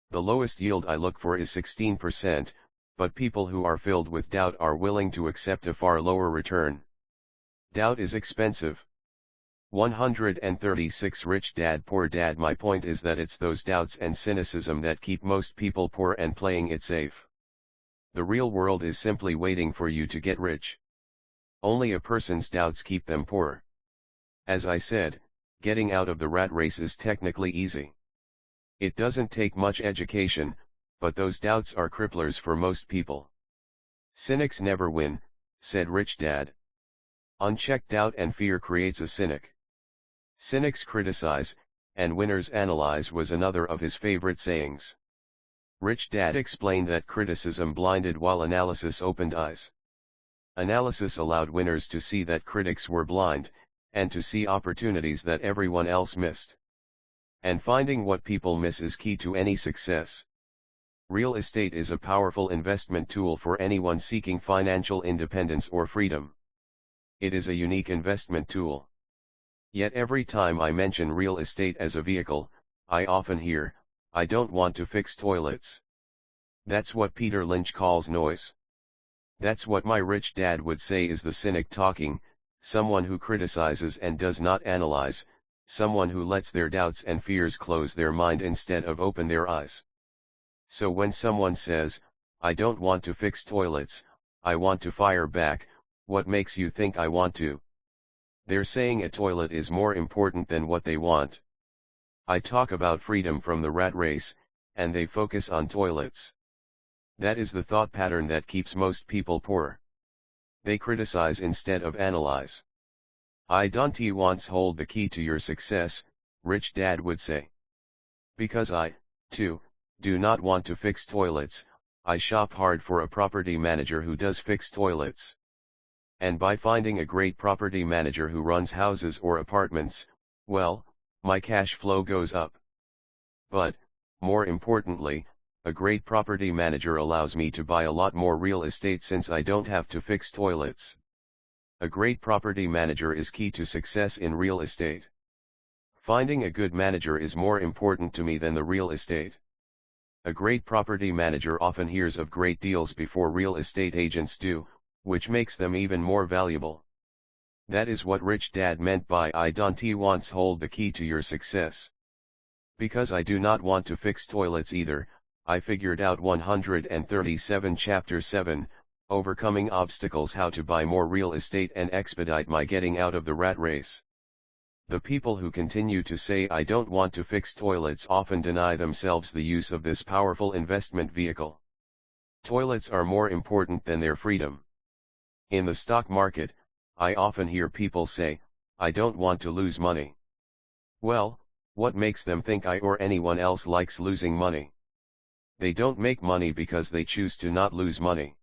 The lowest yield I look for is 16%, but people who are filled with doubt are willing to accept a far lower return. Doubt is expensive. 136 Rich Dad Poor Dad. My point is that it's those doubts and cynicism that keep most people poor and playing it safe. The real world is simply waiting for you to get rich. Only a person's doubts keep them poor. As I said, getting out of the rat race is technically easy. It doesn't take much education, but those doubts are cripplers for most people. Cynics never win, said Rich Dad. Unchecked doubt and fear creates a cynic. Cynics criticize, and winners analyze was another of his favorite sayings. Rich Dad explained that criticism blinded while analysis opened eyes. Analysis allowed winners to see that critics were blind, and to see opportunities that everyone else missed. And finding what people miss is key to any success. Real estate is a powerful investment tool for anyone seeking financial independence or freedom. It is a unique investment tool. Yet every time I mention real estate as a vehicle, I often hear, "I don't want to fix toilets." That's what Peter Lynch calls noise. That's what my rich dad would say is the cynic talking, someone who criticizes and does not analyze, someone who lets their doubts and fears close their mind instead of open their eyes. So when someone says, "I don't want to fix toilets," I want to fire back, "What makes you think I want to?" They're saying a toilet is more important than what they want. I talk about freedom from the rat race, and they focus on toilets. That is the thought pattern that keeps most people poor. They criticize instead of analyze. "I don't want hold the key to your success," rich dad would say. Because I, too, do not want to fix toilets, I shop hard for a property manager who does fix toilets. And by finding a great property manager who runs houses or apartments, well, my cash flow goes up. But, more importantly, a great property manager allows me to buy a lot more real estate since I don't have to fix toilets. A great property manager is key to success in real estate. Finding a good manager is more important to me than the real estate. A great property manager often hears of great deals before real estate agents do, which makes them even more valuable. That is what Rich Dad meant by "I don't want hold the key to your success." Because I do not want to fix toilets either, I figured out 137 Chapter 7, Overcoming Obstacles, how to buy more real estate and expedite my getting out of the rat race. The people who continue to say "I don't want to fix toilets" often deny themselves the use of this powerful investment vehicle. Toilets are more important than their freedom. In the stock market, I often hear people say, "I don't want to lose money." Well, what makes them think I or anyone else likes losing money? They don't make money because they choose to not lose money.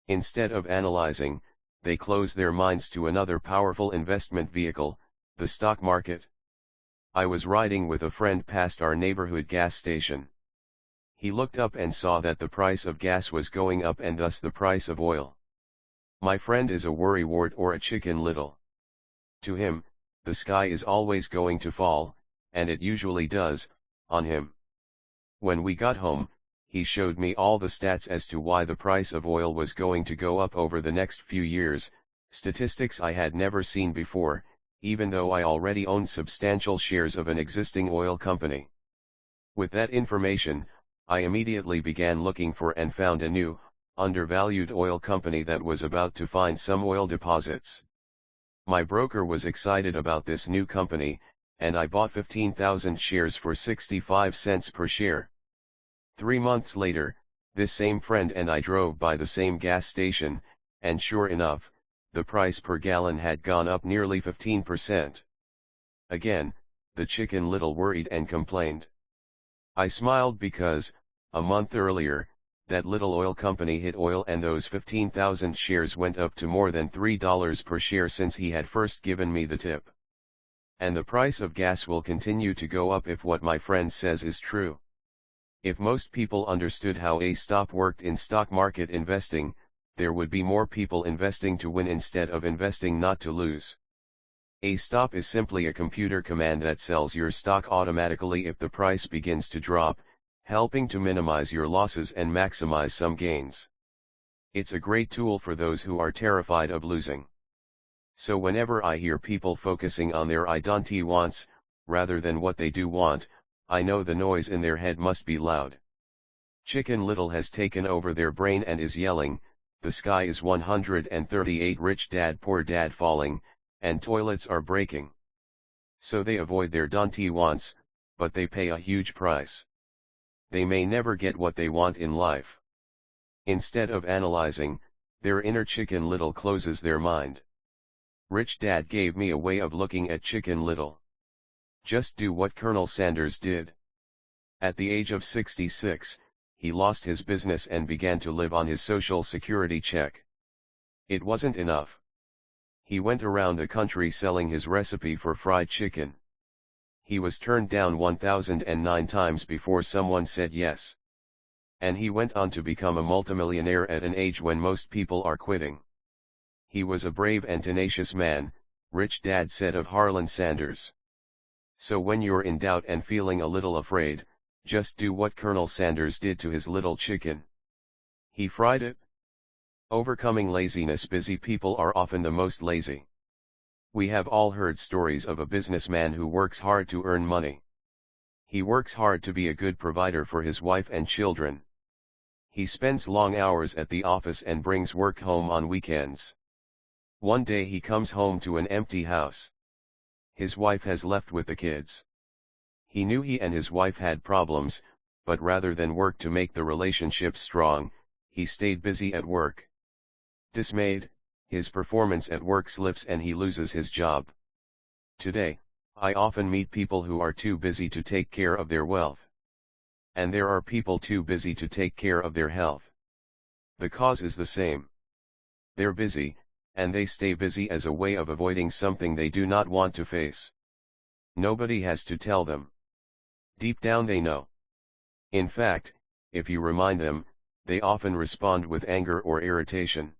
Instead of analyzing, they close their minds to another powerful investment vehicle, the stock market. I was riding with a friend past our neighborhood gas station. He looked up and saw that the price of gas was going up and thus the price of oil. My friend is a worrywart or a chicken little. To him, the sky is always going to fall, and it usually does, on him. When we got home, he showed me all the stats as to why the price of oil was going to go up over the next few years, statistics I had never seen before, even though I already owned substantial shares of an existing oil company. With that information, I immediately began looking for and found a new, undervalued oil company that was about to find some oil deposits. My broker was excited about this new company, and I bought 15,000 shares for 65 cents per share. 3 months later, this same friend and I drove by the same gas station, and sure enough, the price per gallon had gone up nearly 15%. Again, the chicken little worried and complained. I smiled because, a month earlier, that little oil company hit oil and those 15,000 shares went up to more than $3 per share since he had first given me the tip. And the price of gas will continue to go up if what my friend says is true. If most people understood how a stop worked in stock market investing, there would be more people investing to win instead of investing not to lose. A stop is simply a computer command that sells your stock automatically if the price begins to drop, helping to minimize your losses and maximize some gains. It's a great tool for those who are terrified of losing. So whenever I hear people focusing on their "I don't wants," rather than what they do want, I know the noise in their head must be loud. Chicken Little has taken over their brain and is yelling, "The sky is 138 rich dad poor dad falling, and toilets are breaking." So they avoid their don't wants, but they pay a huge price. They may never get what they want in life. Instead of analyzing, their inner Chicken Little closes their mind. Rich Dad gave me a way of looking at Chicken Little. Just do what Colonel Sanders did. At the age of 66, he lost his business and began to live on his Social Security check. It wasn't enough. He went around the country selling his recipe for fried chicken. He was turned down 1,009 times before someone said yes. And he went on to become a multimillionaire at an age when most people are quitting. He was a brave and tenacious man, Rich Dad said of Harlan Sanders. So when you're in doubt and feeling a little afraid, just do what Colonel Sanders did to his little chicken. He fried it. Overcoming laziness. Busy people are often the most lazy. We have all heard stories of a businessman who works hard to earn money. He works hard to be a good provider for his wife and children. He spends long hours at the office and brings work home on weekends. One day he comes home to an empty house. His wife has left with the kids. He knew he and his wife had problems, but rather than work to make the relationship strong, he stayed busy at work. Dismayed, his performance at work slips and he loses his job. Today, I often meet people who are too busy to take care of their wealth. And there are people too busy to take care of their health. The cause is the same. They're busy, and they stay busy as a way of avoiding something they do not want to face. Nobody has to tell them. Deep down they know. In fact, if you remind them, they often respond with anger or irritation.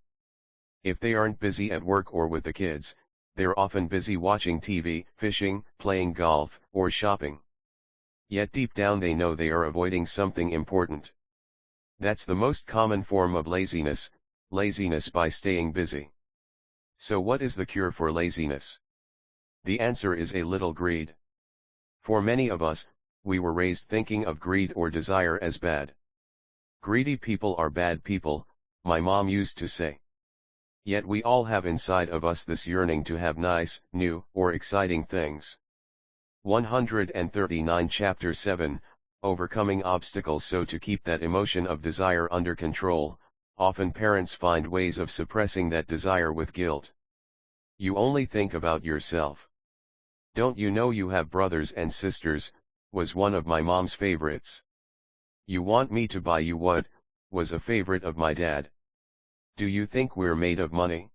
If they aren't busy at work or with the kids, they're often busy watching TV, fishing, playing golf, or shopping. Yet deep down they know they are avoiding something important. That's the most common form of laziness by staying busy. So what is the cure for laziness? The answer is a little greed. For many of us, we were raised thinking of greed or desire as bad. Greedy people are bad people, my mom used to say. Yet we all have inside of us this yearning to have nice, new, or exciting things. 139 Chapter 7, Overcoming Obstacles. So to keep that emotion of desire under control, often parents find ways of suppressing that desire with guilt. You only think about yourself. Don't you know you have brothers and sisters, was one of my mom's favorites. You want me to buy you what, was a favorite of my dad. Do you think we're made of money?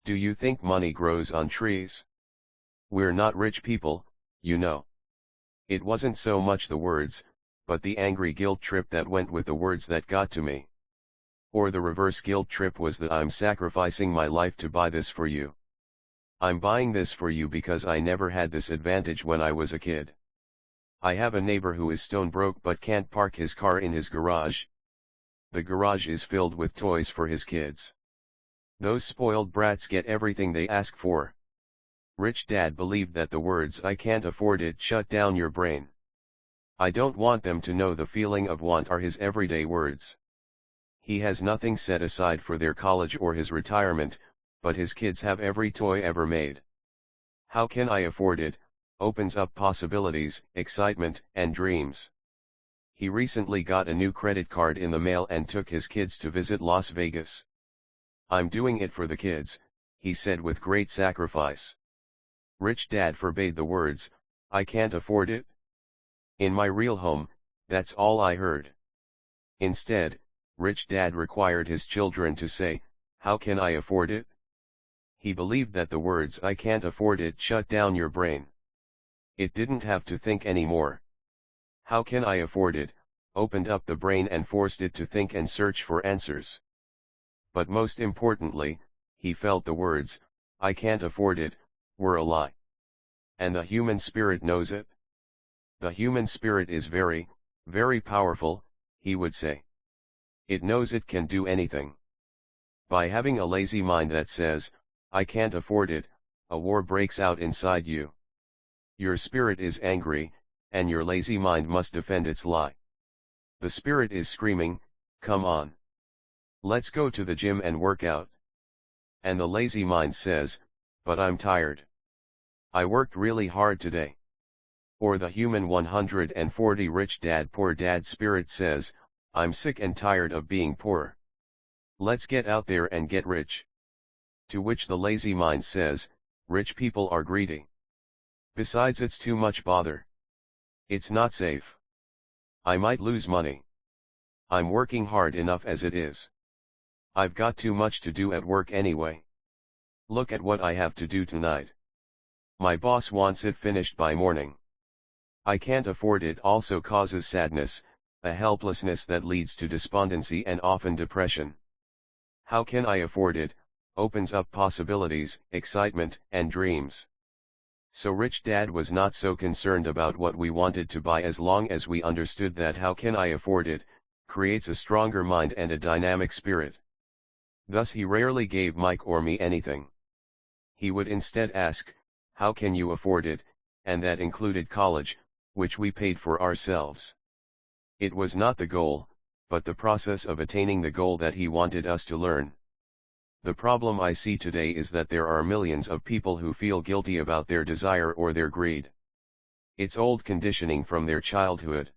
Do you think money grows on trees? We're not rich people, you know. It wasn't so much the words, but the angry guilt trip that went with the words that got to me. Or the reverse guilt trip was that I'm sacrificing my life to buy this for you. I'm buying this for you because I never had this advantage when I was a kid. I have a neighbor who is stone broke but can't park his car in his garage. The garage is filled with toys for his kids. Those spoiled brats get everything they ask for. Rich Dad believed that the words "I can't afford it" shut down your brain. I don't want them to know the feeling of want are his everyday words. He has nothing set aside for their college or his retirement, but his kids have every toy ever made. How can I afford it? Opens up possibilities, excitement, and dreams. He recently got a new credit card in the mail and took his kids to visit Las Vegas. I'm doing it for the kids, he said with great sacrifice. Rich Dad forbade the words, "I can't afford it." In my real home, that's all I heard. Instead, Rich Dad required his children to say, "How can I afford it?" He believed that the words "I can't afford it" shut down your brain. It didn't have to think anymore. "How can I afford it?" opened up the brain and forced it to think and search for answers. But most importantly, he felt the words, "I can't afford it," were a lie. And the human spirit knows it. The human spirit is very, very powerful, he would say. It knows it can do anything. By having a lazy mind that says, "I can't afford it," a war breaks out inside you. Your spirit is angry, and your lazy mind must defend its lie. The spirit is screaming, "Come on. Let's go to the gym and work out." And the lazy mind says, "But I'm tired. I worked really hard today." Or the human 140 Rich Dad Poor Dad spirit says, "I'm sick and tired of being poor. Let's get out there and get rich." To which the lazy mind says, "Rich people are greedy. Besides, it's too much bother. It's not safe. I might lose money. I'm working hard enough as it is. I've got too much to do at work anyway. Look at what I have to do tonight. My boss wants it finished by morning. I can't afford it" also causes sadness, a helplessness that leads to despondency and often depression. "How can I afford it?" opens up possibilities, excitement, and dreams. So Rich Dad was not so concerned about what we wanted to buy as long as we understood that how can I afford it, creates a stronger mind and a dynamic spirit. Thus he rarely gave Mike or me anything. He would instead ask, how can you afford it, and that included college, which we paid for ourselves. It was not the goal, but the process of attaining the goal that he wanted us to learn. The problem I see today is that there are millions of people who feel guilty about their desire or their greed. It's old conditioning from their childhood.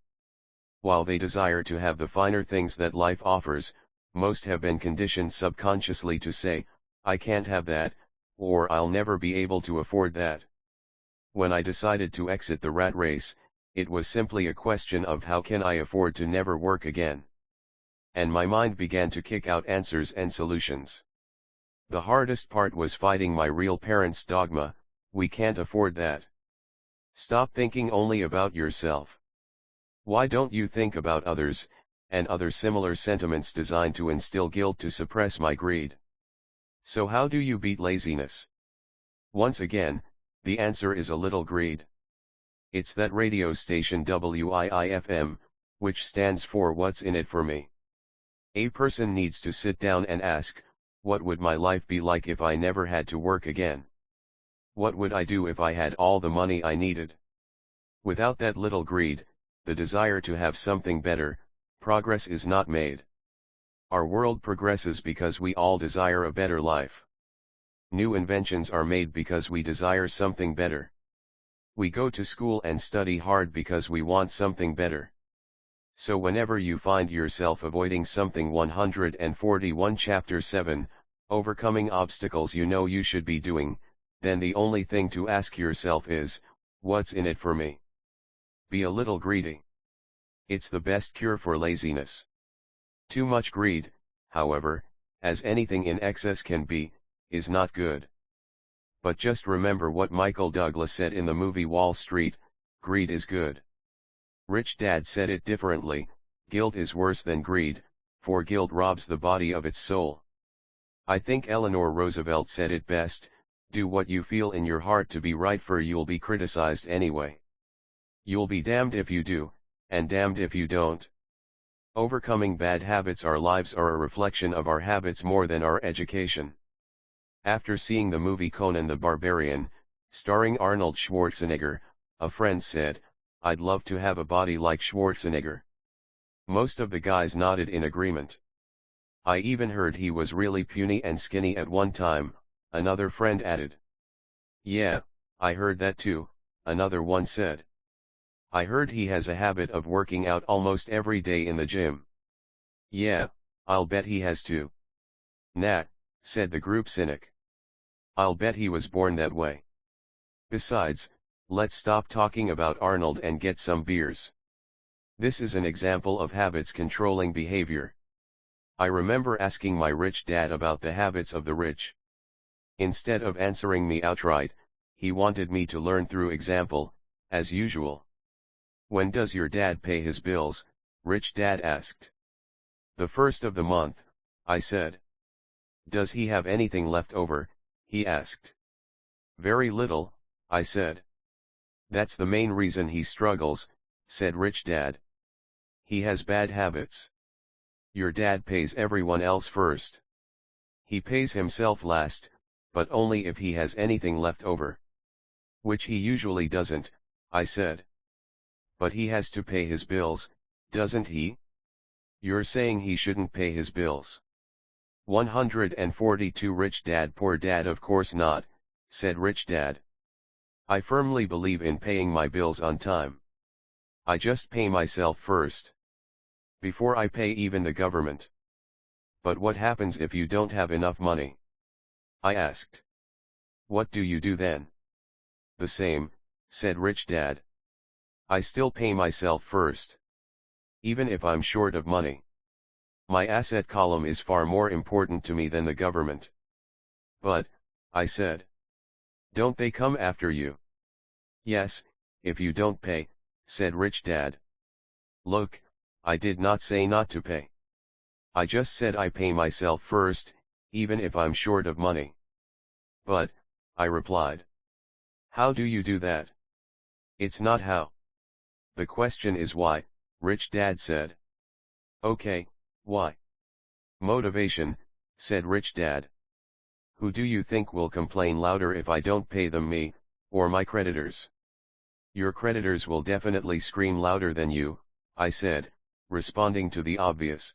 While they desire to have the finer things that life offers, most have been conditioned subconsciously to say, I can't have that, or I'll never be able to afford that. When I decided to exit the rat race, it was simply a question of how can I afford to never work again. And my mind began to kick out answers and solutions. The hardest part was fighting my real parents' dogma, we can't afford that. Stop thinking only about yourself. Why don't you think about others, and other similar sentiments designed to instill guilt to suppress my greed? So how do you beat laziness? Once again, the answer is a little greed. It's that radio station WIIFM, which stands for What's in it for me. A person needs to sit down and ask, what would my life be like if I never had to work again? What would I do if I had all the money I needed? Without that little greed, the desire to have something better, progress is not made. Our world progresses because we all desire a better life. New inventions are made because we desire something better. We go to school and study hard because we want something better. So whenever you find yourself avoiding something 141 Chapter 7, overcoming obstacles you know you should be doing, then the only thing to ask yourself is, what's in it for me? Be a little greedy. It's the best cure for laziness. Too much greed, however, as anything in excess can be, is not good. But just remember what Michael Douglas said in the movie Wall Street, greed is good. Rich Dad said it differently, guilt is worse than greed, for guilt robs the body of its soul. I think Eleanor Roosevelt said it best, do what you feel in your heart to be right, for you'll be criticized anyway. You'll be damned if you do, and damned if you don't. Overcoming bad habits. Our lives are a reflection of our habits more than our education. After seeing the movie Conan the Barbarian, starring Arnold Schwarzenegger, a friend said, I'd love to have a body like Schwarzenegger. Most of the guys nodded in agreement. I even heard he was really puny and skinny at one time, another friend added. Yeah, I heard that too, another one said. I heard he has a habit of working out almost every day in the gym. Yeah, I'll bet he has too. Nah, said the group cynic. I'll bet he was born that way. Besides, let's stop talking about Arnold and get some beers. This is an example of habits controlling behavior. I remember asking my rich dad about the habits of the rich. Instead of answering me outright, he wanted me to learn through example, as usual. When does your dad pay his bills? Rich Dad asked. The first of the month, I said. Does he have anything left over? He asked. Very little, I said. That's the main reason he struggles, said Rich Dad. He has bad habits. Your dad pays everyone else first. He pays himself last, but only if he has anything left over. Which he usually doesn't, I said. But he has to pay his bills, doesn't he? You're saying he shouldn't pay his bills. 142 Rich Dad. Poor Dad. Of course not, said Rich Dad. I firmly believe in paying my bills on time. I just pay myself first. Before I pay even the government. But what happens if you don't have enough money? I asked. What do you do then? The same, said Rich Dad. I still pay myself first. Even if I'm short of money. My asset column is far more important to me than the government. But, I said. Don't they come after you? Yes, if you don't pay, said Rich Dad. Look, I did not say not to pay. I just said I pay myself first, even if I'm short of money. But, I replied. How do you do that? It's not how. The question is why, Rich Dad said. Okay, why? Motivation, said Rich Dad. Who do you think will complain louder if I don't pay them, me, or my creditors? Your creditors will definitely scream louder than you, I said, responding to the obvious.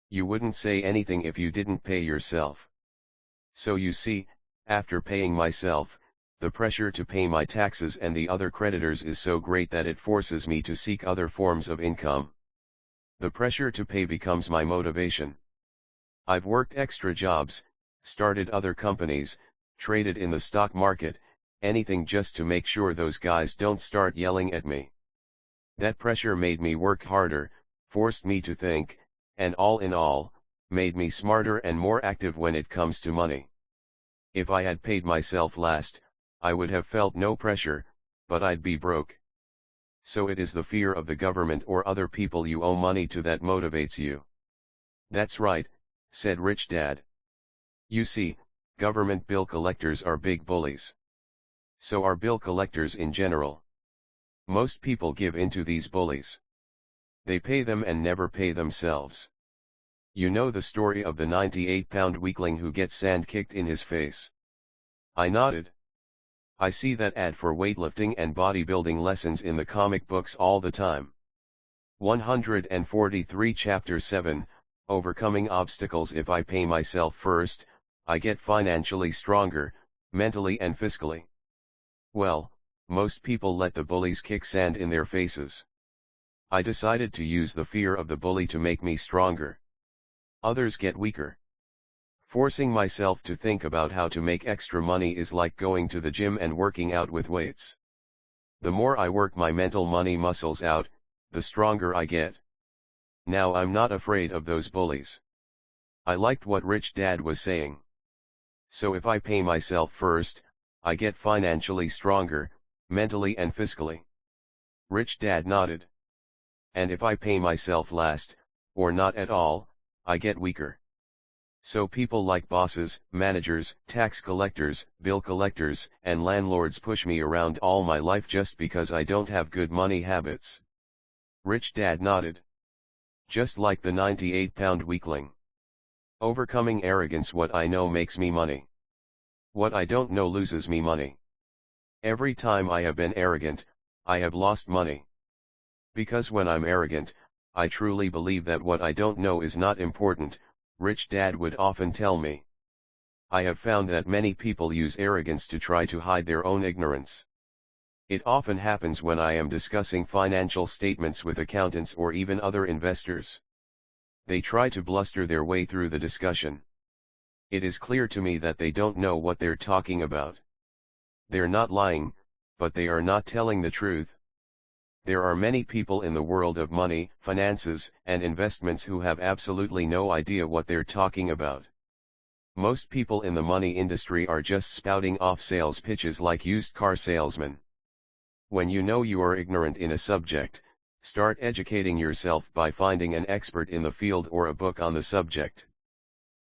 You wouldn't say anything if you didn't pay yourself. So you see, after paying myself, the pressure to pay my taxes and the other creditors is so great that it forces me to seek other forms of income. The pressure to pay becomes my motivation. I've worked extra jobs, started other companies, traded in the stock market, anything just to make sure those guys don't start yelling at me. That pressure made me work harder, forced me to think, and all in all, made me smarter and more active when it comes to money. If I had paid myself last, I would have felt no pressure, but I'd be broke. So it is the fear of the government or other people you owe money to that motivates you. That's right, said Rich Dad. You see, government bill collectors are big bullies. So are bill collectors in general. Most people give in to these bullies. They pay them and never pay themselves. You know the story of the 98-pound weakling who gets sand kicked in his face. I nodded. I see that ad for weightlifting and bodybuilding lessons in the comic books all the time. 143 Chapter 7, Overcoming Obstacles. If I pay myself first, I get financially stronger, mentally and fiscally. Well, most people let the bullies kick sand in their faces. I decided to use the fear of the bully to make me stronger. Others get weaker. Forcing myself to think about how to make extra money is like going to the gym and working out with weights. The more I work my mental money muscles out, the stronger I get. Now I'm not afraid of those bullies. I liked what Rich Dad was saying. So if I pay myself first, I get financially stronger, mentally and fiscally. Rich Dad nodded. And if I pay myself last, or not at all, I get weaker. So people like bosses, managers, tax collectors, bill collectors, and landlords push me around all my life just because I don't have good money habits. Rich Dad nodded. Just like the 98-pound weakling. Overcoming arrogance. What I know makes me money. What I don't know loses me money. Every time I have been arrogant, I have lost money. Because when I'm arrogant, I truly believe that what I don't know is not important, Rich Dad would often tell me. I have found that many people use arrogance to try to hide their own ignorance. It often happens when I am discussing financial statements with accountants or even other investors. They try to bluster their way through the discussion. It is clear to me that they don't know what they're talking about. They're not lying, but they are not telling the truth. There are many people in the world of money, finances, and investments who have absolutely no idea what they're talking about. Most people in the money industry are just spouting off sales pitches like used car salesmen. When you know you are ignorant in a subject, start educating yourself by finding an expert in the field or a book on the subject.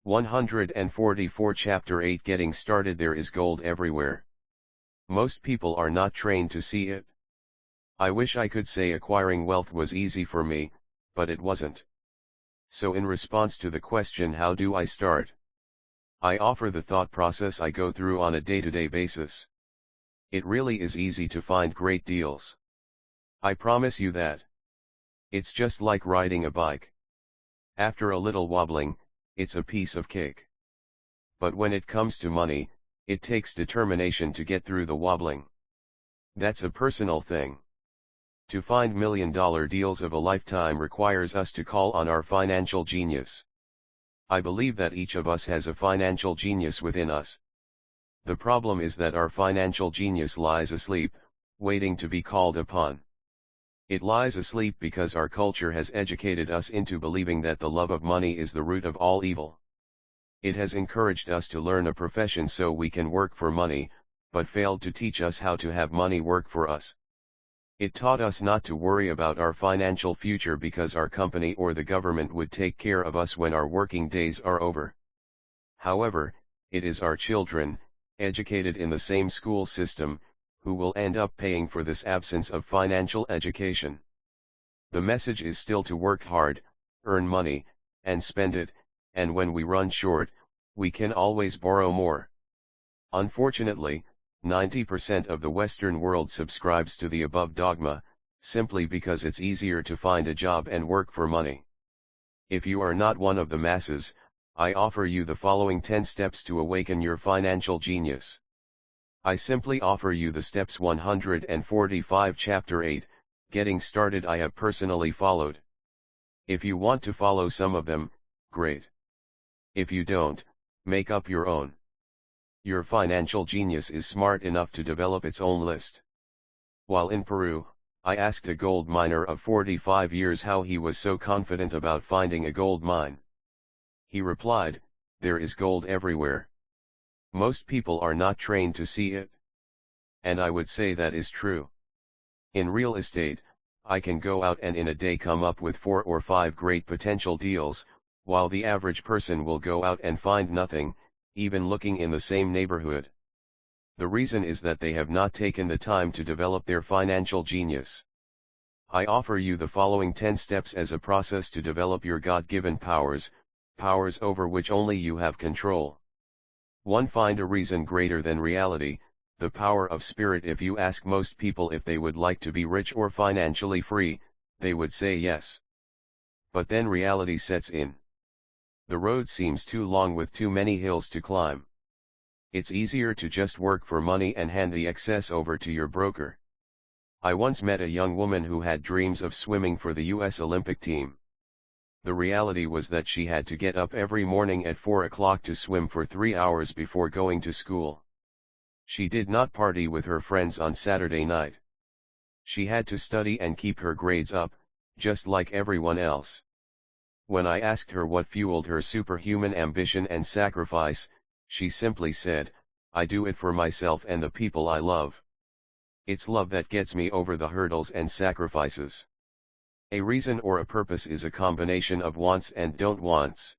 144 Chapter 8 Getting Started. There is gold everywhere. Most people are not trained to see it. I wish I could say acquiring wealth was easy for me, but it wasn't. So in response to the question, how do I start? I offer the thought process I go through on a day-to-day basis. It really is easy to find great deals. I promise you that. It's just like riding a bike. After a little wobbling, it's a piece of cake. But when it comes to money, it takes determination to get through the wobbling. That's a personal thing. To find million-dollar deals of a lifetime requires us to call on our financial genius. I believe that each of us has a financial genius within us. The problem is that our financial genius lies asleep, waiting to be called upon. It lies asleep because our culture has educated us into believing that the love of money is the root of all evil. It has encouraged us to learn a profession so we can work for money, but failed to teach us how to have money work for us. It taught us not to worry about our financial future because our company or the government would take care of us when our working days are over. However, it is our children, educated in the same school system, who will end up paying for this absence of financial education. The message is still to work hard, earn money, and spend it, and when we run short, we can always borrow more. Unfortunately, 90% of the Western world subscribes to the above dogma, simply because it's easier to find a job and work for money. If you are not one of the masses, I offer you the following 10 steps to awaken your financial genius. I simply offer you the steps 145 Chapter 8, Getting Started I have personally followed. If you want to follow some of them, great. If you don't, make up your own. Your financial genius is smart enough to develop its own list. While in Peru, I asked a gold miner of 45 years how he was so confident about finding a gold mine. He replied, "There is gold everywhere. Most people are not trained to see it." And I would say that is true. In real estate, I can go out and in a day come up with 4 or 5 great potential deals, while the average person will go out and find nothing, even looking in the same neighborhood. The reason is that they have not taken the time to develop their financial genius. I offer you the following 10 steps as a process to develop your God-given powers, powers over which only you have control. 1. Find a reason greater than reality, the power of spirit. If you ask most people if they would like to be rich or financially free, they would say yes. But then reality sets in. The road seems too long with too many hills to climb. It's easier to just work for money and hand the excess over to your broker. I once met a young woman who had dreams of swimming for the US Olympic team. The reality was that she had to get up every morning at 4 o'clock to swim for 3 hours before going to school. She did not party with her friends on Saturday night. She had to study and keep her grades up, just like everyone else. When I asked her what fueled her superhuman ambition and sacrifice, she simply said, "I do it for myself and the people I love. It's love that gets me over the hurdles and sacrifices." A reason or a purpose is a combination of wants and don't wants.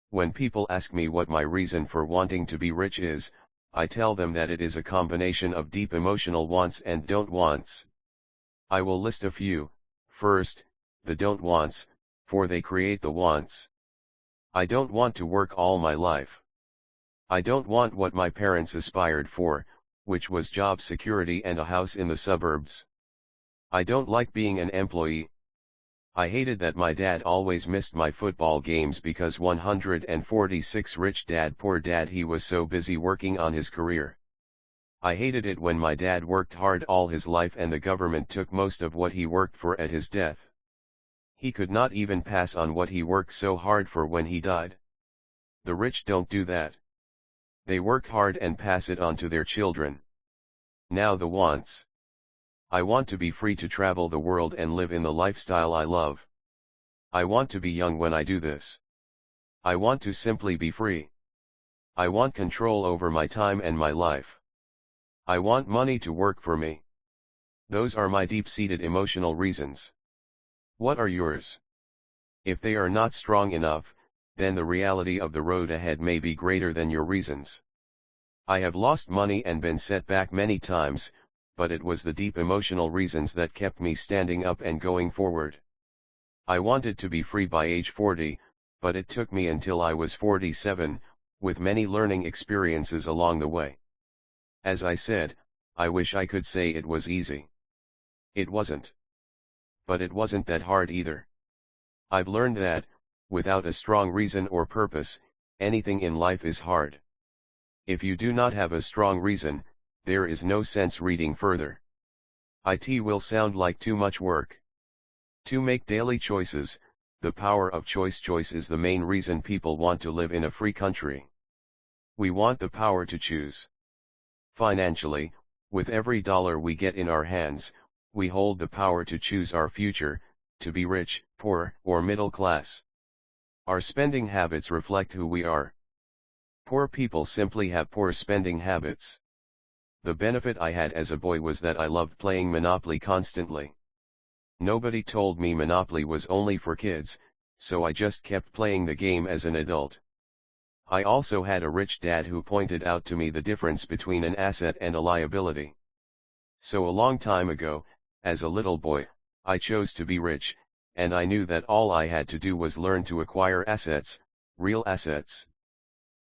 When people ask me what my reason for wanting to be rich is, I tell them that it is a combination of deep emotional wants and don't wants. I will list a few. First, the don't wants, for they create the wants. I don't want to work all my life. I don't want what my parents aspired for, which was job security and a house in the suburbs. I don't like being an employee. I hated that my dad always missed my football games because 146 Rich Dad Poor Dad, he was so busy working on his career. I hated it when my dad worked hard all his life and the government took most of what he worked for at his death. He could not even pass on what he worked so hard for when he died. The rich don't do that. They work hard and pass it on to their children. Now the wants. I want to be free to travel the world and live in the lifestyle I love. I want to be young when I do this. I want to simply be free. I want control over my time and my life. I want money to work for me. Those are my deep-seated emotional reasons. What are yours? If they are not strong enough, then the reality of the road ahead may be greater than your reasons. I have lost money and been set back many times, but it was the deep emotional reasons that kept me standing up and going forward. I wanted to be free by age 40, but it took me until I was 47, with many learning experiences along the way. As I said, I wish I could say it was easy. It wasn't. But it wasn't that hard either. I've learned that, without a strong reason or purpose, anything in life is hard. If you do not have a strong reason, there is no sense reading further. It will sound like too much work. To make daily choices, the power of choice. Choice is the main reason people want to live in a free country. We want the power to choose. Financially, with every dollar we get in our hands, we hold the power to choose our future, to be rich, poor, or middle class. Our spending habits reflect who we are. Poor people simply have poor spending habits. The benefit I had as a boy was that I loved playing Monopoly constantly. Nobody told me Monopoly was only for kids, so I just kept playing the game as an adult. I also had a rich dad who pointed out to me the difference between an asset and a liability. So a long time ago, as a little boy, I chose to be rich, and I knew that all I had to do was learn to acquire assets, real assets.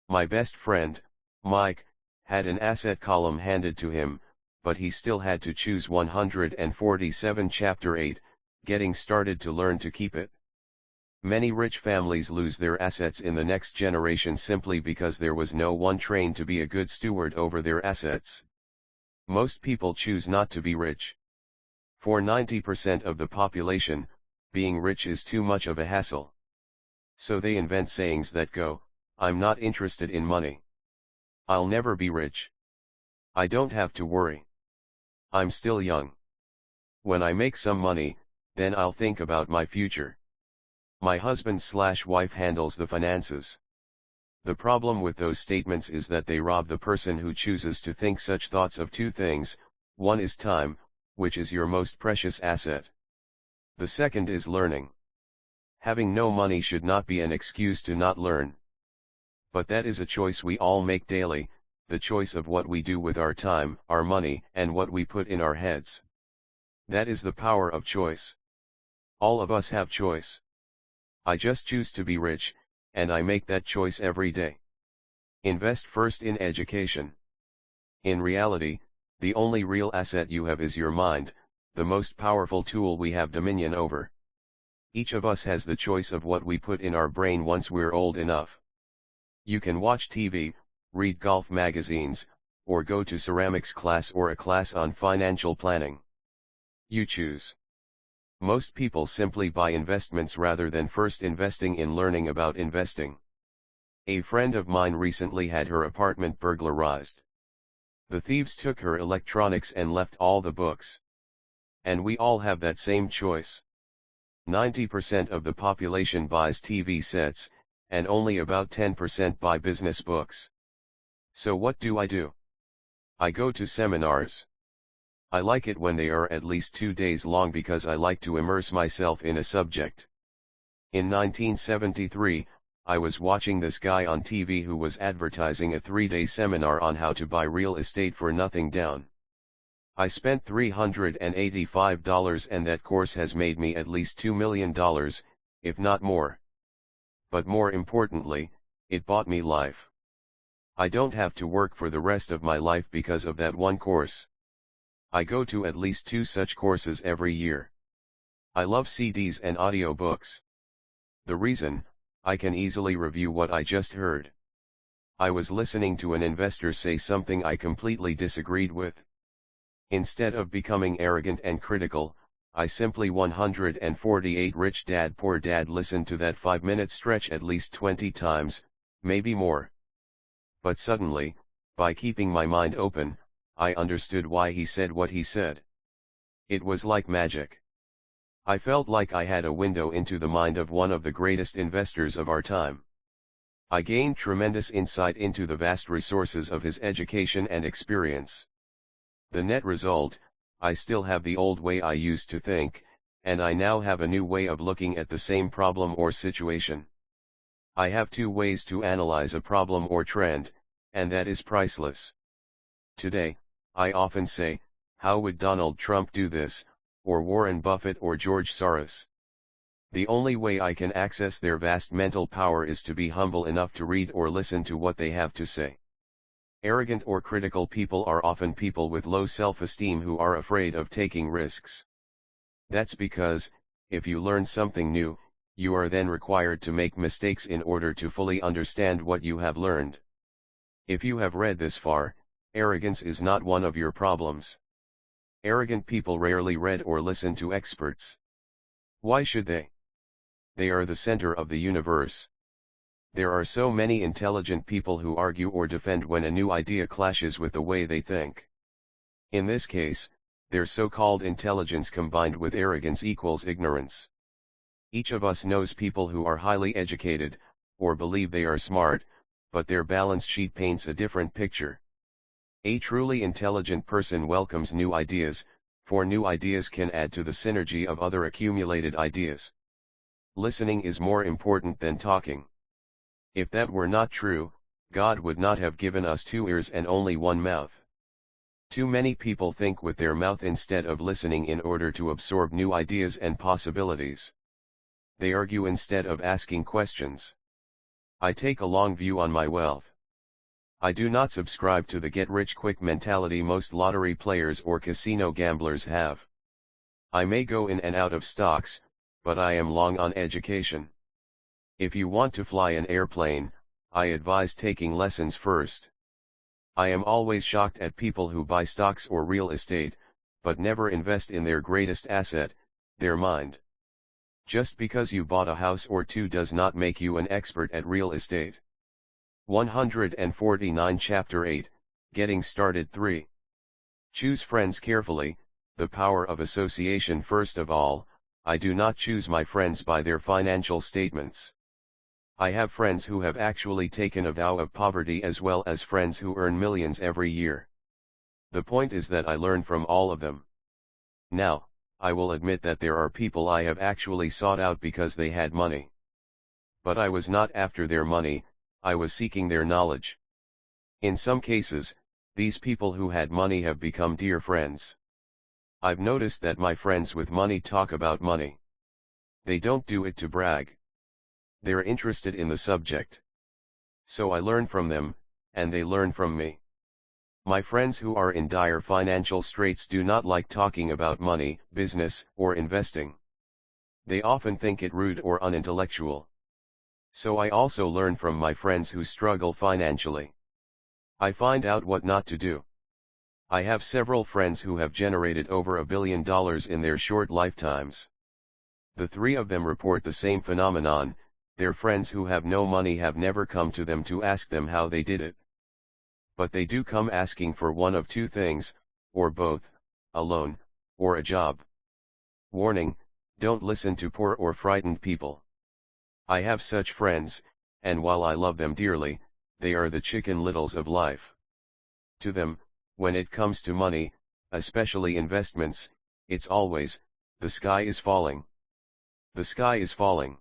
My best friend, Mike, had an asset column handed to him, but he still had to choose 147 Chapter 8, getting started to learn to keep it. Many rich families lose their assets in the next generation simply because there was no one trained to be a good steward over their assets. Most people choose not to be rich. For 90% of the population, being rich is too much of a hassle. So they invent sayings that go, "I'm not interested in money. I'll never be rich. I don't have to worry. I'm still young. When I make some money, then I'll think about my future. My husband/wife handles the finances." The problem with those statements is that they rob the person who chooses to think such thoughts of two things. One is time, which is your most precious asset. The second is learning. Having no money should not be an excuse to not learn. But that is a choice we all make daily, the choice of what we do with our time, our money, and what we put in our heads. That is the power of choice. All of us have choice. I just choose to be rich, and I make that choice every day. Invest first in education. In reality, the only real asset you have is your mind, the most powerful tool we have dominion over. Each of us has the choice of what we put in our brain once we're old enough. You can watch TV, read golf magazines, or go to ceramics class or a class on financial planning. You choose. Most people simply buy investments rather than first investing in learning about investing. A friend of mine recently had her apartment burglarized. The thieves took her electronics and left all the books. And we all have that same choice. 90% of the population buys TV sets, and only about 10% buy business books. So what do? I go to seminars. I like it when they are at least 2 days long because I like to immerse myself in a subject. In 1973, I was watching this guy on TV who was advertising a 3-day seminar on how to buy real estate for nothing down. I spent $385 and that course has made me at least $2 million, if not more. But more importantly, it bought me life. I don't have to work for the rest of my life because of that one course. I go to at least 2 such courses every year. I love CDs and audiobooks. The reason, I can easily review what I just heard. I was listening to an investor say something I completely disagreed with. Instead of becoming arrogant and critical, I simply 148 Rich Dad Poor Dad listened to that 5-minute stretch at least 20 times, maybe more. But suddenly, by keeping my mind open, I understood why he said what he said. It was like magic. I felt like I had a window into the mind of one of the greatest investors of our time. I gained tremendous insight into the vast resources of his education and experience. The net result, I still have the old way I used to think, and I now have a new way of looking at the same problem or situation. I have 2 ways to analyze a problem or trend, and that is priceless. Today, I often say, how would Donald Trump do this, or Warren Buffett or George Soros? The only way I can access their vast mental power is to be humble enough to read or listen to what they have to say. Arrogant or critical people are often people with low self-esteem who are afraid of taking risks. That's because, if you learn something new, you are then required to make mistakes in order to fully understand what you have learned. If you have read this far, arrogance is not one of your problems. Arrogant people rarely read or listen to experts. Why should they? They are the center of the universe. There are so many intelligent people who argue or defend when a new idea clashes with the way they think. In this case, their so-called intelligence combined with arrogance equals ignorance. Each of us knows people who are highly educated, or believe they are smart, but their balance sheet paints a different picture. A truly intelligent person welcomes new ideas, for new ideas can add to the synergy of other accumulated ideas. Listening is more important than talking. If that were not true, God would not have given us 2 ears and only 1 mouth. Too many people think with their mouth instead of listening in order to absorb new ideas and possibilities. They argue instead of asking questions. I take a long view on my wealth. I do not subscribe to the get-rich-quick mentality most lottery players or casino gamblers have. I may go in and out of stocks, but I am long on education. If you want to fly an airplane, I advise taking lessons first. I am always shocked at people who buy stocks or real estate, but never invest in their greatest asset, their mind. Just because you bought a house or 2 does not make you an expert at real estate. 149 Chapter 8, Getting Started 3. Choose friends carefully. The power of association. First of all, I do not choose my friends by their financial statements. I have friends who have actually taken a vow of poverty as well as friends who earn millions every year. The point is that I learn from all of them. Now, I will admit that there are people I have actually sought out because they had money. But I was not after their money, I was seeking their knowledge. In some cases, these people who had money have become dear friends. I've noticed that my friends with money talk about money. They don't do it to brag. They're interested in the subject. So I learn from them, and they learn from me. My friends who are in dire financial straits do not like talking about money, business, or investing. They often think it rude or unintellectual. So I also learn from my friends who struggle financially. I find out what not to do. I have several friends who have generated over $1 billion in their short lifetimes. The 3 of them report the same phenomenon. Their friends who have no money have never come to them to ask them how they did it. But they do come asking for one of 2 things, or both, a loan, or a job. Warning, don't listen to poor or frightened people. I have such friends, and while I love them dearly, they are the Chicken Littles of life. To them, when it comes to money, especially investments, it's always, the sky is falling. The sky is falling.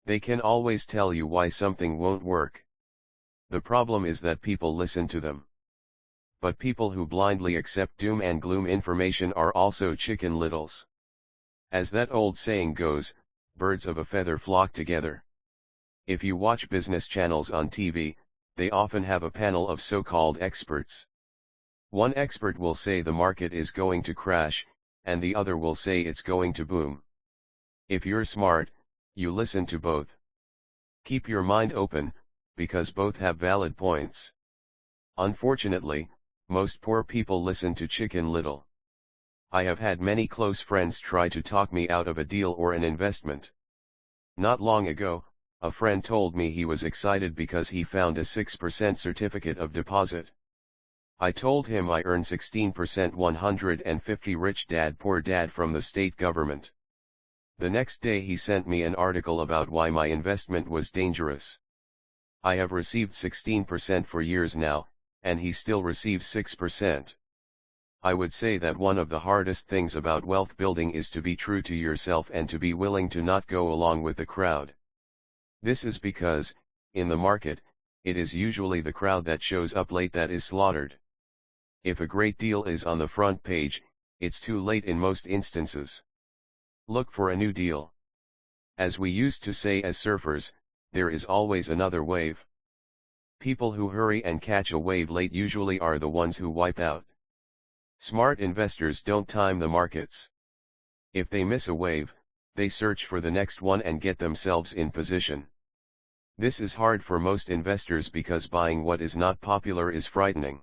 They can always tell you why something won't work. The problem is that people listen to them. But people who blindly accept doom and gloom information are also Chicken Littles. As that old saying goes, birds of a feather flock together. If you watch business channels on TV, they often have a panel of so-called experts. One expert will say the market is going to crash, and the other will say it's going to boom. If you're smart, you listen to both. Keep your mind open, because both have valid points. Unfortunately, most poor people listen to Chicken Little. I have had many close friends try to talk me out of a deal or an investment. Not long ago, a friend told me he was excited because he found a 6% certificate of deposit. I told him I earn 16%. 150 Rich Dad Poor Dad from the state government. The next day he sent me an article about why my investment was dangerous. I have received 16% for years now, and he still receives 6%. I would say that one of the hardest things about wealth building is to be true to yourself and to be willing to not go along with the crowd. This is because, in the market, it is usually the crowd that shows up late that is slaughtered. If a great deal is on the front page, it's too late in most instances. Look for a new deal. As we used to say as surfers, there is always another wave. People who hurry and catch a wave late usually are the ones who wipe out. Smart investors don't time the markets. If they miss a wave, they search for the next one and get themselves in position. This is hard for most investors because buying what is not popular is frightening.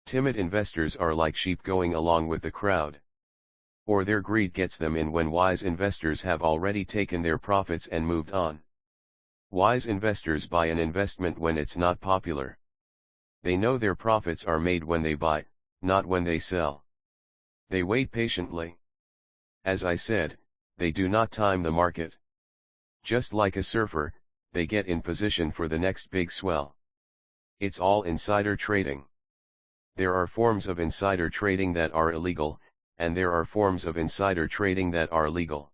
Timid investors are like sheep going along with the crowd. Or their greed gets them in when wise investors have already taken their profits and moved on. Wise investors buy an investment when it's not popular. They know their profits are made when they buy, not when they sell. They wait patiently. As I said, they do not time the market. Just like a surfer, they get in position for the next big swell. It's all insider trading. There are forms of insider trading that are illegal, and there are forms of insider trading that are legal.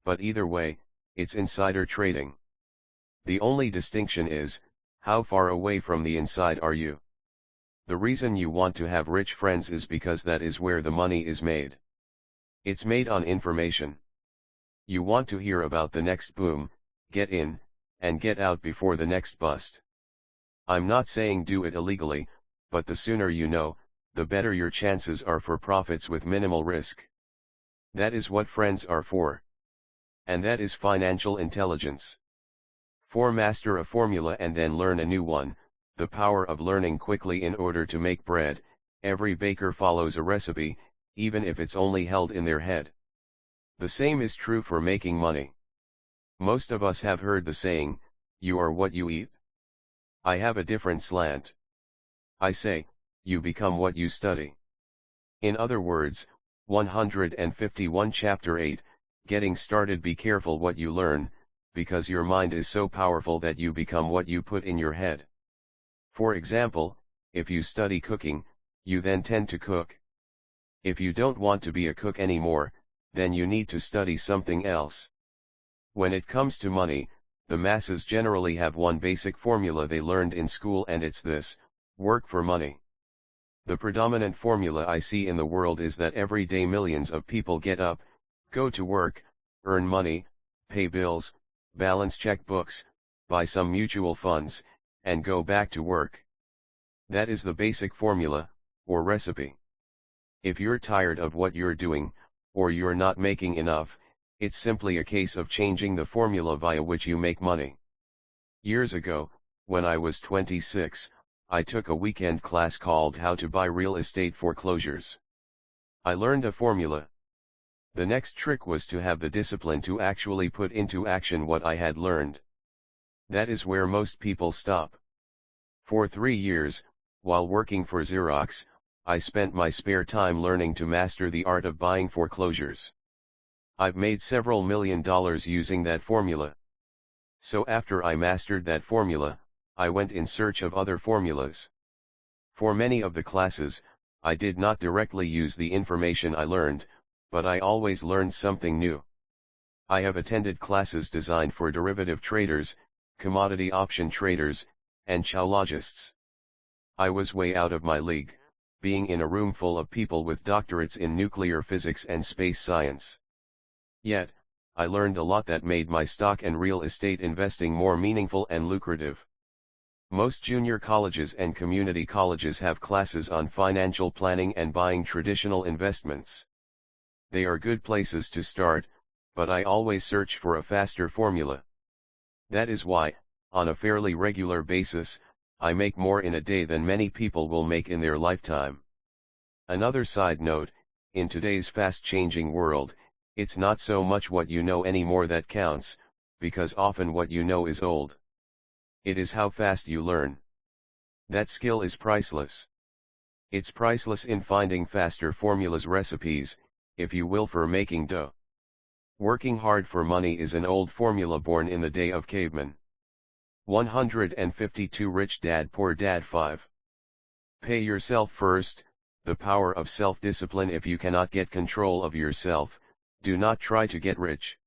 But either way, it's insider trading. The only distinction is, How far away from the inside are you? The reason you want to have rich friends is because that is where the money is made. It's made on information. You want to hear about the next boom, get in, and get out before the next bust. I'm not saying do it illegally, but the sooner you know, the better your chances are for profits with minimal risk. That is what friends are for. And that is financial intelligence. Master a formula and then learn a new one, the power of learning quickly in order to make bread. Every baker follows a recipe, even if it's only held in their head. The same is true for making money. Most of us have heard the saying, you are what you eat. I have a different slant. I say, you become what you study. In other words, 151 Chapter 8, Getting Started. Be careful what you learn, because your mind is so powerful that you become what you put in your head. For example, if you study cooking, you then tend to cook. If you don't want to be a cook anymore, then you need to study something else. When it comes to money, the masses generally have one basic formula they learned in school, and it's this: work for money. The predominant formula I see in the world is that every day millions of people get up, go to work, earn money, pay bills, balance checkbooks, buy some mutual funds, and go back to work. That is the basic formula, or recipe. If you're tired of what you're doing, or you're not making enough, it's simply a case of changing the formula via which you make money. Years ago, when I was 26, I took a weekend class called How to Buy Real Estate Foreclosures. I learned a formula. The next trick was to have the discipline to actually put into action what I had learned. That is where most people stop. For 3 years, while working for Xerox, I spent my spare time learning to master the art of buying foreclosures. I've made several $1 million using that formula. So after I mastered that formula, I went in search of other formulas. For many of the classes, I did not directly use the information I learned, but I always learned something new. I have attended classes designed for derivative traders, commodity option traders, and chowlogists. I was way out of my league, being in a room full of people with doctorates in nuclear physics and space science. Yet, I learned a lot that made my stock and real estate investing more meaningful and lucrative. Most junior colleges and community colleges have classes on financial planning and buying traditional investments. They are good places to start, but I always search for a faster formula. That is why, on a fairly regular basis, I make more in a day than many people will make in their lifetime. Another side note, in today's fast-changing world, it's not so much what you know anymore that counts, because often what you know is old. It is how fast you learn. That skill is priceless. It's priceless in finding faster formulas, recipes, if you will, for making dough. Working hard for money is an old formula born in the day of cavemen. 152 Rich Dad Poor Dad 5. Pay yourself first. The power of self-discipline. If you cannot get control of yourself, do not try to get rich.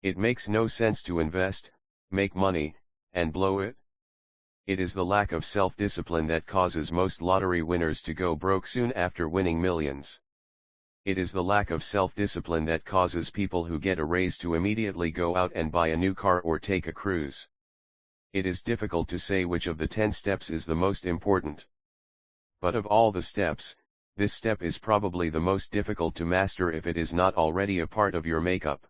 It makes no sense to invest, make money, and blow it. It is the lack of self-discipline that causes most lottery winners to go broke soon after winning millions. It is the lack of self-discipline that causes people who get a raise to immediately go out and buy a new car or take a cruise. It is difficult to say which of the 10 steps is the most important. But of all the steps, this step is probably the most difficult to master if it is not already a part of your makeup.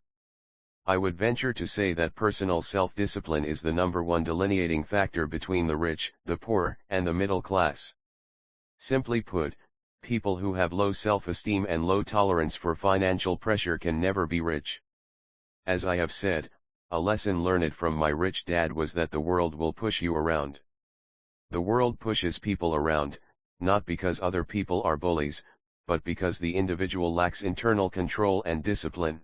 I would venture to say that personal self-discipline is the #1 delineating factor between the rich, the poor, and the middle class. Simply put, people who have low self-esteem and low tolerance for financial pressure can never be rich. As I have said, a lesson learned from my rich dad was that the world will push you around. The world pushes people around, not because other people are bullies, but because the individual lacks internal control and discipline.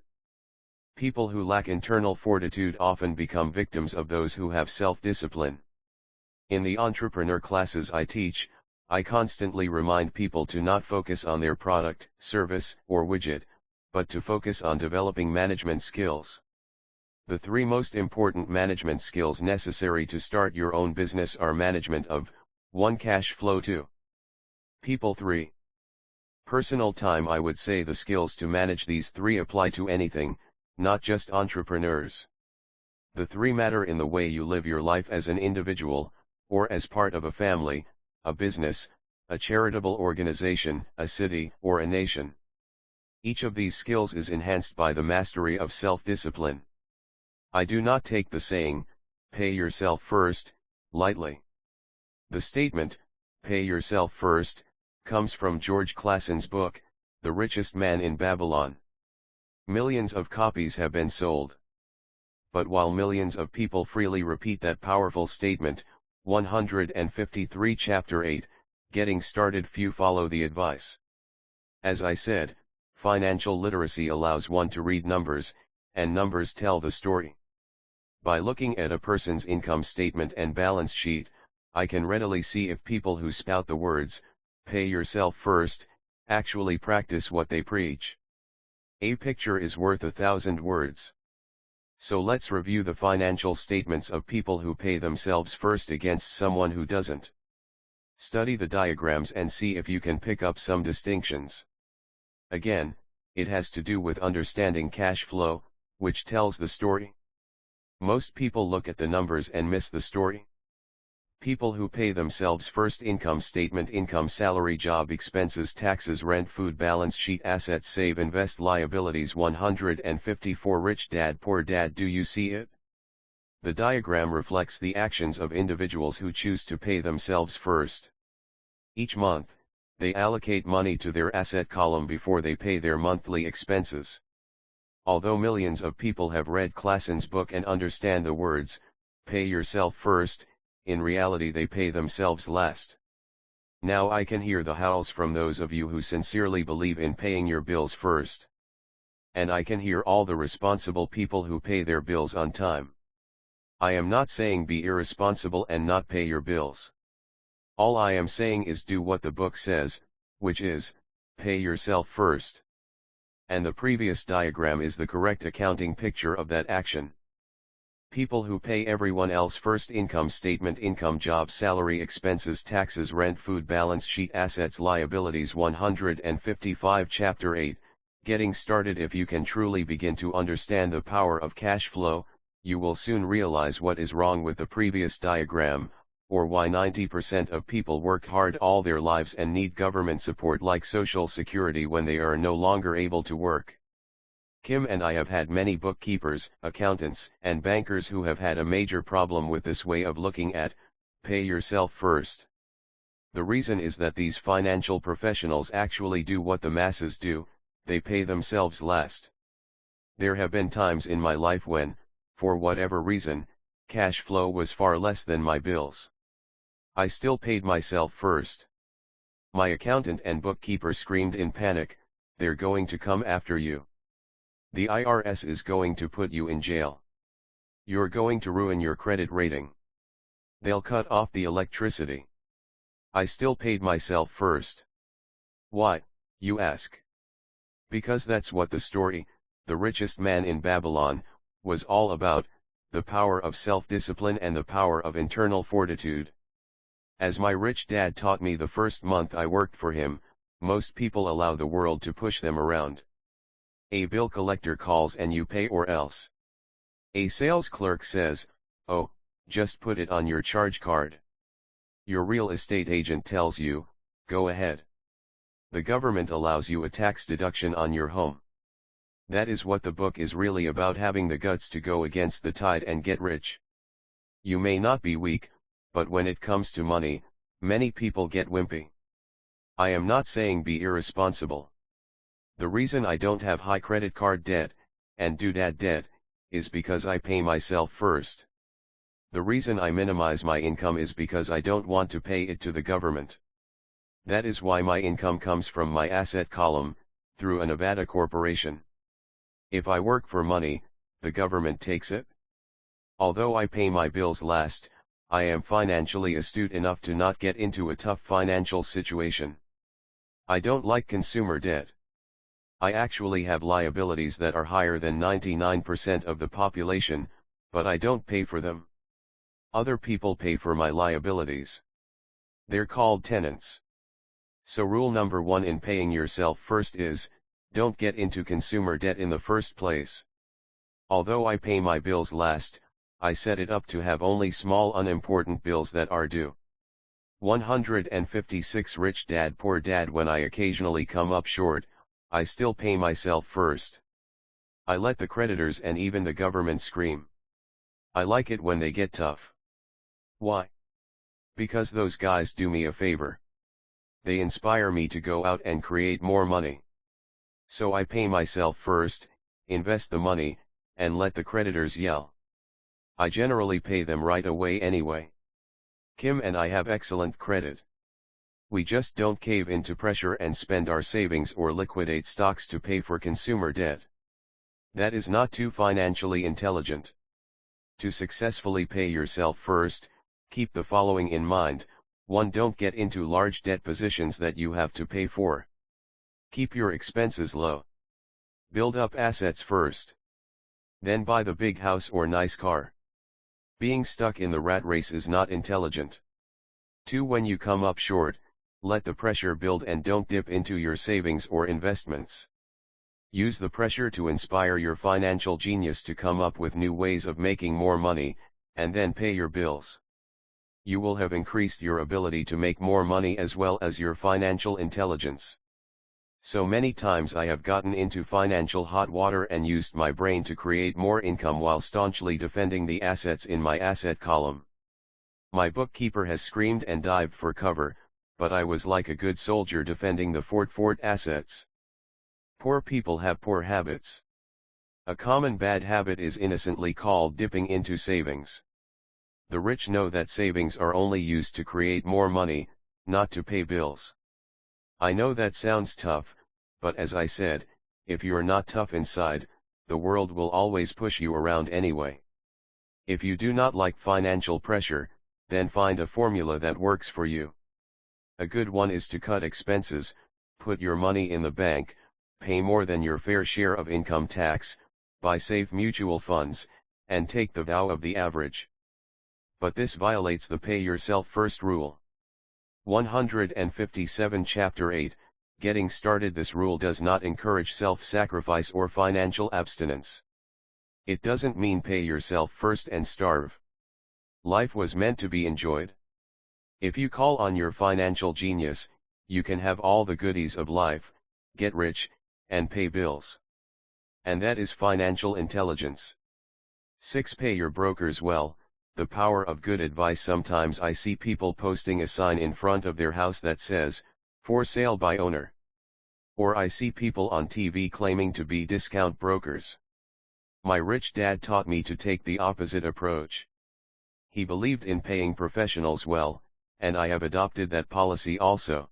People who lack internal fortitude often become victims of those who have self-discipline. In the entrepreneur classes I teach, I constantly remind people to not focus on their product, service, or widget, but to focus on developing management skills. The three most important management skills necessary to start your own business are management of 1. Cash flow, 2. People, 3. Personal time. I would say the skills to manage these three apply to anything, not just entrepreneurs. The three matter in the way you live your life as an individual, or as part of a family, a business, a charitable organization, a city, or a nation. Each of these skills is enhanced by the mastery of self-discipline. I do not take the saying, "Pay yourself first," lightly. The statement, "Pay yourself first," comes from George Clason's book, The Richest Man in Babylon. Millions of copies have been sold. But while millions of people freely repeat that powerful statement, 153 Chapter 8, Getting Started, few follow the advice. As I said, financial literacy allows one to read numbers, and numbers tell the story. By looking at a person's income statement and balance sheet, I can readily see if people who spout the words, "Pay yourself first," actually practice what they preach. A picture is worth 1,000 words. So let's review the financial statements of people who pay themselves first against someone who doesn't. Study the diagrams and see if you can pick up some distinctions. Again, it has to do with understanding cash flow, which tells the story. Most people look at the numbers and miss the story. People who pay themselves first: income statement, income, salary, job, expenses, taxes, rent, food, balance sheet, assets, save, invest, liabilities. 154 Rich Dad, Poor Dad. Do you see it? The diagram reflects the actions of individuals who choose to pay themselves first. Each month, they allocate money to their asset column before they pay their monthly expenses. Although millions of people have read Clason's book and understand the words, "Pay yourself first," in reality they pay themselves last. Now I can hear the howls from those of you who sincerely believe in paying your bills first. And I can hear all the responsible people who pay their bills on time. I am not saying be irresponsible and not pay your bills. All I am saying is do what the book says, which is, pay yourself first. And the previous diagram is the correct accounting picture of that action. People who pay everyone else first: income statement, income, job, salary, expenses, taxes, rent, food, balance sheet, assets, liabilities. 155 Chapter 8, Getting Started. If you can truly begin to understand the power of cash flow, you will soon realize what is wrong with the previous diagram, or why 90% of people work hard all their lives and need government support like Social Security when they are no longer able to work. Kim and I have had many bookkeepers, accountants, and bankers who have had a major problem with this way of looking at, pay yourself first. The reason is that these financial professionals actually do what the masses do, they pay themselves last. There have been times in my life when, for whatever reason, cash flow was far less than my bills. I still paid myself first. My accountant and bookkeeper screamed in panic, "They're going to come after you. The IRS is going to put you in jail. You're going to ruin your credit rating. They'll cut off the electricity." I still paid myself first. Why, you ask? Because that's what the story, The Richest Man in Babylon, was all about, the power of self-discipline and the power of internal fortitude. As my rich dad taught me the first month I worked for him, most people allow the world to push them around. A bill collector calls and you pay or else. A sales clerk says, "Oh, just put it on your charge card." Your real estate agent tells you, "Go ahead." The government allows you a tax deduction on your home. That is what the book is really about, having the guts to go against the tide and get rich. You may not be weak, but when it comes to money, many people get wimpy. I am not saying be irresponsible. The reason I don't have high credit card debt, and doodad debt, is because I pay myself first. The reason I minimize my income is because I don't want to pay it to the government. That is why my income comes from my asset column, through a Nevada corporation. If I work for money, the government takes it. Although I pay my bills last, I am financially astute enough to not get into a tough financial situation. I don't like consumer debt. I actually have liabilities that are higher than 99% of the population, but I don't pay for them. Other people pay for my liabilities. They're called tenants. So rule number 1 in paying yourself first is, don't get into consumer debt in the first place. Although I pay my bills last, I set it up to have only small unimportant bills that are due. 156 Rich Dad Poor Dad. When I occasionally come up short, I still pay myself first. I let the creditors and even the government scream. I like it when they get tough. Why? Because those guys do me a favor. They inspire me to go out and create more money. So I pay myself first, invest the money, and let the creditors yell. I generally pay them right away anyway. Kim and I have excellent credit. We just don't cave into pressure and spend our savings or liquidate stocks to pay for consumer debt. That is not too financially intelligent. To successfully pay yourself first, keep the following in mind. 1. Don't get into large debt positions that you have to pay for. Keep your expenses low. Build up assets first. Then buy the big house or nice car. Being stuck in the rat race is not intelligent. 2. When you come up short, let the pressure build and don't dip into your savings or investments. Use the pressure to inspire your financial genius to come up with new ways of making more money, and then pay your bills. You will have increased your ability to make more money as well as your financial intelligence. So many times I have gotten into financial hot water and used my brain to create more income while staunchly defending the assets in my asset column. My bookkeeper has screamed and dived for cover, but I was like a good soldier defending the fort assets. Poor people have poor habits. A common bad habit is innocently called dipping into savings. The rich know that savings are only used to create more money, not to pay bills. I know that sounds tough, but as I said, if you're not tough inside, the world will always push you around anyway. If you do not like financial pressure, then find a formula that works for you. A good one is to cut expenses, put your money in the bank, pay more than your fair share of income tax, buy safe mutual funds, and take the vow of the average. But this violates the pay yourself first rule. 157 Chapter 8, Getting Started. This rule does not encourage self-sacrifice or financial abstinence. It doesn't mean pay yourself first and starve. Life was meant to be enjoyed. If you call on your financial genius, you can have all the goodies of life, get rich, and pay bills. And that is financial intelligence. 6. Pay your brokers well. The power of good advice. Sometimes I see people posting a sign in front of their house that says, "For sale by owner." Or I see people on TV claiming to be discount brokers. My rich dad taught me to take the opposite approach. He believed in paying professionals well, and I have adopted that policy also.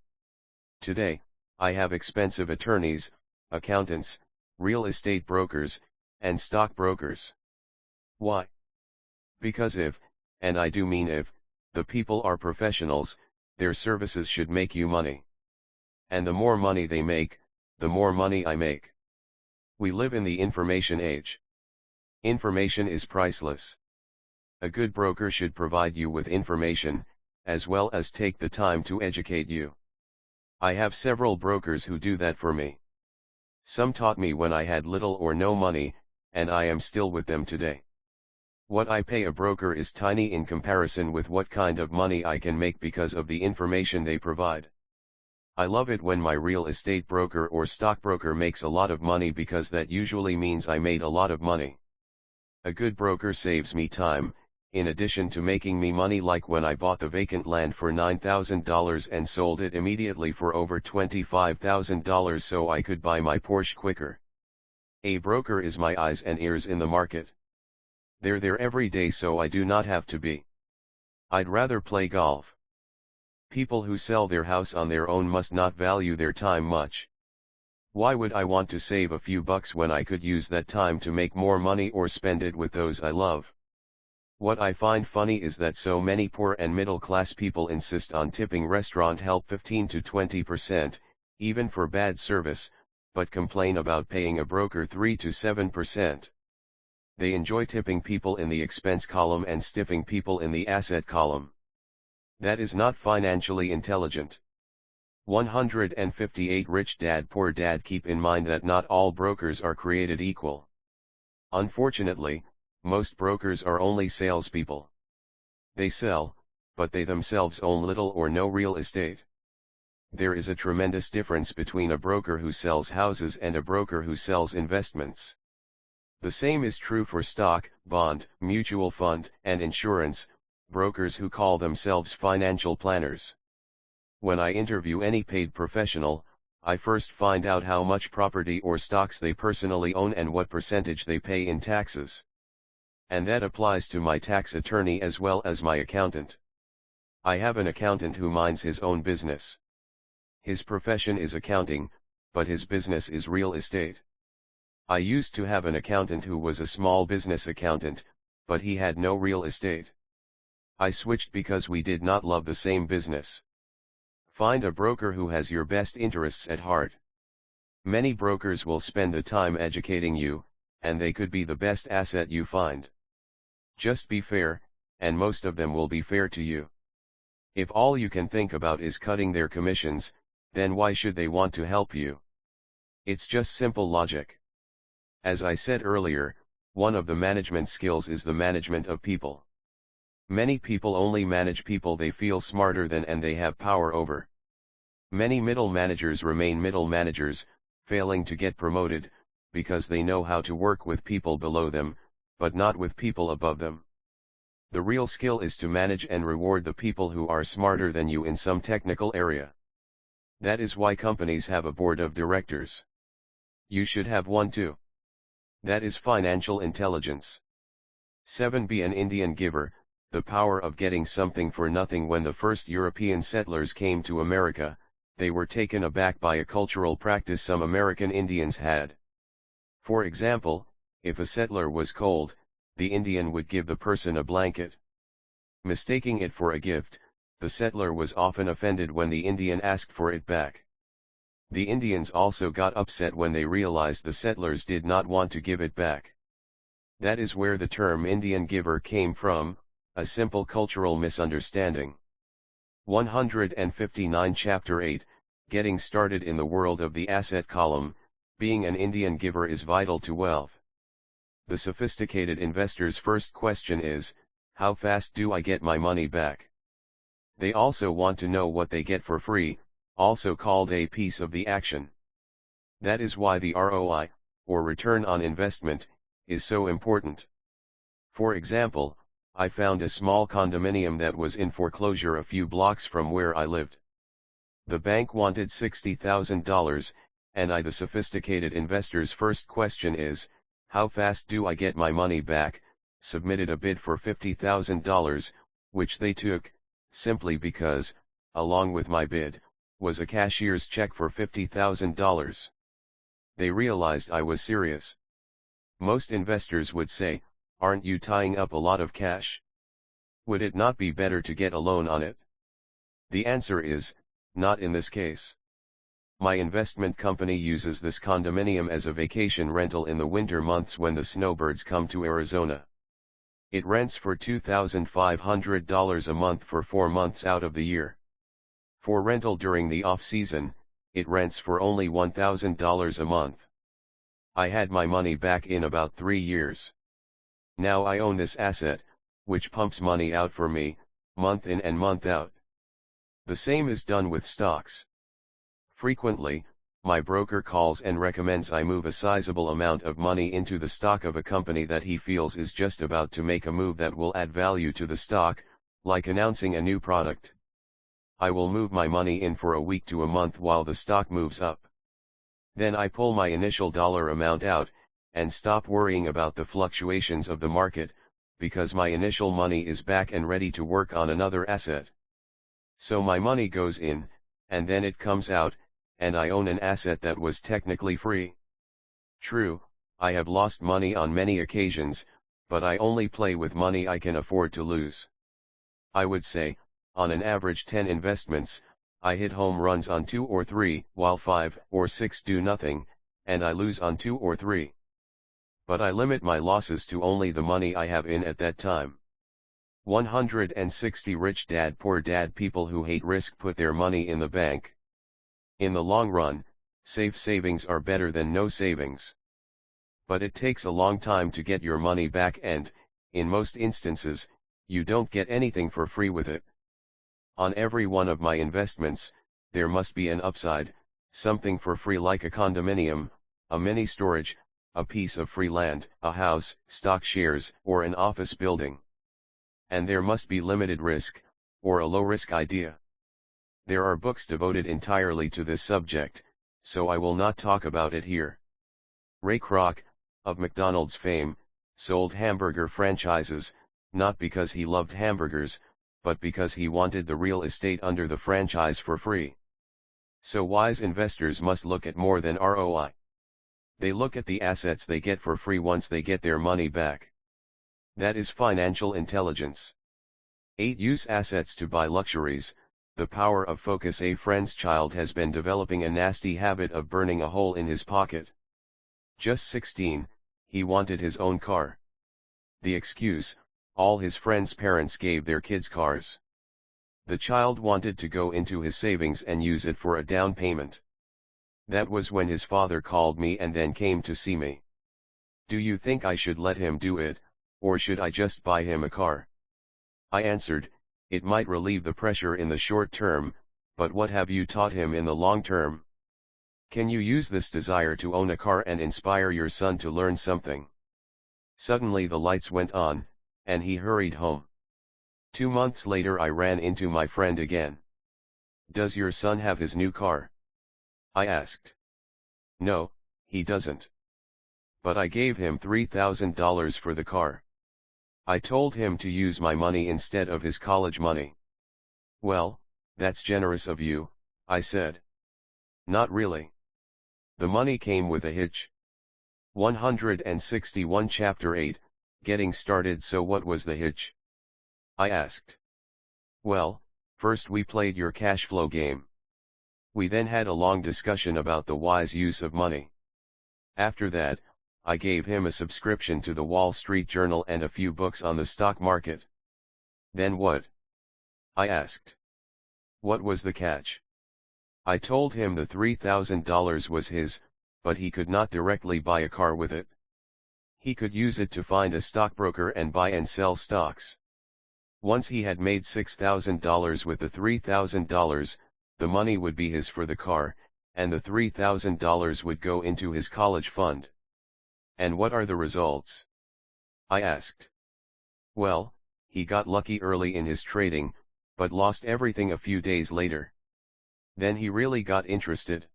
Today, I have expensive attorneys, accountants, real estate brokers, and stock brokers. Why? Because if, and I do mean if, the people are professionals, their services should make you money. And the more money they make, the more money I make. We live in the information age. Information is priceless. A good broker should provide you with information, as well as take the time to educate you. I have several brokers who do that for me. Some taught me when I had little or no money, and I am still with them today. What I pay a broker is tiny in comparison with what kind of money I can make because of the information they provide. I love it when my real estate broker or stockbroker makes a lot of money because that usually means I made a lot of money. A good broker saves me time, in addition to making me money, like when I bought the vacant land for $9,000 and sold it immediately for over $25,000 so I could buy my Porsche quicker. A broker is my eyes and ears in the market. They're there every day so I do not have to be. I'd rather play golf. People who sell their house on their own must not value their time much. Why would I want to save a few bucks when I could use that time to make more money or spend it with those I love? What I find funny is that so many poor and middle-class people insist on tipping restaurant help 15 to 20%, even for bad service, but complain about paying a broker 3 to 7%. They enjoy tipping people in the expense column and stiffing people in the asset column. That is not financially intelligent. 158 Rich Dad Poor Dad. Keep in mind that not all brokers are created equal. Unfortunately, most brokers are only salespeople. They sell, but they themselves own little or no real estate. There is a tremendous difference between a broker who sells houses and a broker who sells investments. The same is true for stock, bond, mutual fund, and insurance, brokers who call themselves financial planners. When I interview any paid professional, I first find out how much property or stocks they personally own and what percentage they pay in taxes. And that applies to my tax attorney as well as my accountant. I have an accountant who minds his own business. His profession is accounting, but his business is real estate. I used to have an accountant who was a small business accountant, but he had no real estate. I switched because we did not love the same business. Find a broker who has your best interests at heart. Many brokers will spend the time educating you, and they could be the best asset you find. Just be fair, and most of them will be fair to you. If all you can think about is cutting their commissions, then why should they want to help you? It's just simple logic. As I said earlier, one of the management skills is the management of people. Many people only manage people they feel smarter than and they have power over. Many middle managers remain middle managers, failing to get promoted, because they know how to work with people below them, but not with people above them. The real skill is to manage and reward the people who are smarter than you in some technical area. That is why companies have a board of directors. You should have one too. That is financial intelligence. 7. Be an Indian giver. The power of getting something for nothing. When the first European settlers came to America, they were taken aback by a cultural practice some American Indians had. For example, if a settler was cold, the Indian would give the person a blanket. Mistaking it for a gift, the settler was often offended when the Indian asked for it back. The Indians also got upset when they realized the settlers did not want to give it back. That is where the term Indian giver came from, a simple cultural misunderstanding. 159 Chapter 8, Getting Started in the World of the Asset Column. Being an Indian giver is vital to wealth. The sophisticated investor's first question is, how fast do I get my money back? They also want to know what they get for free, also called a piece of the action. That is why the ROI, or return on investment, is so important. For example, I found a small condominium that was in foreclosure a few blocks from where I lived. The bank wanted $60,000, and the sophisticated investor's first question is, how fast do I get my money back? Submitted a bid for $50,000, which they took, simply because, along with my bid, was a cashier's check for $50,000. They realized I was serious. Most investors would say, aren't you tying up a lot of cash? Would it not be better to get a loan on it? The answer is, not in this case. My investment company uses this condominium as a vacation rental in the winter months when the snowbirds come to Arizona. It rents for $2,500 a month for 4 months out of the year. For rental during the off-season, it rents for only $1,000 a month. I had my money back in about 3 years. Now I own this asset, which pumps money out for me, month in and month out. The same is done with stocks. Frequently, my broker calls and recommends I move a sizable amount of money into the stock of a company that he feels is just about to make a move that will add value to the stock, like announcing a new product. I will move my money in for a week to a month while the stock moves up. Then I pull my initial dollar amount out, and stop worrying about the fluctuations of the market, because my initial money is back and ready to work on another asset. So my money goes in, and then it comes out, and I own an asset that was technically free. True, I have lost money on many occasions, but I only play with money I can afford to lose. I would say, on an average 10 investments, I hit home runs on 2 or 3, while 5 or 6 do nothing, and I lose on 2 or 3. But I limit my losses to only the money I have in at that time. 160 Rich Dad Poor Dad. People who hate risk put their money in the bank. In the long run, safe savings are better than no savings. But it takes a long time to get your money back and, in most instances, you don't get anything for free with it. On every one of my investments, there must be an upside, something for free like a condominium, a mini storage, a piece of free land, a house, stock shares, or an office building. And there must be limited risk, or a low-risk idea. There are books devoted entirely to this subject, so I will not talk about it here. Ray Kroc, of McDonald's fame, sold hamburger franchises, not because he loved hamburgers, but because he wanted the real estate under the franchise for free. So wise investors must look at more than ROI. They look at the assets they get for free once they get their money back. That is financial intelligence. 8. Use assets to buy luxuries. The power of focus. A friend's child has been developing a nasty habit of burning a hole in his pocket. Just 16, he wanted his own car. The excuse: all his friends' parents gave their kids cars. The child wanted to go into his savings and use it for a down payment. That was when his father called me and then came to see me. Do you think I should let him do it, or should I just buy him a car? I answered, it might relieve the pressure in the short term, but what have you taught him in the long term? Can you use this desire to own a car and inspire your son to learn something? Suddenly the lights went on, and he hurried home. 2 months later I ran into my friend again. Does your son have his new car? I asked. No, he doesn't. But I gave him $3,000 for the car. I told him to use my money instead of his college money. Well, that's generous of you, I said. Not really. The money came with a hitch. 161 Chapter 8, Getting Started. So what was the hitch? I asked. Well, first we played your cash flow game. We then had a long discussion about the wise use of money. After that, I gave him a subscription to the Wall Street Journal and a few books on the stock market. Then what? I asked. What was the catch? I told him the $3,000 was his, but he could not directly buy a car with it. He could use it to find a stockbroker and buy and sell stocks. Once he had made $6,000 with the $3,000, the money would be his for the car, and the $3,000 would go into his college fund. And what are the results? I asked. Well, he got lucky early in his trading, but lost everything a few days later. Then he really got interested.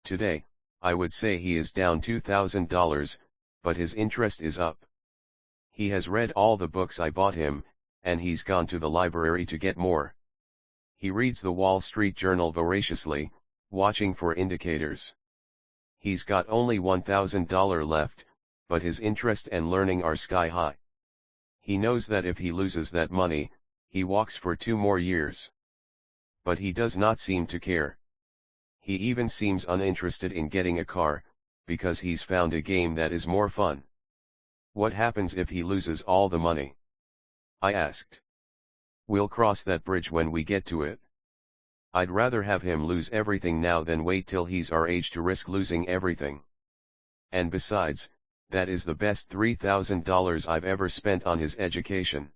Today, I would say he is down $2,000, but his interest is up. He has read all the books I bought him, and he's gone to the library to get more. He reads the Wall Street Journal voraciously, watching for indicators. He's got only $1,000 left, but his interest and learning are sky high. He knows that if he loses that money, he walks for 2 more years. But he does not seem to care. He even seems uninterested in getting a car, because he's found a game that is more fun. What happens if he loses all the money? I asked. We'll cross that bridge when we get to it. I'd rather have him lose everything now than wait till he's our age to risk losing everything. And besides, that is the best $3,000 I've ever spent on his education.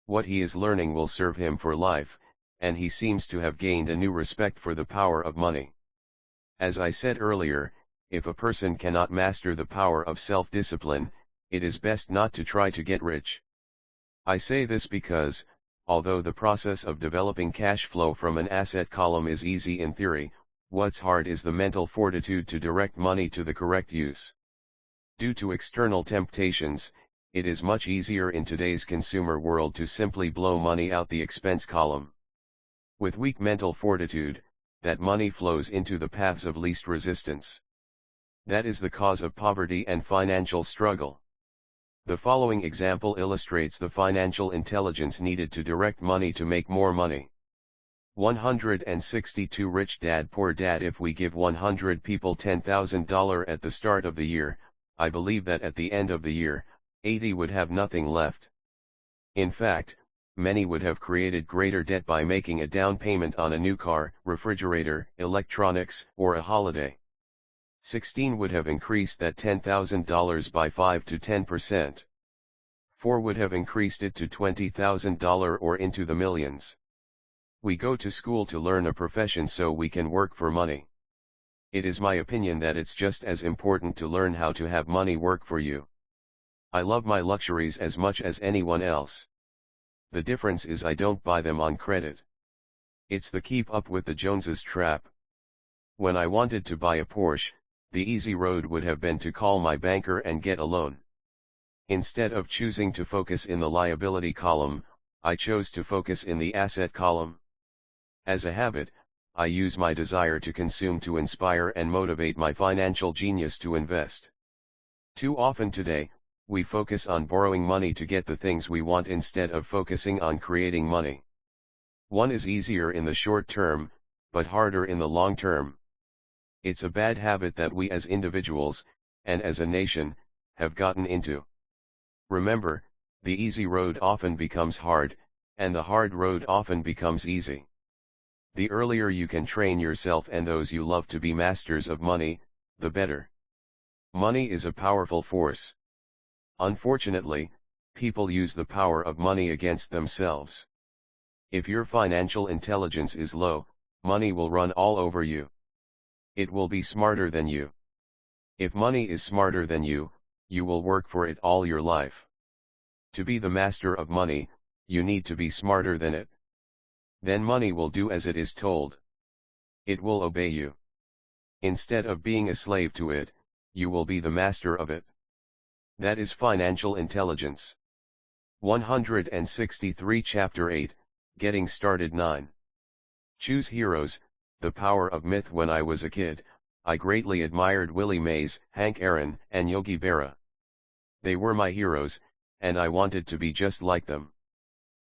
What he is learning will serve him for life, and he seems to have gained a new respect for the power of money. As I said earlier, if a person cannot master the power of self-discipline, it is best not to try to get rich. I say this because, although the process of developing cash flow from an asset column is easy in theory, what's hard is the mental fortitude to direct money to the correct use. Due to external temptations, it is much easier in today's consumer world to simply blow money out the expense column. With weak mental fortitude, that money flows into the paths of least resistance. That is the cause of poverty and financial struggle. The following example illustrates the financial intelligence needed to direct money to make more money. 162 Rich Dad Poor Dad. If we give 100 people $10,000 at the start of the year, I believe that at the end of the year, 80 would have nothing left. In fact, many would have created greater debt by making a down payment on a new car, refrigerator, electronics, or a holiday. 16 would have increased that $10,000 by 5 to 10%. 4 would have increased it to $20,000 or into the millions. We go to school to learn a profession so we can work for money. It is my opinion that it's just as important to learn how to have money work for you. I love my luxuries as much as anyone else. The difference is I don't buy them on credit. It's the keep up with the Joneses trap. When I wanted to buy a Porsche, the easy road would have been to call my banker and get a loan. Instead of choosing to focus in the liability column, I chose to focus in the asset column. As a habit, I use my desire to consume to inspire and motivate my financial genius to invest. Too often today, we focus on borrowing money to get the things we want instead of focusing on creating money. One is easier in the short term, but harder in the long term. It's a bad habit that we as individuals, and as a nation, have gotten into. Remember, the easy road often becomes hard, and the hard road often becomes easy. The earlier you can train yourself and those you love to be masters of money, the better. Money is a powerful force. Unfortunately, people use the power of money against themselves. If your financial intelligence is low, money will run all over you. It will be smarter than you. If money is smarter than you will work for it all your life. To be the master of money, you need to be smarter than it. Then money will do as it is told. It will obey you. Instead of being a slave to it, you will be the master of it. That is financial intelligence. 163 Chapter 8, Getting Started 9. Choose Heroes, The Power of Myth. When I was a kid, I greatly admired Willie Mays, Hank Aaron, and Yogi Berra. They were my heroes, and I wanted to be just like them.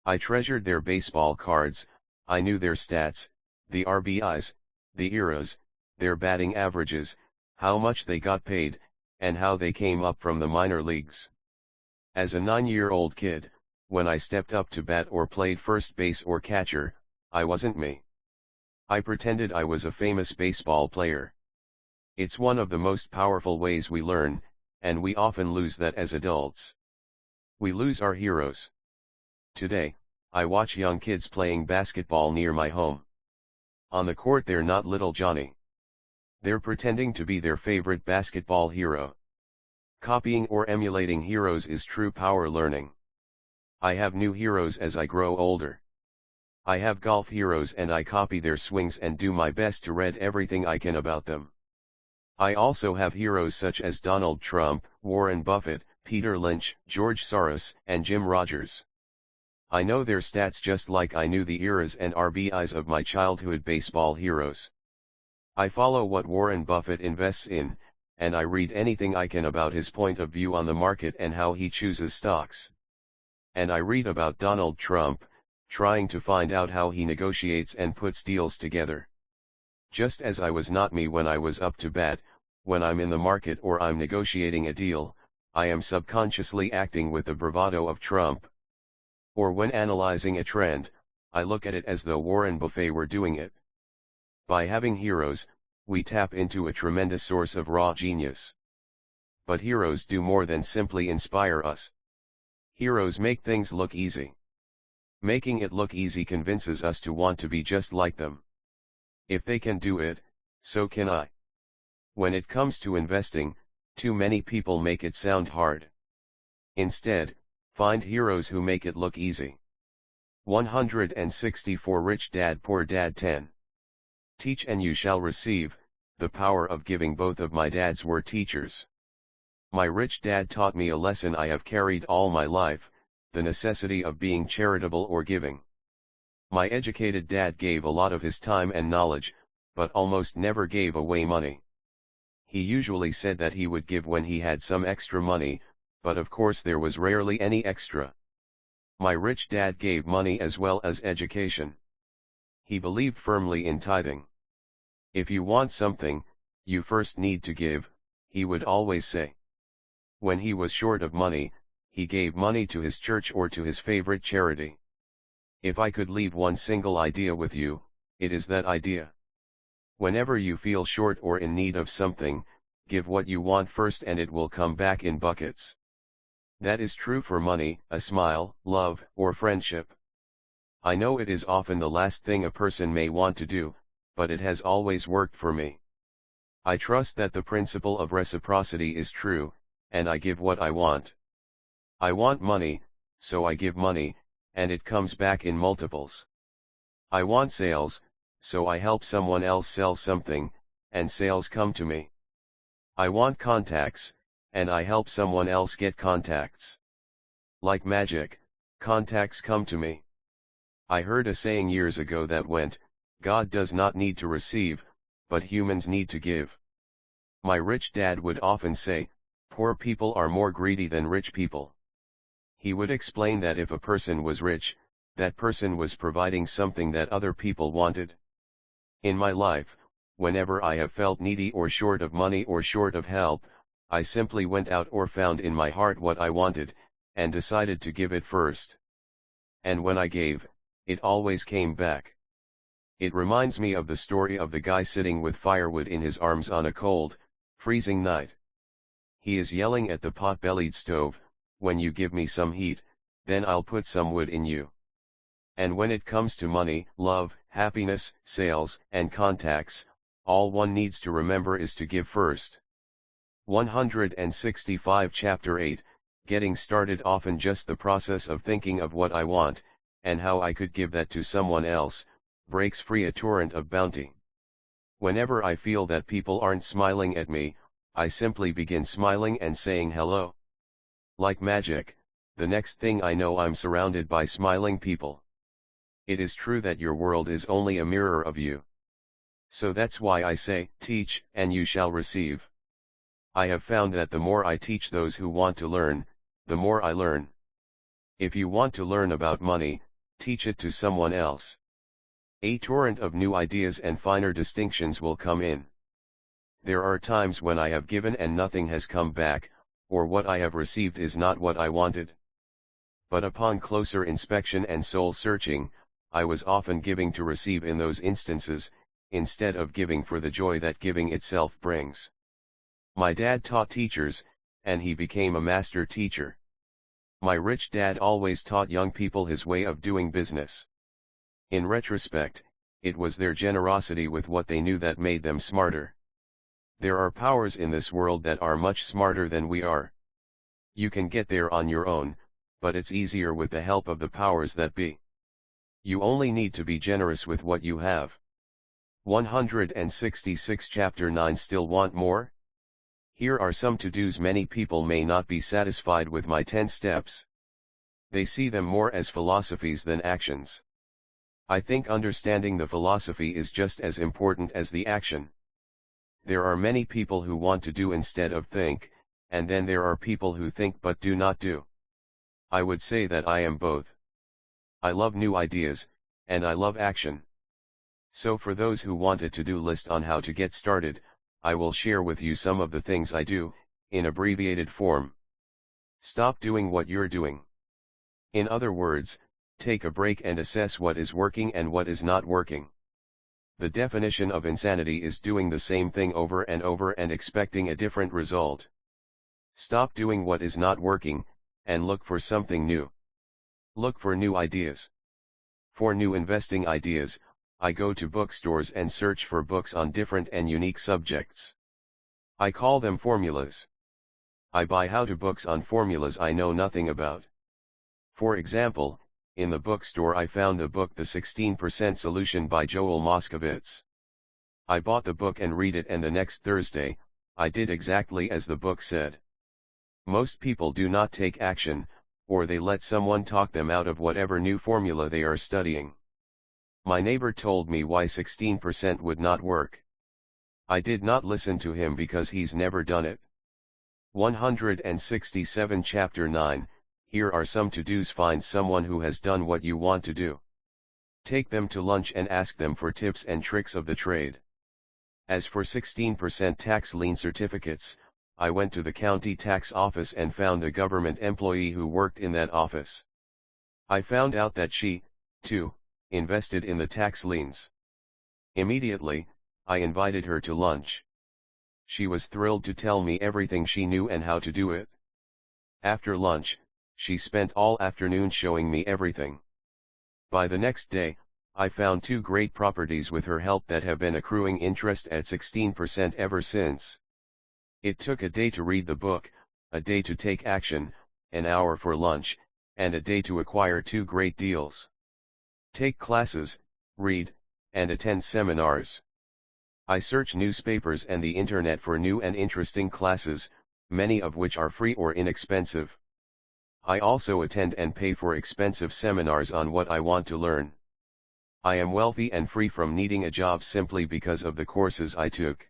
I treasured their baseball cards, I knew their stats, the RBIs, the eras, their batting averages, how much they got paid, and how they came up from the minor leagues. As a 9-year-old kid, when I stepped up to bat or played first base or catcher, I wasn't me. I pretended I was a famous baseball player. It's one of the most powerful ways we learn, and we often lose that as adults. We lose our heroes. Today, I watch young kids playing basketball near my home. On the court they're not little Johnny. They're pretending to be their favorite basketball hero. Copying or emulating heroes is true power learning. I have new heroes as I grow older. I have golf heroes and I copy their swings and do my best to read everything I can about them. I also have heroes such as Donald Trump, Warren Buffett, Peter Lynch, George Soros, and Jim Rogers. I know their stats just like I knew the eras and RBIs of my childhood baseball heroes. I follow what Warren Buffett invests in, and I read anything I can about his point of view on the market and how he chooses stocks. And I read about Donald Trump, trying to find out how he negotiates and puts deals together. Just as I was not me when I was up to bat, when I'm in the market or I'm negotiating a deal, I am subconsciously acting with the bravado of Trump. Or when analyzing a trend, I look at it as though Warren Buffett were doing it. By having heroes, we tap into a tremendous source of raw genius. But heroes do more than simply inspire us. Heroes make things look easy. Making it look easy convinces us to want to be just like them. If they can do it, so can I. When it comes to investing, too many people make it sound hard. Instead, find heroes who make it look easy. 164 Rich Dad Poor Dad 10. Teach and you shall receive, the power of giving. Both of my dads were teachers. My rich dad taught me a lesson I have carried all my life, the necessity of being charitable or giving. My educated dad gave a lot of his time and knowledge, but almost never gave away money. He usually said that he would give when he had some extra money, but of course there was rarely any extra. My rich dad gave money as well as education. He believed firmly in tithing. If you want something, you first need to give, he would always say. When he was short of money, he gave money to his church or to his favorite charity. If I could leave one single idea with you, it is that idea. Whenever you feel short or in need of something, give what you want first and it will come back in buckets. That is true for money, a smile, love, or friendship. I know it is often the last thing a person may want to do, but it has always worked for me. I trust that the principle of reciprocity is true, and I give what I want. I want money, so I give money, and it comes back in multiples. I want sales, so I help someone else sell something, and sales come to me. I want contacts, and I help someone else get contacts. Like magic, contacts come to me. I heard a saying years ago that went, God does not need to receive, but humans need to give. My rich dad would often say, poor people are more greedy than rich people. He would explain that if a person was rich, that person was providing something that other people wanted. In my life, whenever I have felt needy or short of money or short of help, I simply went out or found in my heart what I wanted, and decided to give it first. And when I gave, it always came back. It reminds me of the story of the guy sitting with firewood in his arms on a cold, freezing night. He is yelling at the pot-bellied stove, when you give me some heat, then I'll put some wood in you. And when it comes to money, love, happiness, sales, and contacts, all one needs to remember is to give first. 165 Chapter 8, Getting Started. Often just the process of thinking of what I want, and how I could give that to someone else, breaks free a torrent of bounty. Whenever I feel that people aren't smiling at me, I simply begin smiling and saying hello. Like magic, the next thing I know I'm surrounded by smiling people. It is true that your world is only a mirror of you. So that's why I say, teach, and you shall receive. I have found that the more I teach those who want to learn, the more I learn. If you want to learn about money, teach it to someone else. A torrent of new ideas and finer distinctions will come in. There are times when I have given and nothing has come back, or what I have received is not what I wanted. But upon closer inspection and soul searching, I was often giving to receive in those instances, instead of giving for the joy that giving itself brings. My dad taught teachers, and he became a master teacher. My rich dad always taught young people his way of doing business. In retrospect, it was their generosity with what they knew that made them smarter. There are powers in this world that are much smarter than we are. You can get there on your own, but it's easier with the help of the powers that be. You only need to be generous with what you have. 166 Chapter 9. Still want more? Here are some to-dos. Many people may not be satisfied with my 10 steps. They see them more as philosophies than actions. I think understanding the philosophy is just as important as the action. There are many people who want to do instead of think, and then there are people who think but do not do. I would say that I am both. I love new ideas, and I love action. So for those who want a to-do list on how to get started, I will share with you some of the things I do, in abbreviated form. Stop doing what you're doing. In other words, take a break and assess what is working and what is not working. The definition of insanity is doing the same thing over and over and expecting a different result. Stop doing what is not working, and look for something new. Look for new ideas. For new investing ideas, I go to bookstores and search for books on different and unique subjects. I call them formulas. I buy how-to books on formulas I know nothing about. For example, in the bookstore I found the book The 16% Solution by Joel Moskowitz. I bought the book and read it, and the next Thursday, I did exactly as the book said. Most people do not take action, or they let someone talk them out of whatever new formula they are studying. My neighbor told me why 16% would not work. I did not listen to him because he's never done it. 167 Chapter 9, Here are some to-dos. Find someone who has done what you want to do. Take them to lunch and ask them for tips and tricks of the trade. As for 16% tax lien certificates, I went to the county tax office and found a government employee who worked in that office. I found out that she, too, invested in the tax liens. Immediately, I invited her to lunch. She was thrilled to tell me everything she knew and how to do it. After lunch, she spent all afternoon showing me everything. By the next day, I found 2 great properties with her help that have been accruing interest at 16% ever since. It took a day to read the book, a day to take action, an hour for lunch, and a day to acquire 2 great deals. Take classes, read, and attend seminars. I search newspapers and the internet for new and interesting classes, many of which are free or inexpensive. I also attend and pay for expensive seminars on what I want to learn. I am wealthy and free from needing a job simply because of the courses I took.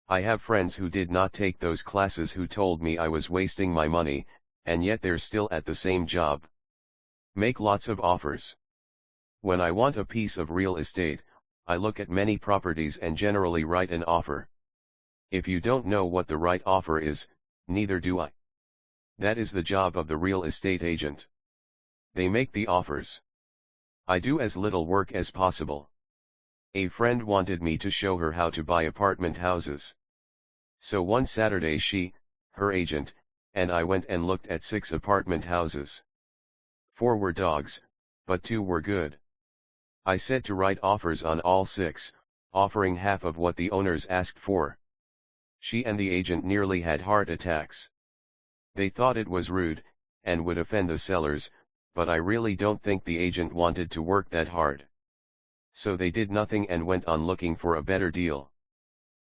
I have friends who did not take those classes who told me I was wasting my money, and yet they're still at the same job. Make lots of offers. When I want a piece of real estate, I look at many properties and generally write an offer. If you don't know what the right offer is, neither do I. That is the job of the real estate agent. They make the offers. I do as little work as possible. A friend wanted me to show her how to buy apartment houses. So one Saturday she, her agent, and I went and looked at 6 apartment houses. 4 were dogs, but 2 were good. I said to write offers on all 6, offering half of what the owners asked for. She and the agent nearly had heart attacks. They thought it was rude, and would offend the sellers, but I really don't think the agent wanted to work that hard. So they did nothing and went on looking for a better deal.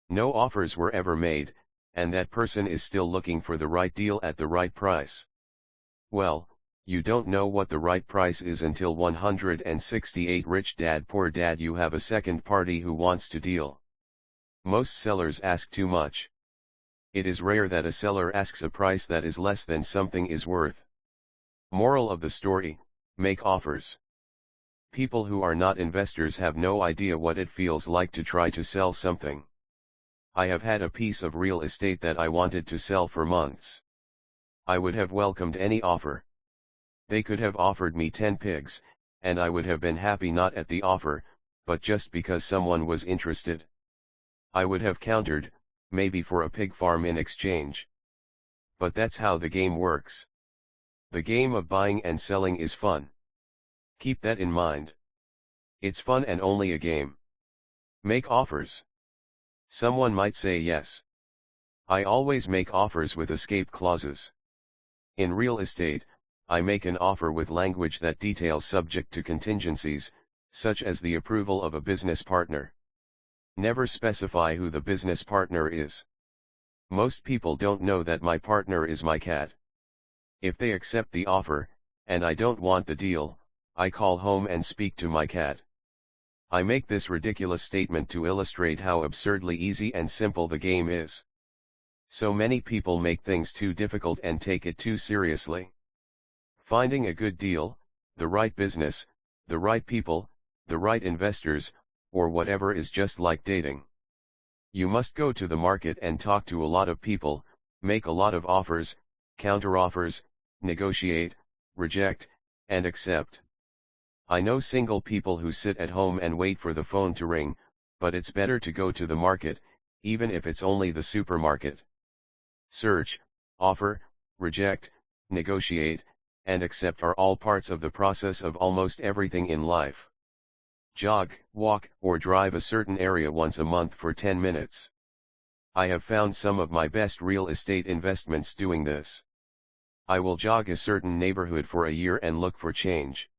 No offers were ever made, and that person is still looking for the right deal at the right price. Well, you don't know what the right price is until 168 Rich Dad Poor Dad. You have a second party who wants to deal. Most sellers ask too much. It is rare that a seller asks a price that is less than something is worth. Moral of the story: make offers. People who are not investors have no idea what it feels like to try to sell something. I have had a piece of real estate that I wanted to sell for months. I would have welcomed any offer. They could have offered me 10 pigs, and I would have been happy not at the offer, but just because someone was interested. I would have countered, maybe for a pig farm in exchange. But that's how the game works. The game of buying and selling is fun. Keep that in mind. It's fun and only a game. Make offers. Someone might say yes. I always make offers with escape clauses. In real estate, I make an offer with language that details subject to contingencies, such as the approval of a business partner. Never specify who the business partner is. Most people don't know that my partner is my cat. If they accept the offer, and I don't want the deal, I call home and speak to my cat. I make this ridiculous statement to illustrate how absurdly easy and simple the game is. So many people make things too difficult and take it too seriously. Finding a good deal, the right business, the right people, the right investors, or whatever is just like dating. You must go to the market and talk to a lot of people, make a lot of offers, counteroffers, negotiate, reject, and accept. I know single people who sit at home and wait for the phone to ring, but it's better to go to the market, even if it's only the supermarket. Search, offer, reject, negotiate, and accept are all parts of the process of almost everything in life. Jog, walk, or drive a certain area once a month for 10 minutes. I have found some of my best real estate investments doing this. I will jog a certain neighborhood for a year and look for change.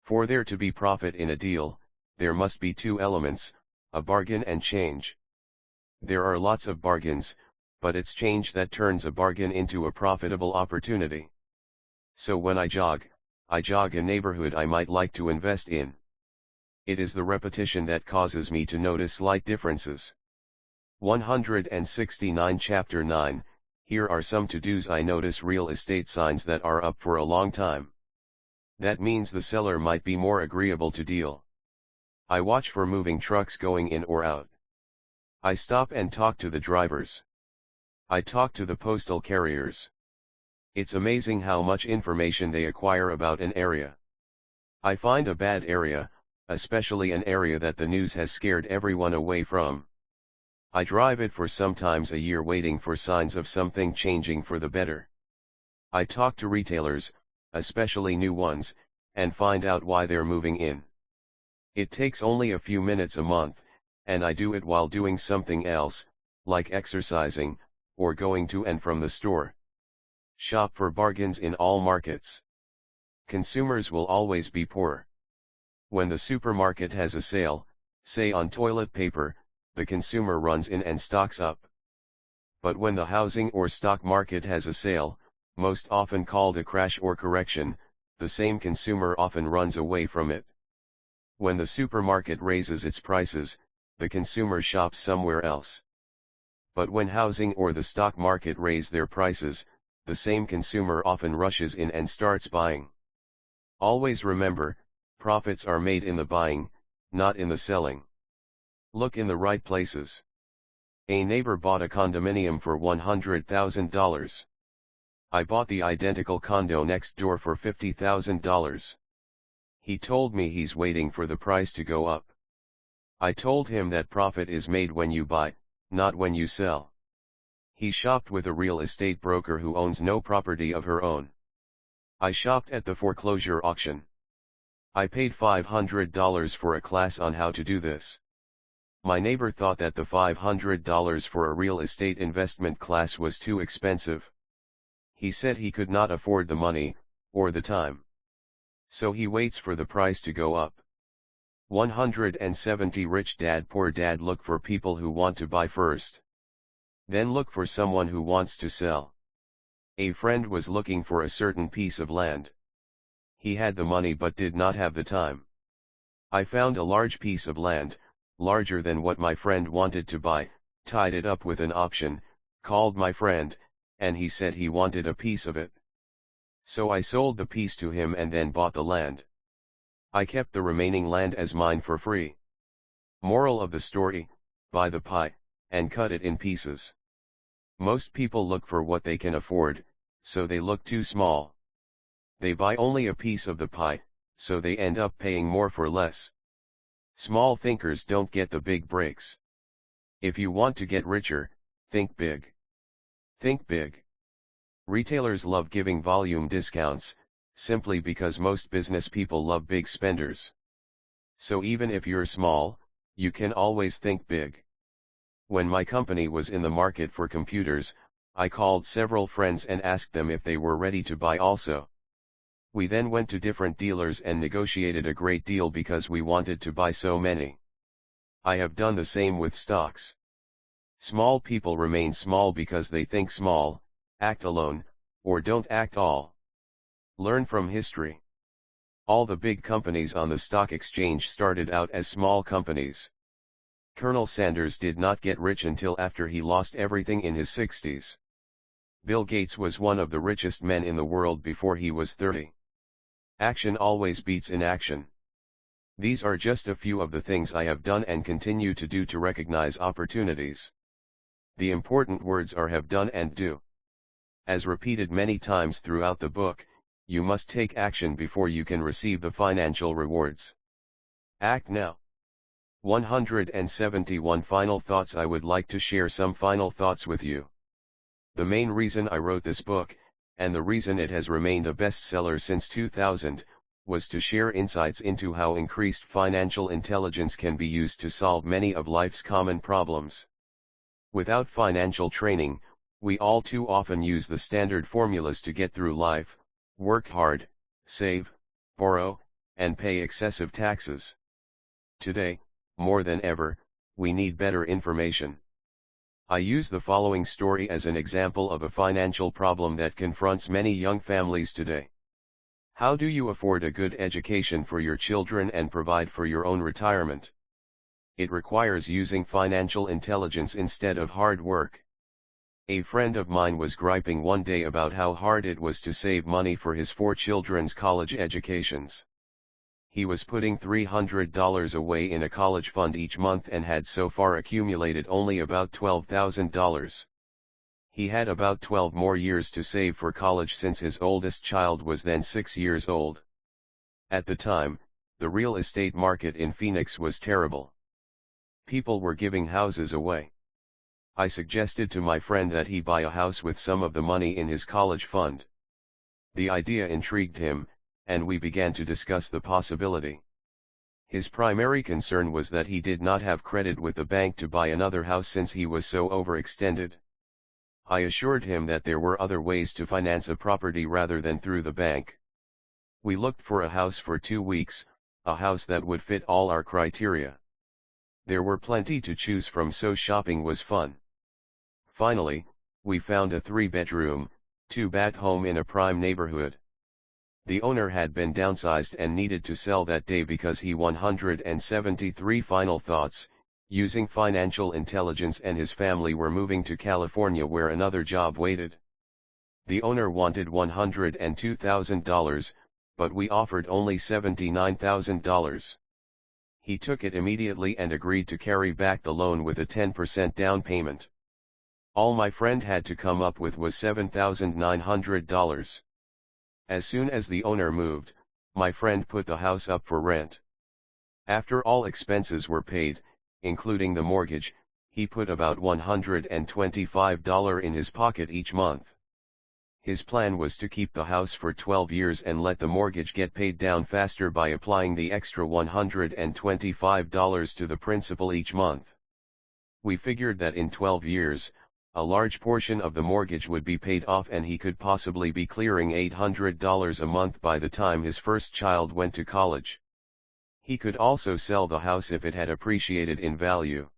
For there to be profit in a deal, there must be 2 elements, a bargain and change. There are lots of bargains, but it's change that turns a bargain into a profitable opportunity. So when I jog a neighborhood I might like to invest in. It is the repetition that causes me to notice slight differences. 169 Chapter 9, Here are some to-dos. I notice real estate signs that are up for a long time. That means the seller might be more agreeable to deal. I watch for moving trucks going in or out. I stop and talk to the drivers. I talk to the postal carriers. It's amazing how much information they acquire about an area. I find a bad area, especially an area that the news has scared everyone away from. I drive it for sometimes a year waiting for signs of something changing for the better. I talk to retailers, especially new ones, and find out why they're moving in. It takes only a few minutes a month, and I do it while doing something else, like exercising, or going to and from the store. Shop for bargains in all markets. Consumers will always be poor. When the supermarket has a sale, say on toilet paper, the consumer runs in and stocks up. But when the housing or stock market has a sale, most often called a crash or correction, the same consumer often runs away from it. When the supermarket raises its prices, the consumer shops somewhere else. But when housing or the stock market raise their prices, the same consumer often rushes in and starts buying. Always remember, profits are made in the buying, not in the selling. Look in the right places. A neighbor bought a condominium for $100,000. I bought the identical condo next door for $50,000. He told me he's waiting for the price to go up. I told him that profit is made when you buy, not when you sell. He shopped with a real estate broker who owns no property of her own. I shopped at the foreclosure auction. I paid $500 for a class on how to do this. My neighbor thought that the $500 for a real estate investment class was too expensive. He said he could not afford the money, or the time. So he waits for the price to go up. 170 Rich Dad Poor Dad. Look for people who want to buy first. Then look for someone who wants to sell. A friend was looking for a certain piece of land. He had the money but did not have the time. I found a large piece of land, larger than what my friend wanted to buy, tied it up with an option, called my friend, and he said he wanted a piece of it. So I sold the piece to him and then bought the land. I kept the remaining land as mine for free. Moral of the story: buy the pie, and cut it in pieces. Most people look for what they can afford, so they look too small. They buy only a piece of the pie, so they end up paying more for less. Small thinkers don't get the big breaks. If you want to get richer, think big. Think big. Retailers love giving volume discounts, simply because most business people love big spenders. So even if you're small, you can always think big. When my company was in the market for computers, I called several friends and asked them if they were ready to buy also. We then went to different dealers and negotiated a great deal because we wanted to buy so many. I have done the same with stocks. Small people remain small because they think small, act alone, or don't act all. Learn from history. All the big companies on the stock exchange started out as small companies. Colonel Sanders did not get rich until after he lost everything in his 60s. Bill Gates was one of the richest men in the world before he was 30. Action always beats inaction. These are just a few of the things I have done and continue to do to recognize opportunities. The important words are have done and do. As repeated many times throughout the book, you must take action before you can receive the financial rewards. Act now. 171 Final thoughts. I would like to share some final thoughts with you. The main reason I wrote this book, and the reason it has remained a bestseller since 2000, was to share insights into how increased financial intelligence can be used to solve many of life's common problems. Without financial training, we all too often use the standard formulas to get through life: work hard, save, borrow, and pay excessive taxes. Today, more than ever, we need better information. I use the following story as an example of a financial problem that confronts many young families today. How do you afford a good education for your children and provide for your own retirement? It requires using financial intelligence instead of hard work. A friend of mine was griping one day about how hard it was to save money for his 4 children's college educations. He was putting $300 away in a college fund each month and had so far accumulated only about $12,000. He had about 12 more years to save for college since his oldest child was then 6 years old. At the time, the real estate market in Phoenix was terrible. People were giving houses away. I suggested to my friend that he buy a house with some of the money in his college fund. The idea intrigued him, and we began to discuss the possibility. His primary concern was that he did not have credit with the bank to buy another house since he was so overextended. I assured him that there were other ways to finance a property rather than through the bank. We looked for a house for 2 weeks, a house that would fit all our criteria. There were plenty to choose from, so shopping was fun. Finally, we found a 3-bedroom, 2-bath home in a prime neighborhood. The owner had been downsized and needed to sell that day because he 173 final thoughts, using financial intelligence, and his family were moving to California where another job waited. The owner wanted $102,000, but we offered only $79,000. He took it immediately and agreed to carry back the loan with a 10% down payment. All my friend had to come up with was $7,900. As soon as the owner moved, my friend put the house up for rent. After all expenses were paid, including the mortgage, he put about $125 in his pocket each month. His plan was to keep the house for 12 years and let the mortgage get paid down faster by applying the extra $125 to the principal each month. We figured that in 12 years, a large portion of the mortgage would be paid off and he could possibly be clearing $800 a month by the time his first child went to college. He could also sell the house if it had appreciated in value.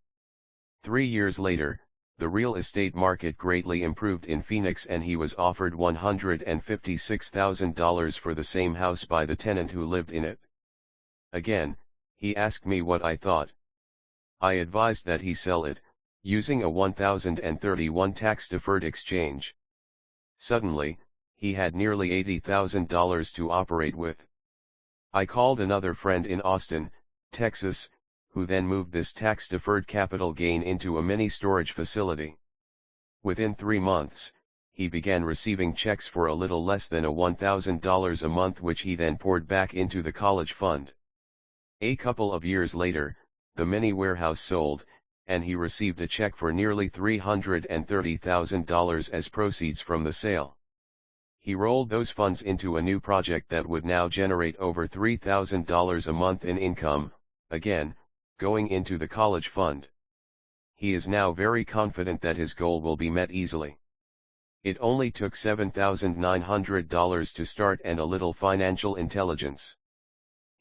3 years later, the real estate market greatly improved in Phoenix and he was offered $156,000 for the same house by the tenant who lived in it. Again, he asked me what I thought. I advised that he sell it, using a 1031 tax-deferred exchange. Suddenly, he had nearly $80,000 to operate with. I called another friend in Austin, Texas, who then moved this tax-deferred capital gain into a mini storage facility. Within 3 months, he began receiving checks for a little less than $1,000 a month, which he then poured back into the college fund. A couple of years later, the mini warehouse sold, and he received a check for nearly $330,000 as proceeds from the sale. He rolled those funds into a new project that would now generate over $3,000 a month in income, again, going into the college fund. He is now very confident that his goal will be met easily. It only took $7,900 to start and a little financial intelligence.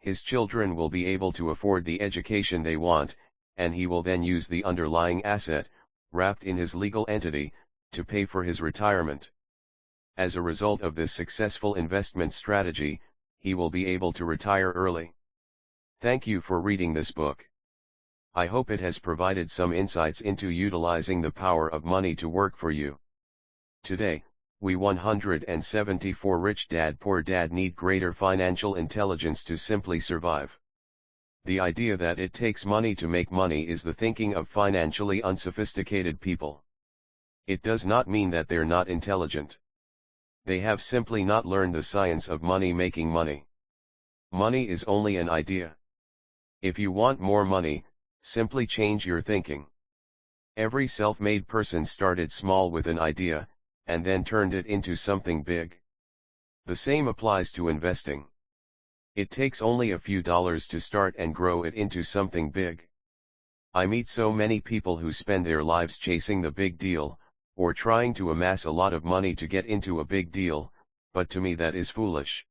His children will be able to afford the education they want, and he will then use the underlying asset, wrapped in his legal entity, to pay for his retirement. As a result of this successful investment strategy, he will be able to retire early. Thank you for reading this book. I hope it has provided some insights into utilizing the power of money to work for you. Today, we 174 Rich Dad Poor Dad need greater financial intelligence to simply survive. The idea that it takes money to make money is the thinking of financially unsophisticated people. It does not mean that they're not intelligent. They have simply not learned the science of making money. Money is only an idea. If you want more money, simply change your thinking. Every self-made person started small with an idea, and then turned it into something big. The same applies to investing. It takes only a few dollars to start and grow it into something big. I meet so many people who spend their lives chasing the big deal, or trying to amass a lot of money to get into a big deal, but to me that is foolish.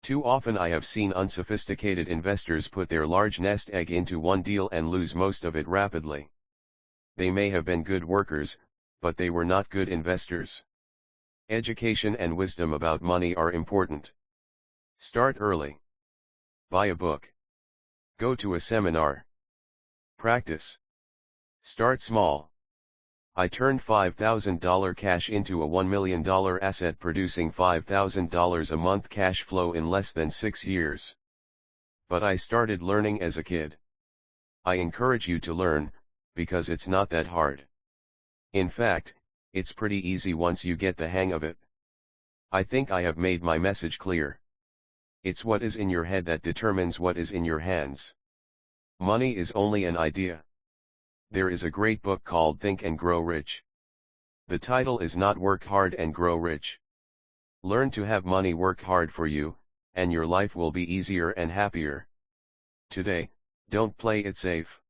Too often I have seen unsophisticated investors put their large nest egg into one deal and lose most of it rapidly. They may have been good workers, but they were not good investors. Education and wisdom about money are important. Start early. Buy a book. Go to a seminar. Practice. Start small. I turned $5,000 cash into a $1 million asset, producing $5,000 a month cash flow in less than 6 years. But I started learning as a kid. I encourage you to learn, because it's not that hard. In fact, it's pretty easy once you get the hang of it. I think I have made my message clear. It's what is in your head that determines what is in your hands. Money is only an idea. There is a great book called Think and Grow Rich. The title is not Work Hard and Grow Rich. Learn to have money work hard for you, and your life will be easier and happier. Today, don't play it safe.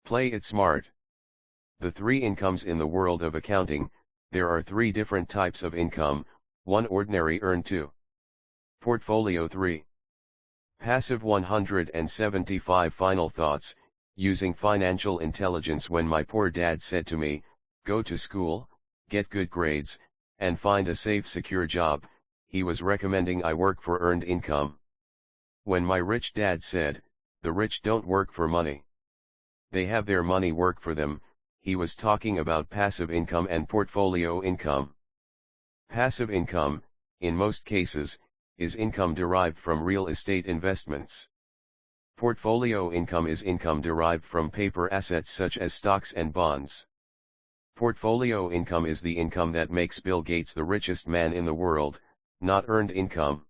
Play it smart. The 3 incomes in the world of accounting. There are 3 different types of income: 1 ordinary earned, 2 portfolio, 3 passive. 175 final thoughts. Using financial intelligence. When my poor dad said to me, "Go to school, get good grades, and find a safe, secure job," he was recommending I work for earned income. When my rich dad said, "The rich don't work for money. They have their money work for them," he was talking about passive income and portfolio income. Passive income, in most cases, is income derived from real estate investments. Portfolio income is income derived from paper assets such as stocks and bonds. Portfolio income is the income that makes Bill Gates the richest man in the world, not earned income.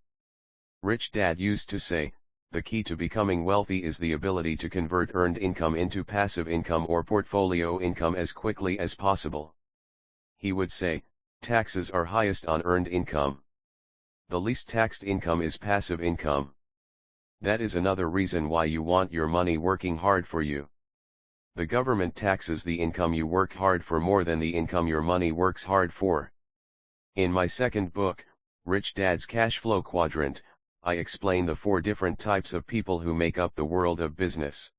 Rich Dad used to say, the key to becoming wealthy is the ability to convert earned income into passive income or portfolio income as quickly as possible. He would say, taxes are highest on earned income. The least taxed income is passive income. That is another reason why you want your money working hard for you. The government taxes the income you work hard for more than the income your money works hard for. In my second book, Rich Dad's Cash Flow Quadrant, I explain the 4 different types of people who make up the world of business.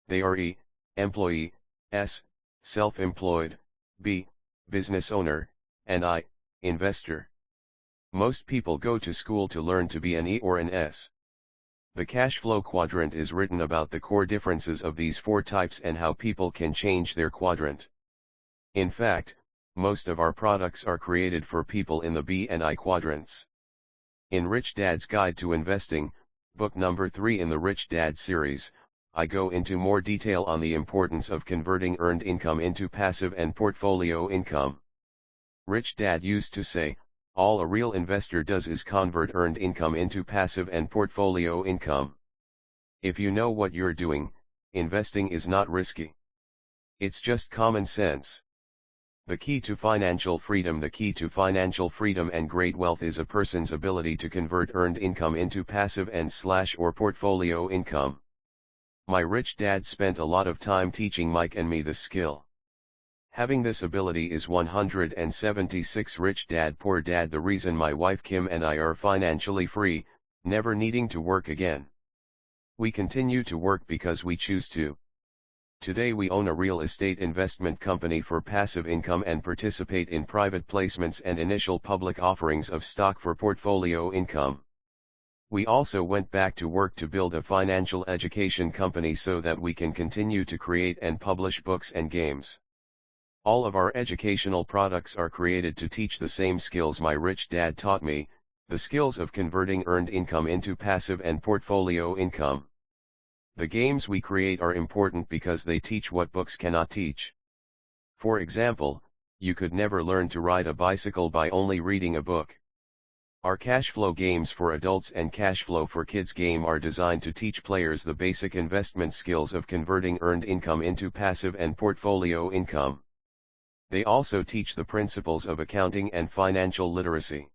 They are E, employee; S, self-employed; B, business owner; and I, investor. Most people go to school to learn to be an E or an S. The cash flow quadrant is written about the core differences of these 4 types and how people can change their quadrant. In fact, most of our products are created for people in the B and I quadrants. In Rich Dad's Guide to Investing, book number 3 in the Rich Dad series, I go into more detail on the importance of converting earned income into passive and portfolio income. Rich Dad used to say, all a real investor does is convert earned income into passive and portfolio income. If you know what you're doing, investing is not risky. It's just common sense. The key to financial freedom. The key to financial freedom and great wealth is a person's ability to convert earned income into passive and/or portfolio income. My rich dad spent a lot of time teaching Mike and me this skill. Having this ability is 176. Rich Dad Poor Dad. The reason my wife Kim and I are financially free, never needing to work again. We continue to work because we choose to. Today we own a real estate investment company for passive income and participate in private placements and initial public offerings of stock for portfolio income. We also went back to work to build a financial education company so that we can continue to create and publish books and games. All of our educational products are created to teach the same skills my rich dad taught me, the skills of converting earned income into passive and portfolio income. The games we create are important because they teach what books cannot teach. For example, you could never learn to ride a bicycle by only reading a book. Our cash flow games for adults and cash flow for kids game are designed to teach players the basic investment skills of converting earned income into passive and portfolio income. They also teach the principles of accounting and financial literacy.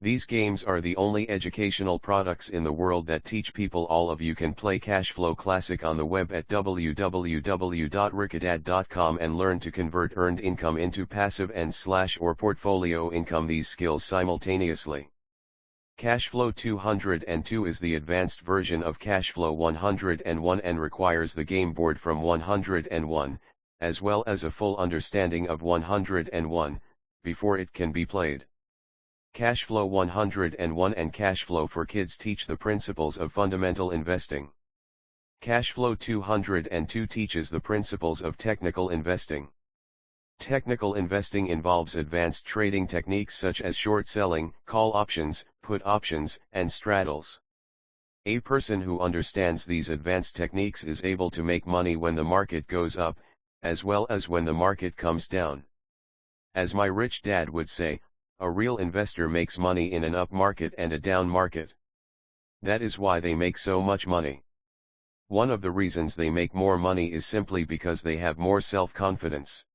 These games are the only educational products in the world that teach people. All of you can play Cashflow Classic on the web at www.rickadad.com and learn to convert earned income into passive and/or portfolio income, these skills simultaneously. Cashflow 202 is the advanced version of Cashflow 101 and requires the game board from 101, as well as a full understanding of 101, before it can be played. Cashflow 101 and Cashflow for Kids teach the principles of fundamental investing. Cashflow 202 teaches the principles of technical investing. Technical investing involves advanced trading techniques such as short selling, call options, put options, and straddles. A person who understands these advanced techniques is able to make money when the market goes up, as well as when the market comes down. As my rich dad would say, a real investor makes money in an up market and a down market. That is why they make so much money. One of the reasons they make more money is simply because they have more self-confidence.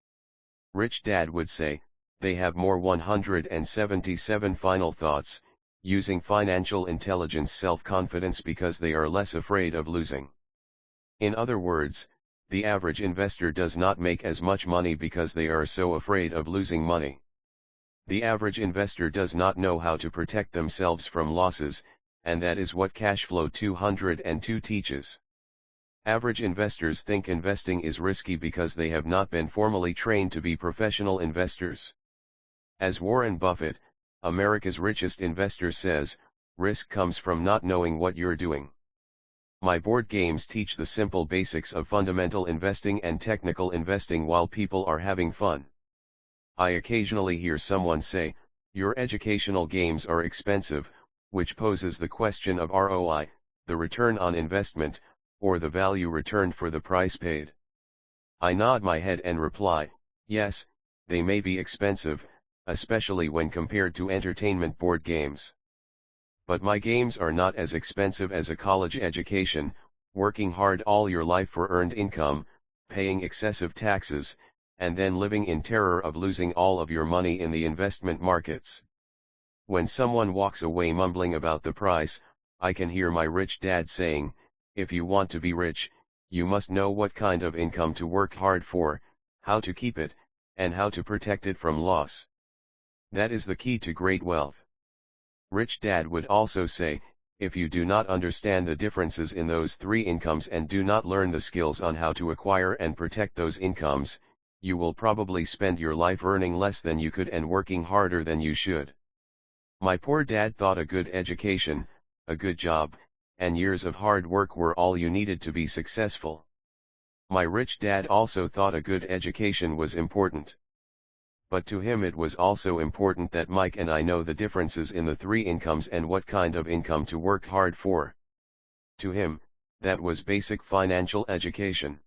Rich dad would say, they have more 177 final thoughts, using financial intelligence self-confidence because they are less afraid of losing. In other words, the average investor does not make as much money because they are so afraid of losing money. The average investor does not know how to protect themselves from losses, and that is what Cashflow 202 teaches. Average investors think investing is risky because they have not been formally trained to be professional investors. As Warren Buffett, America's richest investor, says, risk comes from not knowing what you're doing. My board games teach the simple basics of fundamental investing and technical investing while people are having fun. I occasionally hear someone say, your educational games are expensive, which poses the question of ROI, the return on investment, or the value returned for the price paid. I nod my head and reply, yes, they may be expensive, especially when compared to entertainment board games. But my games are not as expensive as a college education, working hard all your life for earned income, paying excessive taxes, and then living in terror of losing all of your money in the investment markets. When someone walks away mumbling about the price, I can hear my rich dad saying, if you want to be rich, you must know what kind of income to work hard for, how to keep it, and how to protect it from loss. That is the key to great wealth. Rich dad would also say, if you do not understand the differences in those three incomes and do not learn the skills on how to acquire and protect those incomes, you will probably spend your life earning less than you could and working harder than you should. My poor dad thought a good education, a good job, and years of hard work were all you needed to be successful. My rich dad also thought a good education was important. But to him it was also important that Mike and I know the differences in the three incomes and what kind of income to work hard for. To him, that was basic financial education.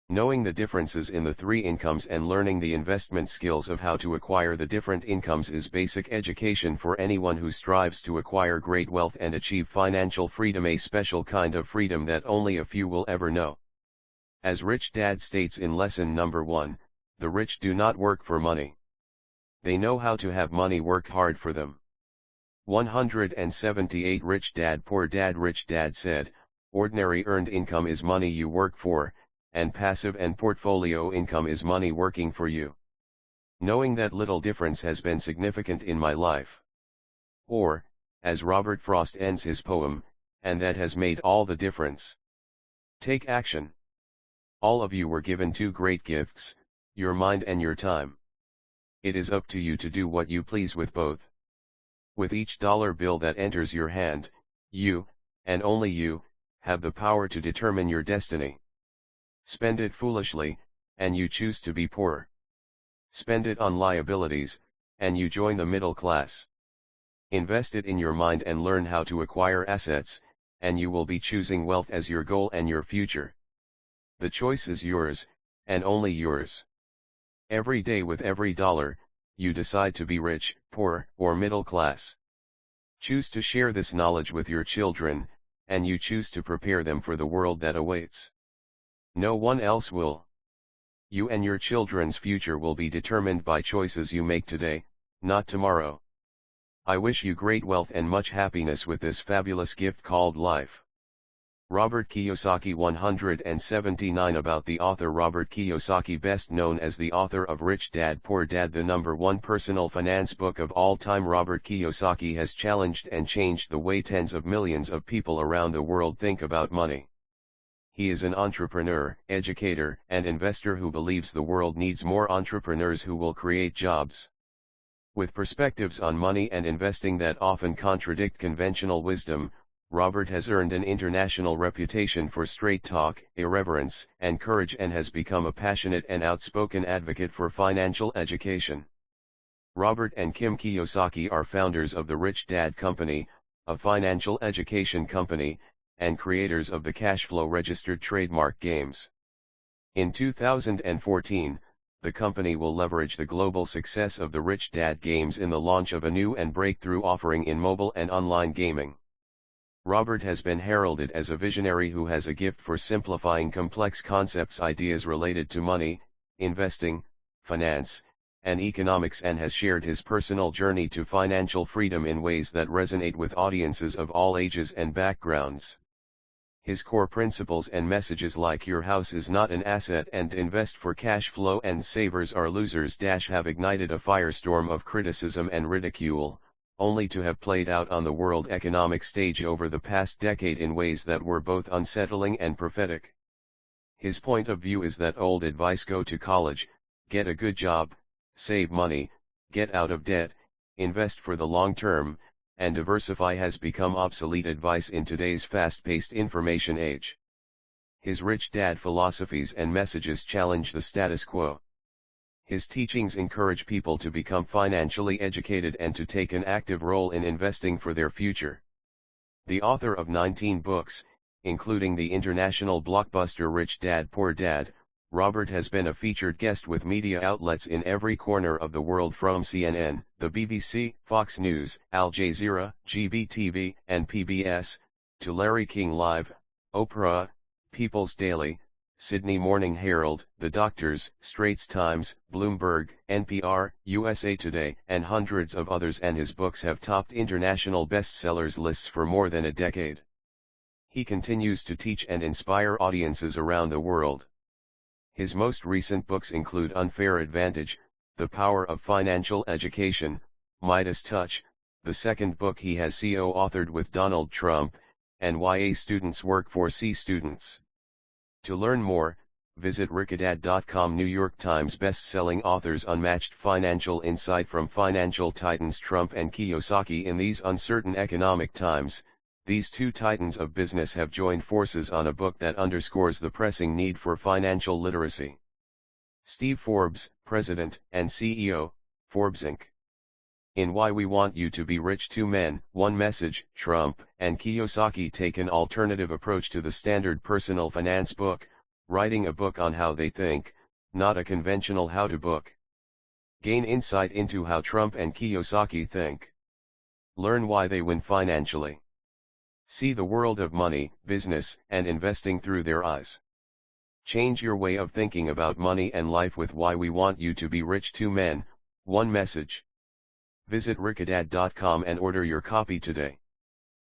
Knowing the differences in the three incomes and learning the investment skills of how to acquire the different incomes is basic education for anyone who strives to acquire great wealth and achieve financial freedom, a special kind of freedom that only a few will ever know. As Rich Dad states in lesson number 1, the rich do not work for money. They know how to have money work hard for them. 178 Rich Dad Poor Dad. Rich Dad said, ordinary earned income is money you work for, and passive and portfolio income is money working for you. Knowing that little difference has been significant in my life. Or, as Robert Frost ends his poem, and that has made all the difference. Take action. All of you were given two great gifts, your mind and your time. It is up to you to do what you please with both. With each dollar bill that enters your hand, you, and only you, have the power to determine your destiny. Spend it foolishly, and you choose to be poor. Spend it on liabilities, and you join the middle class. Invest it in your mind and learn how to acquire assets, and you will be choosing wealth as your goal and your future. The choice is yours, and only yours. Every day with every dollar, you decide to be rich, poor, or middle class. Choose to share this knowledge with your children, and you choose to prepare them for the world that awaits. No one else will. You and your children's future will be determined by choices you make today, not tomorrow. I wish you great wealth and much happiness with this fabulous gift called life. Robert Kiyosaki 179 About the author Robert Kiyosaki, best known as the author of Rich Dad Poor Dad, the #1 personal finance book of all time. Robert Kiyosaki has challenged and changed the way tens of millions of people around the world think about money. He is an entrepreneur, educator, and investor who believes the world needs more entrepreneurs who will create jobs. With perspectives on money and investing that often contradict conventional wisdom, Robert has earned an international reputation for straight talk, irreverence, and courage, and has become a passionate and outspoken advocate for financial education. Robert and Kim Kiyosaki are founders of the Rich Dad Company, a financial education company, and creators of the Cashflow registered trademark games. In 2014, the company will leverage the global success of the Rich Dad games in the launch of a new and breakthrough offering in mobile and online gaming. Robert has been heralded as a visionary who has a gift for simplifying complex concepts, ideas related to money, investing, finance, and economics, and has shared his personal journey to financial freedom in ways that resonate with audiences of all ages and backgrounds. His core principles and messages like "your house is not an asset" and "invest for cash flow" and "savers are losers" have ignited a firestorm of criticism and ridicule, only to have played out on the world economic stage over the past decade in ways that were both unsettling and prophetic. His point of view is that old advice, go to college, get a good job, save money, get out of debt, invest for the long term, and diversify, has become obsolete advice in today's fast-paced information age. His Rich Dad philosophies and messages challenge the status quo. His teachings encourage people to become financially educated and to take an active role in investing for their future. The author of 19 books, including the international blockbuster Rich Dad Poor Dad, Robert has been a featured guest with media outlets in every corner of the world, from CNN, the BBC, Fox News, Al Jazeera, GBTV, and PBS, to Larry King Live, Oprah, People's Daily, Sydney Morning Herald, The Doctors, Straits Times, Bloomberg, NPR, USA Today, and hundreds of others, and his books have topped international bestsellers lists for more than a decade. He continues to teach and inspire audiences around the world. His most recent books include Unfair Advantage, The Power of Financial Education, Midas Touch, the second book he has co-authored with Donald Trump, and Why A Students Work for C Students. To learn more, visit Rickadad.com. New York Times best-selling authors. Unmatched financial insight from financial titans Trump and Kiyosaki. In these uncertain economic times, these two titans of business have joined forces on a book that underscores the pressing need for financial literacy. Steve Forbes, President and CEO, Forbes Inc. In Why We Want You to Be Rich, Two Men, One Message, Trump and Kiyosaki take an alternative approach to the standard personal finance book, writing a book on how they think, not a conventional how-to book. Gain insight into how Trump and Kiyosaki think. Learn why they win financially. See the world of money, business, and investing through their eyes. Change your way of thinking about money and life with Why We Want You to Be Rich, Two Men, One Message. Visit Rickadad.com and order your copy today.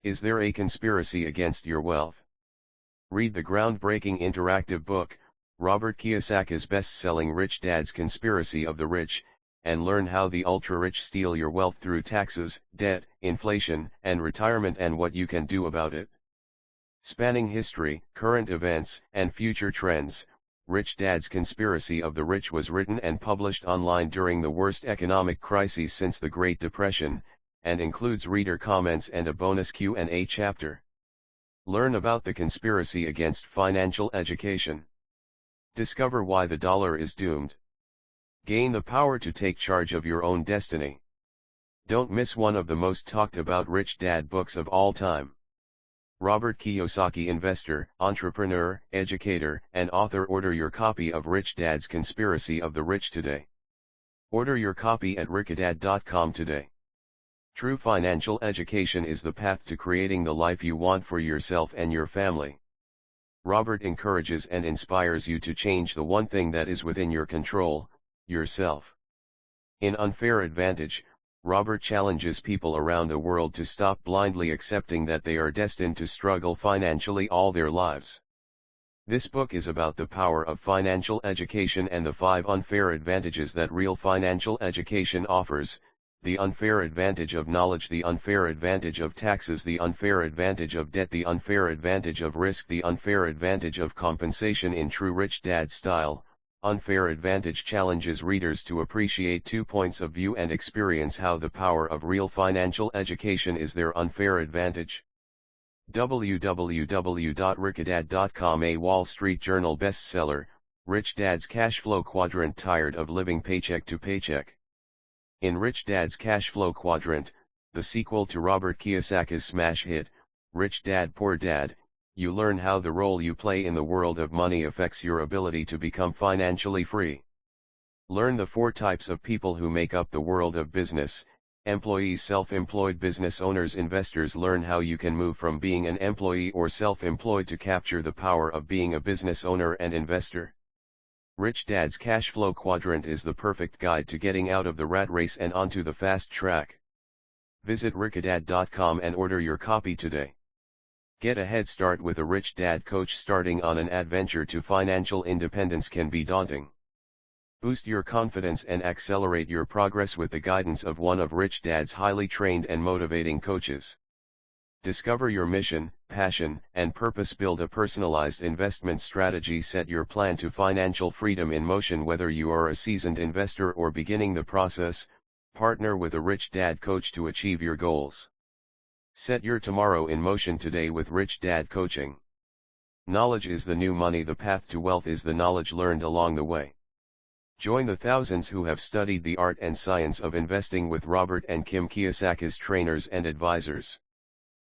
Is there a conspiracy against your wealth? Read the groundbreaking interactive book, Robert Kiyosaki's best-selling Rich Dad's Conspiracy of the Rich, and learn how the ultra-rich steal your wealth through taxes, debt, inflation, and retirement, and what you can do about it. Spanning history, current events, and future trends, Rich Dad's Conspiracy of the Rich was written and published online during the worst economic crises since the Great Depression, and includes reader comments and a bonus Q&A chapter. Learn about the conspiracy against financial education. Discover why the dollar is doomed. Gain the power to take charge of your own destiny. Don't miss one of the most talked about Rich Dad books of all time. Robert Kiyosaki, investor, entrepreneur, educator, and author. Order your copy of Rich Dad's Conspiracy of the Rich today. Order your copy at Rickadad.com today. True financial education is the path to creating the life you want for yourself and your family. Robert encourages and inspires you to change the one thing that is within your control, yourself. In Unfair Advantage, Robert challenges people around the world to stop blindly accepting that they are destined to struggle financially all their lives. This book is about the power of financial education and the 5 unfair advantages that real financial education offers: the unfair advantage of knowledge, the unfair advantage of taxes, the unfair advantage of debt, the unfair advantage of risk, the unfair advantage of compensation. In true Rich Dad style, Unfair Advantage challenges readers to appreciate 2 points of view and experience how the power of real financial education is their unfair advantage. www.richdad.com. A Wall Street Journal bestseller, Rich Dad's Cash Flow Quadrant. Tired of living paycheck to paycheck? In Rich Dad's Cash Flow Quadrant, the sequel to Robert Kiyosaki's smash hit, Rich Dad Poor Dad, you learn how the role you play in the world of money affects your ability to become financially free. Learn the 4 types of people who make up the world of business: employees, self-employed business owners, investors. Learn how you can move from being an employee or self-employed to capture the power of being a business owner and investor. Rich Dad's Cash Flow Quadrant is the perfect guide to getting out of the rat race and onto the fast track. Visit richdad.com and order your copy today. Get a head start with a Rich Dad coach. Starting on an adventure to financial independence can be daunting. Boost your confidence and accelerate your progress with the guidance of one of Rich Dad's highly trained and motivating coaches. Discover your mission, passion, and purpose. Build a personalized investment strategy. Set your plan to financial freedom in motion. Whether you are a seasoned investor or beginning the process, partner with a Rich Dad coach to achieve your goals. Set your tomorrow in motion today with Rich Dad Coaching. Knowledge is the new money. The path to wealth is the knowledge learned along the way. Join the thousands who have studied the art and science of investing with Robert and Kim Kiyosaki's trainers and advisors.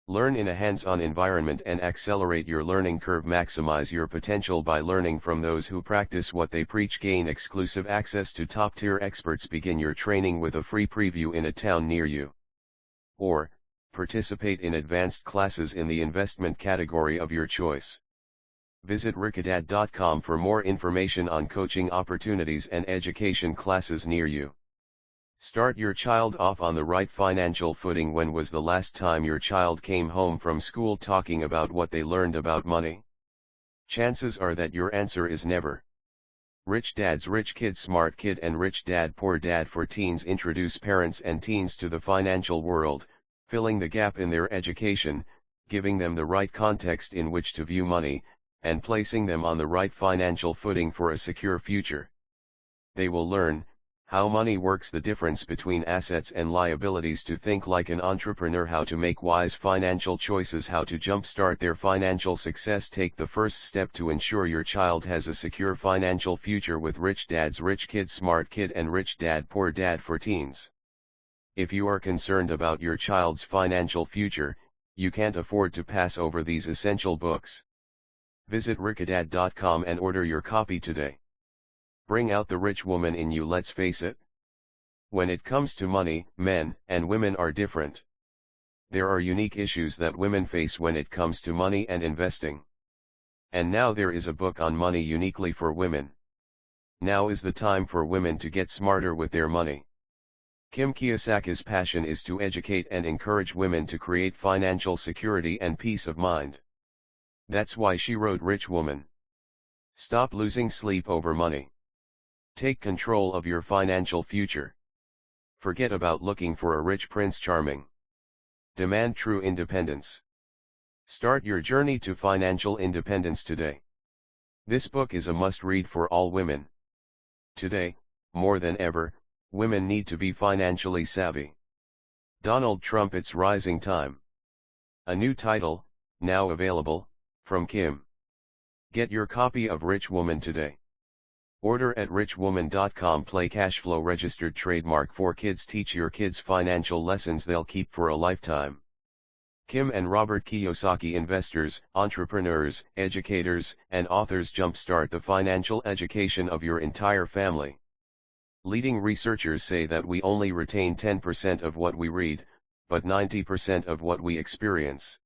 Learn in a hands-on environment and accelerate your learning curve. Maximize your potential by learning from those who practice what they preach. Gain exclusive access to top-tier experts. Begin your training with a free preview in a town near you. Or, participate in advanced classes in the investment category of your choice. Visit richdad.com for more information on coaching opportunities and education classes near you. Start your child off on the right financial footing. When was the last time your child came home from school talking about what they learned about money? Chances are that your answer is never. Rich Dad's Rich Kid Smart Kid and Rich Dad Poor Dad for Teens introduce parents and teens to the financial world, filling the gap in their education, giving them the right context in which to view money, and placing them on the right financial footing for a secure future. They will learn how money works, the difference between assets and liabilities, to think like an entrepreneur, how to make wise financial choices, how to jumpstart their financial success. Take the first step to ensure your child has a secure financial future with Rich Dad's Rich Kid Smart Kid and Rich Dad Poor Dad for Teens. If you are concerned about your child's financial future, you can't afford to pass over these essential books. Visit richdad.com and order your copy today. Bring out the rich woman in you. Let's face it. When it comes to money, men and women are different. There are unique issues that women face when it comes to money and investing. And now there is a book on money uniquely for women. Now is the time for women to get smarter with their money. Kim Kiyosaki's passion is to educate and encourage women to create financial security and peace of mind. That's why she wrote Rich Woman. Stop losing sleep over money. Take control of your financial future. Forget about looking for a rich Prince Charming. Demand true independence. Start your journey to financial independence today. This book is a must-read for all women. Today, more than ever, women need to be financially savvy. Donald Trump, It's Rising Time. A new title, now available, from Kim. Get your copy of Rich Woman today. Order at richwoman.com. Play Cashflow registered trademark for kids. Teach your kids financial lessons they'll keep for a lifetime. Kim and Robert Kiyosaki. Investors, entrepreneurs, educators, and authors. Jumpstart the financial education of your entire family. Leading researchers say that we only retain 10% of what we read, but 90% of what we experience.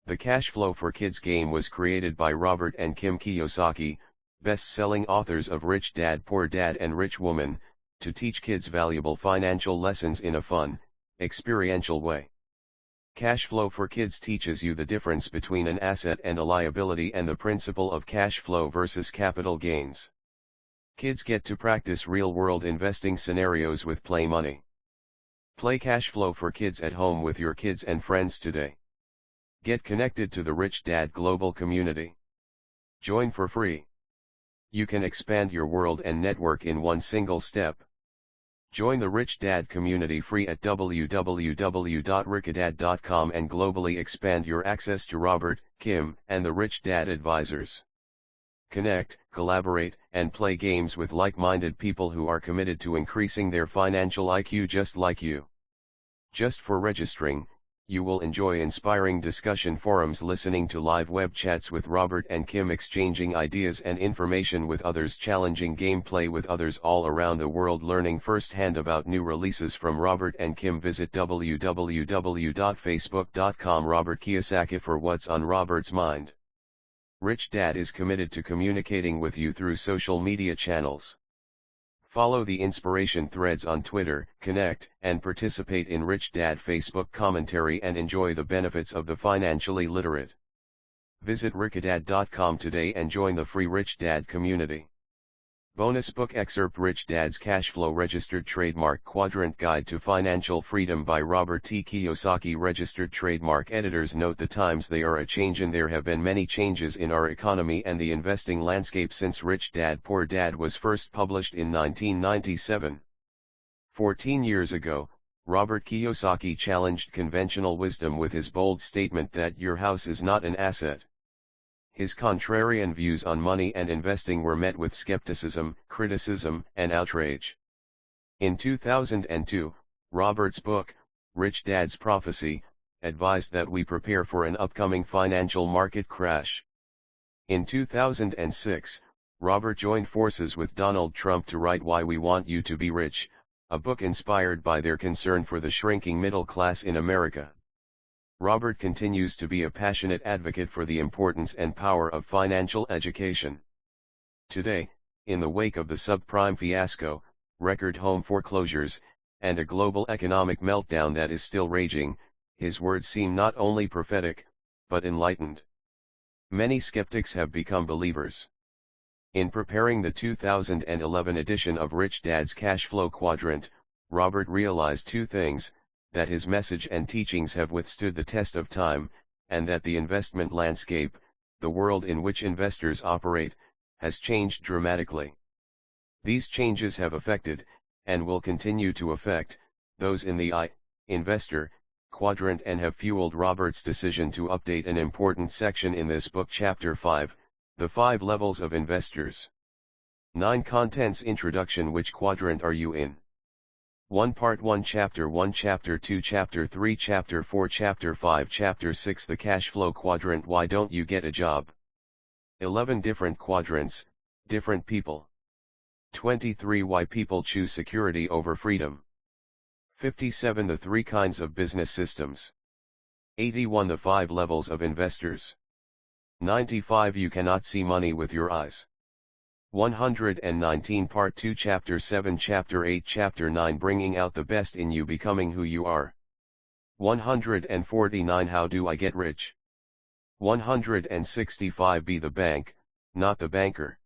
The Cashflow for Kids game was created by Robert and Kim Kiyosaki, best-selling authors of Rich Dad Poor Dad and Rich Woman, to teach kids valuable financial lessons in a fun, experiential way. Cashflow for Kids teaches you the difference between an asset and a liability and the principle of cash flow versus capital gains. Kids get to practice real-world investing scenarios with Play Money. Play Cashflow for Kids at home with your kids and friends today. Get connected to the Rich Dad global community. Join for free. You can expand your world and network in one single step. Join the Rich Dad community free at www.richdad.com and globally expand your access to Robert, Kim, and the Rich Dad advisors. Connect, collaborate, and play games with like-minded people who are committed to increasing their financial IQ just like you. Just for registering, you will enjoy inspiring discussion forums, listening to live web chats with Robert and Kim, exchanging ideas and information with others, challenging gameplay with others all around the world, learning firsthand about new releases from Robert and Kim. Visit www.facebook.com Robert Kiyosaki for what's on Robert's mind. Rich Dad is committed to communicating with you through social media channels. Follow the inspiration threads on Twitter, connect, and participate in Rich Dad Facebook commentary and enjoy the benefits of the financially literate. Visit richdad.com today and join the free Rich Dad community. Bonus book excerpt: Rich Dad's Cashflow Registered Trademark Quadrant Guide to Financial Freedom by Robert T. Kiyosaki. Registered trademark editors note: the times they are a changin'. There have been many changes in our economy and the investing landscape since Rich Dad Poor Dad was first published in 1997. 14 years ago, Robert Kiyosaki challenged conventional wisdom with his bold statement that your house is not an asset. His contrarian views on money and investing were met with skepticism, criticism, and outrage. In 2002, Robert's book, Rich Dad's Prophecy, advised that we prepare for an upcoming financial market crash. In 2006, Robert joined forces with Donald Trump to write Why We Want You to Be Rich, a book inspired by their concern for the shrinking middle class in America. Robert continues to be a passionate advocate for the importance and power of financial education. Today, in the wake of the subprime fiasco, record home foreclosures, and a global economic meltdown that is still raging, his words seem not only prophetic, but enlightened. Many skeptics have become believers. In preparing the 2011 edition of Rich Dad's Cashflow Quadrant, Robert realized two things: that his message and teachings have withstood the test of time, and that the investment landscape, the world in which investors operate, has changed dramatically. These changes have affected, and will continue to affect, those in the investor quadrant and have fueled Robert's decision to update an important section in this book. Chapter 5, The 5 Levels of Investors. 9 Contents. Introduction. Which quadrant are you in? 1 Part 1 Chapter 1 Chapter 2 Chapter 3 Chapter 4 Chapter 5 Chapter 6 The Cashflow Quadrant. Why don't you get a job? 11 Different quadrants, different people. 23 Why people choose security over freedom. 57 The 3 kinds of business systems. 81 The 5 levels of investors. 95 You cannot see money with your eyes. 119 Part 2 Chapter 7 Chapter 8 Chapter 9 Bringing out the best in you, becoming who you are. 149 How do I get rich? 165 Be the bank, not the banker.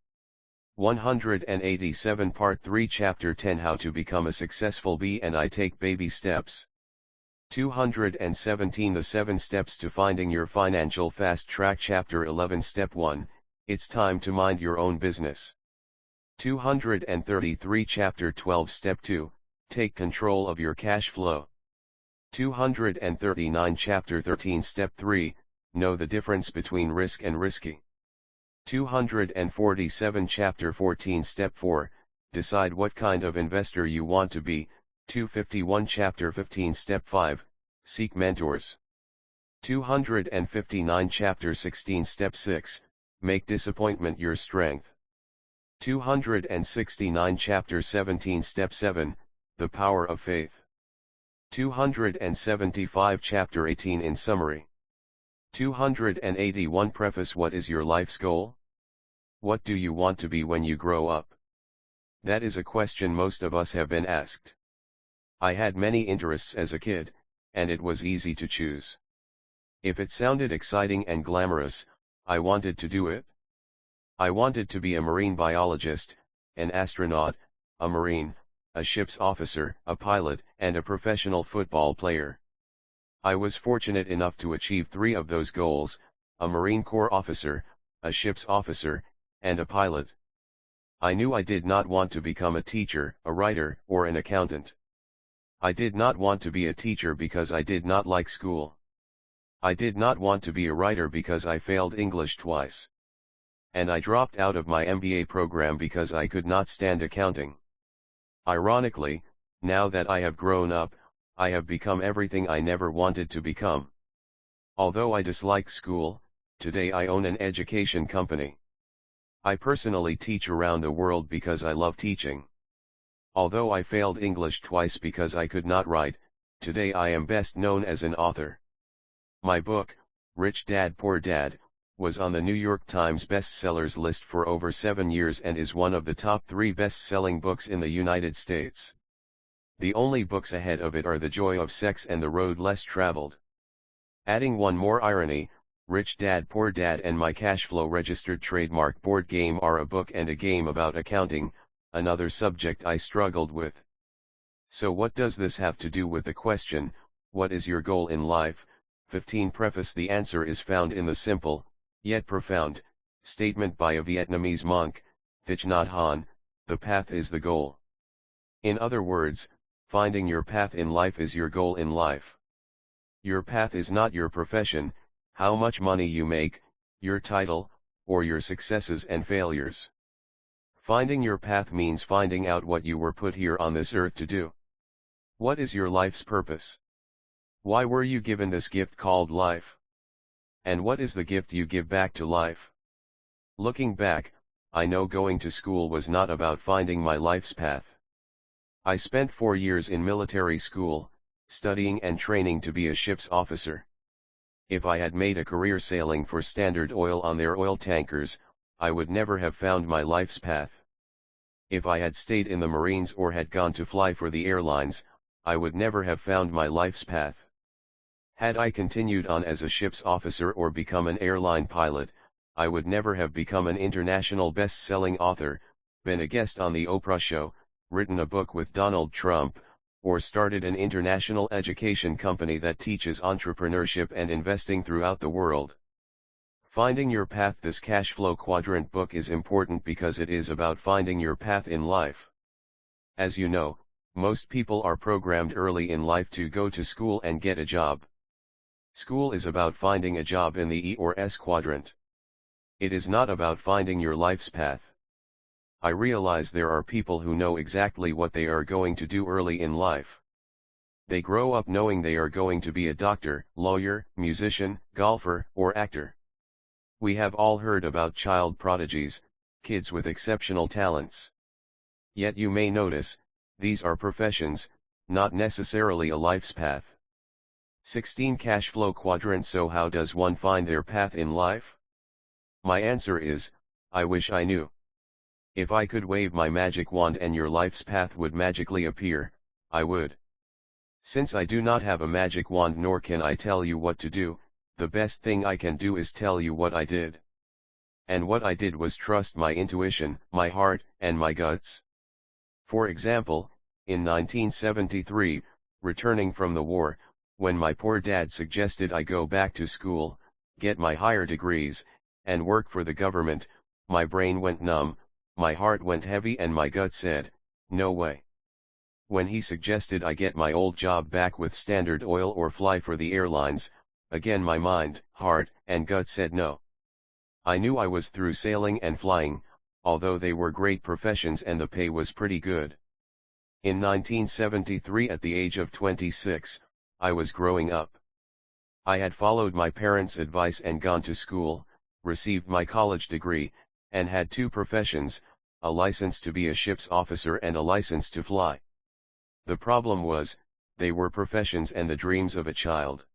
187 Part 3 Chapter 10 How to become a successful B and I take baby steps. 217 The 7 steps to finding your financial fast track. Chapter 11 Step 1, It's time to mind your own business. 233 Chapter 12 Step 2, Take control of your cash flow. 239 Chapter 13 Step 3, Know the difference between risk and risky. 247 Chapter 14 Step 4, Decide what kind of investor you want to be. 251 Chapter 15 Step 5, Seek mentors. 259 Chapter 16 Step 6, Make disappointment your strength. 269 Chapter 17 Step 7, The Power of Faith. 275 Chapter 18 In summary. 281 Preface. What is your life's goal? What do you want to be when you grow up? That is a question most of us have been asked. I had many interests as a kid, and it was easy to choose. If it sounded exciting and glamorous, I wanted to do it. I wanted to be a marine biologist, an astronaut, a marine, a ship's officer, a pilot, and a professional football player. I was fortunate enough to achieve 3 of those goals: a Marine Corps officer, a ship's officer, and a pilot. I knew I did not want to become a teacher, a writer, or an accountant. I did not want to be a teacher because I did not like school. I did not want to be a writer because I failed English twice. And I dropped out of my MBA program because I could not stand accounting. Ironically, now that I have grown up, I have become everything I never wanted to become. Although I dislike school, today I own an education company. I personally teach around the world because I love teaching. Although I failed English twice because I could not write, today I am best known as an author. My book, Rich Dad Poor Dad, was on the New York Times bestsellers list for over 7 years and is one of the top 3 best-selling books in the United States. The only books ahead of it are The Joy of Sex and The Road Less Traveled. Adding one more irony, Rich Dad Poor Dad and my Cashflow registered trademark board game are a book and a game about accounting, another subject I struggled with. So what does this have to do with the question, what is your goal in life? 15 Preface. The answer is found in the simple, yet profound, statement by a Vietnamese monk, Thich Nhat Hanh, the path is the goal. In other words, finding your path in life is your goal in life. Your path is not your profession, how much money you make, your title, or your successes and failures. Finding your path means finding out what you were put here on this earth to do. What is your life's purpose? Why were you given this gift called life? And what is the gift you give back to life? Looking back, I know going to school was not about finding my life's path. I spent 4 years in military school, studying and training to be a ship's officer. If I had made a career sailing for Standard Oil on their oil tankers, I would never have found my life's path. If I had stayed in the Marines or had gone to fly for the airlines, I would never have found my life's path. Had I continued on as a ship's officer or become an airline pilot, I would never have become an international best-selling author, been a guest on the Oprah show, written a book with Donald Trump, or started an international education company that teaches entrepreneurship and investing throughout the world. Finding your path. This Cashflow Quadrant book is important because it is about finding your path in life. As you know, most people are programmed early in life to go to school and get a job. School is about finding a job in the E or S quadrant. It is not about finding your life's path. I realize there are people who know exactly what they are going to do early in life. They grow up knowing they are going to be a doctor, lawyer, musician, golfer, or actor. We have all heard about child prodigies, kids with exceptional talents. Yet you may notice, these are professions, not necessarily a life's path. 16 Cashflow Quadrant. So how does one find their path in life? My answer is, I wish I knew. If I could wave my magic wand and your life's path would magically appear, I would. Since I do not have a magic wand nor can I tell you what to do, the best thing I can do is tell you what I did. And what I did was trust my intuition, my heart, and my guts. For example, in 1973, returning from the war, when my poor dad suggested I go back to school, get my higher degrees, and work for the government, my brain went numb, my heart went heavy and my gut said, no way. When he suggested I get my old job back with Standard Oil or fly for the airlines, again my mind, heart, and gut said no. I knew I was through sailing and flying, although they were great professions and the pay was pretty good. In 1973 at the age of 26, I was growing up. I had followed my parents' advice and gone to school, received my college degree, and had 2 professions, a license to be a ship's officer and a license to fly. The problem was, they were professions and the dreams of a child.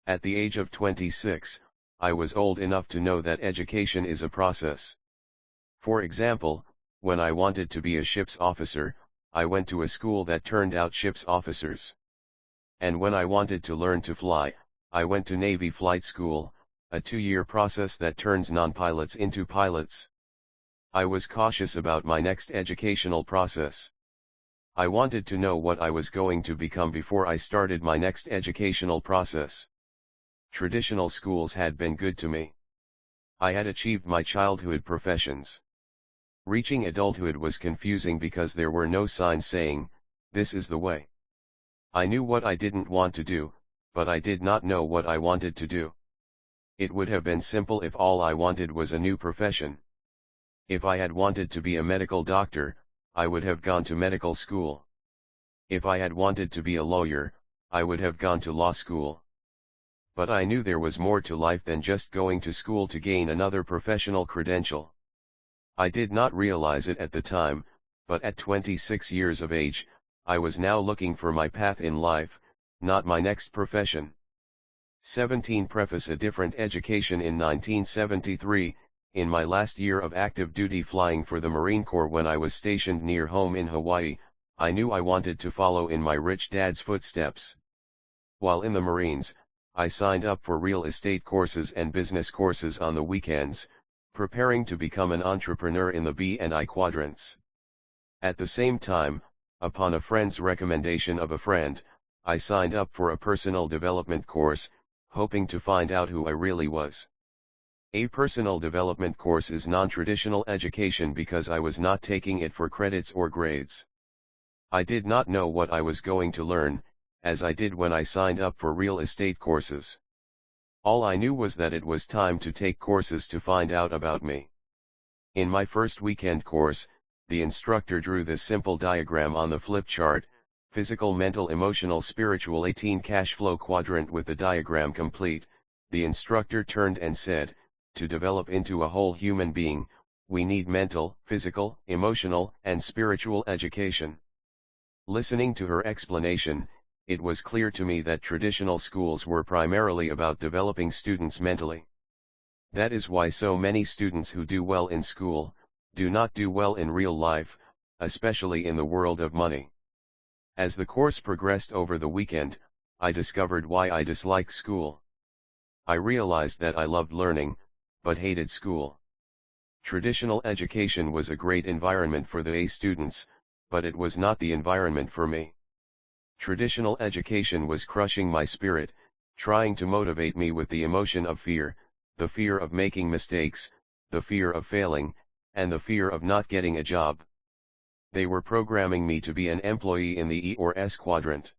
At the age of 26, I was old enough to know that education is a process. For example, when I wanted to be a ship's officer, I went to a school that turned out ship's officers. And when I wanted to learn to fly, I went to Navy flight school, a 2-year process that turns non-pilots into pilots. I was cautious about my next educational process. I wanted to know what I was going to become before I started my next educational process. Traditional schools had been good to me. I had achieved my childhood professions. Reaching adulthood was confusing because there were no signs saying, "This is the way." I knew what I didn't want to do, but I did not know what I wanted to do. It would have been simple if all I wanted was a new profession. If I had wanted to be a medical doctor, I would have gone to medical school. If I had wanted to be a lawyer, I would have gone to law school. But I knew there was more to life than just going to school to gain another professional credential. I did not realize it at the time, but at 26 years of age, I was now looking for my path in life, not my next profession. 17 Preface a different education. In 1973, in my last year of active duty flying for the Marine Corps when I was stationed near home in Hawaii, I knew I wanted to follow in my rich dad's footsteps. While in the Marines, I signed up for real estate courses and business courses on the weekends, preparing to become an entrepreneur in the B and I quadrants. At the same time, upon a friend's recommendation of a friend, I signed up for a personal development course, hoping to find out who I really was. A personal development course is non-traditional education because I was not taking it for credits or grades. I did not know what I was going to learn, as I did when I signed up for real estate courses. All I knew was that it was time to take courses to find out about me. In my first weekend course, the instructor drew this simple diagram on the flip chart: physical, mental, emotional, spiritual 18 cash flow quadrant. With the diagram complete, the instructor turned and said, "To develop into a whole human being, we need mental, physical, emotional, and spiritual education." Listening to her explanation, it was clear to me that traditional schools were primarily about developing students mentally. That is why so many students who do well in school, do not do well in real life, especially in the world of money. As the course progressed over the weekend, I discovered why I dislike school. I realized that I loved learning, but hated school. Traditional education was a great environment for the A students, but it was not the environment for me. Traditional education was crushing my spirit, trying to motivate me with the emotion of fear, the fear of making mistakes, the fear of failing, and the fear of not getting a job. They were programming me to be an employee in the E or S quadrant.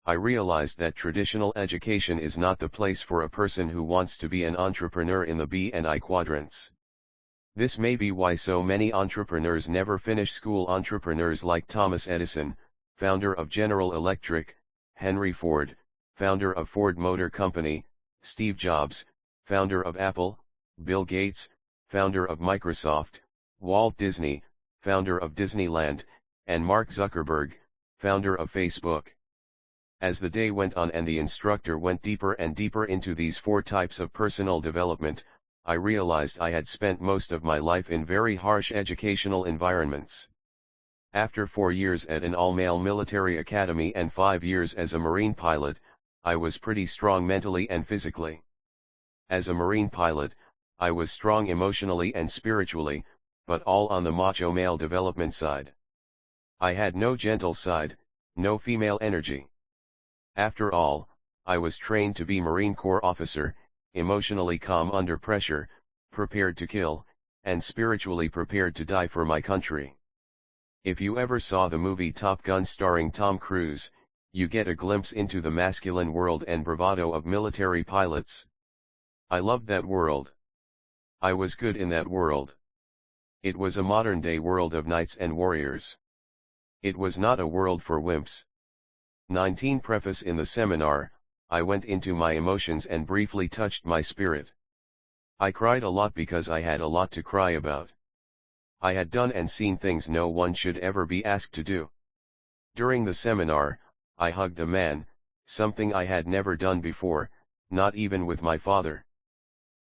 I realized that traditional education is not the place for a person who wants to be an entrepreneur in the B and I quadrants. This may be why so many entrepreneurs never finish school. Entrepreneurs like Thomas Edison, founder of General Electric; Henry Ford, founder of Ford Motor Company; Steve Jobs, founder of Apple; Bill Gates, founder of Microsoft; Walt Disney, founder of Disneyland; and Mark Zuckerberg, founder of Facebook. As the day went on and the instructor went deeper and deeper into these 4 types of personal development, I realized I had spent most of my life in very harsh educational environments. After 4 years at an all-male military academy and 5 years as a Marine pilot, I was pretty strong mentally and physically. As a Marine pilot, I was strong emotionally and spiritually, but all on the macho male development side. I had no gentle side, no female energy. After all, I was trained to be Marine Corps officer, emotionally calm under pressure, prepared to kill, and spiritually prepared to die for my country. If you ever saw the movie Top Gun starring Tom Cruise, you get a glimpse into the masculine world and bravado of military pilots. I loved that world. I was good in that world. It was a modern-day world of knights and warriors. It was not a world for wimps. 19 Preface. In the seminar, I went into my emotions and briefly touched my spirit. I cried a lot because I had a lot to cry about. I had done and seen things no one should ever be asked to do. During the seminar, I hugged a man, something I had never done before, not even with my father.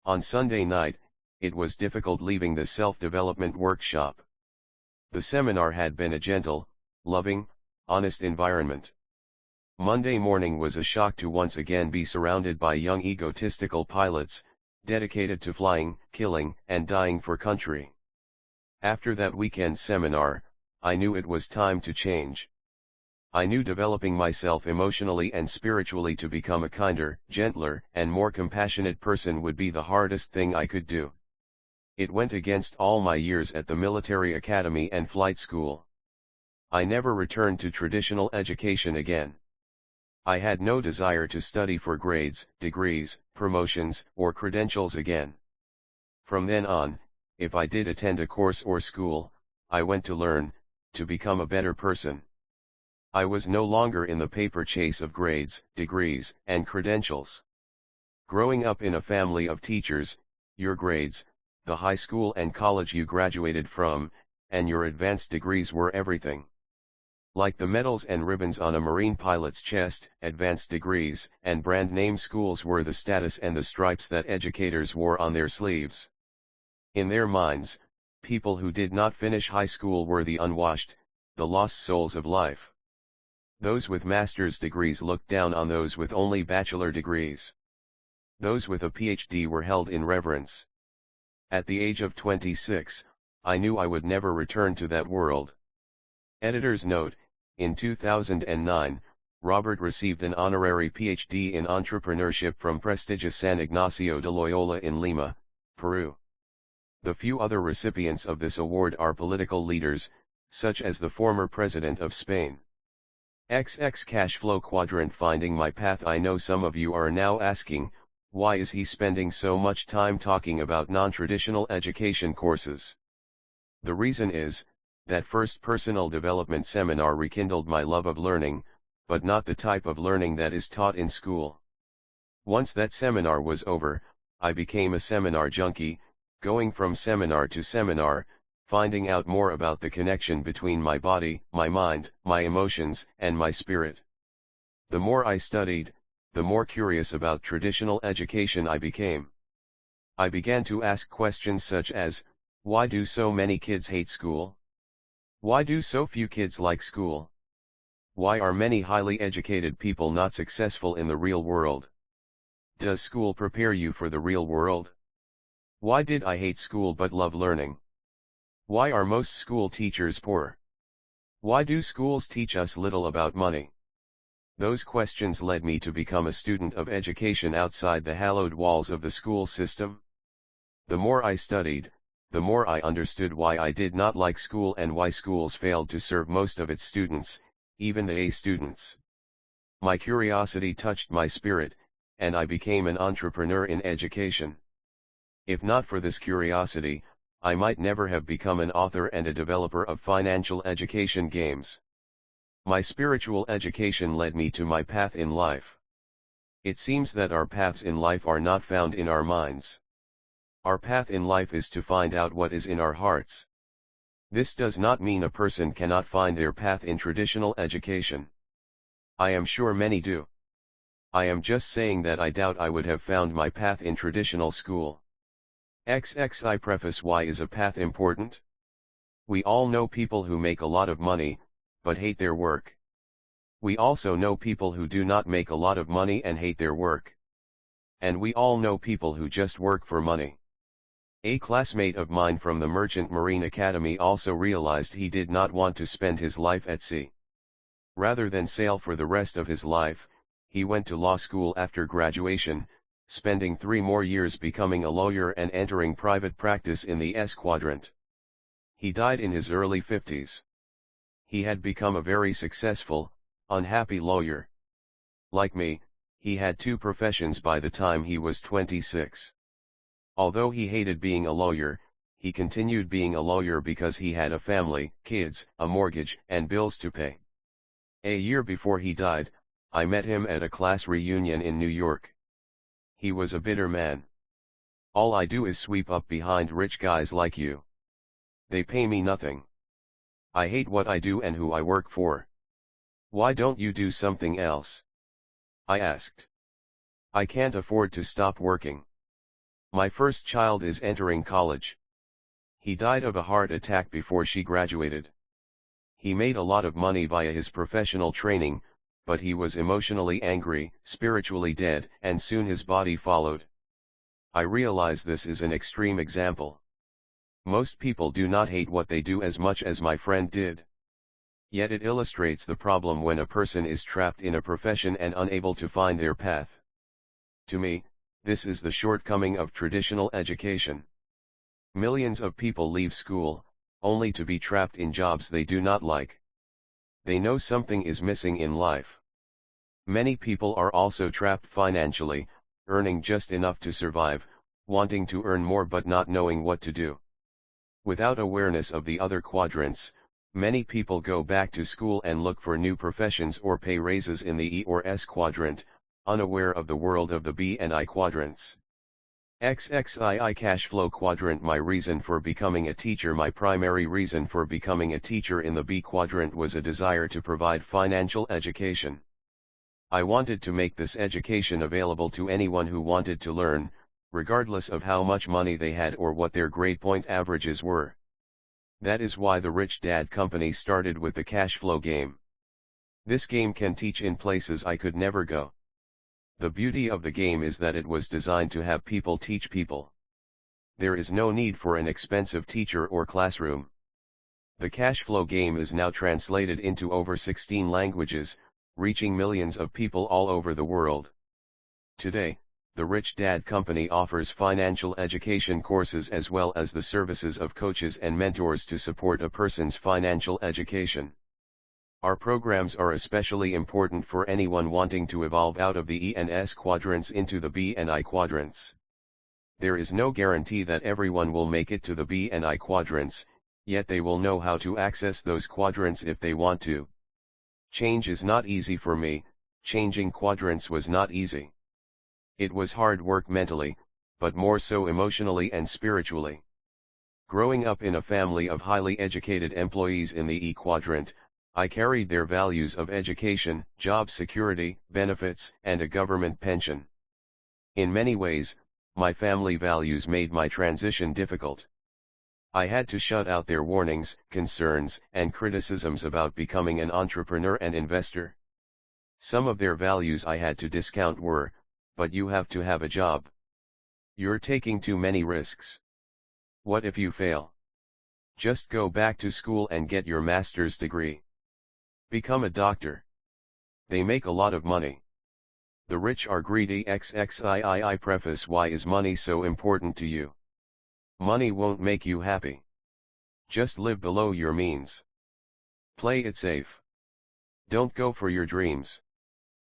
On Sunday night, it was difficult leaving the self-development workshop. The seminar had been a gentle, loving, honest environment. Monday morning was a shock to once again be surrounded by young egotistical pilots, dedicated to flying, killing, and dying for country. After that weekend seminar, I knew it was time to change. I knew developing myself emotionally and spiritually to become a kinder, gentler, and more compassionate person would be the hardest thing I could do. It went against all my years at the military academy and flight school. I never returned to traditional education again. I had no desire to study for grades, degrees, promotions, or credentials again. From then on, if I did attend a course or school, I went to learn, to become a better person. I was no longer in the paper chase of grades, degrees, and credentials. Growing up in a family of teachers, your grades, the high school and college you graduated from, and your advanced degrees were everything. Like the medals and ribbons on a Marine pilot's chest, advanced degrees and brand name schools were the status and the stripes that educators wore on their sleeves. In their minds, people who did not finish high school were the unwashed, the lost souls of life. Those with master's degrees looked down on those with only bachelor degrees. Those with a PhD were held in reverence. At the age of 26, I knew I would never return to that world. Editor's note: in 2009, Robert received an honorary PhD in entrepreneurship from prestigious San Ignacio de Loyola in Lima, Peru. The few other recipients of this award are political leaders, such as the former president of Spain. XX Cash Flow Quadrant. Finding my path. I know some of you are now asking, why is he spending so much time talking about non-traditional education courses? The reason is, that first personal development seminar rekindled my love of learning, but not the type of learning that is taught in school. Once that seminar was over, I became a seminar junkie, going from seminar to seminar, finding out more about the connection between my body, my mind, my emotions, and my spirit. The more I studied, the more curious about traditional education I became. I began to ask questions such as, why do so many kids hate school? Why do so few kids like school? Why are many highly educated people not successful in the real world? Does school prepare you for the real world? Why did I hate school but love learning? Why are most school teachers poor? Why do schools teach us little about money? Those questions led me to become a student of education outside the hallowed walls of the school system. The more I studied, the more I understood why I did not like school and why schools failed to serve most of its students, even the A students. My curiosity touched my spirit, and I became an entrepreneur in education. If not for this curiosity, I might never have become an author and a developer of financial education games. My spiritual education led me to my path in life. It seems that our paths in life are not found in our minds. Our path in life is to find out what is in our hearts. This does not mean a person cannot find their path in traditional education. I am sure many do. I am just saying that I doubt I would have found my path in traditional school. XXI preface. Why is a path important? We all know people who make a lot of money, but hate their work. We also know people who do not make a lot of money and hate their work. And we all know people who just work for money. A classmate of mine from the Merchant Marine Academy also realized he did not want to spend his life at sea. Rather than sail for the rest of his life, he went to law school after graduation, spending 3 more years becoming a lawyer and entering private practice in the S quadrant. He died in his early 50s. He had become a very successful, unhappy lawyer. Like me, he had 2 professions by the time he was 26. Although he hated being a lawyer, he continued being a lawyer because he had a family, kids, a mortgage, and bills to pay. A year before he died, I met him at a class reunion in New York. He was a bitter man. All I do is sweep up behind rich guys like you. They pay me nothing. I hate what I do and who I work for. Why don't you do something else? I asked. I can't afford to stop working. My first child is entering college. He died of a heart attack before she graduated. He made a lot of money via his professional training, but he was emotionally angry, spiritually dead, and soon his body followed. I realize this is an extreme example. Most people do not hate what they do as much as my friend did. Yet it illustrates the problem when a person is trapped in a profession and unable to find their path. To me, this is the shortcoming of traditional education. Millions of people leave school, only to be trapped in jobs they do not like. They know something is missing in life. Many people are also trapped financially, earning just enough to survive, wanting to earn more but not knowing what to do. Without awareness of the other quadrants, many people go back to school and look for new professions or pay raises in the E or S quadrant, unaware of the world of the B and I quadrants. XXII cash flow quadrant. My reason for becoming a teacher. My primary reason for becoming a teacher in the B quadrant was a desire to provide financial education. I wanted to make this education available to anyone who wanted to learn, regardless of how much money they had or what their grade point averages were. That is why the Rich Dad Company started with the cash flow game. This game can teach in places I could never go. The beauty of the game is that it was designed to have people teach people. There is no need for an expensive teacher or classroom. The cash flow game is now translated into over 16 languages, reaching millions of people all over the world. Today, the Rich Dad Company offers financial education courses as well as the services of coaches and mentors to support a person's financial education. Our programs are especially important for anyone wanting to evolve out of the E and S quadrants into the B and I quadrants. There is no guarantee that everyone will make it to the B and I quadrants, yet they will know how to access those quadrants if they want to. Change is not easy for me. Changing quadrants was not easy. It was hard work mentally, but more so emotionally and spiritually. Growing up in a family of highly educated employees in the E quadrant, I carried their values of education, job security, benefits, and a government pension. In many ways, my family values made my transition difficult. I had to shut out their warnings, concerns, and criticisms about becoming an entrepreneur and investor. Some of their values I had to discount were, but you have to have a job. You're taking too many risks. What if you fail? Just go back to school and get your master's degree. Become a doctor. They make a lot of money. The rich are greedy. XXII preface. Why is money so important to you? Money won't make you happy. Just live below your means. Play it safe. Don't go for your dreams.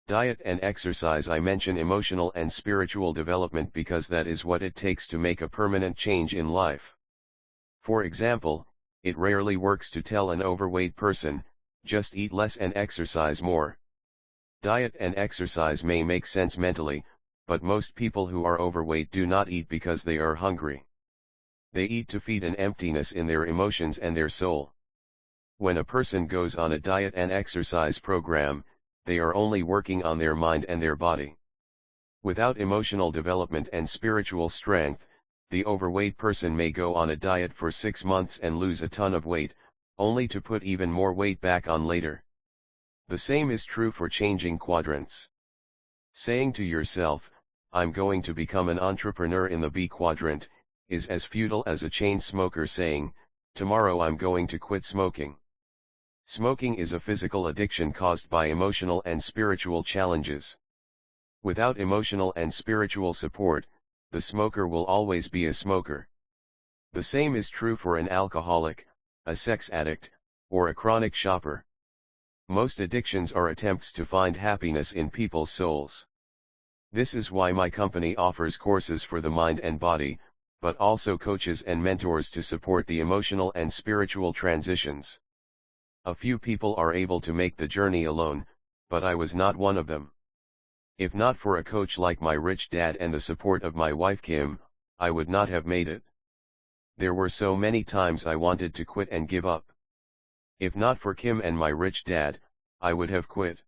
Diet and exercise. I mention emotional and spiritual development because that is what it takes to make a permanent change in life. For example, it rarely works to tell an overweight person, just eat less and exercise more. Diet and exercise may make sense mentally, but most people who are overweight do not eat because they are hungry. They eat to feed an emptiness in their emotions and their soul. When a person goes on a diet and exercise program, they are only working on their mind and their body. Without emotional development and spiritual strength, the overweight person may go on a diet for 6 months and lose a ton of weight, only to put even more weight back on later. The same is true for changing quadrants. Saying to yourself, I'm going to become an entrepreneur in the B quadrant, is as futile as a chain smoker saying, tomorrow I'm going to quit smoking. Smoking is a physical addiction caused by emotional and spiritual challenges. Without emotional and spiritual support, the smoker will always be a smoker. The same is true for an alcoholic, a sex addict, or a chronic shopper. Most addictions are attempts to find happiness in people's souls. This is why my company offers courses for the mind and body, but also coaches and mentors to support the emotional and spiritual transitions. A few people are able to make the journey alone, but I was not one of them. If not for a coach like my rich dad and the support of my wife Kim, I would not have made it. There were so many times I wanted to quit and give up. If not for Kim and my rich dad, I would have quit.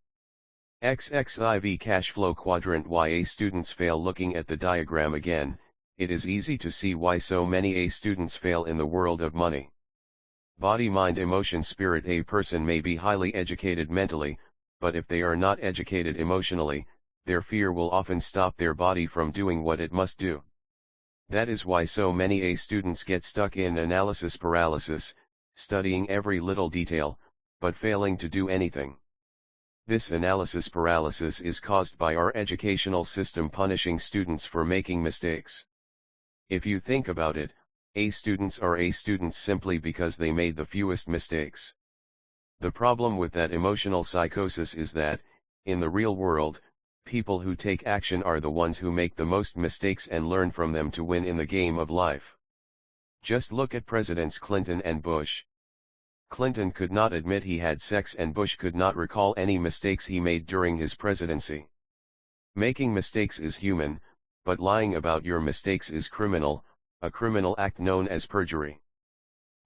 XXIV cash flow quadrant. Why A students fail. Looking at the diagram again, it is easy to see why so many A students fail in the world of money. Body, mind, emotion, spirit. A person may be highly educated mentally, but if they are not educated emotionally, their fear will often stop their body from doing what it must do. That is why so many A students get stuck in analysis paralysis, studying every little detail, but failing to do anything. This analysis paralysis is caused by our educational system punishing students for making mistakes. If you think about it, A students are A students simply because they made the fewest mistakes. The problem with that emotional psychosis is that, in the real world, people who take action are the ones who make the most mistakes and learn from them to win in the game of life. Just look at Presidents Clinton and Bush. Clinton could not admit he had sex and Bush could not recall any mistakes he made during his presidency. Making mistakes is human, but lying about your mistakes is criminal, a criminal act known as perjury.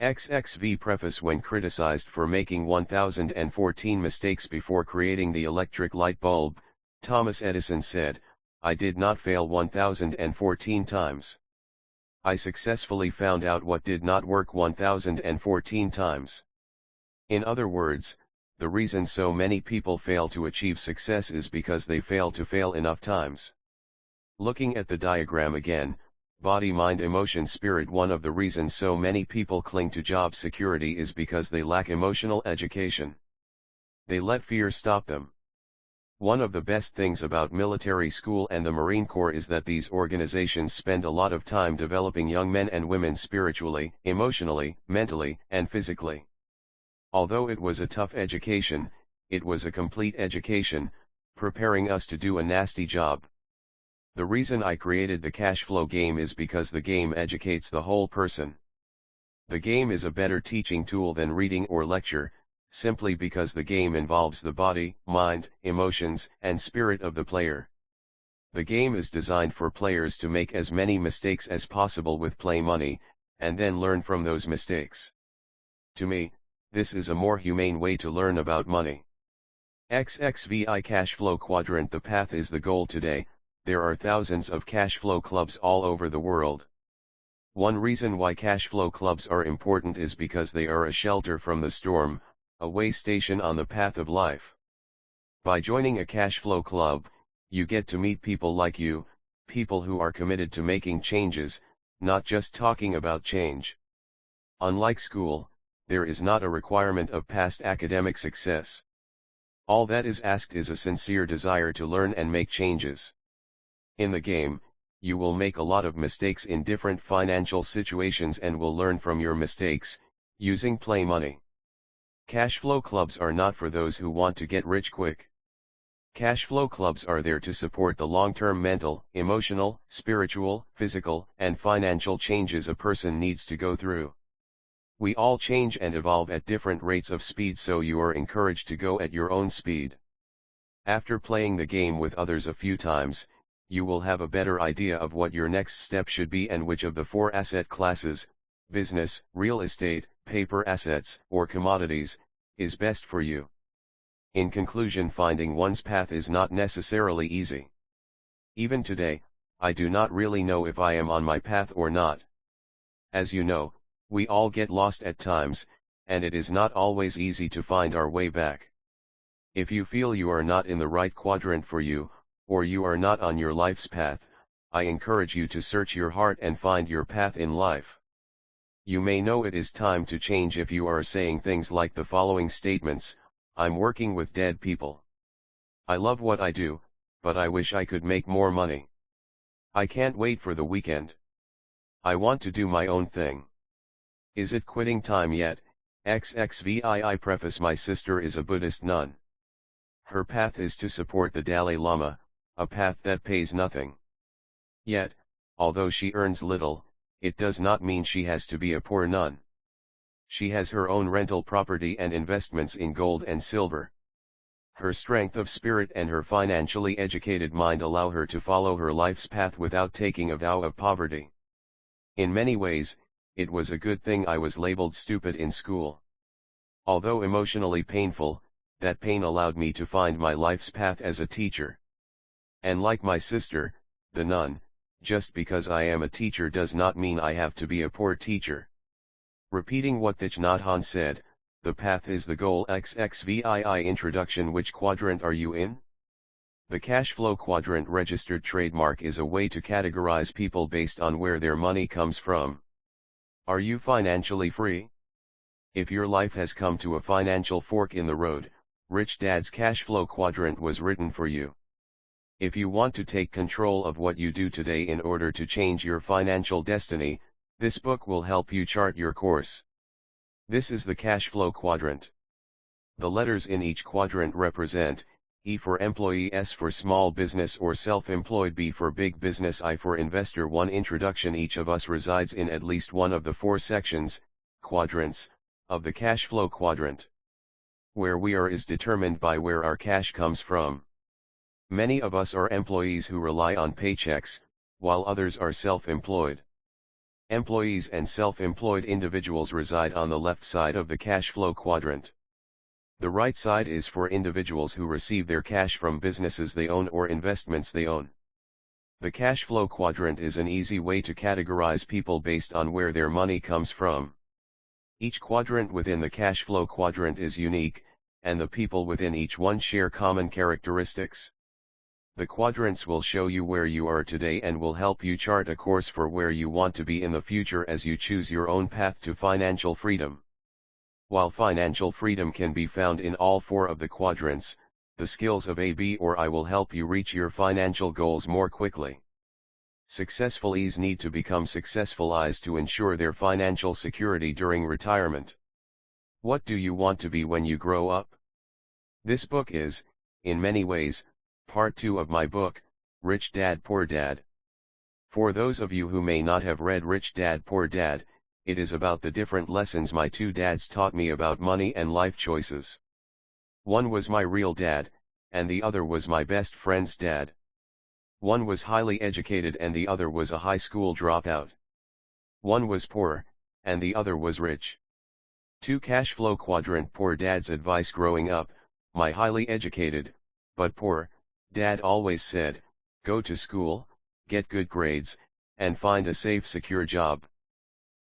XXV preface: when criticized for making 1014 mistakes before creating the electric light bulb, Thomas Edison said, "I did not fail 1014 times. I successfully found out what did not work 1014 times." In other words, the reason so many people fail to achieve success is because they fail to fail enough times. Looking at the diagram again, body, mind, emotion, spirit. One of the reasons so many people cling to job security is because they lack emotional education. They let fear stop them. One of the best things about military school and the Marine Corps is that these organizations spend a lot of time developing young men and women spiritually, emotionally, mentally, and physically. Although it was a tough education, it was a complete education, preparing us to do a nasty job. The reason I created the cash flow game is because the game educates the whole person. The game is a better teaching tool than reading or lecture, simply because the game involves the body, mind, emotions, and spirit of the player. The game is designed for players to make as many mistakes as possible with play money, and then learn from those mistakes. To me, this is a more humane way to learn about money. XXVI Cash Flow Quadrant. The path is the goal today. There are thousands of cash flow clubs all over the world. One reason why cash flow clubs are important is because they are a shelter from the storm, a way station on the path of life. By joining a cash flow club, you get to meet people like you, people who are committed to making changes, not just talking about change. Unlike school, there is not a requirement of past academic success. All that is asked is a sincere desire to learn and make changes. In the game, you will make a lot of mistakes in different financial situations and will learn from your mistakes, using play money. Cash flow clubs are not for those who want to get rich quick. Cash flow clubs are there to support the long-term mental, emotional, spiritual, physical, and financial changes a person needs to go through. We all change and evolve at different rates of speed, so you are encouraged to go at your own speed. After playing the game with others a few times, you will have a better idea of what your next step should be and which of the 4 asset classes, business, real estate, paper assets, or commodities, is best for you. In conclusion, finding one's path is not necessarily easy. Even today, I do not really know if I am on my path or not. As you know, we all get lost at times, and it is not always easy to find our way back. If you feel you are not in the right quadrant for you, or you are not on your life's path, I encourage you to search your heart and find your path in life. You may know it is time to change if you are saying things like the following statements: I'm working with dead people. I love what I do, but I wish I could make more money. I can't wait for the weekend. I want to do my own thing. Is it quitting time yet? XXVII Preface: my sister is a Buddhist nun. Her path is to support the Dalai Lama, a path that pays nothing. Yet, although she earns little, it does not mean she has to be a poor nun. She has her own rental property and investments in gold and silver. Her strength of spirit and her financially educated mind allow her to follow her life's path without taking a vow of poverty. In many ways, it was a good thing I was labeled stupid in school. Although emotionally painful, that pain allowed me to find my life's path as a teacher. And like my sister, the nun, just because I am a teacher does not mean I have to be a poor teacher. Repeating what Thich Nhat Hanh said, the path is the goal. XXVII Introduction: which quadrant are you in? The cash flow quadrant registered trademark is a way to categorize people based on where their money comes from. Are you financially free? If your life has come to a financial fork in the road, Rich Dad's cash flow quadrant was written for you. If you want to take control of what you do today in order to change your financial destiny, This book will help you chart your course. This is the cash flow quadrant. The letters in each quadrant represent: E for employee, S for small business or self-employed, B for big business, I for investor. 1 Introduction. Each of us resides in at least one of the 4 sections, quadrants, of the cash flow quadrant. Where we are is determined by where our cash comes from. Many of us are employees who rely on paychecks, while others are self-employed. Employees and self-employed individuals reside on the left side of the cash flow quadrant. The right side is for individuals who receive their cash from businesses they own or investments they own. The cash flow quadrant is an easy way to categorize people based on where their money comes from. Each quadrant within the cash flow quadrant is unique, and the people within each one share common characteristics. The quadrants will show you where you are today and will help you chart a course for where you want to be in the future as you choose your own path to financial freedom. While financial freedom can be found in all 4 of the quadrants, the skills of A, B, or I will help you reach your financial goals more quickly. Successful E's need to become successful I's to ensure their financial security during retirement. What do you want to be when you grow up? This book is, in many ways, part 2 of my book, Rich Dad Poor Dad. For those of you who may not have read Rich Dad Poor Dad, it is about the different lessons my 2 dads taught me about money and life choices. One was my real dad, and the other was my best friend's dad. One was highly educated and the other was a high school dropout. One was poor, and the other was rich. 2 Cash flow quadrant. Poor dad's advice growing up: my highly educated, but poor, dad always said, go to school, get good grades, and find a safe, secure job.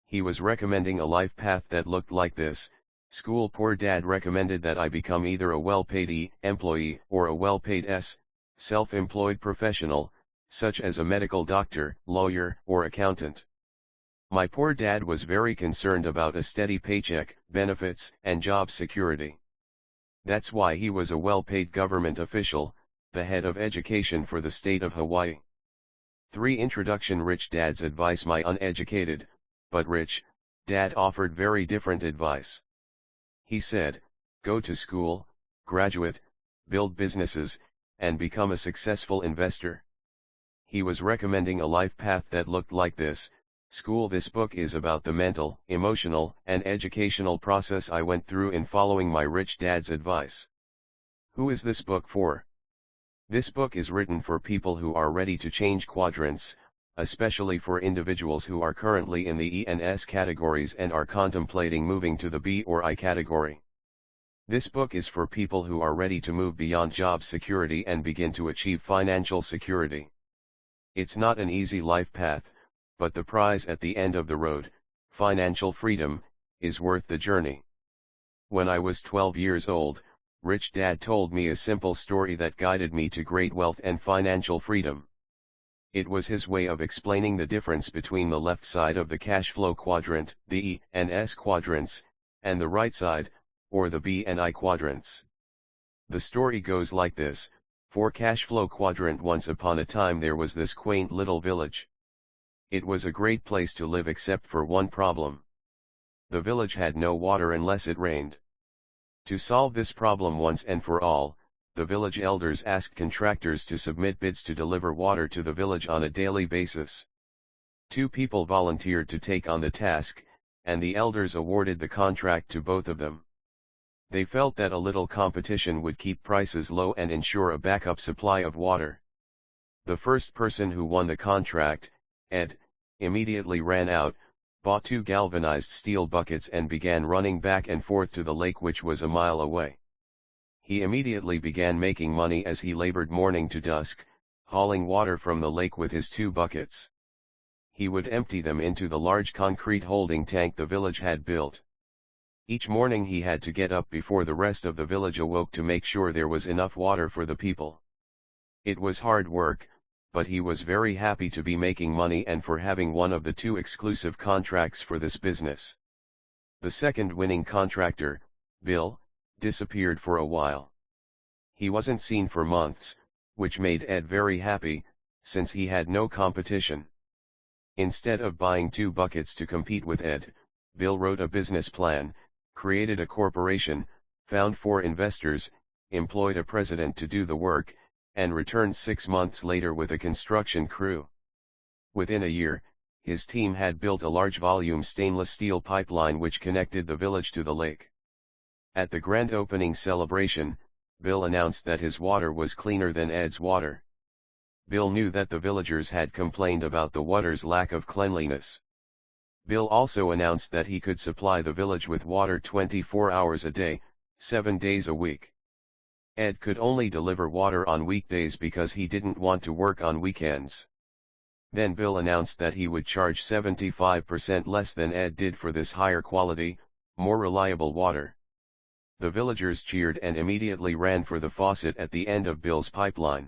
He was recommending a life path that looked like this: school. Poor dad recommended that I become either a well-paid E, employee, or a well-paid S, self-employed professional, such as a medical doctor, lawyer, or accountant. My poor dad was very concerned about a steady paycheck, benefits, and job security. That's why he was a well-paid government official, the head of education for the state of Hawaii. 3 Introduction. Rich dad's advice. My uneducated, but rich, dad offered very different advice. He said, go to school, graduate, build businesses, and become a successful investor. He was recommending a life path that looked like this: school. This book is about the mental, emotional, and educational process I went through in following my rich dad's advice. Who is this book for? This book is written for people who are ready to change quadrants, especially for individuals who are currently in the E and S categories and are contemplating moving to the B or I category. This book is for people who are ready to move beyond job security and begin to achieve financial security. It's not an easy life path, but the prize at the end of the road, financial freedom, is worth the journey. When I was 12 years old, Rich Dad told me a simple story that guided me to great wealth and financial freedom. It was his way of explaining the difference between the left side of the cash flow quadrant, the E and S quadrants, and the right side, or the B and I quadrants. The story goes like this: for cash flow quadrant. Once upon a time there was this quaint little village. It was a great place to live except for one problem. The village had no water unless it rained. To solve this problem once and for all, the village elders asked contractors to submit bids to deliver water to the village on a daily basis. 2 people volunteered to take on the task, and the elders awarded the contract to both of them. They felt that a little competition would keep prices low and ensure a backup supply of water. The first person who won the contract, Ed, immediately ran out, bought 2 galvanized steel buckets and began running back and forth to the lake, which was a mile away. He immediately began making money as he labored morning to dusk, hauling water from the lake with his 2 buckets. He would empty them into the large concrete holding tank the village had built. Each morning he had to get up before the rest of the village awoke to make sure there was enough water for the people. It was hard work, but he was very happy to be making money and for having one of the 2 exclusive contracts for this business. The second winning contractor, Bill, disappeared for a while. He wasn't seen for months, which made Ed very happy, since he had no competition. Instead of buying 2 buckets to compete with Ed, Bill wrote a business plan, created a corporation, found 4 investors, employed a president to do the work, and returned 6 months later with a construction crew. Within a year, his team had built a large volume stainless steel pipeline which connected the village to the lake. At the grand opening celebration, Bill announced that his water was cleaner than Ed's water. Bill knew that the villagers had complained about the water's lack of cleanliness. Bill also announced that he could supply the village with water 24 hours a day, 7 days a week. Ed could only deliver water on weekdays because he didn't want to work on weekends. Then Bill announced that he would charge 75% less than Ed did for this higher quality, more reliable water. The villagers cheered and immediately ran for the faucet at the end of Bill's pipeline.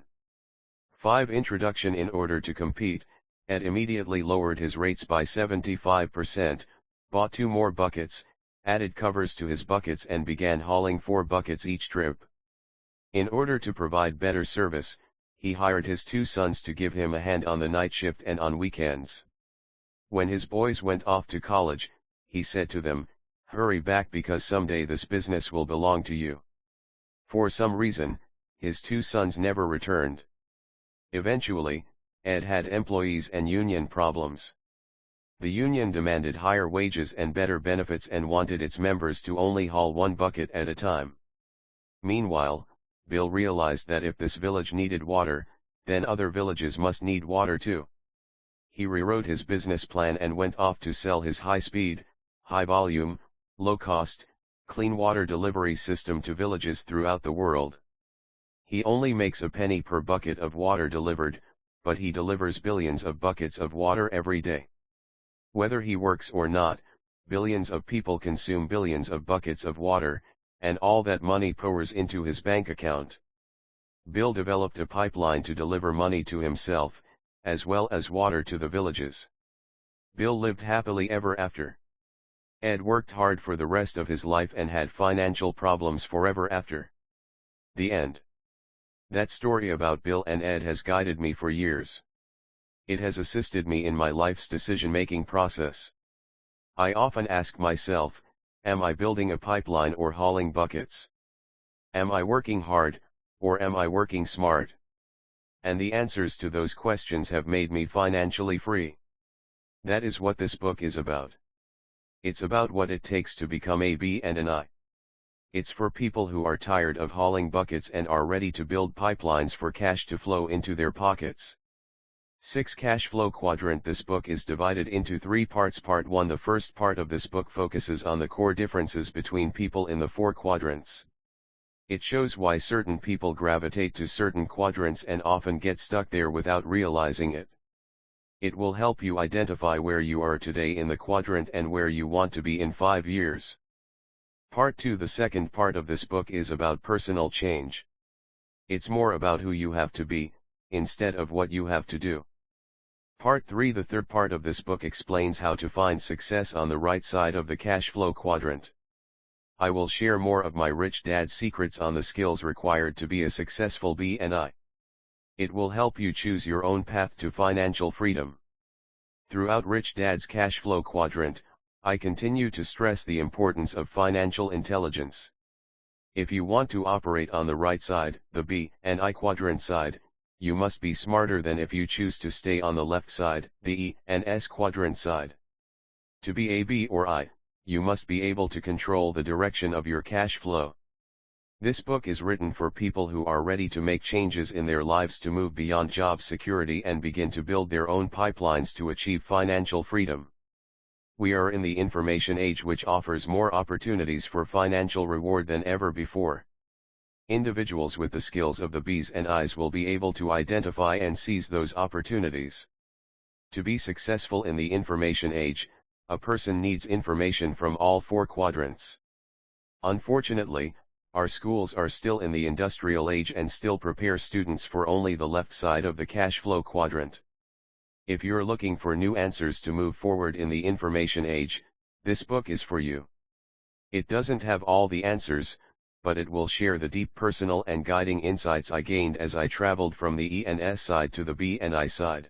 5 Introduction. In order to compete, Ed immediately lowered his rates by 75%, bought 2 more buckets, added covers to his buckets and began hauling 4 buckets each trip. In order to provide better service, he hired his 2 sons to give him a hand on the night shift and on weekends. When his boys went off to college, he said to them, "Hurry back because someday this business will belong to you." For some reason, his 2 sons never returned. Eventually, Ed had employees and union problems. The union demanded higher wages and better benefits and wanted its members to only haul 1 bucket at a time. Meanwhile, Bill realized that if this village needed water, then other villages must need water too. He rewrote his business plan and went off to sell his high-speed, high-volume, low-cost, clean water delivery system to villages throughout the world. He only makes a penny per bucket of water delivered, but he delivers billions of buckets of water every day. Whether he works or not, billions of people consume billions of buckets of water, and all that money pours into his bank account. Bill developed a pipeline to deliver money to himself, as well as water to the villages. Bill lived happily ever after. Ed worked hard for the rest of his life and had financial problems forever after. The end. That story about Bill and Ed has guided me for years. It has assisted me in my life's decision-making process. I often ask myself, am I building a pipeline or hauling buckets? Am I working hard, or am I working smart? And the answers to those questions have made me financially free. That is what this book is about. It's about what it takes to become a B and an I. It's for people who are tired of hauling buckets and are ready to build pipelines for cash to flow into their pockets. 6 Cash Flow Quadrant. This book is divided into 3 parts. Part 1. The first part of this book focuses on the core differences between people in the 4 quadrants. It shows why certain people gravitate to certain quadrants and often get stuck there without realizing it. It will help you identify where you are today in the quadrant and where you want to be in 5 years. Part 2. The second part of this book is about personal change. It's more about who you have to be, instead of what you have to do. Part 3. The third part of this book explains how to find success on the right side of the cash flow quadrant. I will share more of my Rich Dad secrets on the skills required to be a successful B and I. It will help you choose your own path to financial freedom. Throughout Rich Dad's cash flow quadrant, I continue to stress the importance of financial intelligence. If you want to operate on the right side, the B and I quadrant side, you must be smarter than if you choose to stay on the left side, the E and S quadrant side. To be a B or I, you must be able to control the direction of your cash flow. This book is written for people who are ready to make changes in their lives to move beyond job security and begin to build their own pipelines to achieve financial freedom. We are in the information age, which offers more opportunities for financial reward than ever before. Individuals with the skills of the B's and I's will be able to identify and seize those opportunities. To be successful in the information age, a person needs information from all 4 quadrants. Unfortunately, our schools are still in the industrial age and still prepare students for only the left side of the cash flow quadrant. If you're looking for new answers to move forward in the information age, this book is for you. It doesn't have all the answers, but it will share the deep personal and guiding insights I gained as I traveled from the E and S side to the B and I side.